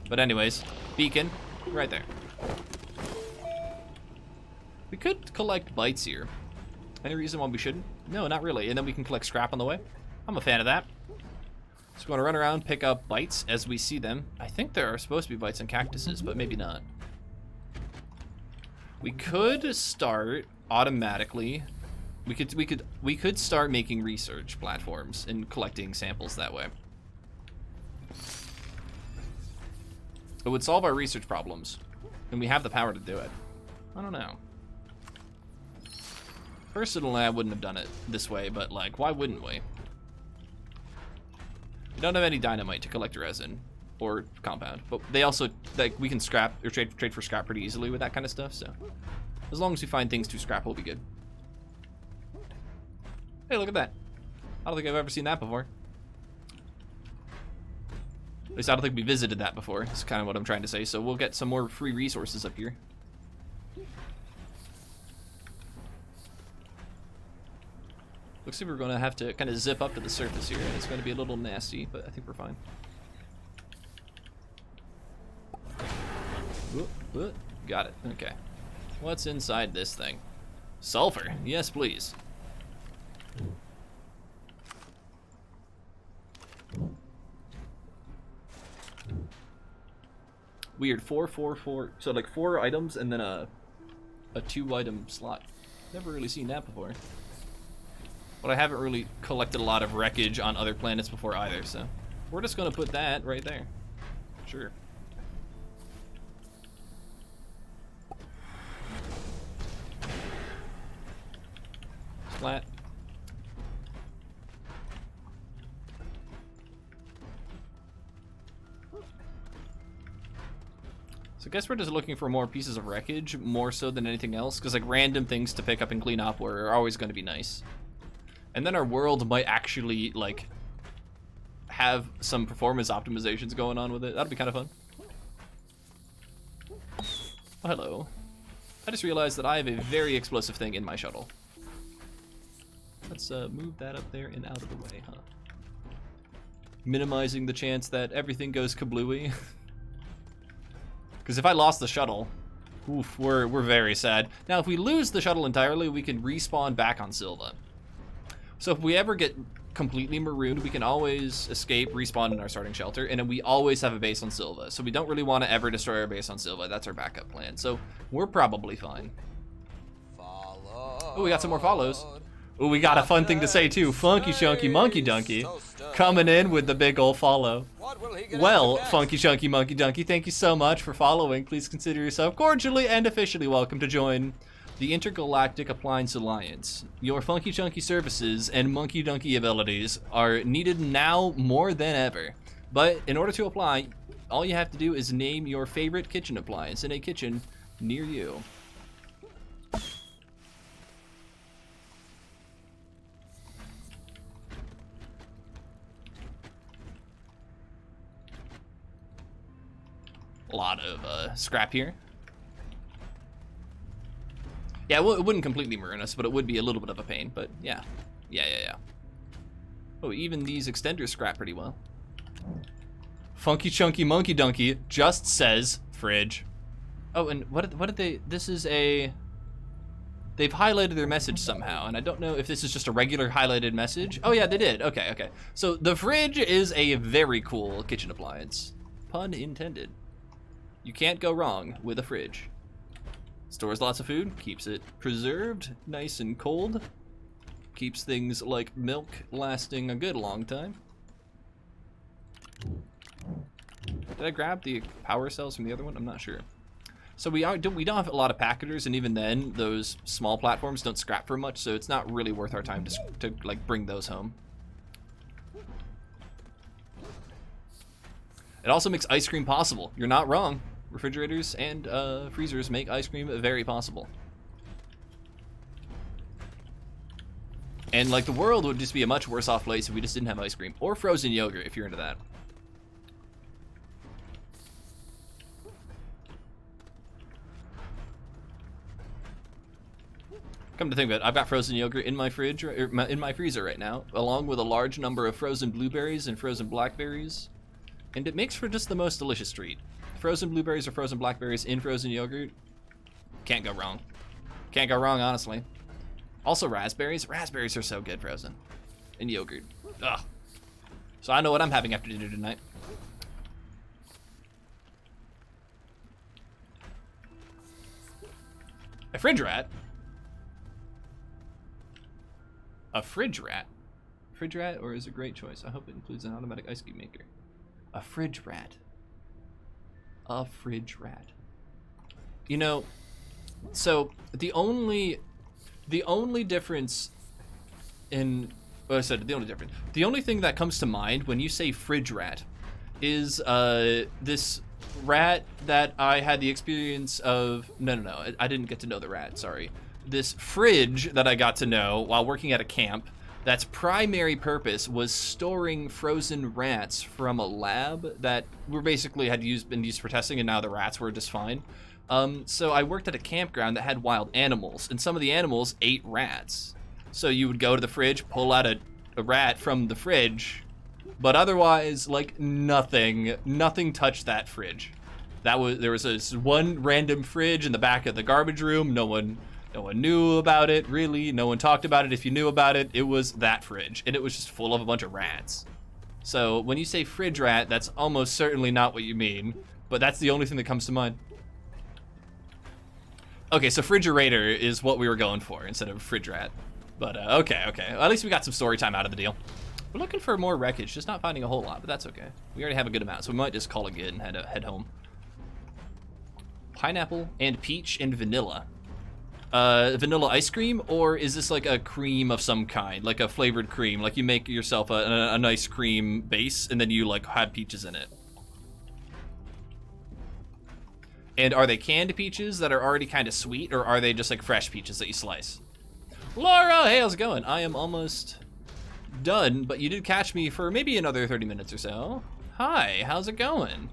But anyways, beacon. Right there. We could collect bytes here. Any reason why we shouldn't? No, not really. And then we can collect scrap on the way. I'm a fan of that. So we're gonna run around, pick up bytes as we see them. I think there are supposed to be bytes in cactuses, but maybe not. We could start automatically. We could start making research platforms and collecting samples that way. It would solve our research problems, and we have the power to do it. I don't know. Personally, I wouldn't have done it this way, but like, why wouldn't we? We don't have any dynamite to collect resin or compound, but they also, like, we can scrap or trade for scrap pretty easily with that kind of stuff, so as long as we find things to scrap, we'll be good. Hey, look at that. I don't think I've ever seen that before. At least I don't think we visited that before. That's kind of what I'm trying to say. So we'll get some more free resources up here. Looks like we're going to have to kind of zip up to the surface here. It's going to be a little nasty, but I think we're fine. Whoop, whoop. Got it. Okay. What's inside this thing? Sulfur. Yes, please. Weird. 4, 4, 4. So like 4 items and then a 2-item slot. Never really seen that before. But I haven't really collected a lot of wreckage on other planets before either, so we're just gonna put that right there. Sure. Flat. So I guess we're just looking for more pieces of wreckage, more so than anything else, because like random things to pick up and clean up are always going to be nice. And then our world might actually like have some performance optimizations going on with it. That'd be kind of fun. Oh, hello. I just realized that I have a very explosive thing in my shuttle. Let's move that up there and out of the way, huh? Minimizing the chance that everything goes kablooey. Because if I lost the shuttle, oof, we're very sad. Now, if we lose the shuttle entirely, we can respawn back on Silva. So if we ever get completely marooned, we can always escape, respawn in our starting shelter, and then we always have a base on Silva. So we don't really want to ever destroy our base on Silva. That's our backup plan. So we're probably fine. Oh, we got some more follows. Oh, we got a fun thing to say too. Funky Chunky Monkey Donkey coming in with the big ol' follow. Well, Funky Chunky Monkey Donkey, thank you so much for following. Please consider yourself cordially and officially welcome to join the Intergalactic Appliance Alliance. Your Funky Chunky services and Monkey Donkey abilities are needed now more than ever. But in order to apply, all you have to do is name your favorite kitchen appliance in a kitchen near you. A lot of scrap here. Yeah, well, it wouldn't completely maroon us, but it would be a little bit of a pain. But yeah. Oh, even these extenders scrap pretty well. Funky Chunky Monkey Donkey just says fridge. Oh, and what did they? This is a. They've highlighted their message somehow, and I don't know if this is just a regular highlighted message. Oh yeah, they did. Okay. So the fridge is a very cool kitchen appliance. Pun intended. You can't go wrong with a fridge. Stores lots of food, keeps it preserved, nice and cold. Keeps things like milk lasting a good long time. Did I grab the power cells from the other one? I'm not sure. So we don't have a lot of packeters, and even then, those small platforms don't scrap for much, so it's not really worth our time to like bring those home. It also makes ice cream possible. You're not wrong. Refrigerators and freezers make ice cream very possible. And like the world would just be a much worse off place if we just didn't have ice cream. Or frozen yogurt if you're into that. Come to think of it, I've got frozen yogurt in my fridge, or in my freezer right now, along with a large number of frozen blueberries and frozen blackberries. And it makes for just the most delicious treat. Frozen blueberries or frozen blackberries in frozen yogurt. Can't go wrong. Can't go wrong, honestly. Also raspberries. Raspberries are so good frozen. In yogurt. Ugh. So I know what I'm having after dinner tonight. A fridge rat? A fridge rat? Fridge rat, or is a great choice? I hope it includes an automatic ice cream maker. A fridge rat. A fridge rat. You know, so the only difference in, well, I said the only difference. The only thing that comes to mind when you say fridge rat is this rat that I had the experience of. No, I didn't get to know the rat. Sorry. This fridge that I got to know while working at a camp. That's primary purpose was storing frozen rats from a lab that were basically been used for testing, and now the rats were just fine. So I worked at a campground that had wild animals, and some of the animals ate rats. So you would go to the fridge, pull out a rat from the fridge, but otherwise, like nothing touched that fridge. There was this one random fridge in the back of the garbage room. No one knew about it, really. No one talked about it. If you knew about it, it was that fridge. And it was just full of a bunch of rats. So when you say fridge rat, that's almost certainly not what you mean. but that's the only thing that comes to mind. Okay, so refrigerator is what we were going for instead of fridge rat. But okay. At least we got some story time out of the deal. We're looking for more wreckage, just not finding a whole lot, but that's okay. We already have a good amount, so we might just call it good and head home. Pineapple and peach and vanilla. Vanilla ice cream, or is this like a cream of some kind, like a flavored cream? Like you make yourself a nice cream base, and then you like have peaches in it. And are they canned peaches that are already kind of sweet, or are they just like fresh peaches that you slice? Laura, hey, how's it going? I am almost done, but you did catch me for maybe another 30 minutes or so. Hi, how's it going?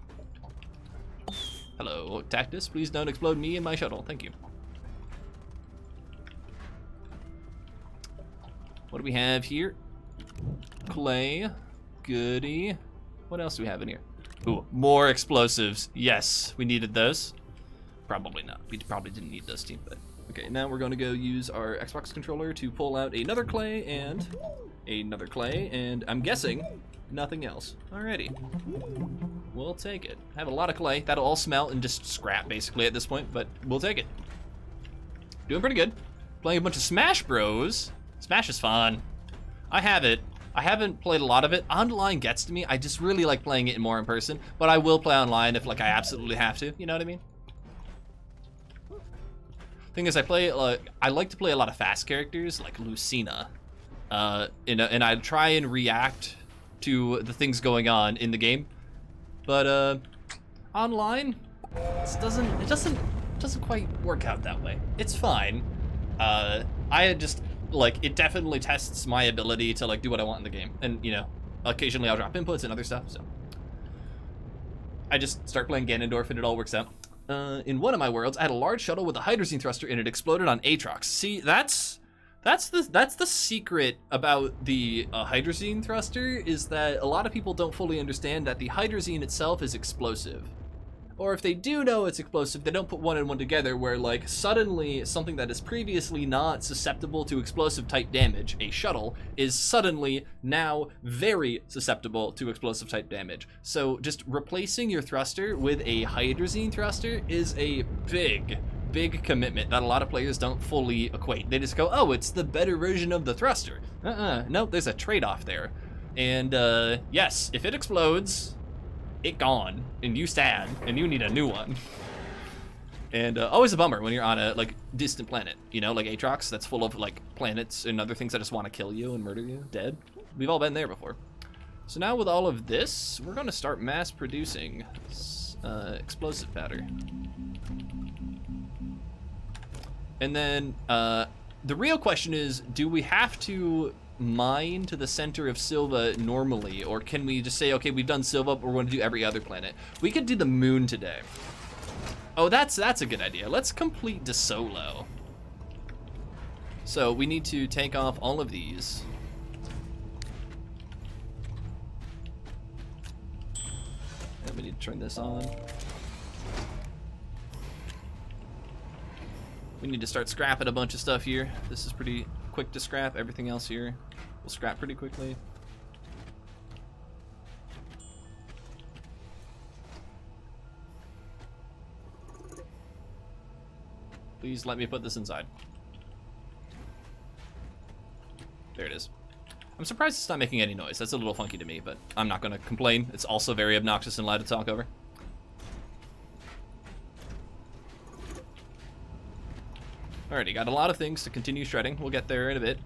Hello, Tactus, please don't explode me and my shuttle, thank you. What do we have here? Clay, goody. What else do we have in here? Ooh, more explosives. Yes, we needed those. Probably not. We probably didn't need those, team, but okay. Now we're going to go use our Xbox controller to pull out another clay and another clay, and I'm guessing nothing else. Alrighty, we'll take it. I have a lot of clay. That'll all smelt and just scrap basically at this point, but we'll take it. Doing pretty good. Playing a bunch of Smash Bros. Smash is fun. I have it. I haven't played a lot of it. Online gets to me. I just really like playing it more in person, but I will play online if like I absolutely have to. You know what I mean? Thing is, I like to play a lot of fast characters like Lucina, and I try and react to the things going on in the game. But online, it doesn't quite work out that way. It's fine. It definitely tests my ability to like do what I want in the game, and you know, occasionally I'll drop inputs and other stuff. So I just start playing Ganondorf and it all works out. In one of my worlds, I had a large shuttle with a hydrazine thruster and it exploded on Aatrox. See, that's the secret about the hydrazine thruster, is that a lot of people don't fully understand that the hydrazine itself is explosive. Or if they do know it's explosive, they don't put one and one together, where like suddenly something that is previously not susceptible to explosive type damage, a shuttle, is suddenly now very susceptible to explosive type damage. So just replacing your thruster with a hydrazine thruster is a big commitment that a lot of players don't fully equate. They just go, oh, it's the better version of the thruster. No, there's a trade-off there. And yes, if it explodes, it gone, and you stand, and you need a new one. And always a bummer when you're on a like distant planet, you know, like Aatrox, that's full of like planets and other things that just want to kill you and murder you, dead. We've all been there before. So now with all of this, we're gonna start mass producing explosive powder. And then the real question is, do we have to mine to the center of Silva normally, or can we just say, okay, we've done Silva, but we're going to do every other planet? We could do the moon today. Oh, that's a good idea. Let's complete De Solo. So we need to take off all of these. And we need to turn this on. We need to start scrapping a bunch of stuff here. This is pretty quick to scrap. Everything else here will scrap pretty quickly. Please let me put this inside. There it is. I'm surprised it's not making any noise. That's a little funky to me, but I'm not going to complain. It's also very obnoxious and loud to talk over. Alrighty, got a lot of things to continue shredding. We'll get there in a bit.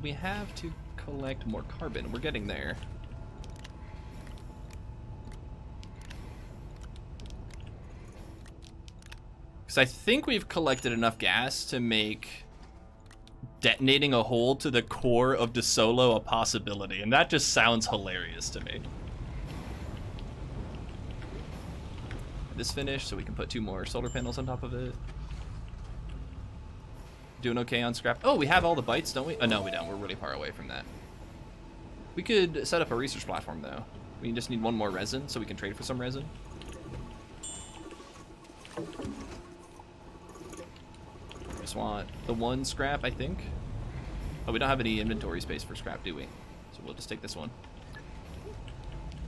We have to collect more carbon. We're getting there. Because I think we've collected enough gas to make detonating a hole to the core of De Solo a possibility, and that just sounds hilarious to me. This finished, so we can put 2 more solar panels on top of it. Doing okay on scrap. Oh, we have all the bytes, don't we? Oh, no, we don't. We're really far away from that. We could set up a research platform, though. We just need 1 more resin, so we can trade for some resin. Just want the 1 scrap, I think. Oh, we don't have any inventory space for scrap, do we? So we'll just take this one.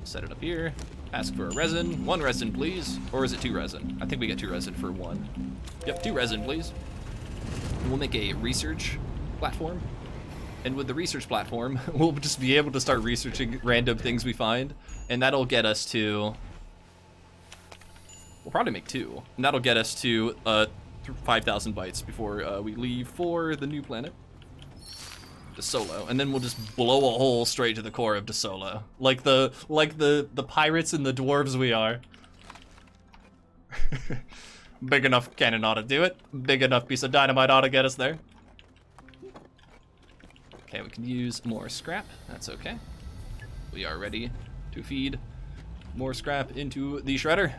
Set it up here. Ask for a resin. 1 resin, please. Or is it 2 resin? I think we get 2 resin for 1. Yep, 2 resin, please. We'll make a research platform. And with the research platform, we'll just be able to start researching random things we find. And that'll get us to... We'll probably make 2. And that'll get us to 5,000 bytes before we leave for the new planet. De Solo, and then we'll just blow a hole straight to the core of De Solo, like the pirates and the dwarves we are. Big enough cannon ought to do it. Big enough piece of dynamite ought to get us there. Okay, we can use more scrap. That's okay. We are ready to feed more scrap into the shredder.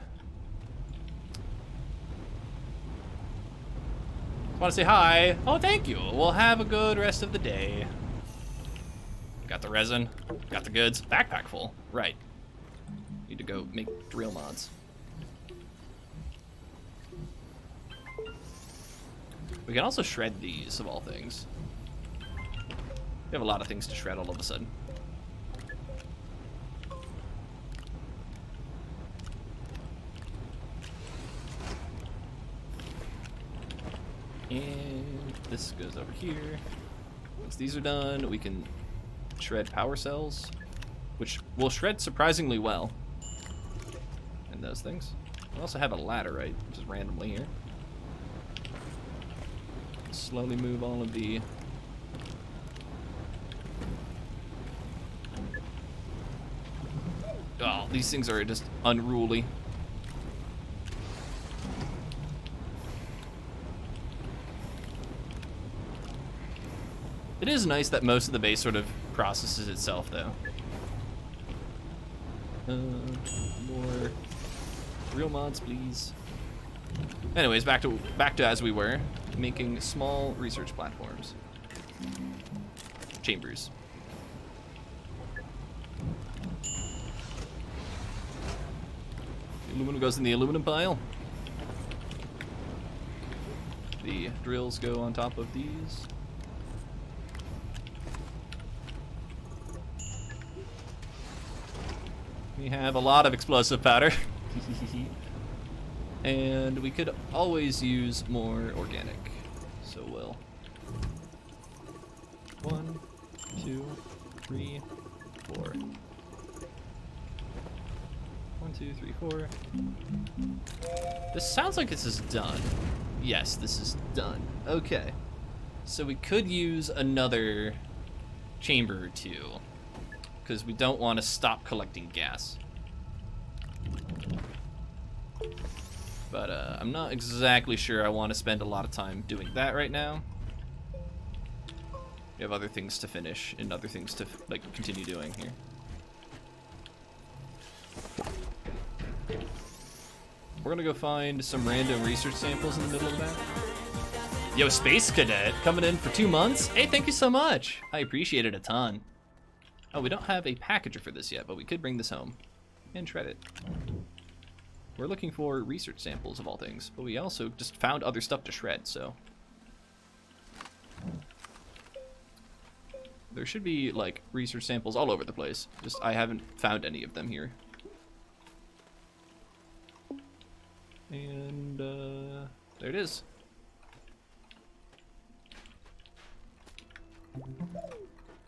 Want to say hi? Oh, thank you. We'll have a good rest of the day. Got the resin, got the goods. Backpack full, right. Need to go make drill mods. We can also shred these, of all things. We have a lot of things to shred all of a sudden. And this goes over here. Once these are done, we can shred power cells, which will shred surprisingly well. And those things. We also have a laterite, which is randomly here. Slowly move all of the... Oh, these things are just unruly. It is nice that most of the base sort of processes itself, though. More real mods, please. Anyways, back to as we were, making small research platforms. Chambers. The aluminum goes in the aluminum pile. The drills go on top of these. We have a lot of explosive powder. And we could always use more organic. So we'll... 1, 2, 3, 4. 1, 2, 3, 4. This sounds like this is done. Yes, this is done. Okay. So we could use another chamber or 2. Because we don't want to stop collecting gas. But I'm not exactly sure I want to spend a lot of time doing that right now. We have other things to finish and other things to like continue doing here. We're gonna go find some random research samples in the middle of that. Yo, Space Cadet, coming in for 2 months? Hey, thank you so much. I appreciate it a ton. Oh, we don't have a packager for this yet, but we could bring this home and shred it. We're looking for research samples of all things, but we also just found other stuff to shred, so. There should be, like, research samples all over the place. Just, I haven't found any of them here. And, there it is.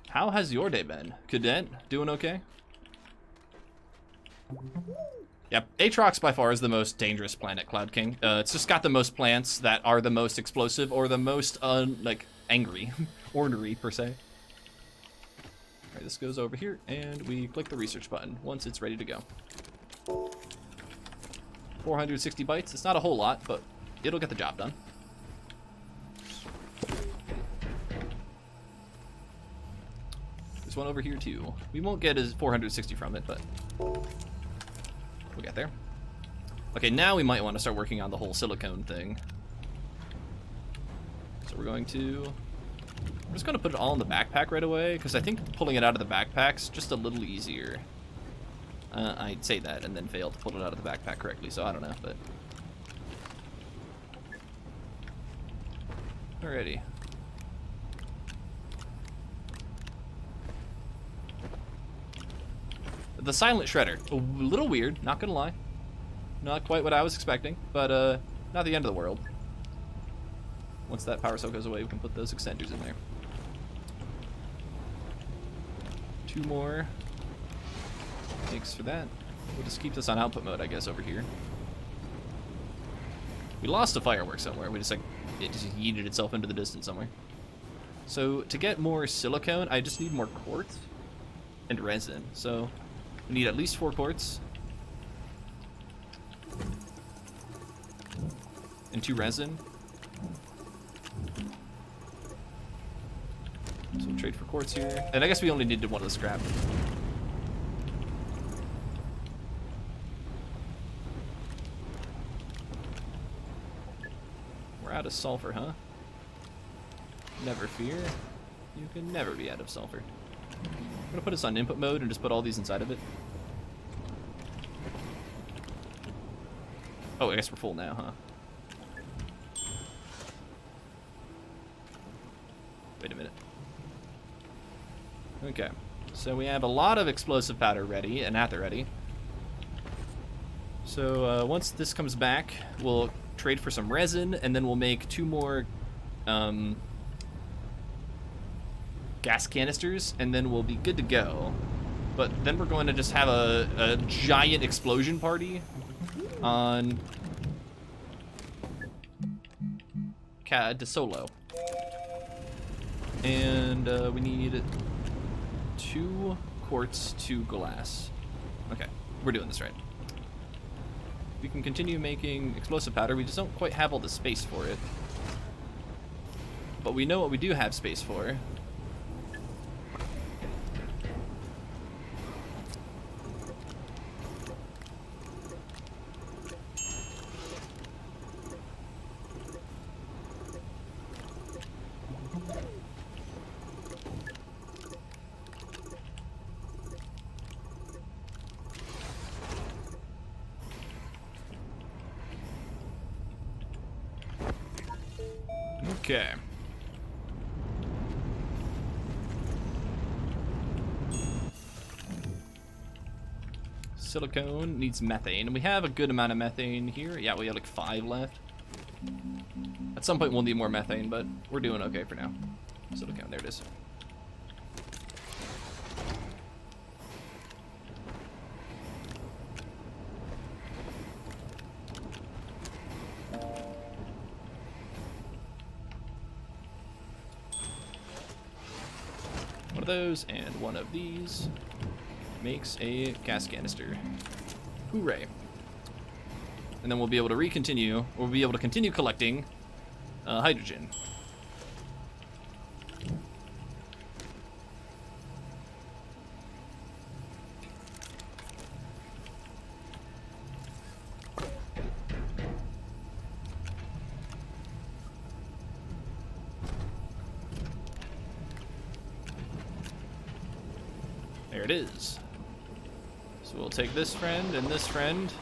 How has your day been, Cadet? Doing okay? Yep, Aatrox by far is the most dangerous planet, Cloud King. It's just got the most plants that are the most explosive or the most, like, angry. Ornery, per se. Alright, this goes over here, and we click the research button once it's ready to go. 460 bytes, it's not a whole lot, but it'll get the job done. There's one over here, too. We won't get his 460 from it, but we'll get there. Okay, now we might want to start working on the whole silicone thing. So we're going to... I'm just going to put it all in the backpack right away, because I think pulling it out of the backpack's just a little easier. I'd say that and then fail to pull it out of the backpack correctly, so I don't know, but... Alrighty. the silent shredder. A little weird, not gonna lie. Not quite what I was expecting, but not the end of the world. Once that power cell goes away, we can put those extenders in there. 2 more. Thanks for that. We'll just keep this on output mode, I guess, over here. We lost a firework somewhere. We just like, it just yeeted itself into the distance somewhere. So to get more silicone, I just need more quartz and resin. So we need at least 4 quartz and 2 resin. So we'll trade for quartz here. And I guess we only needed 1 of the scrap. We're out of sulfur, huh? Never fear. You can never be out of sulfur. I'm gonna put this on input mode and just put all these inside of it. Oh, I guess we're full now, huh? Wait a minute. Okay, so we have a lot of explosive powder ready and at the ready. So once this comes back, we'll trade for some resin, and then we'll make 2 more gas canisters, and then we'll be good to go. But then we're going to just have a giant explosion party on De Solo. And we need 2 quartz, 2 glass. Okay, we're doing this right. We can continue making explosive powder. We just don't quite have all the space for it. But we know what we do have space for. Okay. Silicone needs methane, and we have a good amount of methane here. Yeah, we have like 5 left. At some point we'll need more methane, but we're doing okay for now. Silicone, there it is. Those and 1 of these makes a gas canister. Hooray. And then we'll be able to we'll be able to continue collecting hydrogen. There it is. So we'll take this friend and this friend.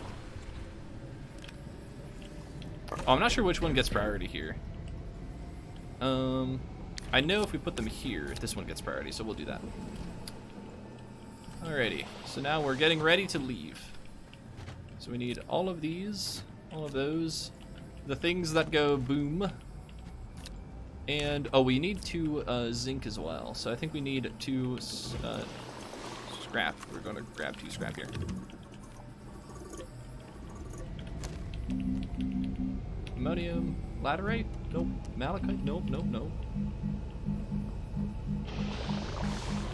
Oh, I'm not sure which one gets priority here. I know if we put them here, this one gets priority, so we'll do that. Alrighty, so now we're getting ready to leave. So we need all of these, all of those, the things that go boom. And, oh, we need 2 zinc as well. So I think we need 2 scrap. We're going to grab 2 scrap here. Ammonium, laterite? Nope. Malachite? Nope, nope, nope.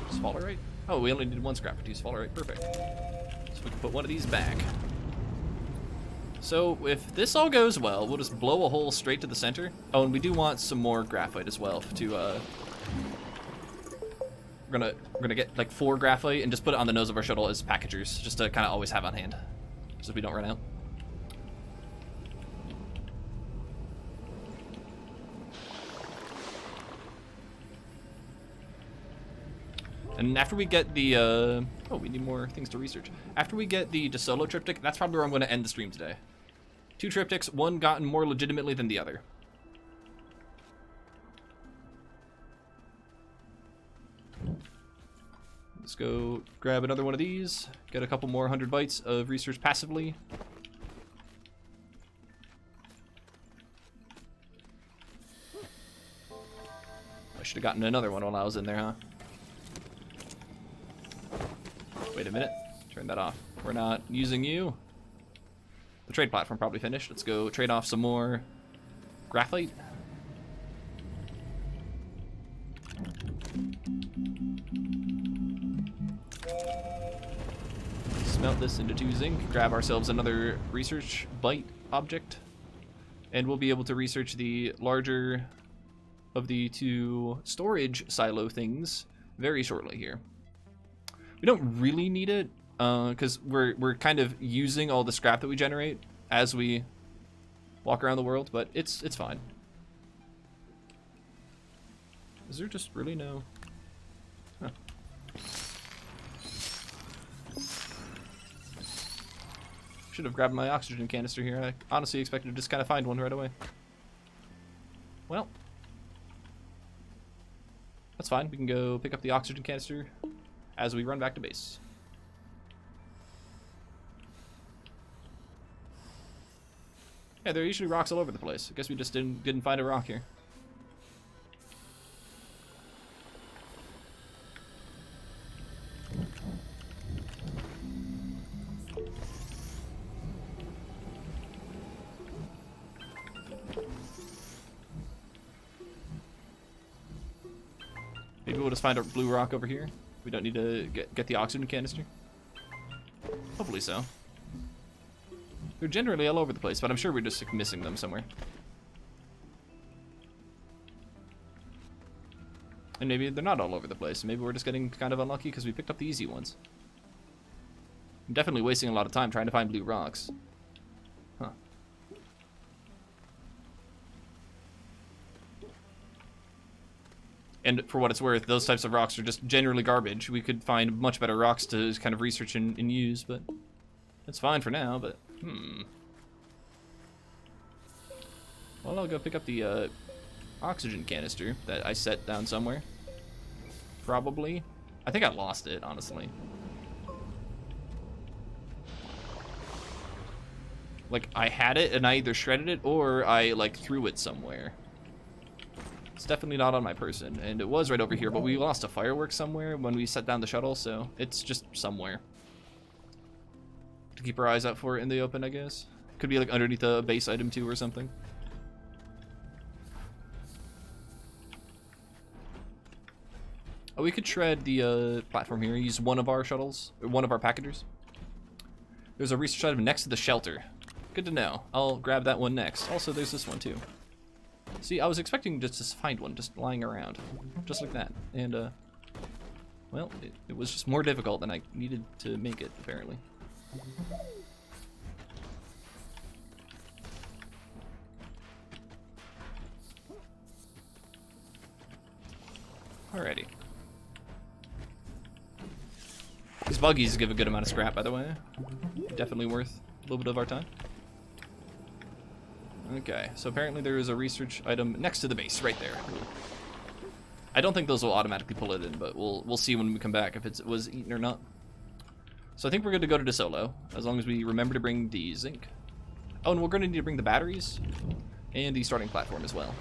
Sphalerite? Oh, we only need 1 scrap for 2 sphalerite. Perfect. So we can put 1 of these back. So if this all goes well, we'll just blow a hole straight to the center. Oh, and we do want some more graphite as well to we're gonna get like 4 graphite and just put it on the nose of our shuttle as packagers, just to kind of always have on hand, so we don't run out. And after we get the oh, we need more things to research. After we get the De Solo triptych, that's probably where I'm going to end the stream today. 2 triptychs, one gotten more legitimately than the other. Let's go grab another one of these. Get a couple more 100 bytes of research passively. I should have gotten another one while I was in there, huh? Wait a minute. Turn that off. We're not using you. The trade platform probably finished. Let's go trade off some more graphite. Smelt this into 2 zinc. Grab ourselves another research byte object. And we'll be able to research the larger of the 2 storage silo things very shortly here. We don't really need it because we're kind of using all the scrap that we generate as we walk around the world, but it's fine. Is there just really no? Huh. Should have grabbed my oxygen canister here. I honestly expected to just kind of find one right away. Well, that's fine. We can go pick up the oxygen canister as we run back to base. Yeah, there are usually rocks all over the place. I guess we just didn't find a rock here. Maybe we'll just find a blue rock over here. We don't need to get the oxygen canister. Hopefully so. They're generally all over the place, but I'm sure we're just like, missing them somewhere. And maybe they're not all over the place. Maybe we're just getting kind of unlucky because we picked up the easy ones. I'm definitely wasting a lot of time trying to find blue rocks. Huh. And for what it's worth, those types of rocks are just generally garbage. We could find much better rocks to kind of research and use, but it's fine for now, but Well, I'll go pick up the oxygen canister that I set down somewhere. Probably. I think I lost it, honestly. Like, I had it and I either shredded it or I, like, threw it somewhere. It's definitely not on my person, and it was right over here, but we lost a firework somewhere when we set down the shuttle, so it's just somewhere. To keep our eyes out for it in the open, I guess. Could be, like, underneath a base item, too, or something. Oh, we could shred the platform here. Use one of our shuttles, or one of our packagers. There's a research item next to the shelter. Good to know. I'll grab that one next. Also, there's this one too. See, I was expecting just to find one just lying around. Just like that. And, well, it was just more difficult than I needed to make it, apparently. Alrighty. These buggies give a good amount of scrap, by the way. Definitely worth a little bit of our time. Okay, so apparently there is a research item next to the base, right there. I don't think those will automatically pull it in, but we'll see when we come back if it was eaten or not. So I think we're good to go to DeSolo, as long as we remember to bring the zinc. Oh, and we're going to need to bring the batteries and the starting platform as well.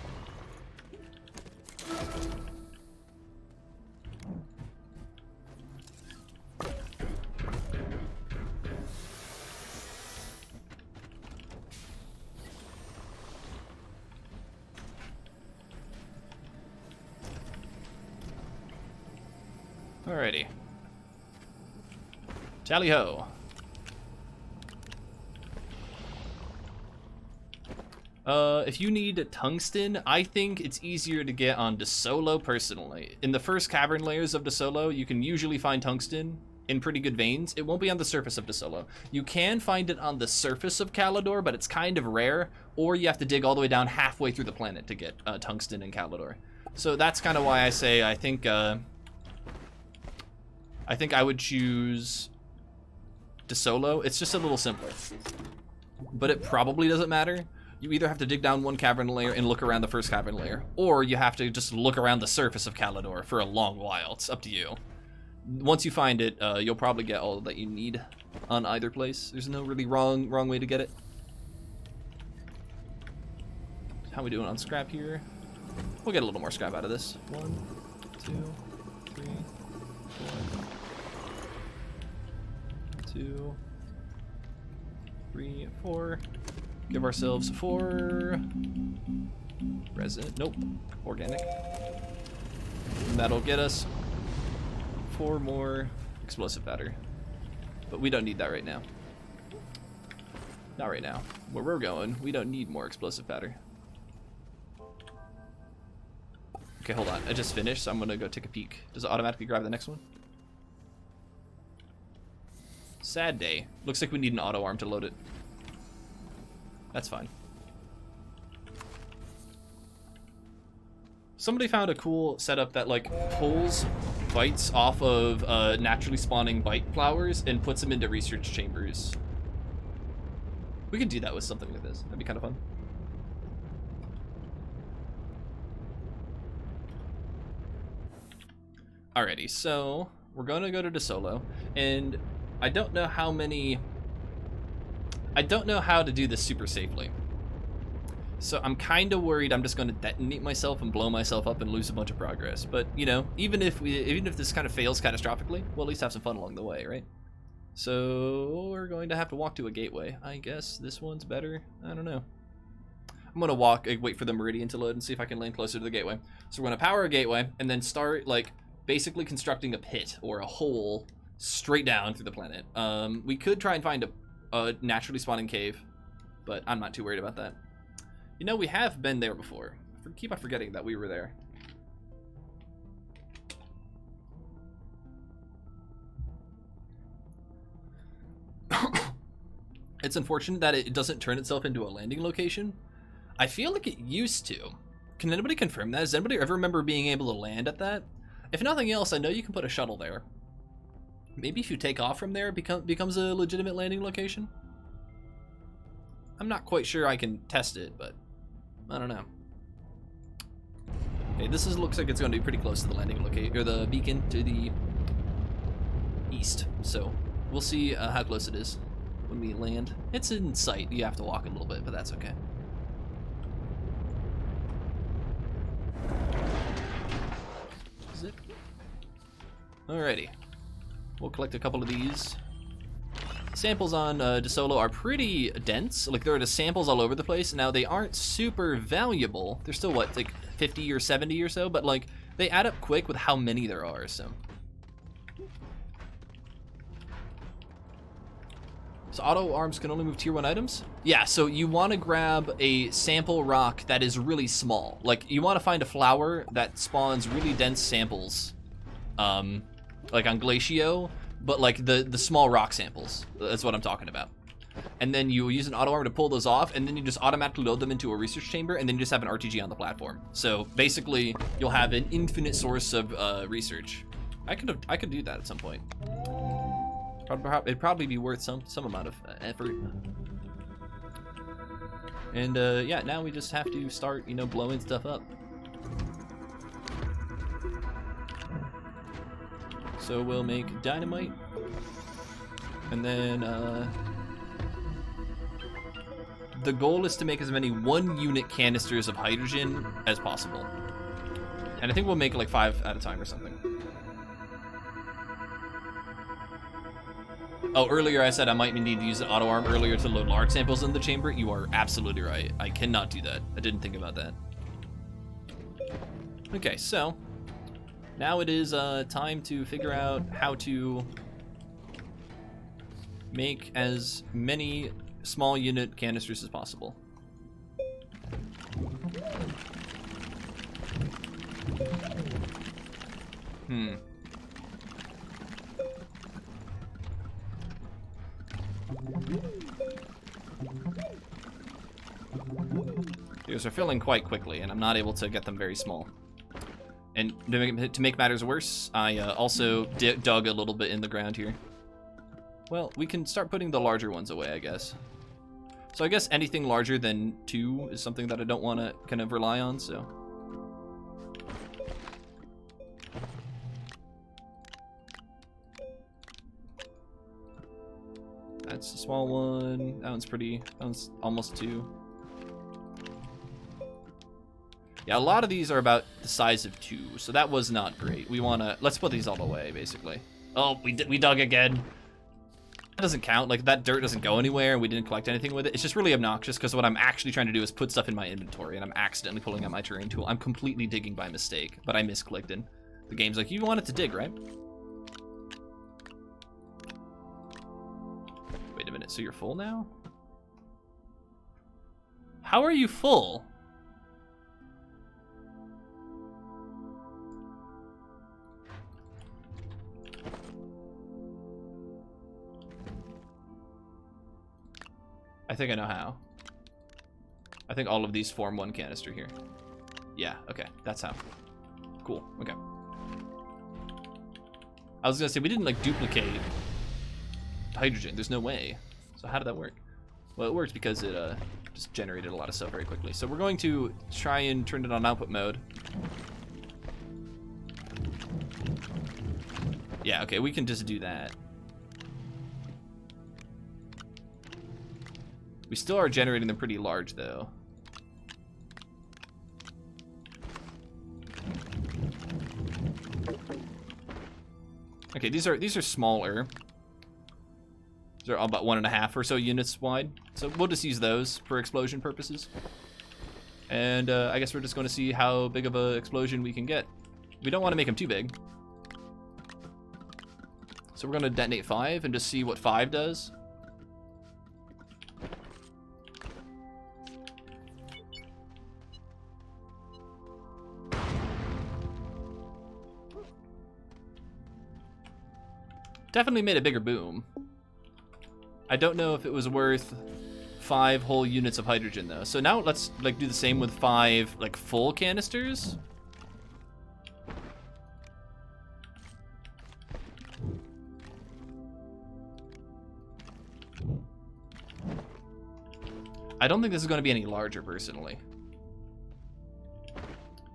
Alrighty. Tally ho. If you need tungsten, I think it's easier to get on DeSolo personally. In the first cavern layers of DeSolo, you can usually find tungsten in pretty good veins. It won't be on the surface of DeSolo. You can find it on the surface of Calidor, but it's kind of rare, or you have to dig all the way down halfway through the planet to get tungsten in Calidor. So that's kind of why I say I think I would choose DeSolo. It's just a little simpler. But it probably doesn't matter. You either have to dig down one cavern layer and look around the first cavern layer, or you have to just look around the surface of Calidor for a long while. It's up to you. once you find it, you'll probably get all that you need on either place. There's no really wrong way to get it. How we doing on scrap here? We'll get a little more scrap out of this. 1, 2, 3, 4, 2, 3, 4. Give ourselves 4 resin. Nope, organic. And that'll get us 4 more explosive powder. But we don't need that right now. Not right now. Where we're going, we don't need more explosive powder. Okay, hold on. I just finished, so I'm gonna go take a peek. Does it automatically grab the next one? Sad day. Looks like we need an auto arm to load it. That's fine. Somebody found a cool setup that like pulls bites off of naturally spawning bite flowers and puts them into research chambers. We could do that with something like this. That'd be kind of fun. Alrighty, so we're going to go to DeSolo, and I don't know how to do this super safely. So I'm kind of worried I'm just going to detonate myself and blow myself up and lose a bunch of progress. But, you know, even if this kind of fails catastrophically, we'll at least have some fun along the way, right? So we're going to have to walk to a gateway. I guess this one's better. I don't know. I'm going to wait for the meridian to load and see if I can land closer to the gateway. So we're going to power a gateway and then start, like, basically constructing a pit or a hole straight down through the planet. We could try and find a naturally spawning cave, but I'm not too worried about that. You know, we have been there before. I keep on forgetting that we were there. It's unfortunate that it doesn't turn itself into a landing location. I feel like it used to. Can anybody confirm that? Does anybody ever remember being able to land at that? If nothing else, I know you can put a shuttle there. Maybe if you take off from there, it becomes a legitimate landing location? I'm not quite sure I can test it, but I don't know. Okay, this looks like it's going to be pretty close to the landing location, or the beacon to the east. So we'll see how close it is when we land. It's in sight. You have to walk a little bit, but that's okay. Zip. Alrighty. We'll collect a couple of these. Samples on DeSolo are pretty dense. Like, there are just samples all over the place. Now, they aren't super valuable. They're still, what, like 50 or 70 or so? But, like, they add up quick with how many there are, so. So auto arms can only move tier 1 items? Yeah, so you want to grab a sample rock that is really small. Like, you want to find a flower that spawns really dense samples. Like on Glacio, but like the small rock samples. That's what I'm talking about. And then you use an auto arm to pull those off, and then you just automatically load them into a research chamber, and then you just have an RTG on the platform. So basically, you'll have an infinite source of research. I could do that at some point. It'd probably be worth some amount of effort. And yeah, now we just have to start, you know, blowing stuff up. So we'll make dynamite, and then the goal is to make as many 1-unit canisters of hydrogen as possible. And I think we'll make like 5 at a time or something. Oh, earlier I said I might need to use an auto arm earlier to load large samples in the chamber. You are absolutely right. I cannot do that. I didn't think about that. Okay, so now it is time to figure out how to make as many small unit canisters as possible. These are filling quite quickly, and I'm not able to get them very small. And to make matters worse, I also dug a little bit in the ground here. Well, we can start putting the larger ones away, I guess. So I guess anything larger than 2 is something that I don't want to kind of rely on, so. That's a small one. That one's pretty. That one's almost 2. Yeah, a lot of these are about the size of 2, so that was not great. We wanna, let's put these all away, basically. Oh, we dug again. That doesn't count. Like, that dirt doesn't go anywhere. We didn't collect anything with it. It's just really obnoxious because what I'm actually trying to do is put stuff in my inventory, and I'm accidentally pulling out my terrain tool. I'm completely digging by mistake, but I misclicked, and the game's like, you want it to dig, right? Wait a minute, so you're full now? How are you full? I think I know how. I think all of these form one canister here. Yeah, okay, that's how. Cool, okay. I was gonna say, we didn't like duplicate hydrogen, there's no way. So how did that work? Well, it worked because it just generated a lot of stuff very quickly. So we're going to try and turn it on output mode. Yeah, okay, we can just do that. We still are generating them pretty large, though. Okay, these are smaller. These are about 1.5 or so units wide. So we'll just use those for explosion purposes. And I guess we're just going to see how big of an explosion we can get. We don't want to make them too big. So we're going to detonate 5 and just see what 5 does. Definitely made a bigger boom. I don't know if it was worth 5 whole units of hydrogen though. So now let's like do the same with 5 like full canisters. I don't think this is going to be any larger personally.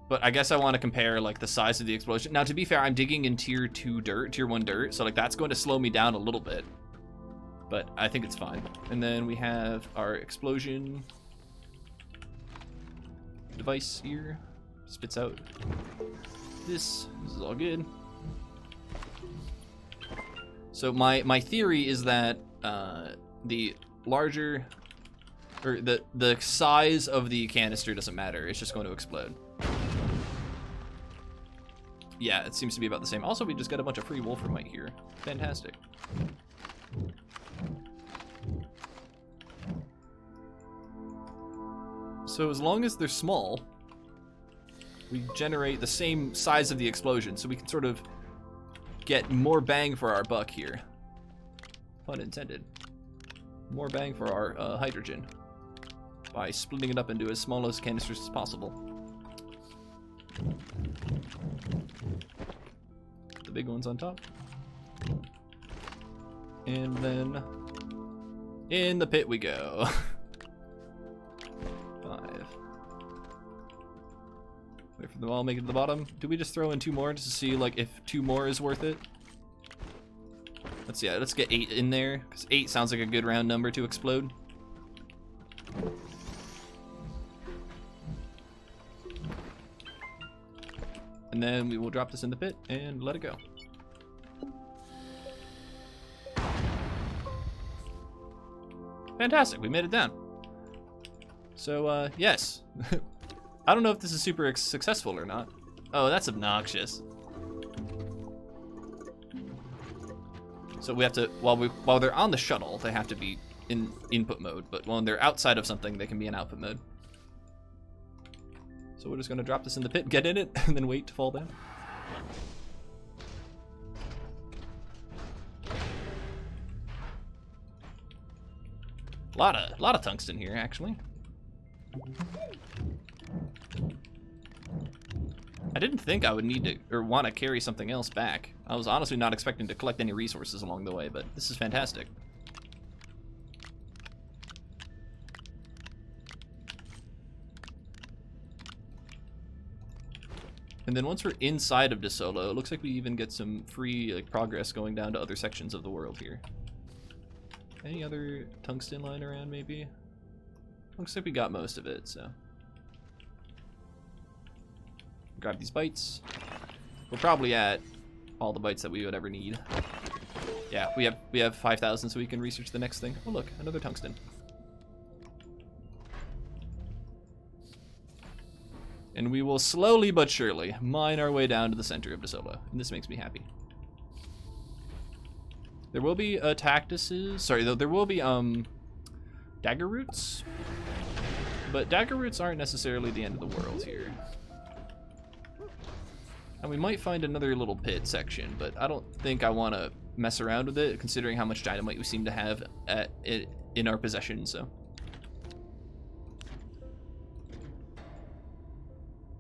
But I guess I want to compare like the size of the explosion. Now, to be fair, I'm digging in tier 2 dirt, tier 1 dirt. So like that's going to slow me down a little bit. But I think it's fine. And then we have our explosion device here. Spits out this. This is all good. So my theory is that the larger, or the size of the canister doesn't matter. It's just going to explode. Yeah, it seems to be about the same. Also, we just got a bunch of free wolframite here. Fantastic. So as long as they're small, we generate the same size of the explosion, so we can sort of get more bang for our buck here. Pun intended. More bang for our hydrogen by splitting it up into as small as canisters as possible. The big ones on top. And then in the pit we go. 5. Wait for them all, make it to the bottom. Do we just throw in 2 more just to see like if 2 more is worth it? Let's get 8 in there, because 8 sounds like a good round number to explode. And then we will drop this in the pit and let it go. Fantastic, we made it down. So, yes. I don't know if this is super successful or not. Oh, that's obnoxious. So we have to, while they're on the shuttle, they have to be in input mode, but when they're outside of something, they can be in output mode. So we're just gonna drop this in the pit, get in it, and then wait to fall down. A lot of tungsten here, actually. I didn't think I would need to, or want to carry something else back. I was honestly not expecting to collect any resources along the way, but this is fantastic. And then once we're inside of DeSolo, it looks like we even get some free like progress going down to other sections of the world here. Any other tungsten lying around, maybe? Looks like we got most of it, so. Grab these bites. We're probably at all the bites that we would ever need. Yeah, we have 5,000, so we can research the next thing. Oh look, another tungsten. And we will slowly but surely mine our way down to the center of DeSolo, and this makes me happy. There will be cactuses. Sorry, though there will be dagger roots, but dagger roots aren't necessarily the end of the world here. And we might find another little pit section, but I don't think I want to mess around with it, considering how much dynamite we seem to have in our possession. So.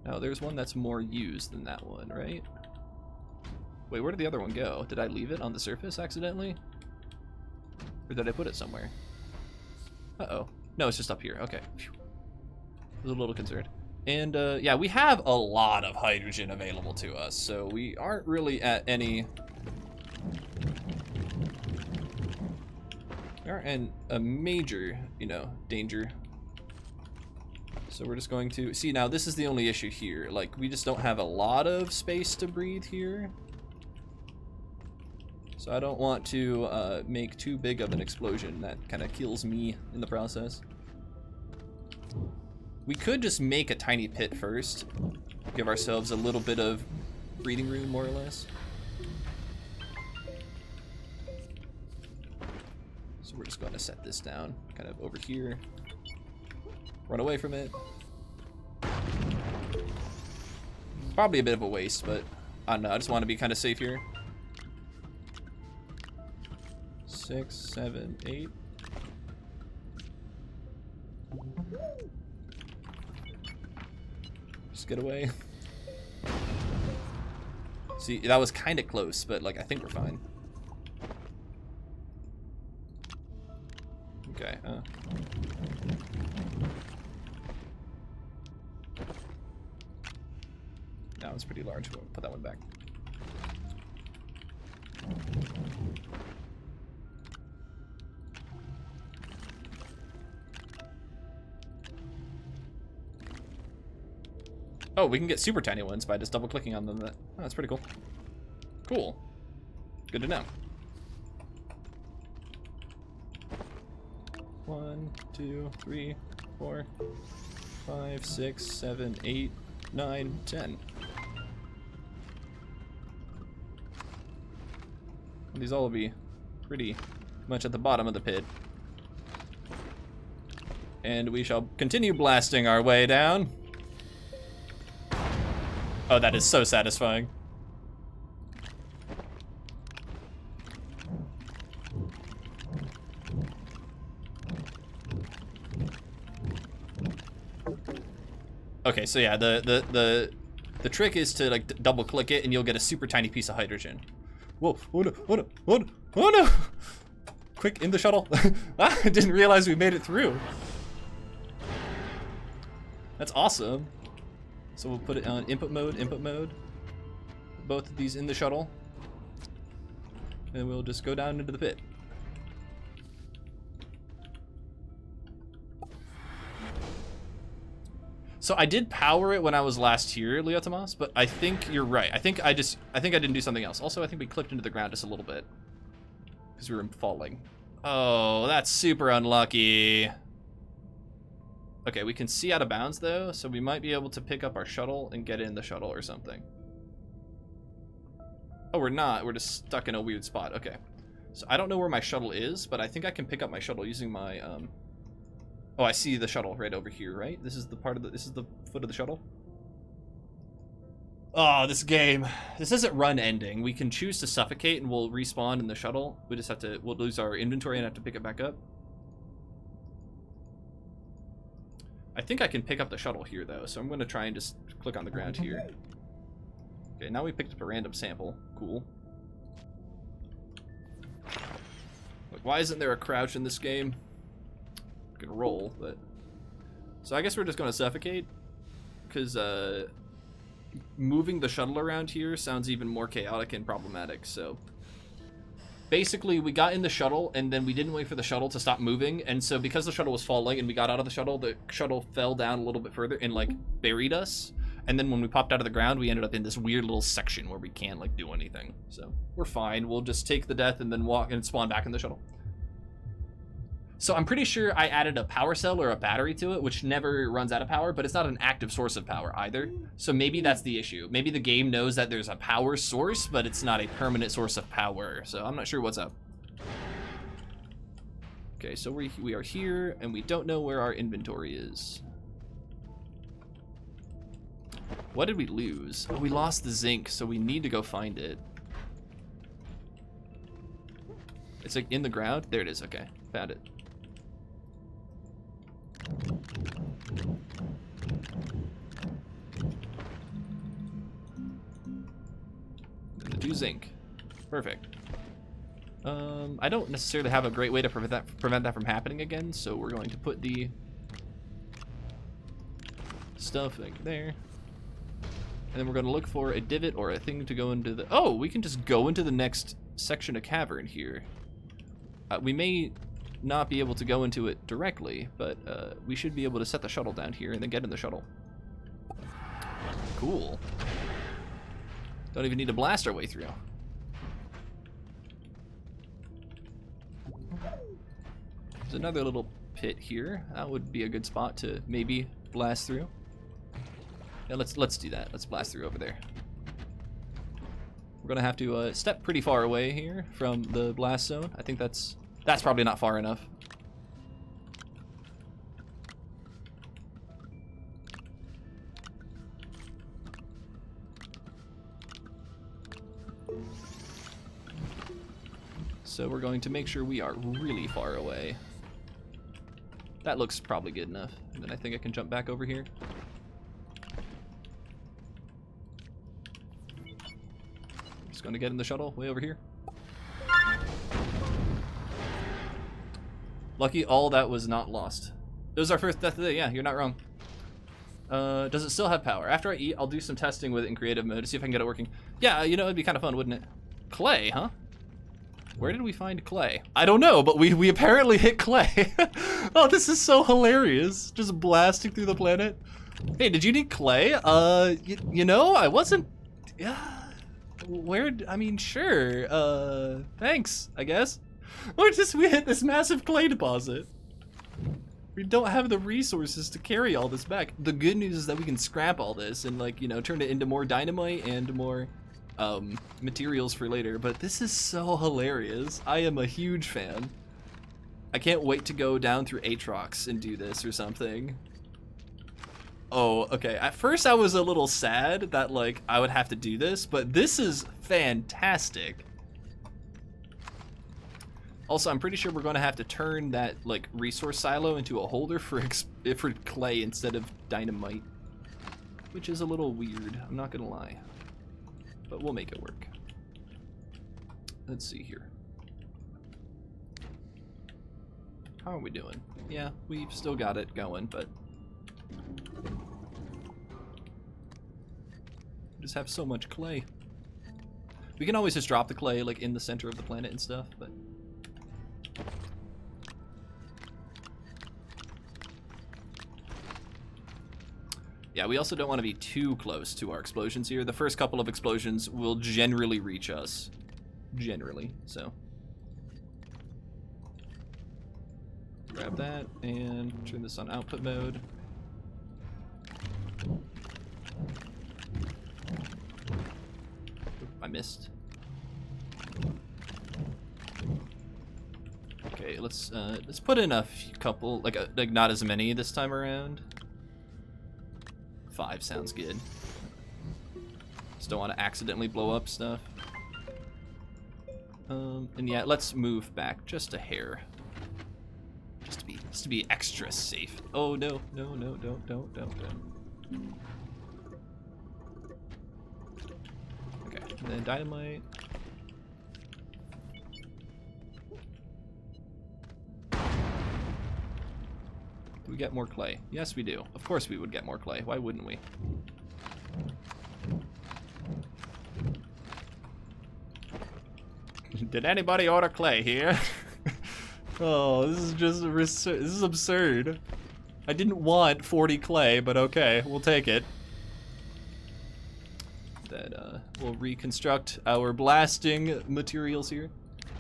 Now there's one that's more used than that one, right? Wait, where did the other one go? Did I leave it on the surface accidentally? Or did I put it somewhere? Uh-oh. No, it's just up here. Okay. Phew. I was a little concerned. And yeah, we have a lot of hydrogen available to us, so we aren't really at any... We aren't in a major, you know, danger. So we're just going to... See, now this is the only issue here. Like, we just don't have a lot of space to breathe here. So I don't want to make too big of an explosion that kind of kills me in the process. We could just make a tiny pit first. Give ourselves a little bit of breathing room, more or less. So we're just going to set this down kind of over here. Run away from it. Probably a bit of a waste, but I don't know. I just want to be kind of safe here. 6, 7, 8. Just get away. See, that was kind of close, but like I think we're fine. Okay. That one's pretty large. We'll put that one back. Oh, we can get super tiny ones by just double clicking on them. Oh, that's pretty cool. Cool. Good to know. 1, 2, 3, 4, 5, 6, 7, 8, 9, 10. These all will be pretty much at the bottom of the pit. And we shall continue blasting our way down. Oh, that is so satisfying. Okay, so yeah, the trick is to like double click it and you'll get a super tiny piece of hydrogen. Whoa, oh no, oh no, oh no, oh no! Quick, in the shuttle. I didn't realize we made it through. That's awesome. So we'll put it on input mode. Both of these in the shuttle. And we'll just go down into the pit. So I did power it when I was last here, Leo Tomas, but I think you're right. I think I didn't do something else. Also, I think we clipped into the ground just a little bit. Because we were falling. Oh, that's super unlucky. Okay, we can see out of bounds though, so we might be able to pick up our shuttle and get in the shuttle or something. Oh, we're not. We're just stuck in a weird spot. Okay. So I don't know where my shuttle is, but I think I can pick up my shuttle using my Oh, I see the shuttle right over here, right? This is the part of this is the foot of the shuttle. Oh, this game. This isn't run ending. We can choose to suffocate and we'll respawn in the shuttle. We just have to, we'll lose our inventory and have to pick it back up. I think I can pick up the shuttle here though, so I'm gonna try and just click on the ground here. Okay, now we picked up a random sample. Cool. Like, why isn't there a crouch in this game? I could roll, but... So I guess we're just gonna suffocate, because moving the shuttle around here sounds even more chaotic and problematic, so... basically we got in the shuttle and then we didn't wait for the shuttle to stop moving, and so because the shuttle was falling and we got out of the shuttle fell down a little bit further and like buried us, and then when we popped out of the ground we ended up in this weird little section where we can't like do anything. So we're fine, we'll just take the death and then walk and spawn back in the shuttle. So I'm pretty sure I added a power cell or a battery to it, which never runs out of power, but it's not an active source of power either. So maybe that's the issue. Maybe the game knows that there's a power source, but it's not a permanent source of power. So I'm not sure what's up. Okay, so we are here, and we don't know where our inventory is. What did we lose? Oh, we lost the zinc, so we need to go find it. It's like in the ground. There it is. Okay, found it. The 2 zinc. Perfect. I don't necessarily have a great way to prevent that from happening again, so we're going to put the stuff like there. And then we're going to look for a divot or a thing to go into the... Oh, we can just go into the next section of cavern here. We may not be able to go into it directly, but we should be able to set the shuttle down here and then get in the shuttle. Cool. Don't even need to blast our way through. There's another little pit here. That would be a good spot to maybe blast through. Yeah, let's do that. Let's blast through over there. We're gonna have to step pretty far away here from the blast zone. I think that's probably not far enough. So we're going to make sure we are really far away. That looks probably good enough. And then I think I can jump back over here. Just going to get in the shuttle way over here. Lucky all that was not lost. It was our first death of the day. Yeah, you're not wrong. Does it still have power? After I eat, I'll do some testing with it in creative mode to see if I can get it working. Yeah, you know, it'd be kind of fun, wouldn't it? Clay, huh? Where did we find clay? I don't know, but we apparently hit clay. Oh, this is so hilarious. Just blasting through the planet. Hey, did you need clay? You know, I wasn't... Yeah. I mean, sure. Thanks, I guess. We hit this massive clay deposit. We don't have the resources to carry all this back. The good news is that we can scrap all this and, like, you know, turn it into more dynamite and more materials for later. But this is so hilarious. I am a huge fan. I can't wait to go down through Aatrox and do this or something. Oh, okay. At first I was a little sad that, like, I would have to do this, but this is fantastic. Also, I'm pretty sure we're going to have to turn that, like, resource silo into a holder for clay instead of dynamite, which is a little weird, I'm not gonna lie, but we'll make it work. Let's see here. How are we doing? Yeah, we've still got it going, but we just have so much clay. We can always just drop the clay, like, in the center of the planet and stuff, but yeah, we also don't want to be too close to our explosions here. The first couple of explosions will generally reach us. Generally, so. Grab that and turn this on output mode. Oop, I missed. Okay, let's put in a couple, like not as many this time around. 5 sounds good. Just don't want to accidentally blow up stuff. And yeah, let's move back just a hair, just to be extra safe. Oh no, don't. Okay, and then dynamite. Do we get more clay? Yes, we do. Of course we would get more clay. Why wouldn't we? Did anybody order clay here? Oh, this is just this is absurd. I didn't want 40 clay, but okay, we'll take it. Then we'll reconstruct our blasting materials here.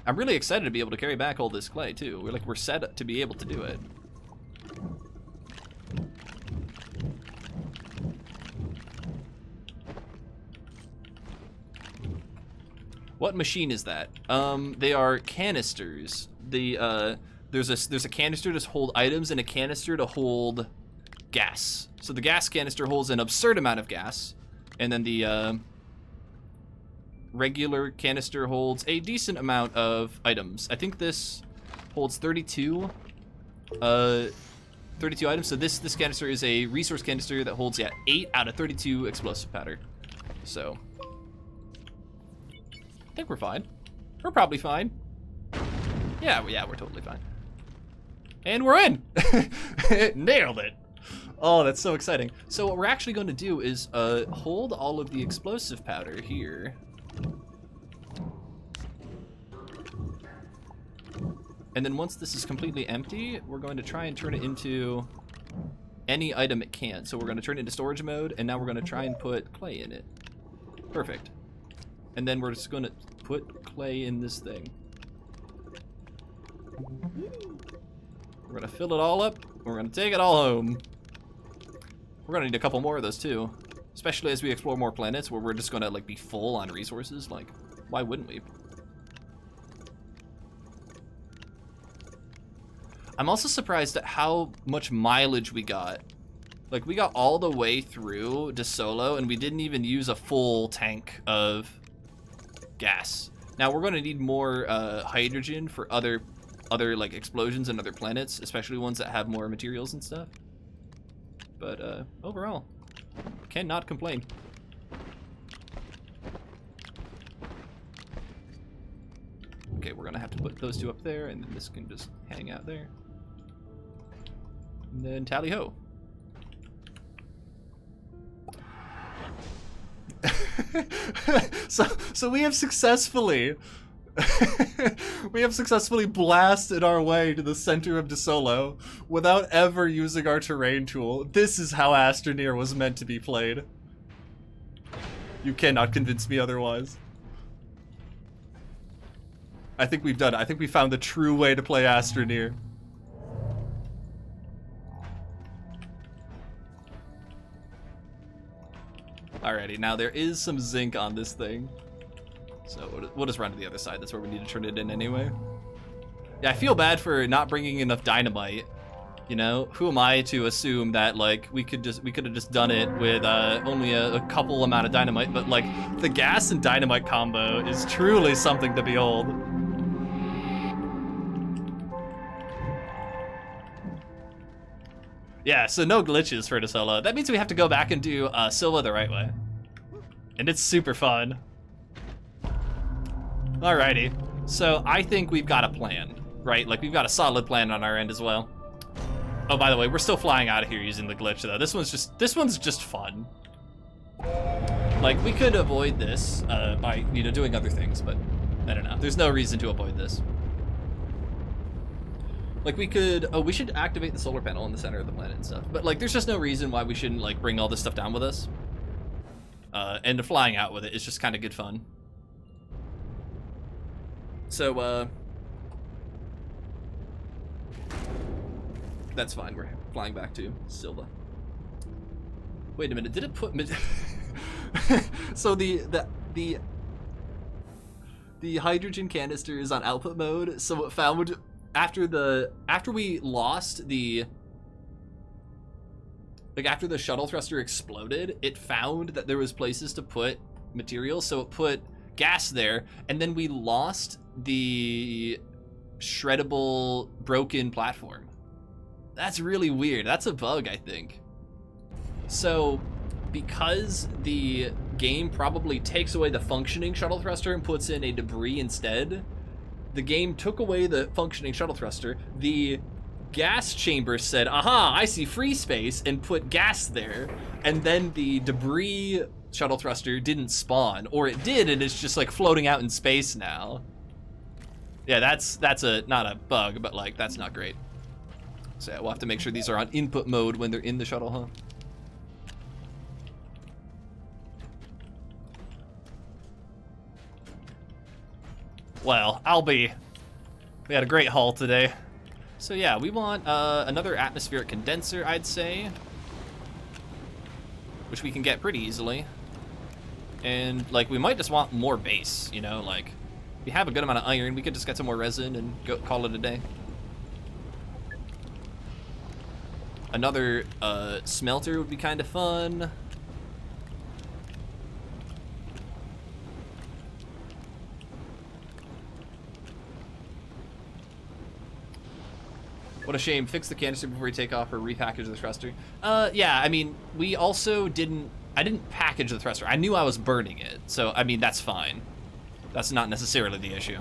I'm really excited to be able to carry back all this clay too. We're set up to be able to do it. What machine is that? They are canisters. There's a canister to hold items and a canister to hold gas. So the gas canister holds an absurd amount of gas, and then the regular canister holds a decent amount of items. I think this holds 32 items. So this canister is a resource canister that holds 8 out of 32 explosive powder. So I think we're fine. We're probably fine. Yeah, we're totally fine. And we're in! Nailed it! Oh, that's so exciting. So what we're actually going to do is hold all of the explosive powder here. And then once this is completely empty, we're going to try and turn it into any item it can. So we're going to turn it into storage mode, and now we're going to try and put clay in it. Perfect. And then we're just going to put clay in this thing. We're going to fill it all up. We're going to take it all home. We're going to need a couple more of those too. Especially as we explore more planets where we're just going to like be full on resources. Like, why wouldn't we? I'm also surprised at how much mileage we got. Like, we got all the way through to Solo and we didn't even use a full tank of gas. Now we're going to need more hydrogen for other like explosions and other planets, especially ones that have more materials and stuff. But overall, cannot complain. Okay, we're gonna have to put those two up there, and then this can just hang out there. And then tally ho. So we have successfully blasted our way to the center of DeSolo without ever using our terrain tool. This is how Astroneer was meant to be played. You cannot convince me otherwise. I think we've done it. I think we found the true way to play Astroneer. Alrighty, now there is some zinc on this thing. So we'll just run to the other side. That's where we need to turn it in anyway. Yeah, I feel bad for not bringing enough dynamite. You know, who am I to assume that like we could have just done it with only a couple amount of dynamite? But like the gas and dynamite combo is truly something to behold. Yeah, so no glitches for DeSolo. That means we have to go back and do Silva the right way, and it's super fun. Alrighty, so I think we've got a plan, right? Like, we've got a solid plan on our end as well. Oh, by the way, we're still flying out of here using the glitch, though. This one's just fun. Like, we could avoid this by, you know, doing other things, but I don't know. There's no reason to avoid this. Like, we could, we should activate the solar panel in the center of the planet and stuff. But, like, there's just no reason why we shouldn't, like, bring all this stuff down with us. And flying out with it is just kind of good fun. So, that's fine. We're flying back to Silva. Wait a minute. Did it put so the hydrogen canister is on output mode. So it found after we lost the after the shuttle thruster exploded, it found that there was places to put materials. So it put gas there, and then we lost the shreddable broken platform. That's really weird. That's a bug, I think. So because the game probably takes away the functioning shuttle thruster and puts in a debris instead, the game took away the functioning shuttle thruster. The gas chamber said, aha, I see free space, and put gas there, and then the debris shuttle thruster didn't spawn, or it did and it's just like floating out in space now. Yeah, that's not a bug, but like that's not great. So yeah, we'll have to make sure these are on input mode when they're in the shuttle, huh? Well, we had a great haul today. So yeah, we want another atmospheric condenser, I'd say, which we can get pretty easily. And like we might just want more base, you know, like we have a good amount of iron, we could just get some more resin and call it a day. Another smelter would be kind of fun. What a shame. Fix the canister before you take off or repackage the thruster. Yeah, I mean, we also I didn't package the thruster. I knew I was burning it, so I mean, that's fine. That's not necessarily the issue.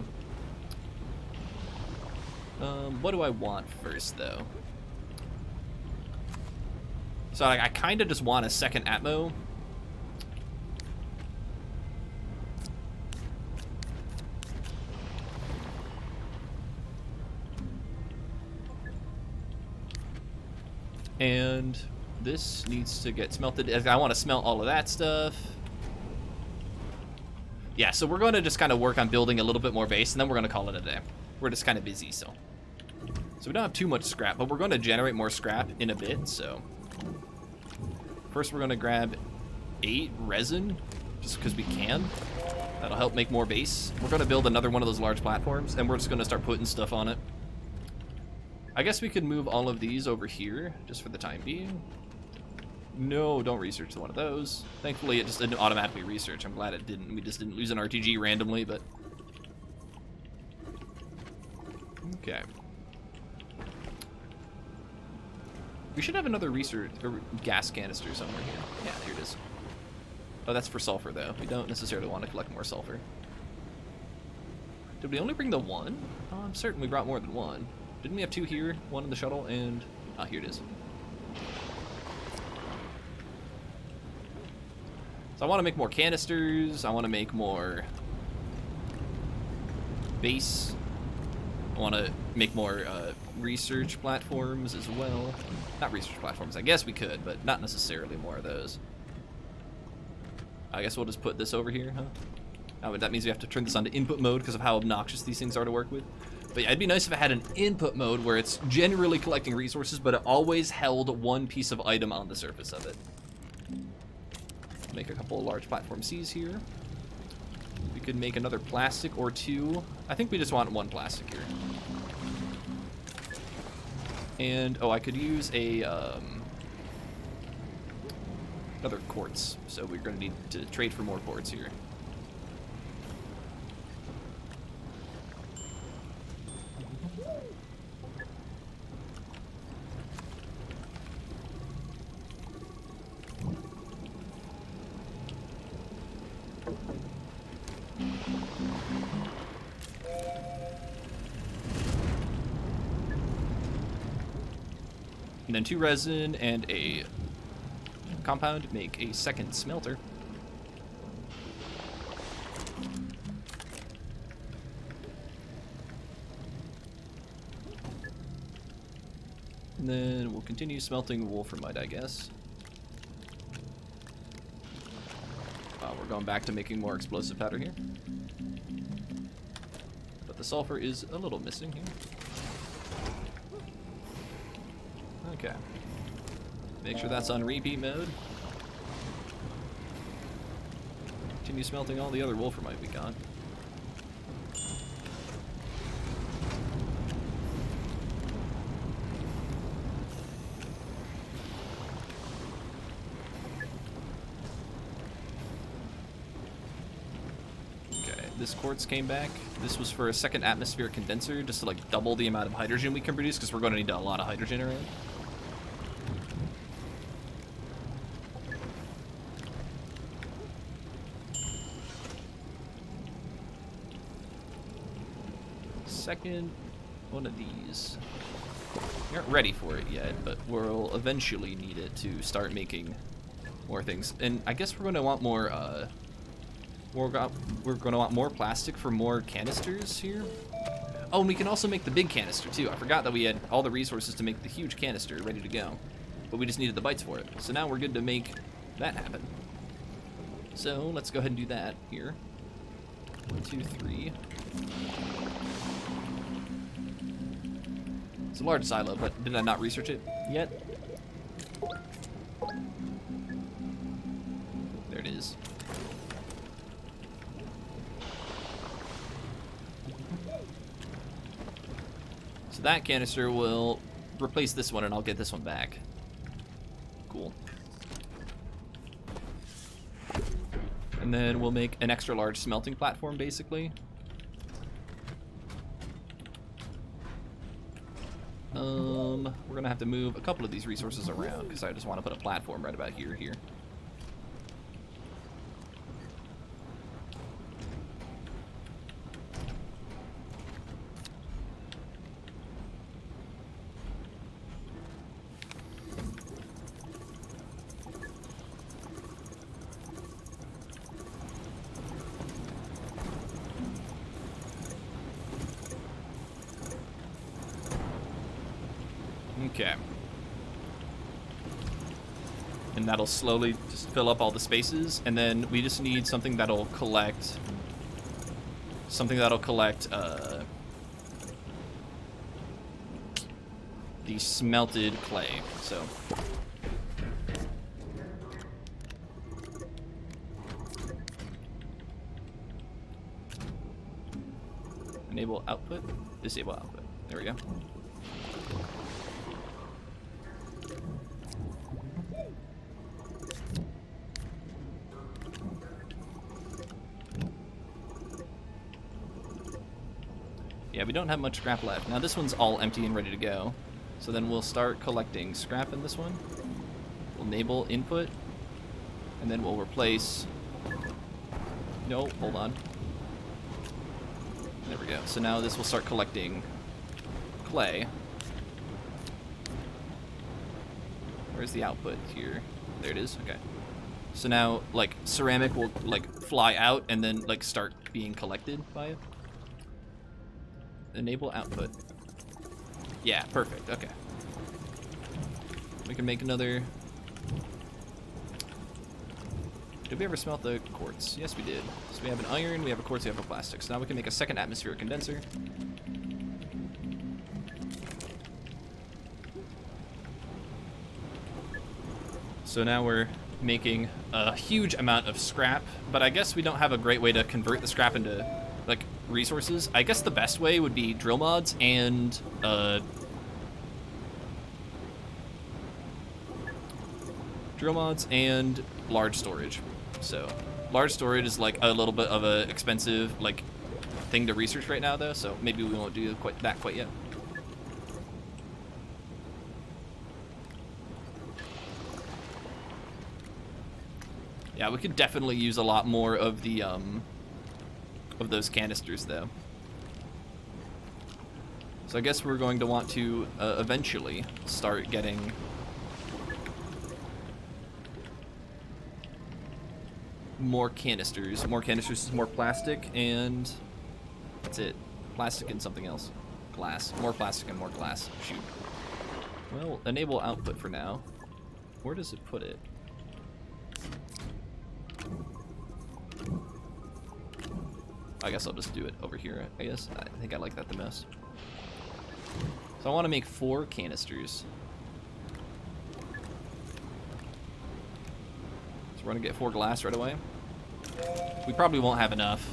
What do I want first, though? So I kind of just want a second Atmo. And this needs to get smelted. I want to smelt all of that stuff. Yeah, so we're going to just kind of work on building a little bit more base, and then we're going to call it a day. We're just kind of busy, so we don't have too much scrap, but we're going to generate more scrap in a bit, so first we're going to grab 8 resin, just because we can. That'll help make more base. We're going to build another one of those large platforms, and we're just going to start putting stuff on it. I guess we could move all of these over here, just for the time being. No, don't research one of those. Thankfully, it just didn't automatically research. I'm glad it didn't. We just didn't lose an RTG randomly, but... Okay. We should have another research or gas canister somewhere here. Yeah, here it is. Oh, that's for sulfur, though. We don't necessarily want to collect more sulfur. Did we only bring the one? Oh, I'm certain we brought more than one. Didn't we have 2 here? 1 in the shuttle, and... Ah, here it is. So I want to make more canisters. I want to make more base. I want to make more research platforms as well. Not research platforms. I guess we could, but not necessarily more of those. I guess we'll just put this over here, huh? Oh, but that means we have to turn this on to input mode because of how obnoxious these things are to work with. But yeah, it'd be nice if it had an input mode where it's generally collecting resources, but it always held one piece of item on the surface of it. Make a couple of large platform Cs here. We could make another plastic or 2. I think we just want 1 plastic here. And, oh, I could use a, another quartz. So we're going to need to trade for more quartz here. And then 2 resin and a compound make a second smelter. And then we'll continue smelting wolframite, I guess. We're going back to making more explosive powder here. But the sulfur is a little missing here. Okay. Make sure that's on repeat mode. Continue smelting all the other wolframite we got. Okay, this quartz came back. This was for a second atmospheric condenser, just to like double the amount of hydrogen we can produce, because we're going to need a lot of hydrogen around. Second one of these. We aren't ready for it yet, but we'll eventually need it to start making more things. And I guess we're going to want more, we're going to want more plastic for more canisters here. Oh, and we can also make the big canister too. I forgot that we had all the resources to make the huge canister ready to go, but we just needed the bytes for it. So now we're good to make that happen. So let's go ahead and do that here. 1, 2, 3. It's a large silo, but did I not research it yet? There it is. So that canister will replace this one, and I'll get this one back. Cool. And then we'll make an extra large smelting platform, basically. We're gonna have to move a couple of these resources around because I just want to put a platform right about here. Okay. And that'll slowly just fill up all the spaces, and then we just need something that'll collect the smelted clay. So enable output, disable output. There we go. Yeah, we don't have much scrap left. Now this one's all empty and ready to go. So then we'll start collecting scrap in this one. We'll enable input. And then we'll replace... No, hold on. There we go. So now this will start collecting clay. Where's the output here? There it is. Okay. So now, like, ceramic will, like, fly out and then, like, start being collected by it. Enable output. Yeah, perfect. Okay. We can make another... Did we ever smelt the quartz? Yes, we did. So we have an iron, we have a quartz, we have a plastic. So now we can make a second atmospheric condenser. So now we're making a huge amount of scrap, but I guess we don't have a great way to convert the scrap into, like, resources. I guess the best way would be drill mods and large storage. So large storage is like a little bit of a expensive like thing to research right now though, so maybe we won't do quite yet. Yeah, we could definitely use a lot more of the of those canisters though. So I guess we're going to want to eventually start getting more canisters. More canisters is more plastic, and that's it. Plastic and something else. Glass. More plastic and more glass. Shoot. Well, enable output for now. Where does it put it? I guess I'll just do it over here, I guess. I think I like that the most. So I want to make 4 canisters. So we're going to get 4 glass right away. We probably won't have enough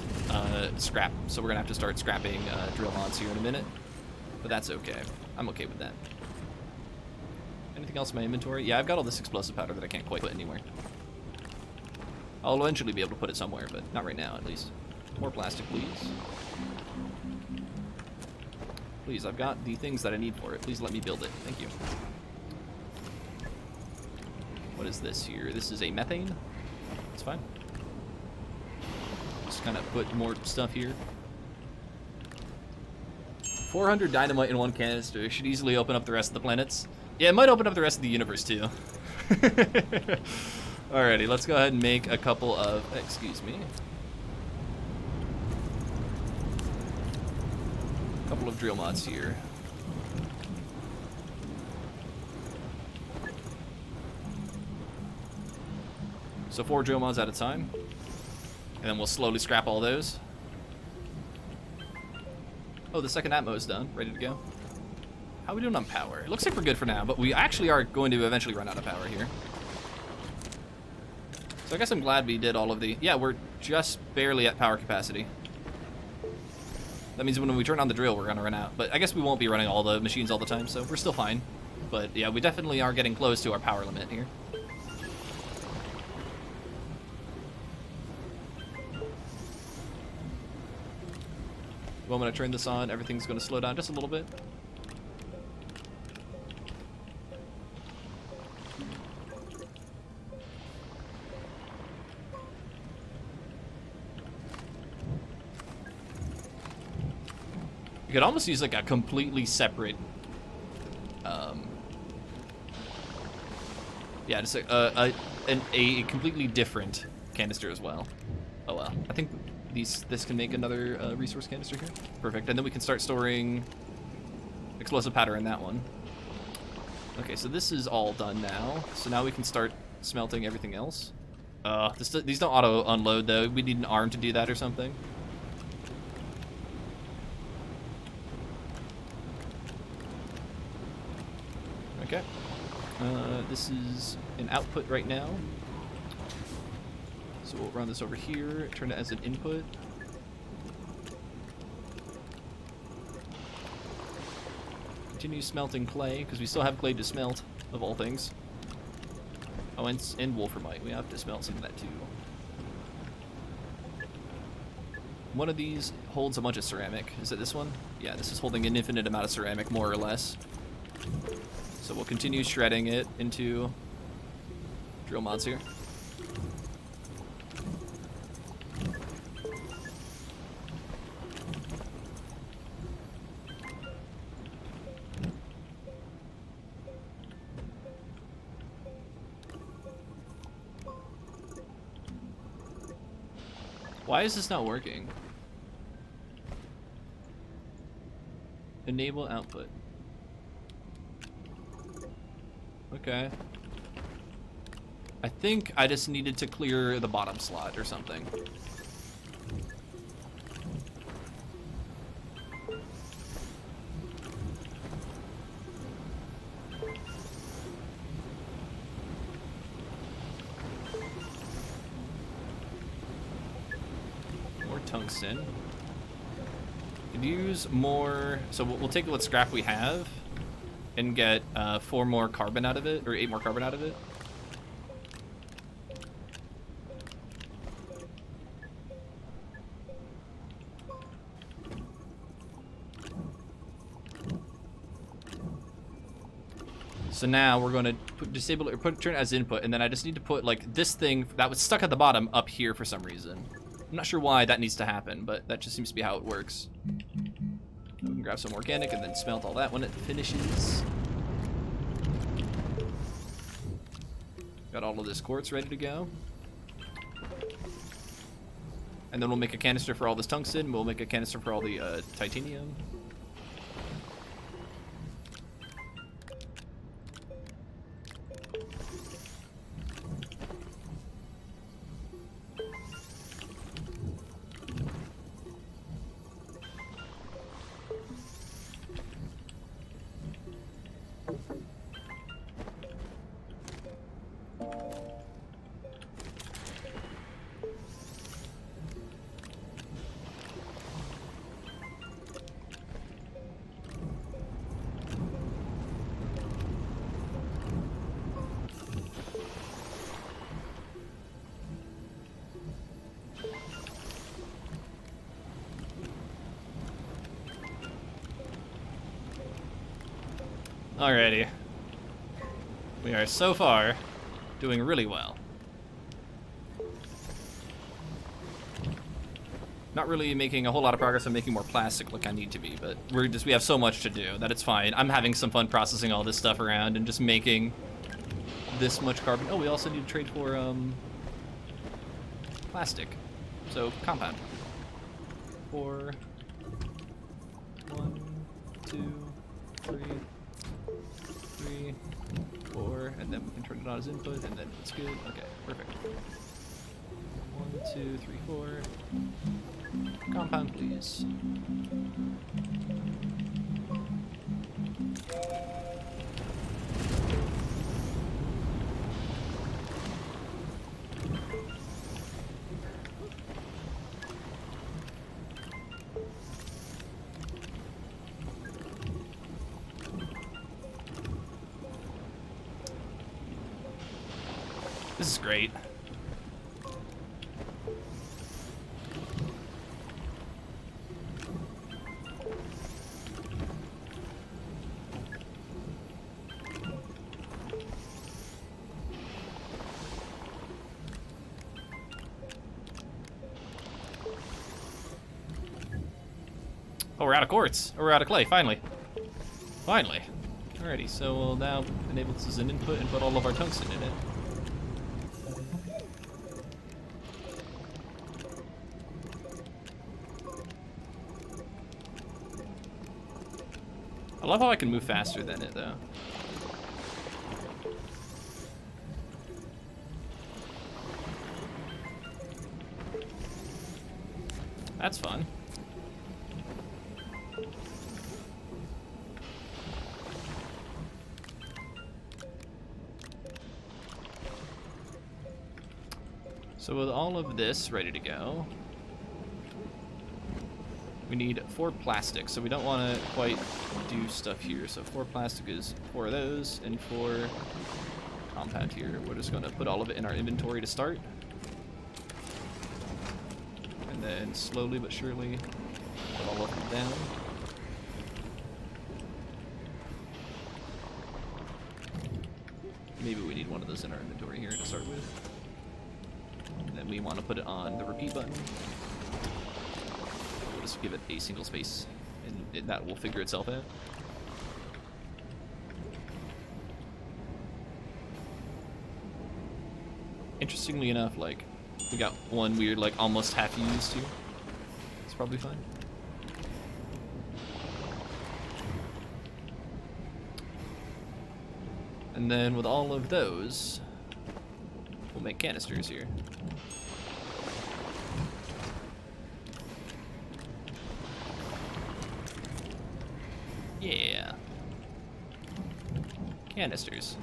scrap, so we're going to have to start scrapping drill mods here in a minute. But that's okay. I'm okay with that. Anything else in my inventory? Yeah, I've got all this explosive powder that I can't quite put anywhere. I'll eventually be able to put it somewhere, but not right now, at least. More plastic, please. Please, I've got the things that I need for it. Please let me build it. Thank you. What is this here? This is a methane? It's fine. Just kind of put more stuff here. 400 dynamite in 1 canister. Should easily open up the rest of the planets. Yeah, it might open up the rest of the universe, too. Alrighty, let's go ahead and make a couple of... Excuse me. couple of drill mods here. So 4 drill mods at a time. And then we'll slowly scrap all those. Oh, the second Atmo is done. Ready to go. How are we doing on power? It looks like we're good for now, but we actually are going to eventually run out of power here. So I guess I'm glad we did all of the... Yeah, we're just barely at power capacity. That means when we turn on the drill, we're going to run out. But I guess we won't be running all the machines all the time, so we're still fine. But yeah, we definitely are getting close to our power limit here. The moment I turn this on, everything's going to slow down just a little bit. You could almost use like a completely separate, yeah, just a completely different canister as well. Oh well, I think this can make another resource canister here. Perfect, and then we can start storing explosive powder in that one. Okay, so this is all done now. So now we can start smelting everything else. These don't auto unload though. We need an arm to do that or something. Okay. This is an output right now. So we'll run this over here, turn it as an input. Continue smelting clay, because we still have clay to smelt, of all things. Oh, and wolframite. We have to smelt some of that too. One of these holds a bunch of ceramic. Is it this one? Yeah, this is holding an infinite amount of ceramic, more or less. So we'll continue shredding it into drill mods here. Why is this not working? Enable output. Okay. I think I just needed to clear the bottom slot or something. More tungsten. Could use more, so we'll take what scrap we have and get 4 more carbon out of it, or 8 more carbon out of it. So now we're going to disable it, or turn it as input, and then I just need to put like this thing that was stuck at the bottom up here for some reason. I'm not sure why that needs to happen, but that just seems to be how it works. We can grab some organic and then smelt all that when it finishes. Got all of this quartz ready to go. And then we'll make a canister for all this tungsten. We'll make a canister for all the titanium. Alrighty. We are so far doing really well. Not really making a whole lot of progress on making more plastic like I need to be, but we have so much to do that it's fine. I'm having some fun processing all this stuff around and just making this much carbon. Oh, we also need to trade for plastic. So compound. 4, 1. 2, 3, 3, 4, and then we can turn it on as input, and then it's good. Okay, perfect. 1, 2, 3, 4. Compound, please. This is great. Oh, we're out of quartz. Or we're out of clay, finally. Finally. Alrighty, so we'll now enable this as an input and put all of our tungsten in it. I love how I can move faster than it, though. That's fun. So with all of this ready to go, we need 4 plastic, so we don't want to quite do stuff here. So 4 plastic is 4 of those, and 4 compound here. We're just going to put all of it in our inventory to start. And then slowly but surely put all of them down. Maybe we need one of those in our inventory here to start with. And then we want to put it on the repeat button. We'll just give it a single space, and that will figure itself out. Interestingly enough, like, we got one weird, like, almost half used here. It's probably fine. And then with all of those, we'll make canisters here. Yeah. Canisters.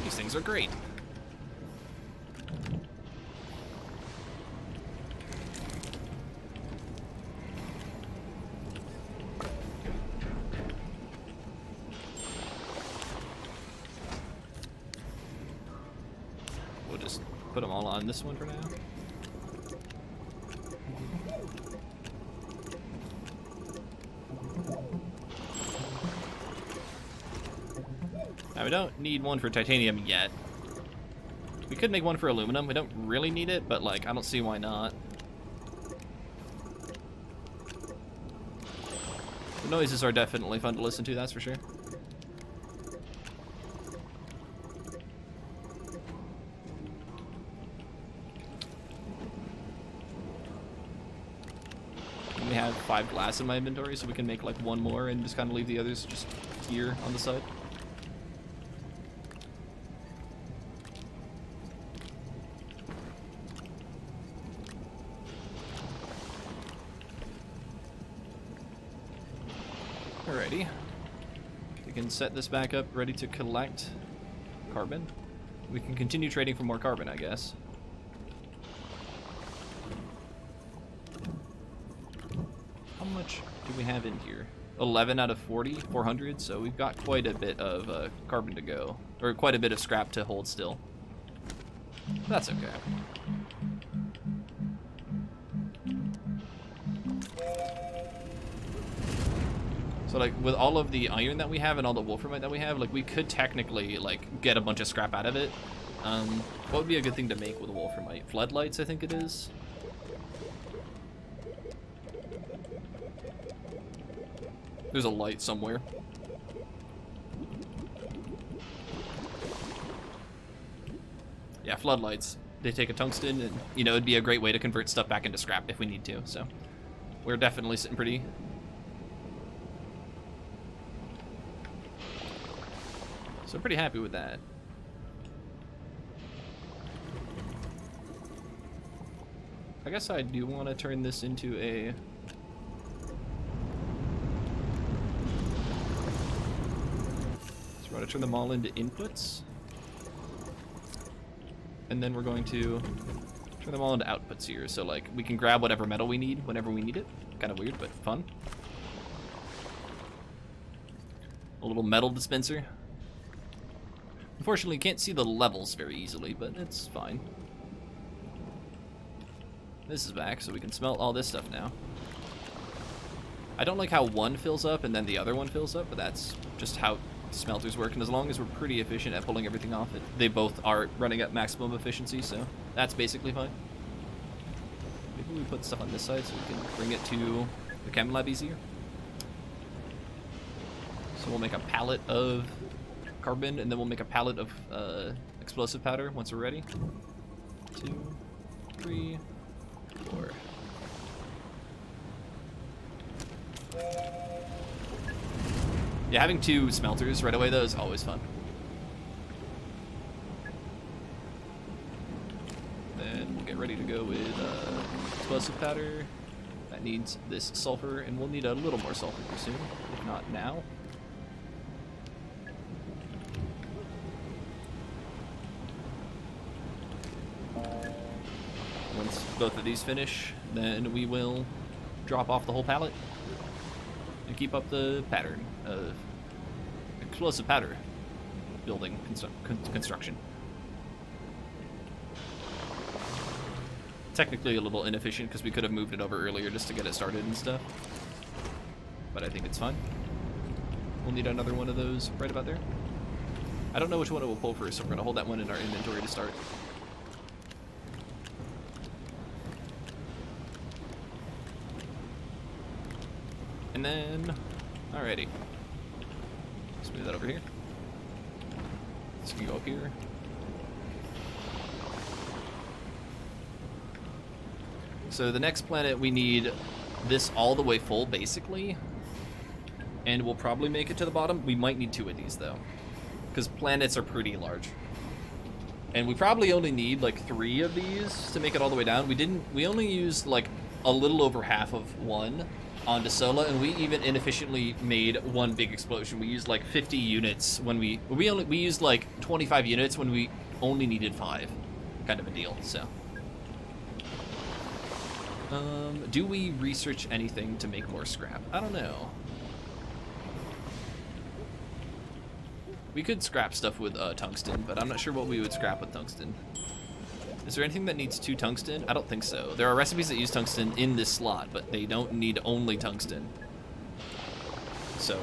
These things are great. We'll just put them all on this one for now. Now we don't need one for titanium yet. We could make one for aluminum. We don't really need it, but like I don't see why not. The noises are definitely fun to listen to, that's for sure. We have 5 glass in my inventory, so we can make like one more and just kind of leave the others just here on the side. Alrighty. We can set this back up, ready to collect carbon. We can continue trading for more carbon, I guess. How much do we have in here? 11 out of 40, 400, so we've got quite a bit of carbon to go. Or quite a bit of scrap to hold still. That's okay. So like with all of the iron that we have and all the wolframite that we have, like we could technically like get a bunch of scrap out of it. What would be a good thing to make with wolframite? Floodlights, I think it is. There's a light somewhere. Yeah, floodlights. They take a tungsten, and, you know, it'd be a great way to convert stuff back into scrap if we need to, so. We're definitely sitting pretty. So I'm pretty happy with that. I guess I do want to turn this into a... So we're going to turn them all into inputs. And then we're going to turn them all into outputs here. So, like, we can grab whatever metal we need whenever we need it. Kind of weird, but fun. A little metal dispenser. Unfortunately, you can't see the levels very easily, but it's fine. This is back, so we can smelt all this stuff now. I don't like how one fills up and then the other one fills up, but that's just how smelters work, and as long as we're pretty efficient at pulling everything off, they both are running at maximum efficiency, so that's basically fine. Maybe we put stuff on this side so we can bring it to the chem lab easier. So we'll make a pallet of carbon, and then we'll make a pallet of explosive powder once we're ready. 2, 3, 4. Yeah, having 2 smelters right away though is always fun. Then we'll get ready to go with explosive powder. That needs this sulfur, and we'll need a little more sulfur pretty soon, if not now. Once both of these finish, then we will drop off the whole pallet and keep up the pattern of explosive powder building construction. Technically a little inefficient because we could have moved it over earlier just to get it started and stuff, but I think it's fine. We'll need another one of those right about there. I don't know which one it will pull first, so we're going to hold that one in our inventory to start. And then, alrighty. Let's move that over here. This can go up here. So the next planet, we need this all the way full, basically. And we'll probably make it to the bottom. We might need 2 of these, though. Because planets are pretty large. And we probably only need, like, 3 of these to make it all the way down. We only used, like, a little over half of one onto Sola, and we even inefficiently made one big explosion. We used like 50 units when we used like 25 units when we only needed 5, kind of a deal. So, do we research anything to make more scrap? I don't know. We could scrap stuff with tungsten, but I'm not sure what we would scrap with tungsten. Is there anything that needs 2 tungsten? I don't think so. There are recipes that use tungsten in this slot, but they don't need only tungsten. So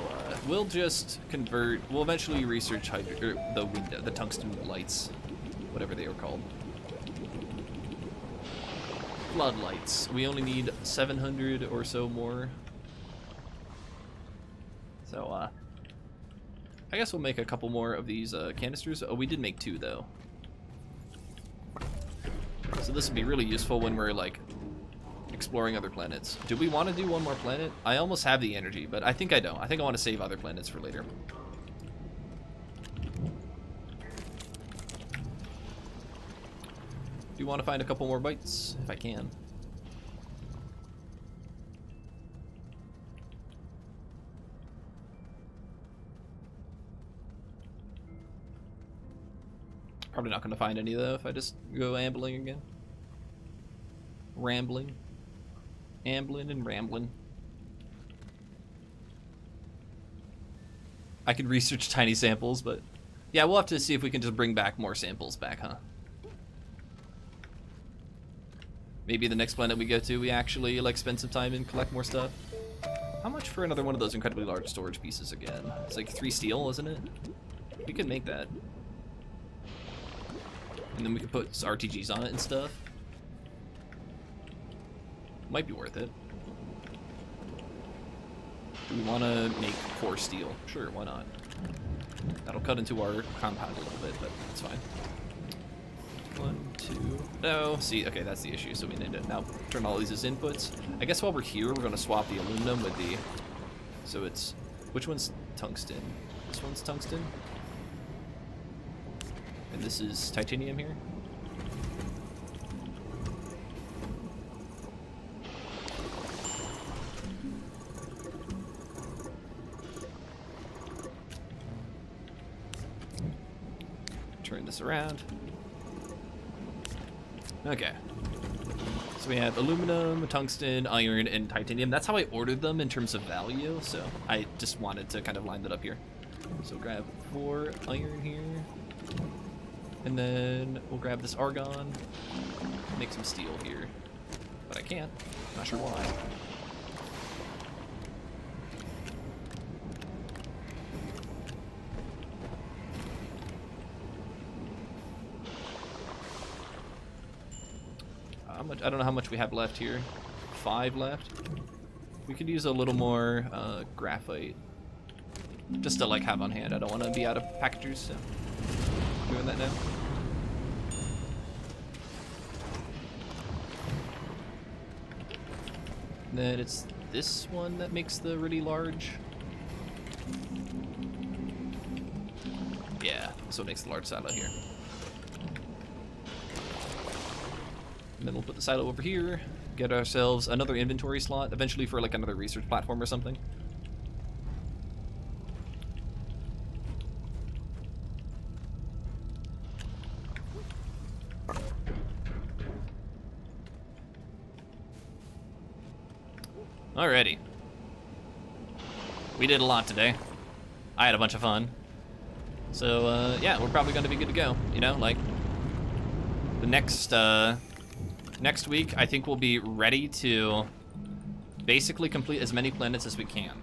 we'll just convert. We'll eventually research the tungsten lights, whatever they were called. Floodlights. We only need 700 or so more. So I guess we'll make a couple more of these canisters. Oh, we did make 2 though. So this would be really useful when we're, like, exploring other planets. Do we want to do one more planet? I almost have the energy, but I think I don't. I think I want to save other planets for later. Do you want to find a couple more bites? If I can. Probably not going to find any, though, if I just go ambling again. Rambling. Ambling and rambling. I could research tiny samples, but... yeah, we'll have to see if we can just bring back more samples back, huh? Maybe the next planet we go to, we actually, like, spend some time and collect more stuff. How much for another one of those incredibly large storage pieces again? It's like 3 steel, isn't it? We could make that. And then we can put RTGs on it and stuff. Might be worth it. Do we want to make 4 steel? Sure, why not? That'll cut into our compound a little bit, but it's fine. 1, 2, no. See, okay, that's the issue. So we need to now turn all these as inputs. I guess while we're here, we're going to swap the aluminum with the. So it's which one's tungsten? This one's tungsten, and this is titanium here. Turn this around. Okay. So we have aluminum, tungsten, iron, and titanium. That's how I ordered them in terms of value, so I just wanted to kind of line that up here. So grab 4 iron here. And then we'll grab this argon. Make some steel here. But I can't. Not sure why. I don't know how much we have left here. 5 left. We could use a little more graphite, just to like have on hand. I don't want to be out of packages, so doing that now. And then it's this one that makes the really large. Yeah, this one makes the large silo here. And then we'll put the silo over here, get ourselves another inventory slot, eventually for like another research platform or something. Alrighty. We did a lot today. I had a bunch of fun. So, yeah, we're probably going to be good to go. You know, like, the next week, I think we'll be ready to basically complete as many planets as we can.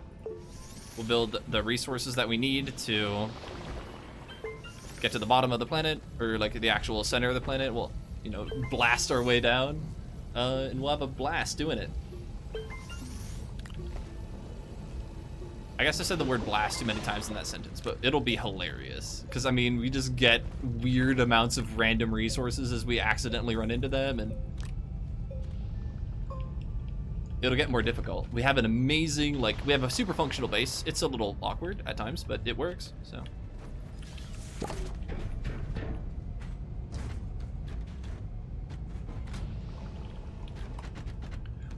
We'll build the resources that we need to get to the bottom of the planet, or like the actual center of the planet. We'll, you know, blast our way down, and we'll have a blast doing it. I guess I said the word blast too many times in that sentence, but it'll be hilarious. Because, I mean, we just get weird amounts of random resources as we accidentally run into them, and it'll get more difficult. We have an amazing, like, we have a super functional base. It's a little awkward at times, but it works, so.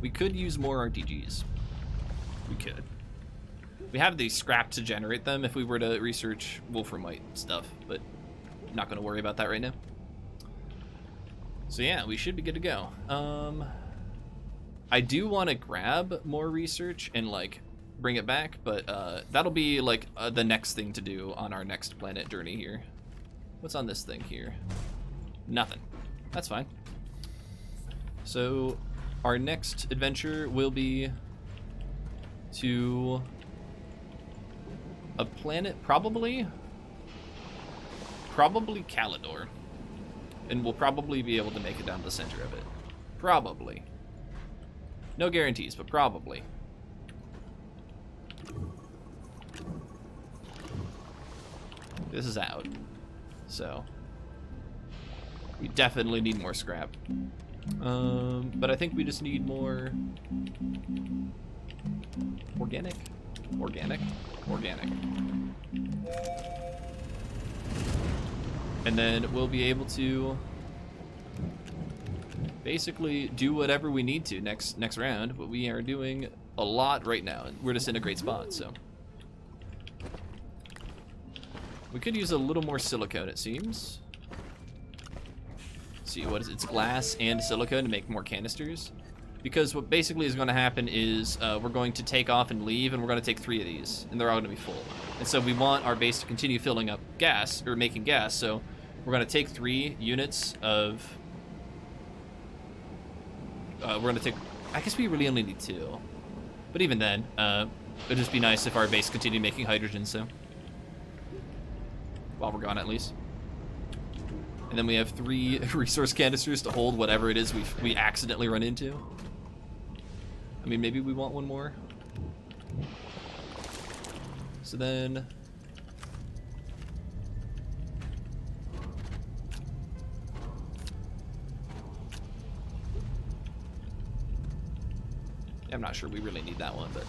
We could use more RTGs. We could. We have the scrap to generate them if we were to research wolframite stuff, but not going to worry about that right now. So yeah, we should be good to go. I do want to grab more research and like bring it back, but that'll be like the next thing to do on our next planet journey here. What's on this thing here? Nothing. That's fine. So our next adventure will be to a planet, probably Calidor, and we'll probably be able to make it down to the center of it. Probably. No guarantees, but probably. This is out, so we definitely need more scrap. But I think we just need more organic. And then we'll be able to basically do whatever we need to next round, but we are doing a lot right now, and we're just in a great spot, so. We could use a little more silicone, it seems. Let's see, what is it? It's glass and silicone to make more canisters. Because what basically is going to happen is we're going to take off and leave, and we're going to take 3 of these, and they're all going to be full. And so we want our base to continue filling up gas, or making gas, so we're going to take 3 units of... we're going to take... I guess we really only need 2. But even then, it'd just be nice if our base continued making hydrogen, so... While we're gone, at least. And then we have 3 resource canisters to hold whatever it is we accidentally run into. I mean, maybe we want one more. So then... I'm not sure we really need that one, but...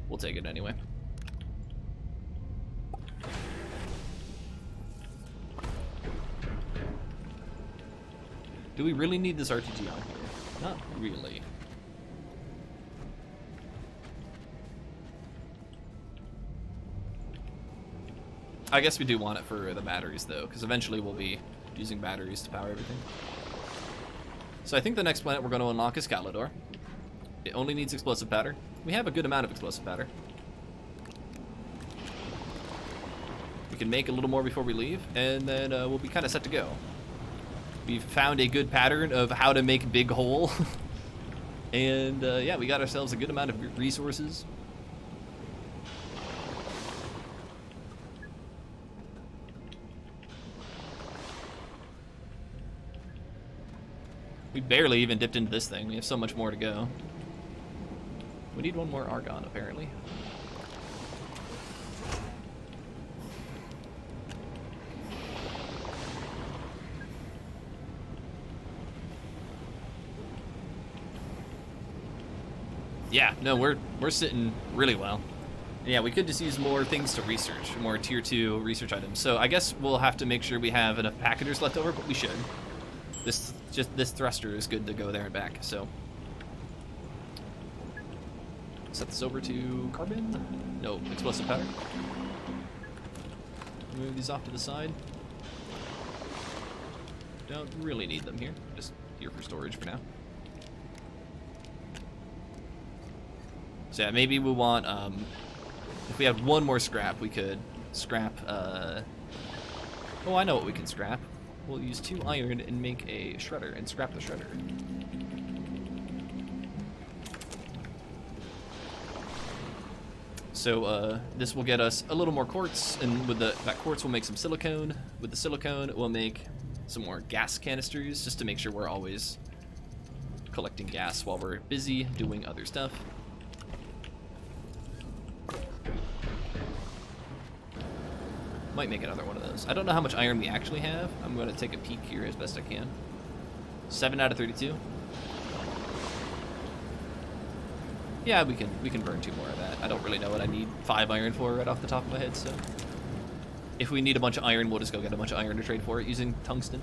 we'll take it anyway. Do we really need this RTG on here? Not really. I guess we do want it for the batteries, though, because eventually we'll be using batteries to power everything. So I think the next planet we're going to unlock is Calidor. It only needs explosive powder. We have a good amount of explosive powder. We can make a little more before we leave, and then we'll be kind of set to go. We've found a good pattern of how to make big hole. And yeah, we got ourselves a good amount of resources. We barely even dipped into this thing. We have so much more to go. We need one more argon, apparently. Yeah, no, we're sitting really well. Yeah, we could just use more things to research, more tier 2 research items. So I guess we'll have to make sure we have enough packeters left over, but we should. This thruster is good to go there and back, so. Set this over to carbon. No, explosive powder. Move these off to the side. Don't really need them here, just here for storage for now. So yeah, maybe we'll want, if we had one more scrap, we could scrap, oh, I know what we can scrap. We'll use 2 iron and make a shredder and scrap the shredder. So this will get us a little more quartz, and with that quartz we'll make some silicone. With the silicone we'll make some more gas canisters, just to make sure we're always collecting gas while we're busy doing other stuff. Might make another one of those. I don't know how much iron we actually have. I'm going to take a peek here as best I can. 7 out of 32. Yeah, we can burn 2 more of that. I don't really know what I need 5 iron for right off the top of my head, so if we need a bunch of iron, we'll just go get a bunch of iron to trade for it using tungsten.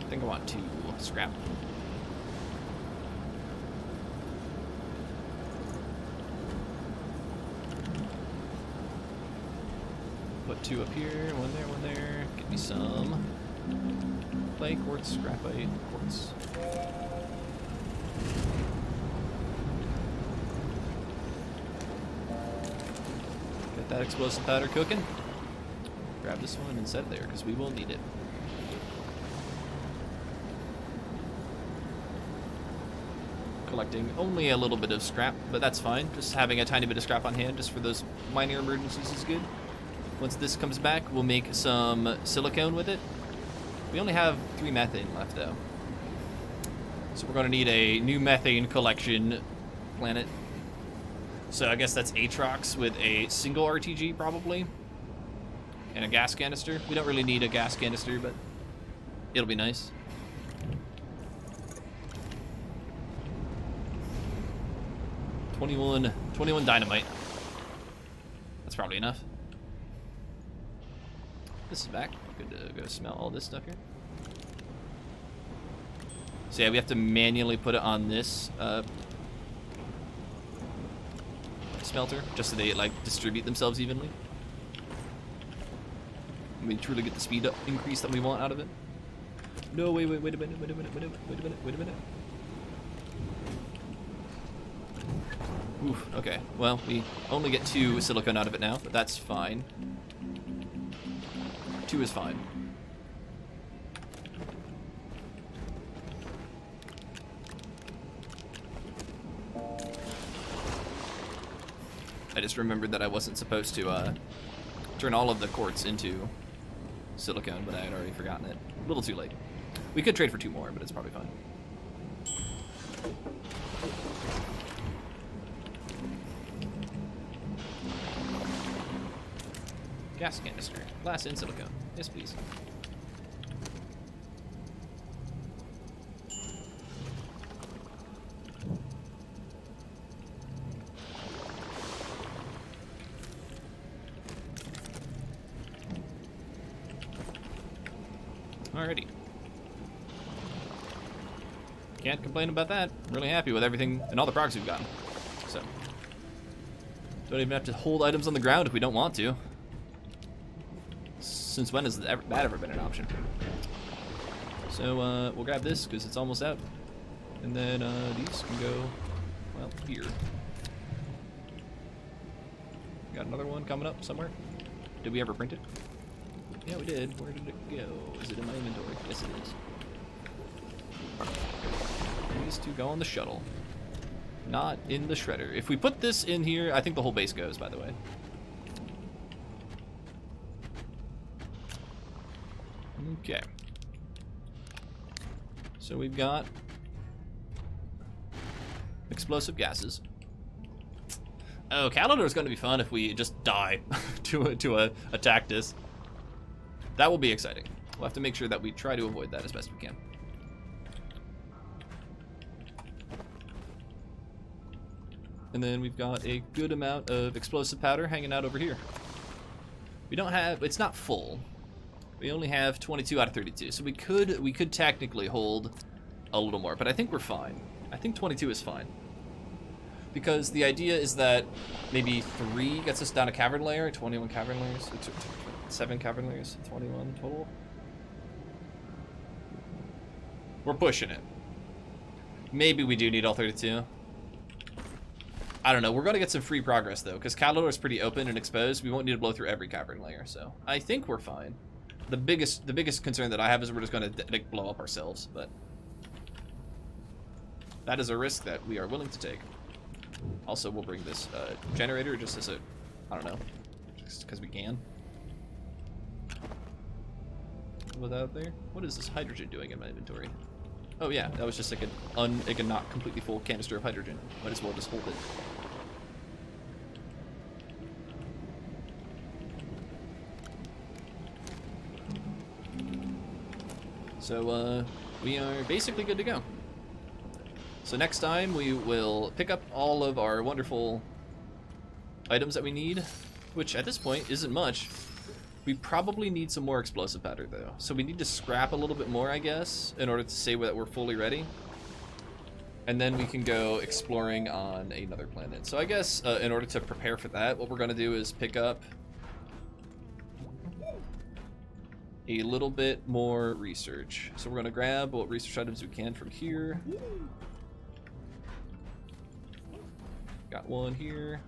I think I want 2 scrap. Put 2 up here, 1 there, 1 there. Get me some clay, quartz, graphite, quartz. Get that explosive powder cooking. Grab this one and set it there, because we will need it. Collecting only a little bit of scrap, but that's fine. Just having a tiny bit of scrap on hand just for those minor emergencies is good. Once this comes back, we'll make some silicone with it. We only have 3 methane left, though. So we're going to need a new methane collection planet. So I guess that's Aatrox with a single RTG, probably. And a gas canister. We don't really need a gas canister, but it'll be nice. $21 dynamite. That's probably enough. This is back. Good to go smell all this stuff here. So yeah, we have to manually put it on this smelter, just so they like distribute themselves evenly. And we truly get the speed up increase that we want out of it. No, wait a minute, wait a minute, wait a minute. Oof, okay. Well, we only get 2 silicone out of it now, but that's fine. 2 is fine. I just remembered that I wasn't supposed to turn all of the quartz into silicone, but I had already forgotten it. A little too late. We could trade for 2 more, but it's probably fine. Gas canister. Glass and silicone. Yes, please. Alrighty. Can't complain about that. Really happy with everything and all the progress we've gotten. So, don't even have to hold items on the ground if we don't want to. Since when has that ever been an option? So we'll grab this because it's almost out. And then these can go, well, here. Got another one coming up somewhere. Did we ever print it? Yeah, we did. Where did it go? Is it in my inventory? Yes, it is. These two go on the shuttle. Not in the shredder. If we put this in here, I think the whole base goes, by the way. Okay. So we've got explosive gases. Oh, Calendar is going to be fun if we just die to a Tactus. That will be exciting. We'll have to make sure that we try to avoid that as best we can. And then we've got a good amount of explosive powder hanging out over here. We don't have, it's not full. We only have 22 out of 32, so we could technically hold a little more, but I think we're fine. I think 22 is fine. Because the idea is that maybe 3 gets us down a cavern layer, 21 cavern layers, 7 cavern layers, 21 total. We're pushing it. Maybe we do need all 32. I don't know. We're going to get some free progress, though, because Calidor is pretty open and exposed. We won't need to blow through every cavern layer, so I think we're fine. The biggest concern that I have is we're just going to blow up ourselves, but that is a risk that we are willing to take. Also, we'll bring this generator just as a, I don't know, just because we can. Without there, what is this hydrogen doing in my inventory? Oh yeah, that was just like a not completely full canister of hydrogen. Might as well just hold it. So we are basically good to go. So next time we will pick up all of our wonderful items that we need, which at this point isn't much. We probably need some more explosive powder though. So we need to scrap a little bit more, I guess, in order to say that we're fully ready. And then we can go exploring on another planet. So I guess in order to prepare for that, what we're gonna do is pick up a little bit more research. So we're gonna grab what research items we can from here. Got one here.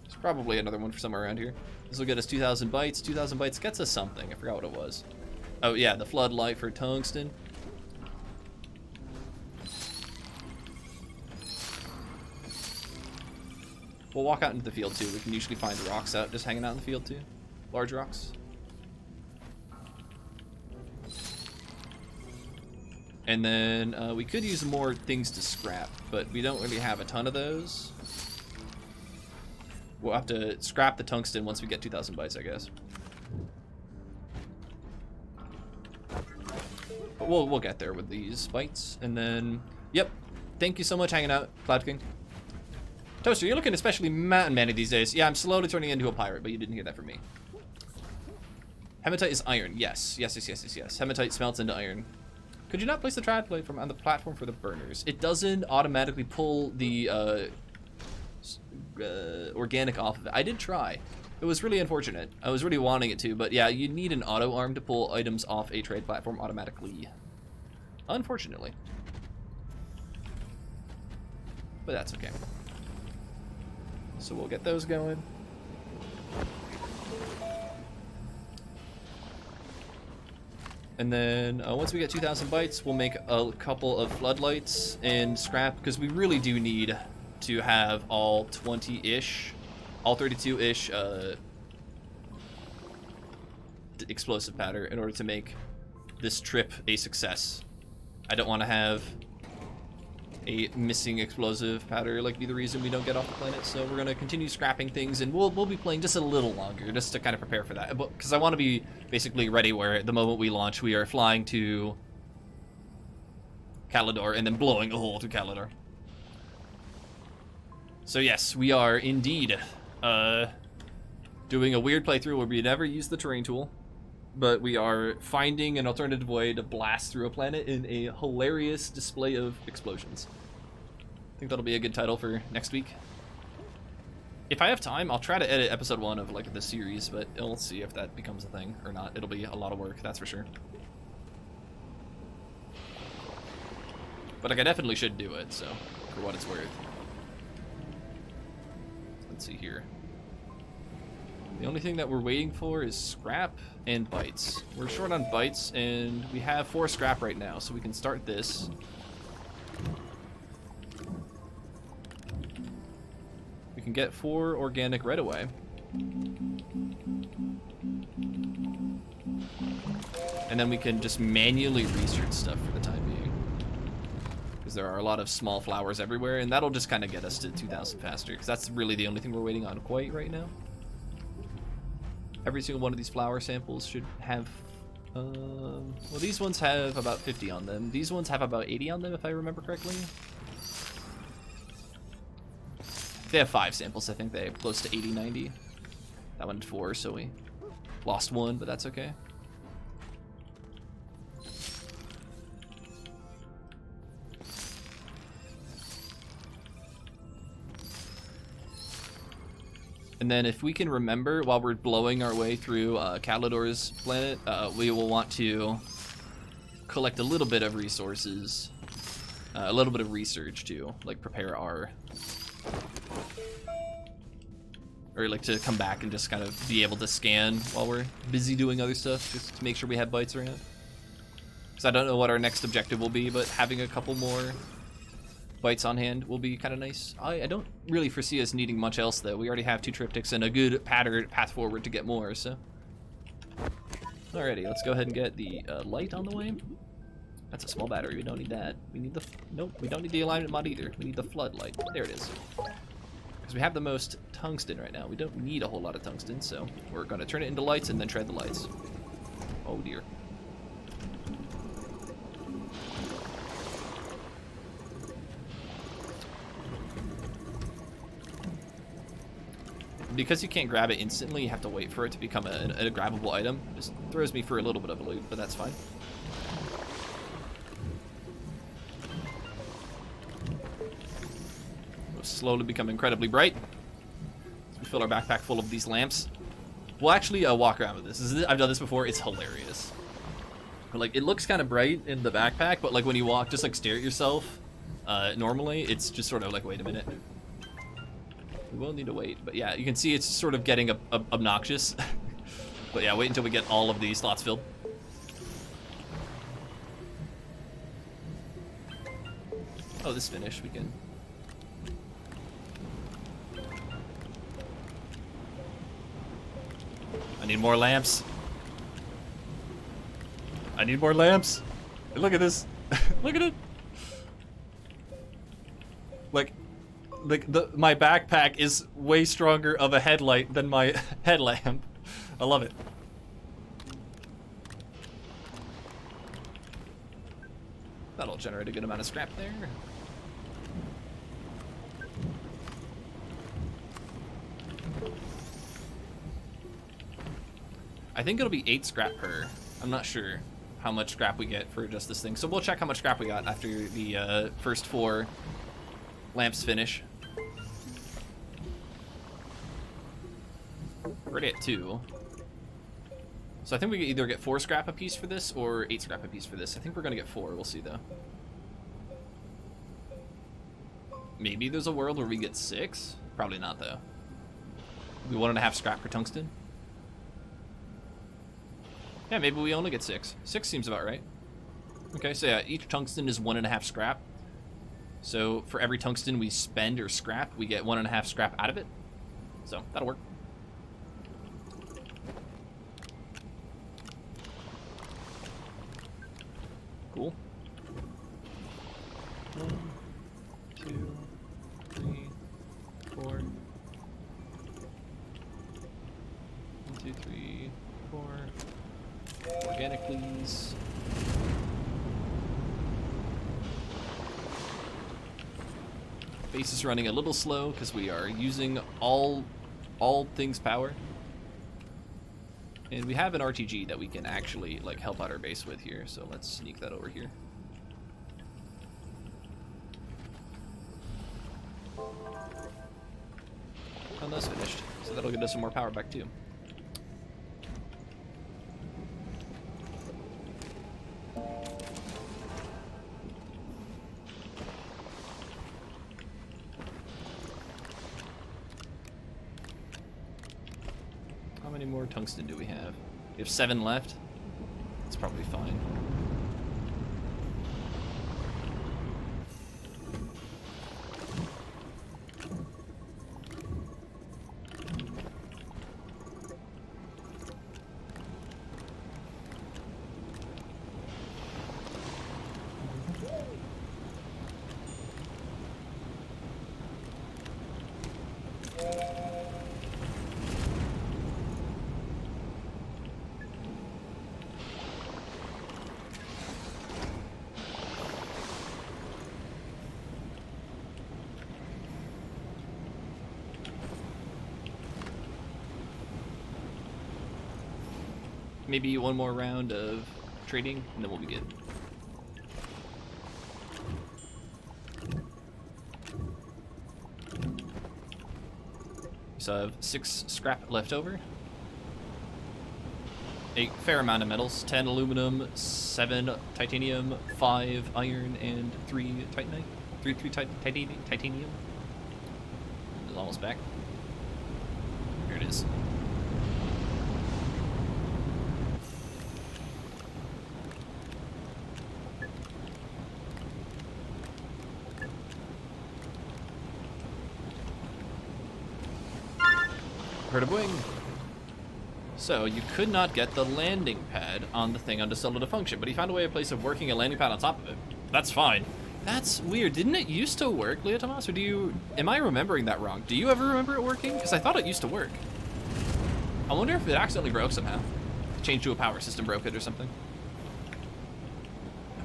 There's probably another one for somewhere around here. This will get us 2,000 bytes. 2,000 bytes gets us something. I forgot what it was. Oh yeah, the floodlight for tungsten. We'll walk out into the field too. We can usually find rocks out just hanging out in the field too. Large rocks. And then we could use more things to scrap, but we don't really have a ton of those. We'll have to scrap the tungsten once we get 2,000 bytes, I guess. But we'll get there with these bytes. And then, yep. Thank you so much hanging out, Cloud King. Toaster, you're looking especially mountain man these days. Yeah, I'm slowly turning into a pirate, but you didn't hear that from me. Hematite is iron. Yes. Hematite smelts into iron. Could you not place the trad plate on the platform for the burners? It doesn't automatically pull the organic off of it. I did try. It was really unfortunate. I was really wanting it to, but yeah, you need an auto arm to pull items off a trade platform automatically. Unfortunately. But that's okay. So we'll get those going. And then once we get 2,000 bytes, we'll make a couple of floodlights and scrap, because we really do need to have all 20-ish, all 32-ish explosive powder in order to make this trip a success. I don't want to have a missing explosive powder like be the reason we don't get off the planet, so we're going to continue scrapping things, and we'll be playing just a little longer just to kind of prepare for that, because I want to be basically ready where the moment we launch we are flying to Calidor and then blowing a hole through Calidor. So yes, we are indeed doing a weird playthrough where we never use the terrain tool, but we are finding an alternative way to blast through a planet in a hilarious display of explosions. I think that'll be a good title for next week. If I have time, I'll try to edit episode 1 of like the series, but we'll see if that becomes a thing or not. It'll be a lot of work, that's for sure. But like, I definitely should do it, so for what it's worth. Let's see here. The only thing that we're waiting for is scrap and bytes. We're short on bytes, and we have 4 scrap right now, so we can start this. We can get 4 organic right away. And then we can just manually research stuff for the time being, because there are a lot of small flowers everywhere, and that'll just kind of get us to 2,000 faster, because that's really the only thing we're waiting on quite right now. Every single one of these flower samples should have, well, these ones have about 50 on them. These ones have about 80 on them, if I remember correctly. They have 5 samples, I think they have close to 80, 90. That one had 4, so we lost 1, but that's okay. And then if we can remember, while we're blowing our way through Calidor's planet, we will want to collect a little bit of resources, a little bit of research to like prepare our, or like to come back and just kind of be able to scan while we're busy doing other stuff, just to make sure we have bytes around. Because I don't know what our next objective will be, but having a couple more bytes on hand will be kind of nice. I don't really foresee us needing much else though. We already have 2 triptychs and a good path forward to get more, so. Alrighty, let's go ahead and get the light on the way. That's a small battery, we don't need that. We need the, nope, we don't need the alignment mod either. We need the floodlight, there it is. Because we have the most tungsten right now. We don't need a whole lot of tungsten, so we're gonna turn it into lights and then tread the lights. Oh dear. Because you can't grab it instantly, you have to wait for it to become a grabbable item. Just throws me for a little bit of a loop, but that's fine. We'll slowly become incredibly bright. We fill our backpack full of these lamps. We'll actually walk around with this. I've done this before. It's hilarious. But, like, it looks kind of bright in the backpack, but like when you walk, just like stare at yourself. Normally, it's just sort of like, wait a minute. We will need to wait, but yeah, you can see it's sort of getting obnoxious. But yeah, wait until we get all of these slots filled. Oh, this finished, we can. I need more lamps. I need more lamps. Look at this. Look at it. Like my backpack is way stronger of a headlight than my headlamp. I love it. That'll generate a good amount of scrap there. I think it'll be 8 scrap per. I'm not sure how much scrap we get for just this thing. So we'll check how much scrap we got after the first 4 lamps finish. We're already at 2. So I think we can either get 4 scrap a piece for this or 8 scrap a piece for this. I think we're gonna get 4, we'll see though. Maybe there's a world where we get 6? Probably not though. We 1.5 scrap for tungsten. Yeah, maybe we only get 6. 6 seems about right. Okay, so yeah, each tungsten is 1.5 scrap. So for every tungsten we spend or scrap, we get 1.5 scrap out of it. So that'll work. Cool. 1, 2, 3, 4. 1, 2, 3, 4. Organic, please. Base is running a little slow because we are using all things power. And we have an RTG that we can actually like help out our base with here, so let's sneak that over here. And that's finished, so that'll get us some more power back too. How many more tungsten do we have? We have 7 left. It's probably fine. Maybe one more round of trading, and then we'll be good. So I have 6 scrap left over. A fair amount of metals. 10 aluminum, 7 titanium, 5 iron, and 3 titanite. 3 titanium. It's almost back. Here it is. Heard a boing. So you could not get the landing pad on the thing undeciled to function, but he found a way to place a working landing pad on top of it. That's fine. That's weird. Didn't it used to work, Leo Tomas, or am I remembering that wrong? Do you ever remember it working? Because I thought it used to work. I wonder if it accidentally broke somehow. Changed to a power system broke it or something.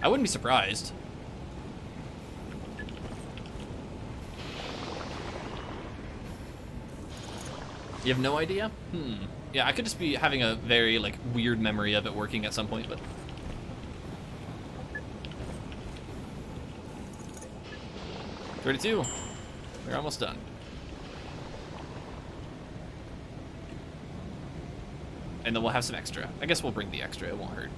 I wouldn't be surprised. You have no idea? Yeah, I could just be having a very, like, weird memory of it working at some point, but... $32. We're almost done. And then we'll have some extra. I guess we'll bring the extra, it won't hurt.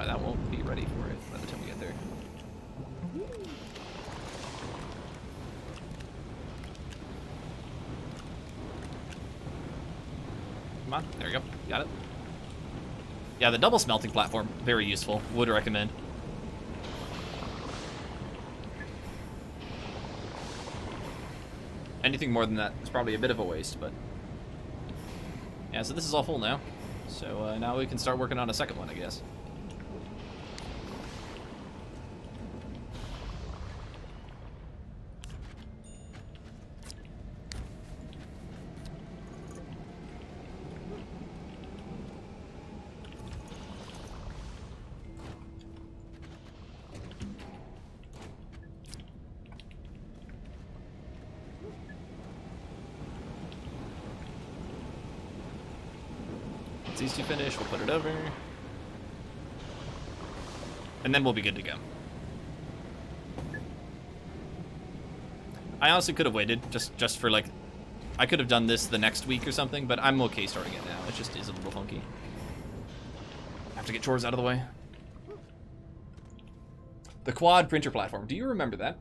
That won't be ready for it by the time we get there. Come on, there we go, got it. Yeah, the double smelting platform, very useful, would recommend. Anything more than that is probably a bit of a waste, but... Yeah, so this is all full now. So now we can start working on a second one, I guess. These two finish, we'll put it over. And then we'll be good to go. I honestly could have waited just for like, I could have done this the next week or something, but I'm okay starting it now. It just is a little funky. I have to get chores out of the way. The quad printer platform. Do you remember that?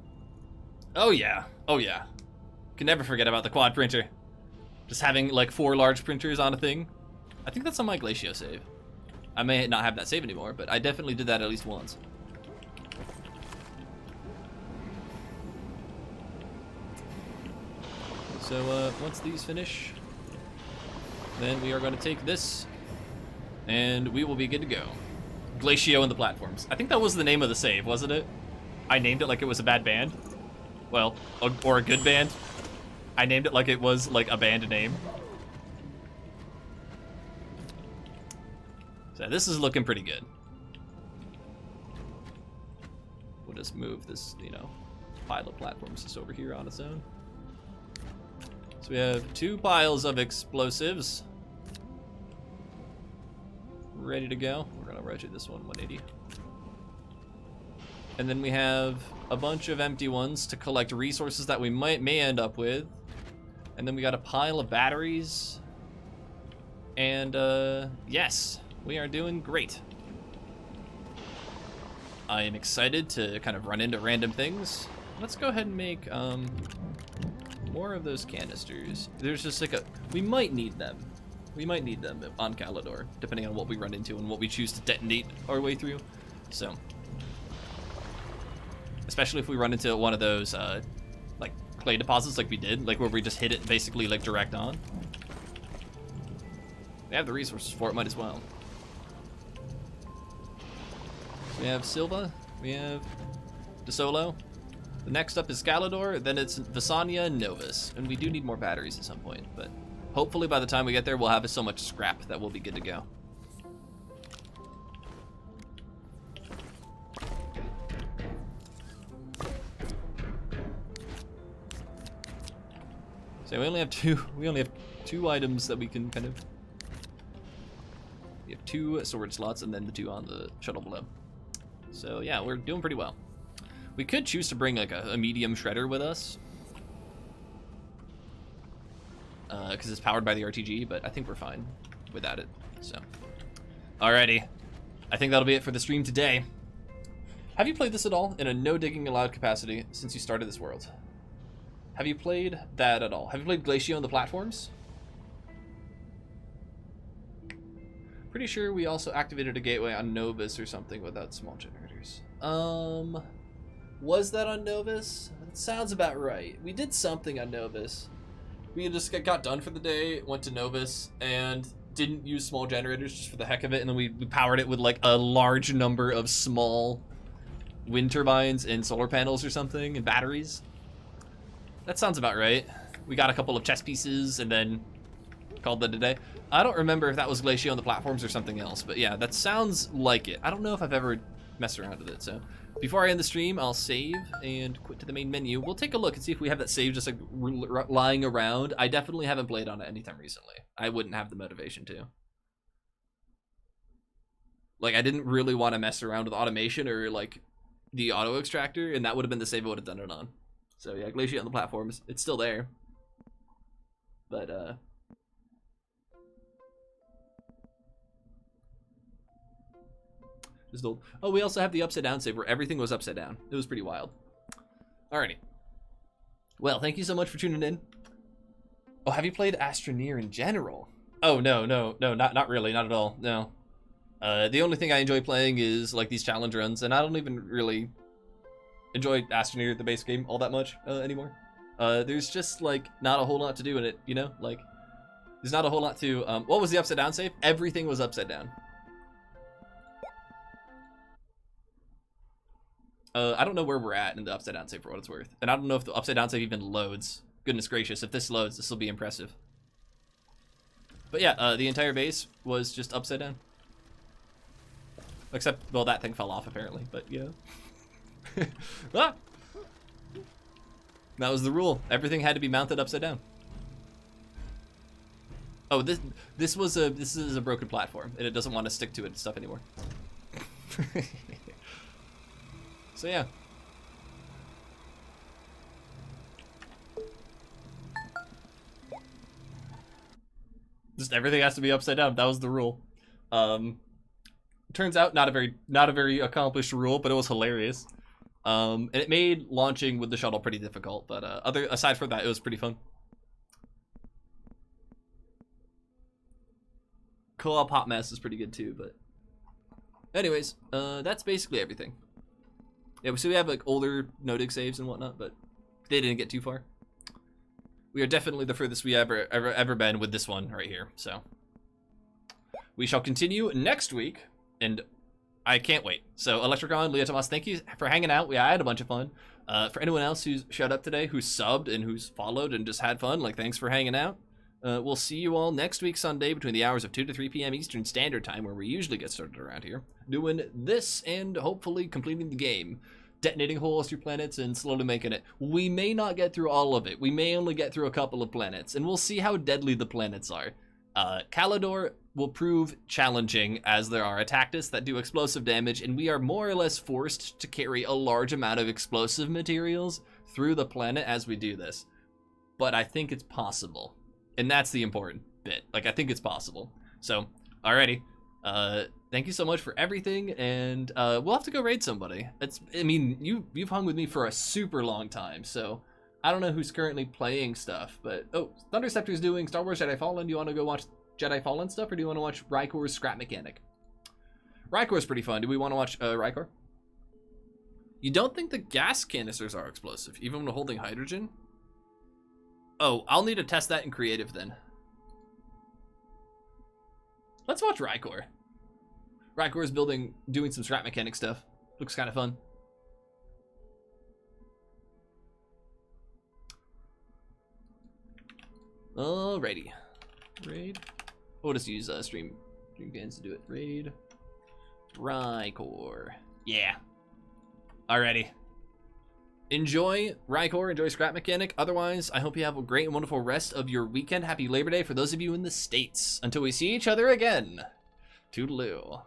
Oh yeah. Oh yeah. Can never forget about the quad printer. Just having like 4 large printers on a thing. I think that's on my Glacio save. I may not have that save anymore, but I definitely did that at least once. So once these finish, then we are going to take this, and we will be good to go. Glacio and the platforms. I think that was the name of the save, wasn't it? I named it like it was a bad band. Well, or a good band. I named it like it was like a band name. So this is looking pretty good. We'll just move this, you know, pile of platforms just over here on its own. So we have 2 piles of explosives ready to go. We're gonna rotate this one 180. And then we have a bunch of empty ones to collect resources that we may end up with. And then we got a pile of batteries. And yes, we are doing great. I am excited to kind of run into random things. Let's go ahead and make more of those canisters. There's just like we might need them. We might need them on Calidor, depending on what we run into and what we choose to detonate our way through. So, especially if we run into one of those like clay deposits like we did, like where we just hit it basically like direct on. We have the resources for it, might as well. We have Silva, we have DeSolo. The next up is Calidor, then it's Visania and Novus, and we do need more batteries at some point, but hopefully by the time we get there, we'll have so much scrap that we'll be good to go. So we only have two items that we can kind of. We have 2 storage slots and then the 2 on the shuttle below. So yeah, we're doing pretty well. We could choose to bring like a medium shredder with us, because it's powered by the RTG, but I think we're fine without it. So, alrighty, I think that'll be it for the stream today. Have you played this at all in a no digging allowed capacity since you started this world? Have you played that at all? Have you played Glacio on the platforms? Pretty sure we also activated a gateway on Novus or something without small generators. Was that on Novus? That sounds about right. We did something on Novus. We just got done for the day, went to Novus, and didn't use small generators just for the heck of it, and then we powered it with like a large number of small wind turbines and solar panels or something, and batteries. That sounds about right. We got a couple of chess pieces and then called that a day. I don't remember if that was Glacio on the platforms or something else, but yeah, that sounds like it. I don't know if I've ever messed around with it, so before I end the stream, I'll save and quit to the main menu. We'll take a look and see if we have that save just like lying around. I definitely haven't played on it anytime recently. I wouldn't have the motivation to. Like, I didn't really want to mess around with automation or like the auto extractor, and that would have been the save I would have done it on. So yeah, Glacio on the platforms, it's still there. But just old. Oh, we also have the upside down save where everything was upside down. It was pretty wild. Alrighty. Well, thank you so much for tuning in. Oh, have you played Astroneer in general? Oh no, not really, not at all. No. The only thing I enjoy playing is like these challenge runs, and I don't even really enjoy Astroneer, the base game, all that much anymore. There's just like not a whole lot to do in it, you know? Like, there's not a whole lot to. What was the upside down save? Everything was upside down. I don't know where we're at in the upside down save for what it's worth, and I don't know if the upside down save even loads. Goodness gracious, if this loads, this will be impressive. But yeah, the entire base was just upside down. Except, well, that thing fell off apparently, but yeah. Ah! That was the rule. Everything had to be mounted upside down. Oh, this is a broken platform, and it doesn't want to stick to it and stuff anymore. So yeah. Just everything has to be upside down. That was the rule. Turns out not a very accomplished rule, but it was hilarious. And it made launching with the shuttle pretty difficult, but aside from that, it was pretty fun. Co-op hot mess is pretty good too, but anyways, that's basically everything. Yeah, so we have like older no-dig saves and whatnot, but they didn't get too far. We are definitely the furthest we ever been with this one right here, so. We shall continue next week, and I can't wait. So, Electricon, Leah Tomas, thank you for hanging out. I had a bunch of fun. For anyone else who's showed up today, who's subbed and who's followed and just had fun, like, thanks for hanging out. We'll see you all next week Sunday between the hours of 2 to 3 p.m. Eastern Standard Time, where we usually get started around here, doing this and hopefully completing the game. Detonating holes through planets and slowly making it. We may not get through all of it. We may only get through a couple of planets, and we'll see how deadly the planets are. Kalidor will prove challenging, as there are attacks that do explosive damage, and we are more or less forced to carry a large amount of explosive materials through the planet as we do this. But I think it's possible, and that's the important bit. Like, I think it's possible. So, alrighty. Thank you so much for everything, and we'll have to go raid somebody. I mean, you've hung with me for a super long time, so I don't know who's currently playing stuff, but oh, Thunderceptor's doing Star Wars Jedi Fallen. Do you want to go watch Jedi Fallen stuff, or do you want to watch Rykor's Scrap Mechanic? Rykor's pretty fun. Do we want to watch Rykor? You don't think the gas canisters are explosive, even when holding hydrogen? Oh, I'll need to test that in creative then. Let's watch Rykor. Rykor is doing some scrap mechanic stuff. Looks kind of fun. Alrighty. Raid. We'll just use stream gains to do it. Raid. Rykor. Yeah. Alrighty. Enjoy Rykor, enjoy Scrap Mechanic. Otherwise, I hope you have a great and wonderful rest of your weekend. Happy Labor Day for those of you in the States. Until we see each other again. Toodaloo.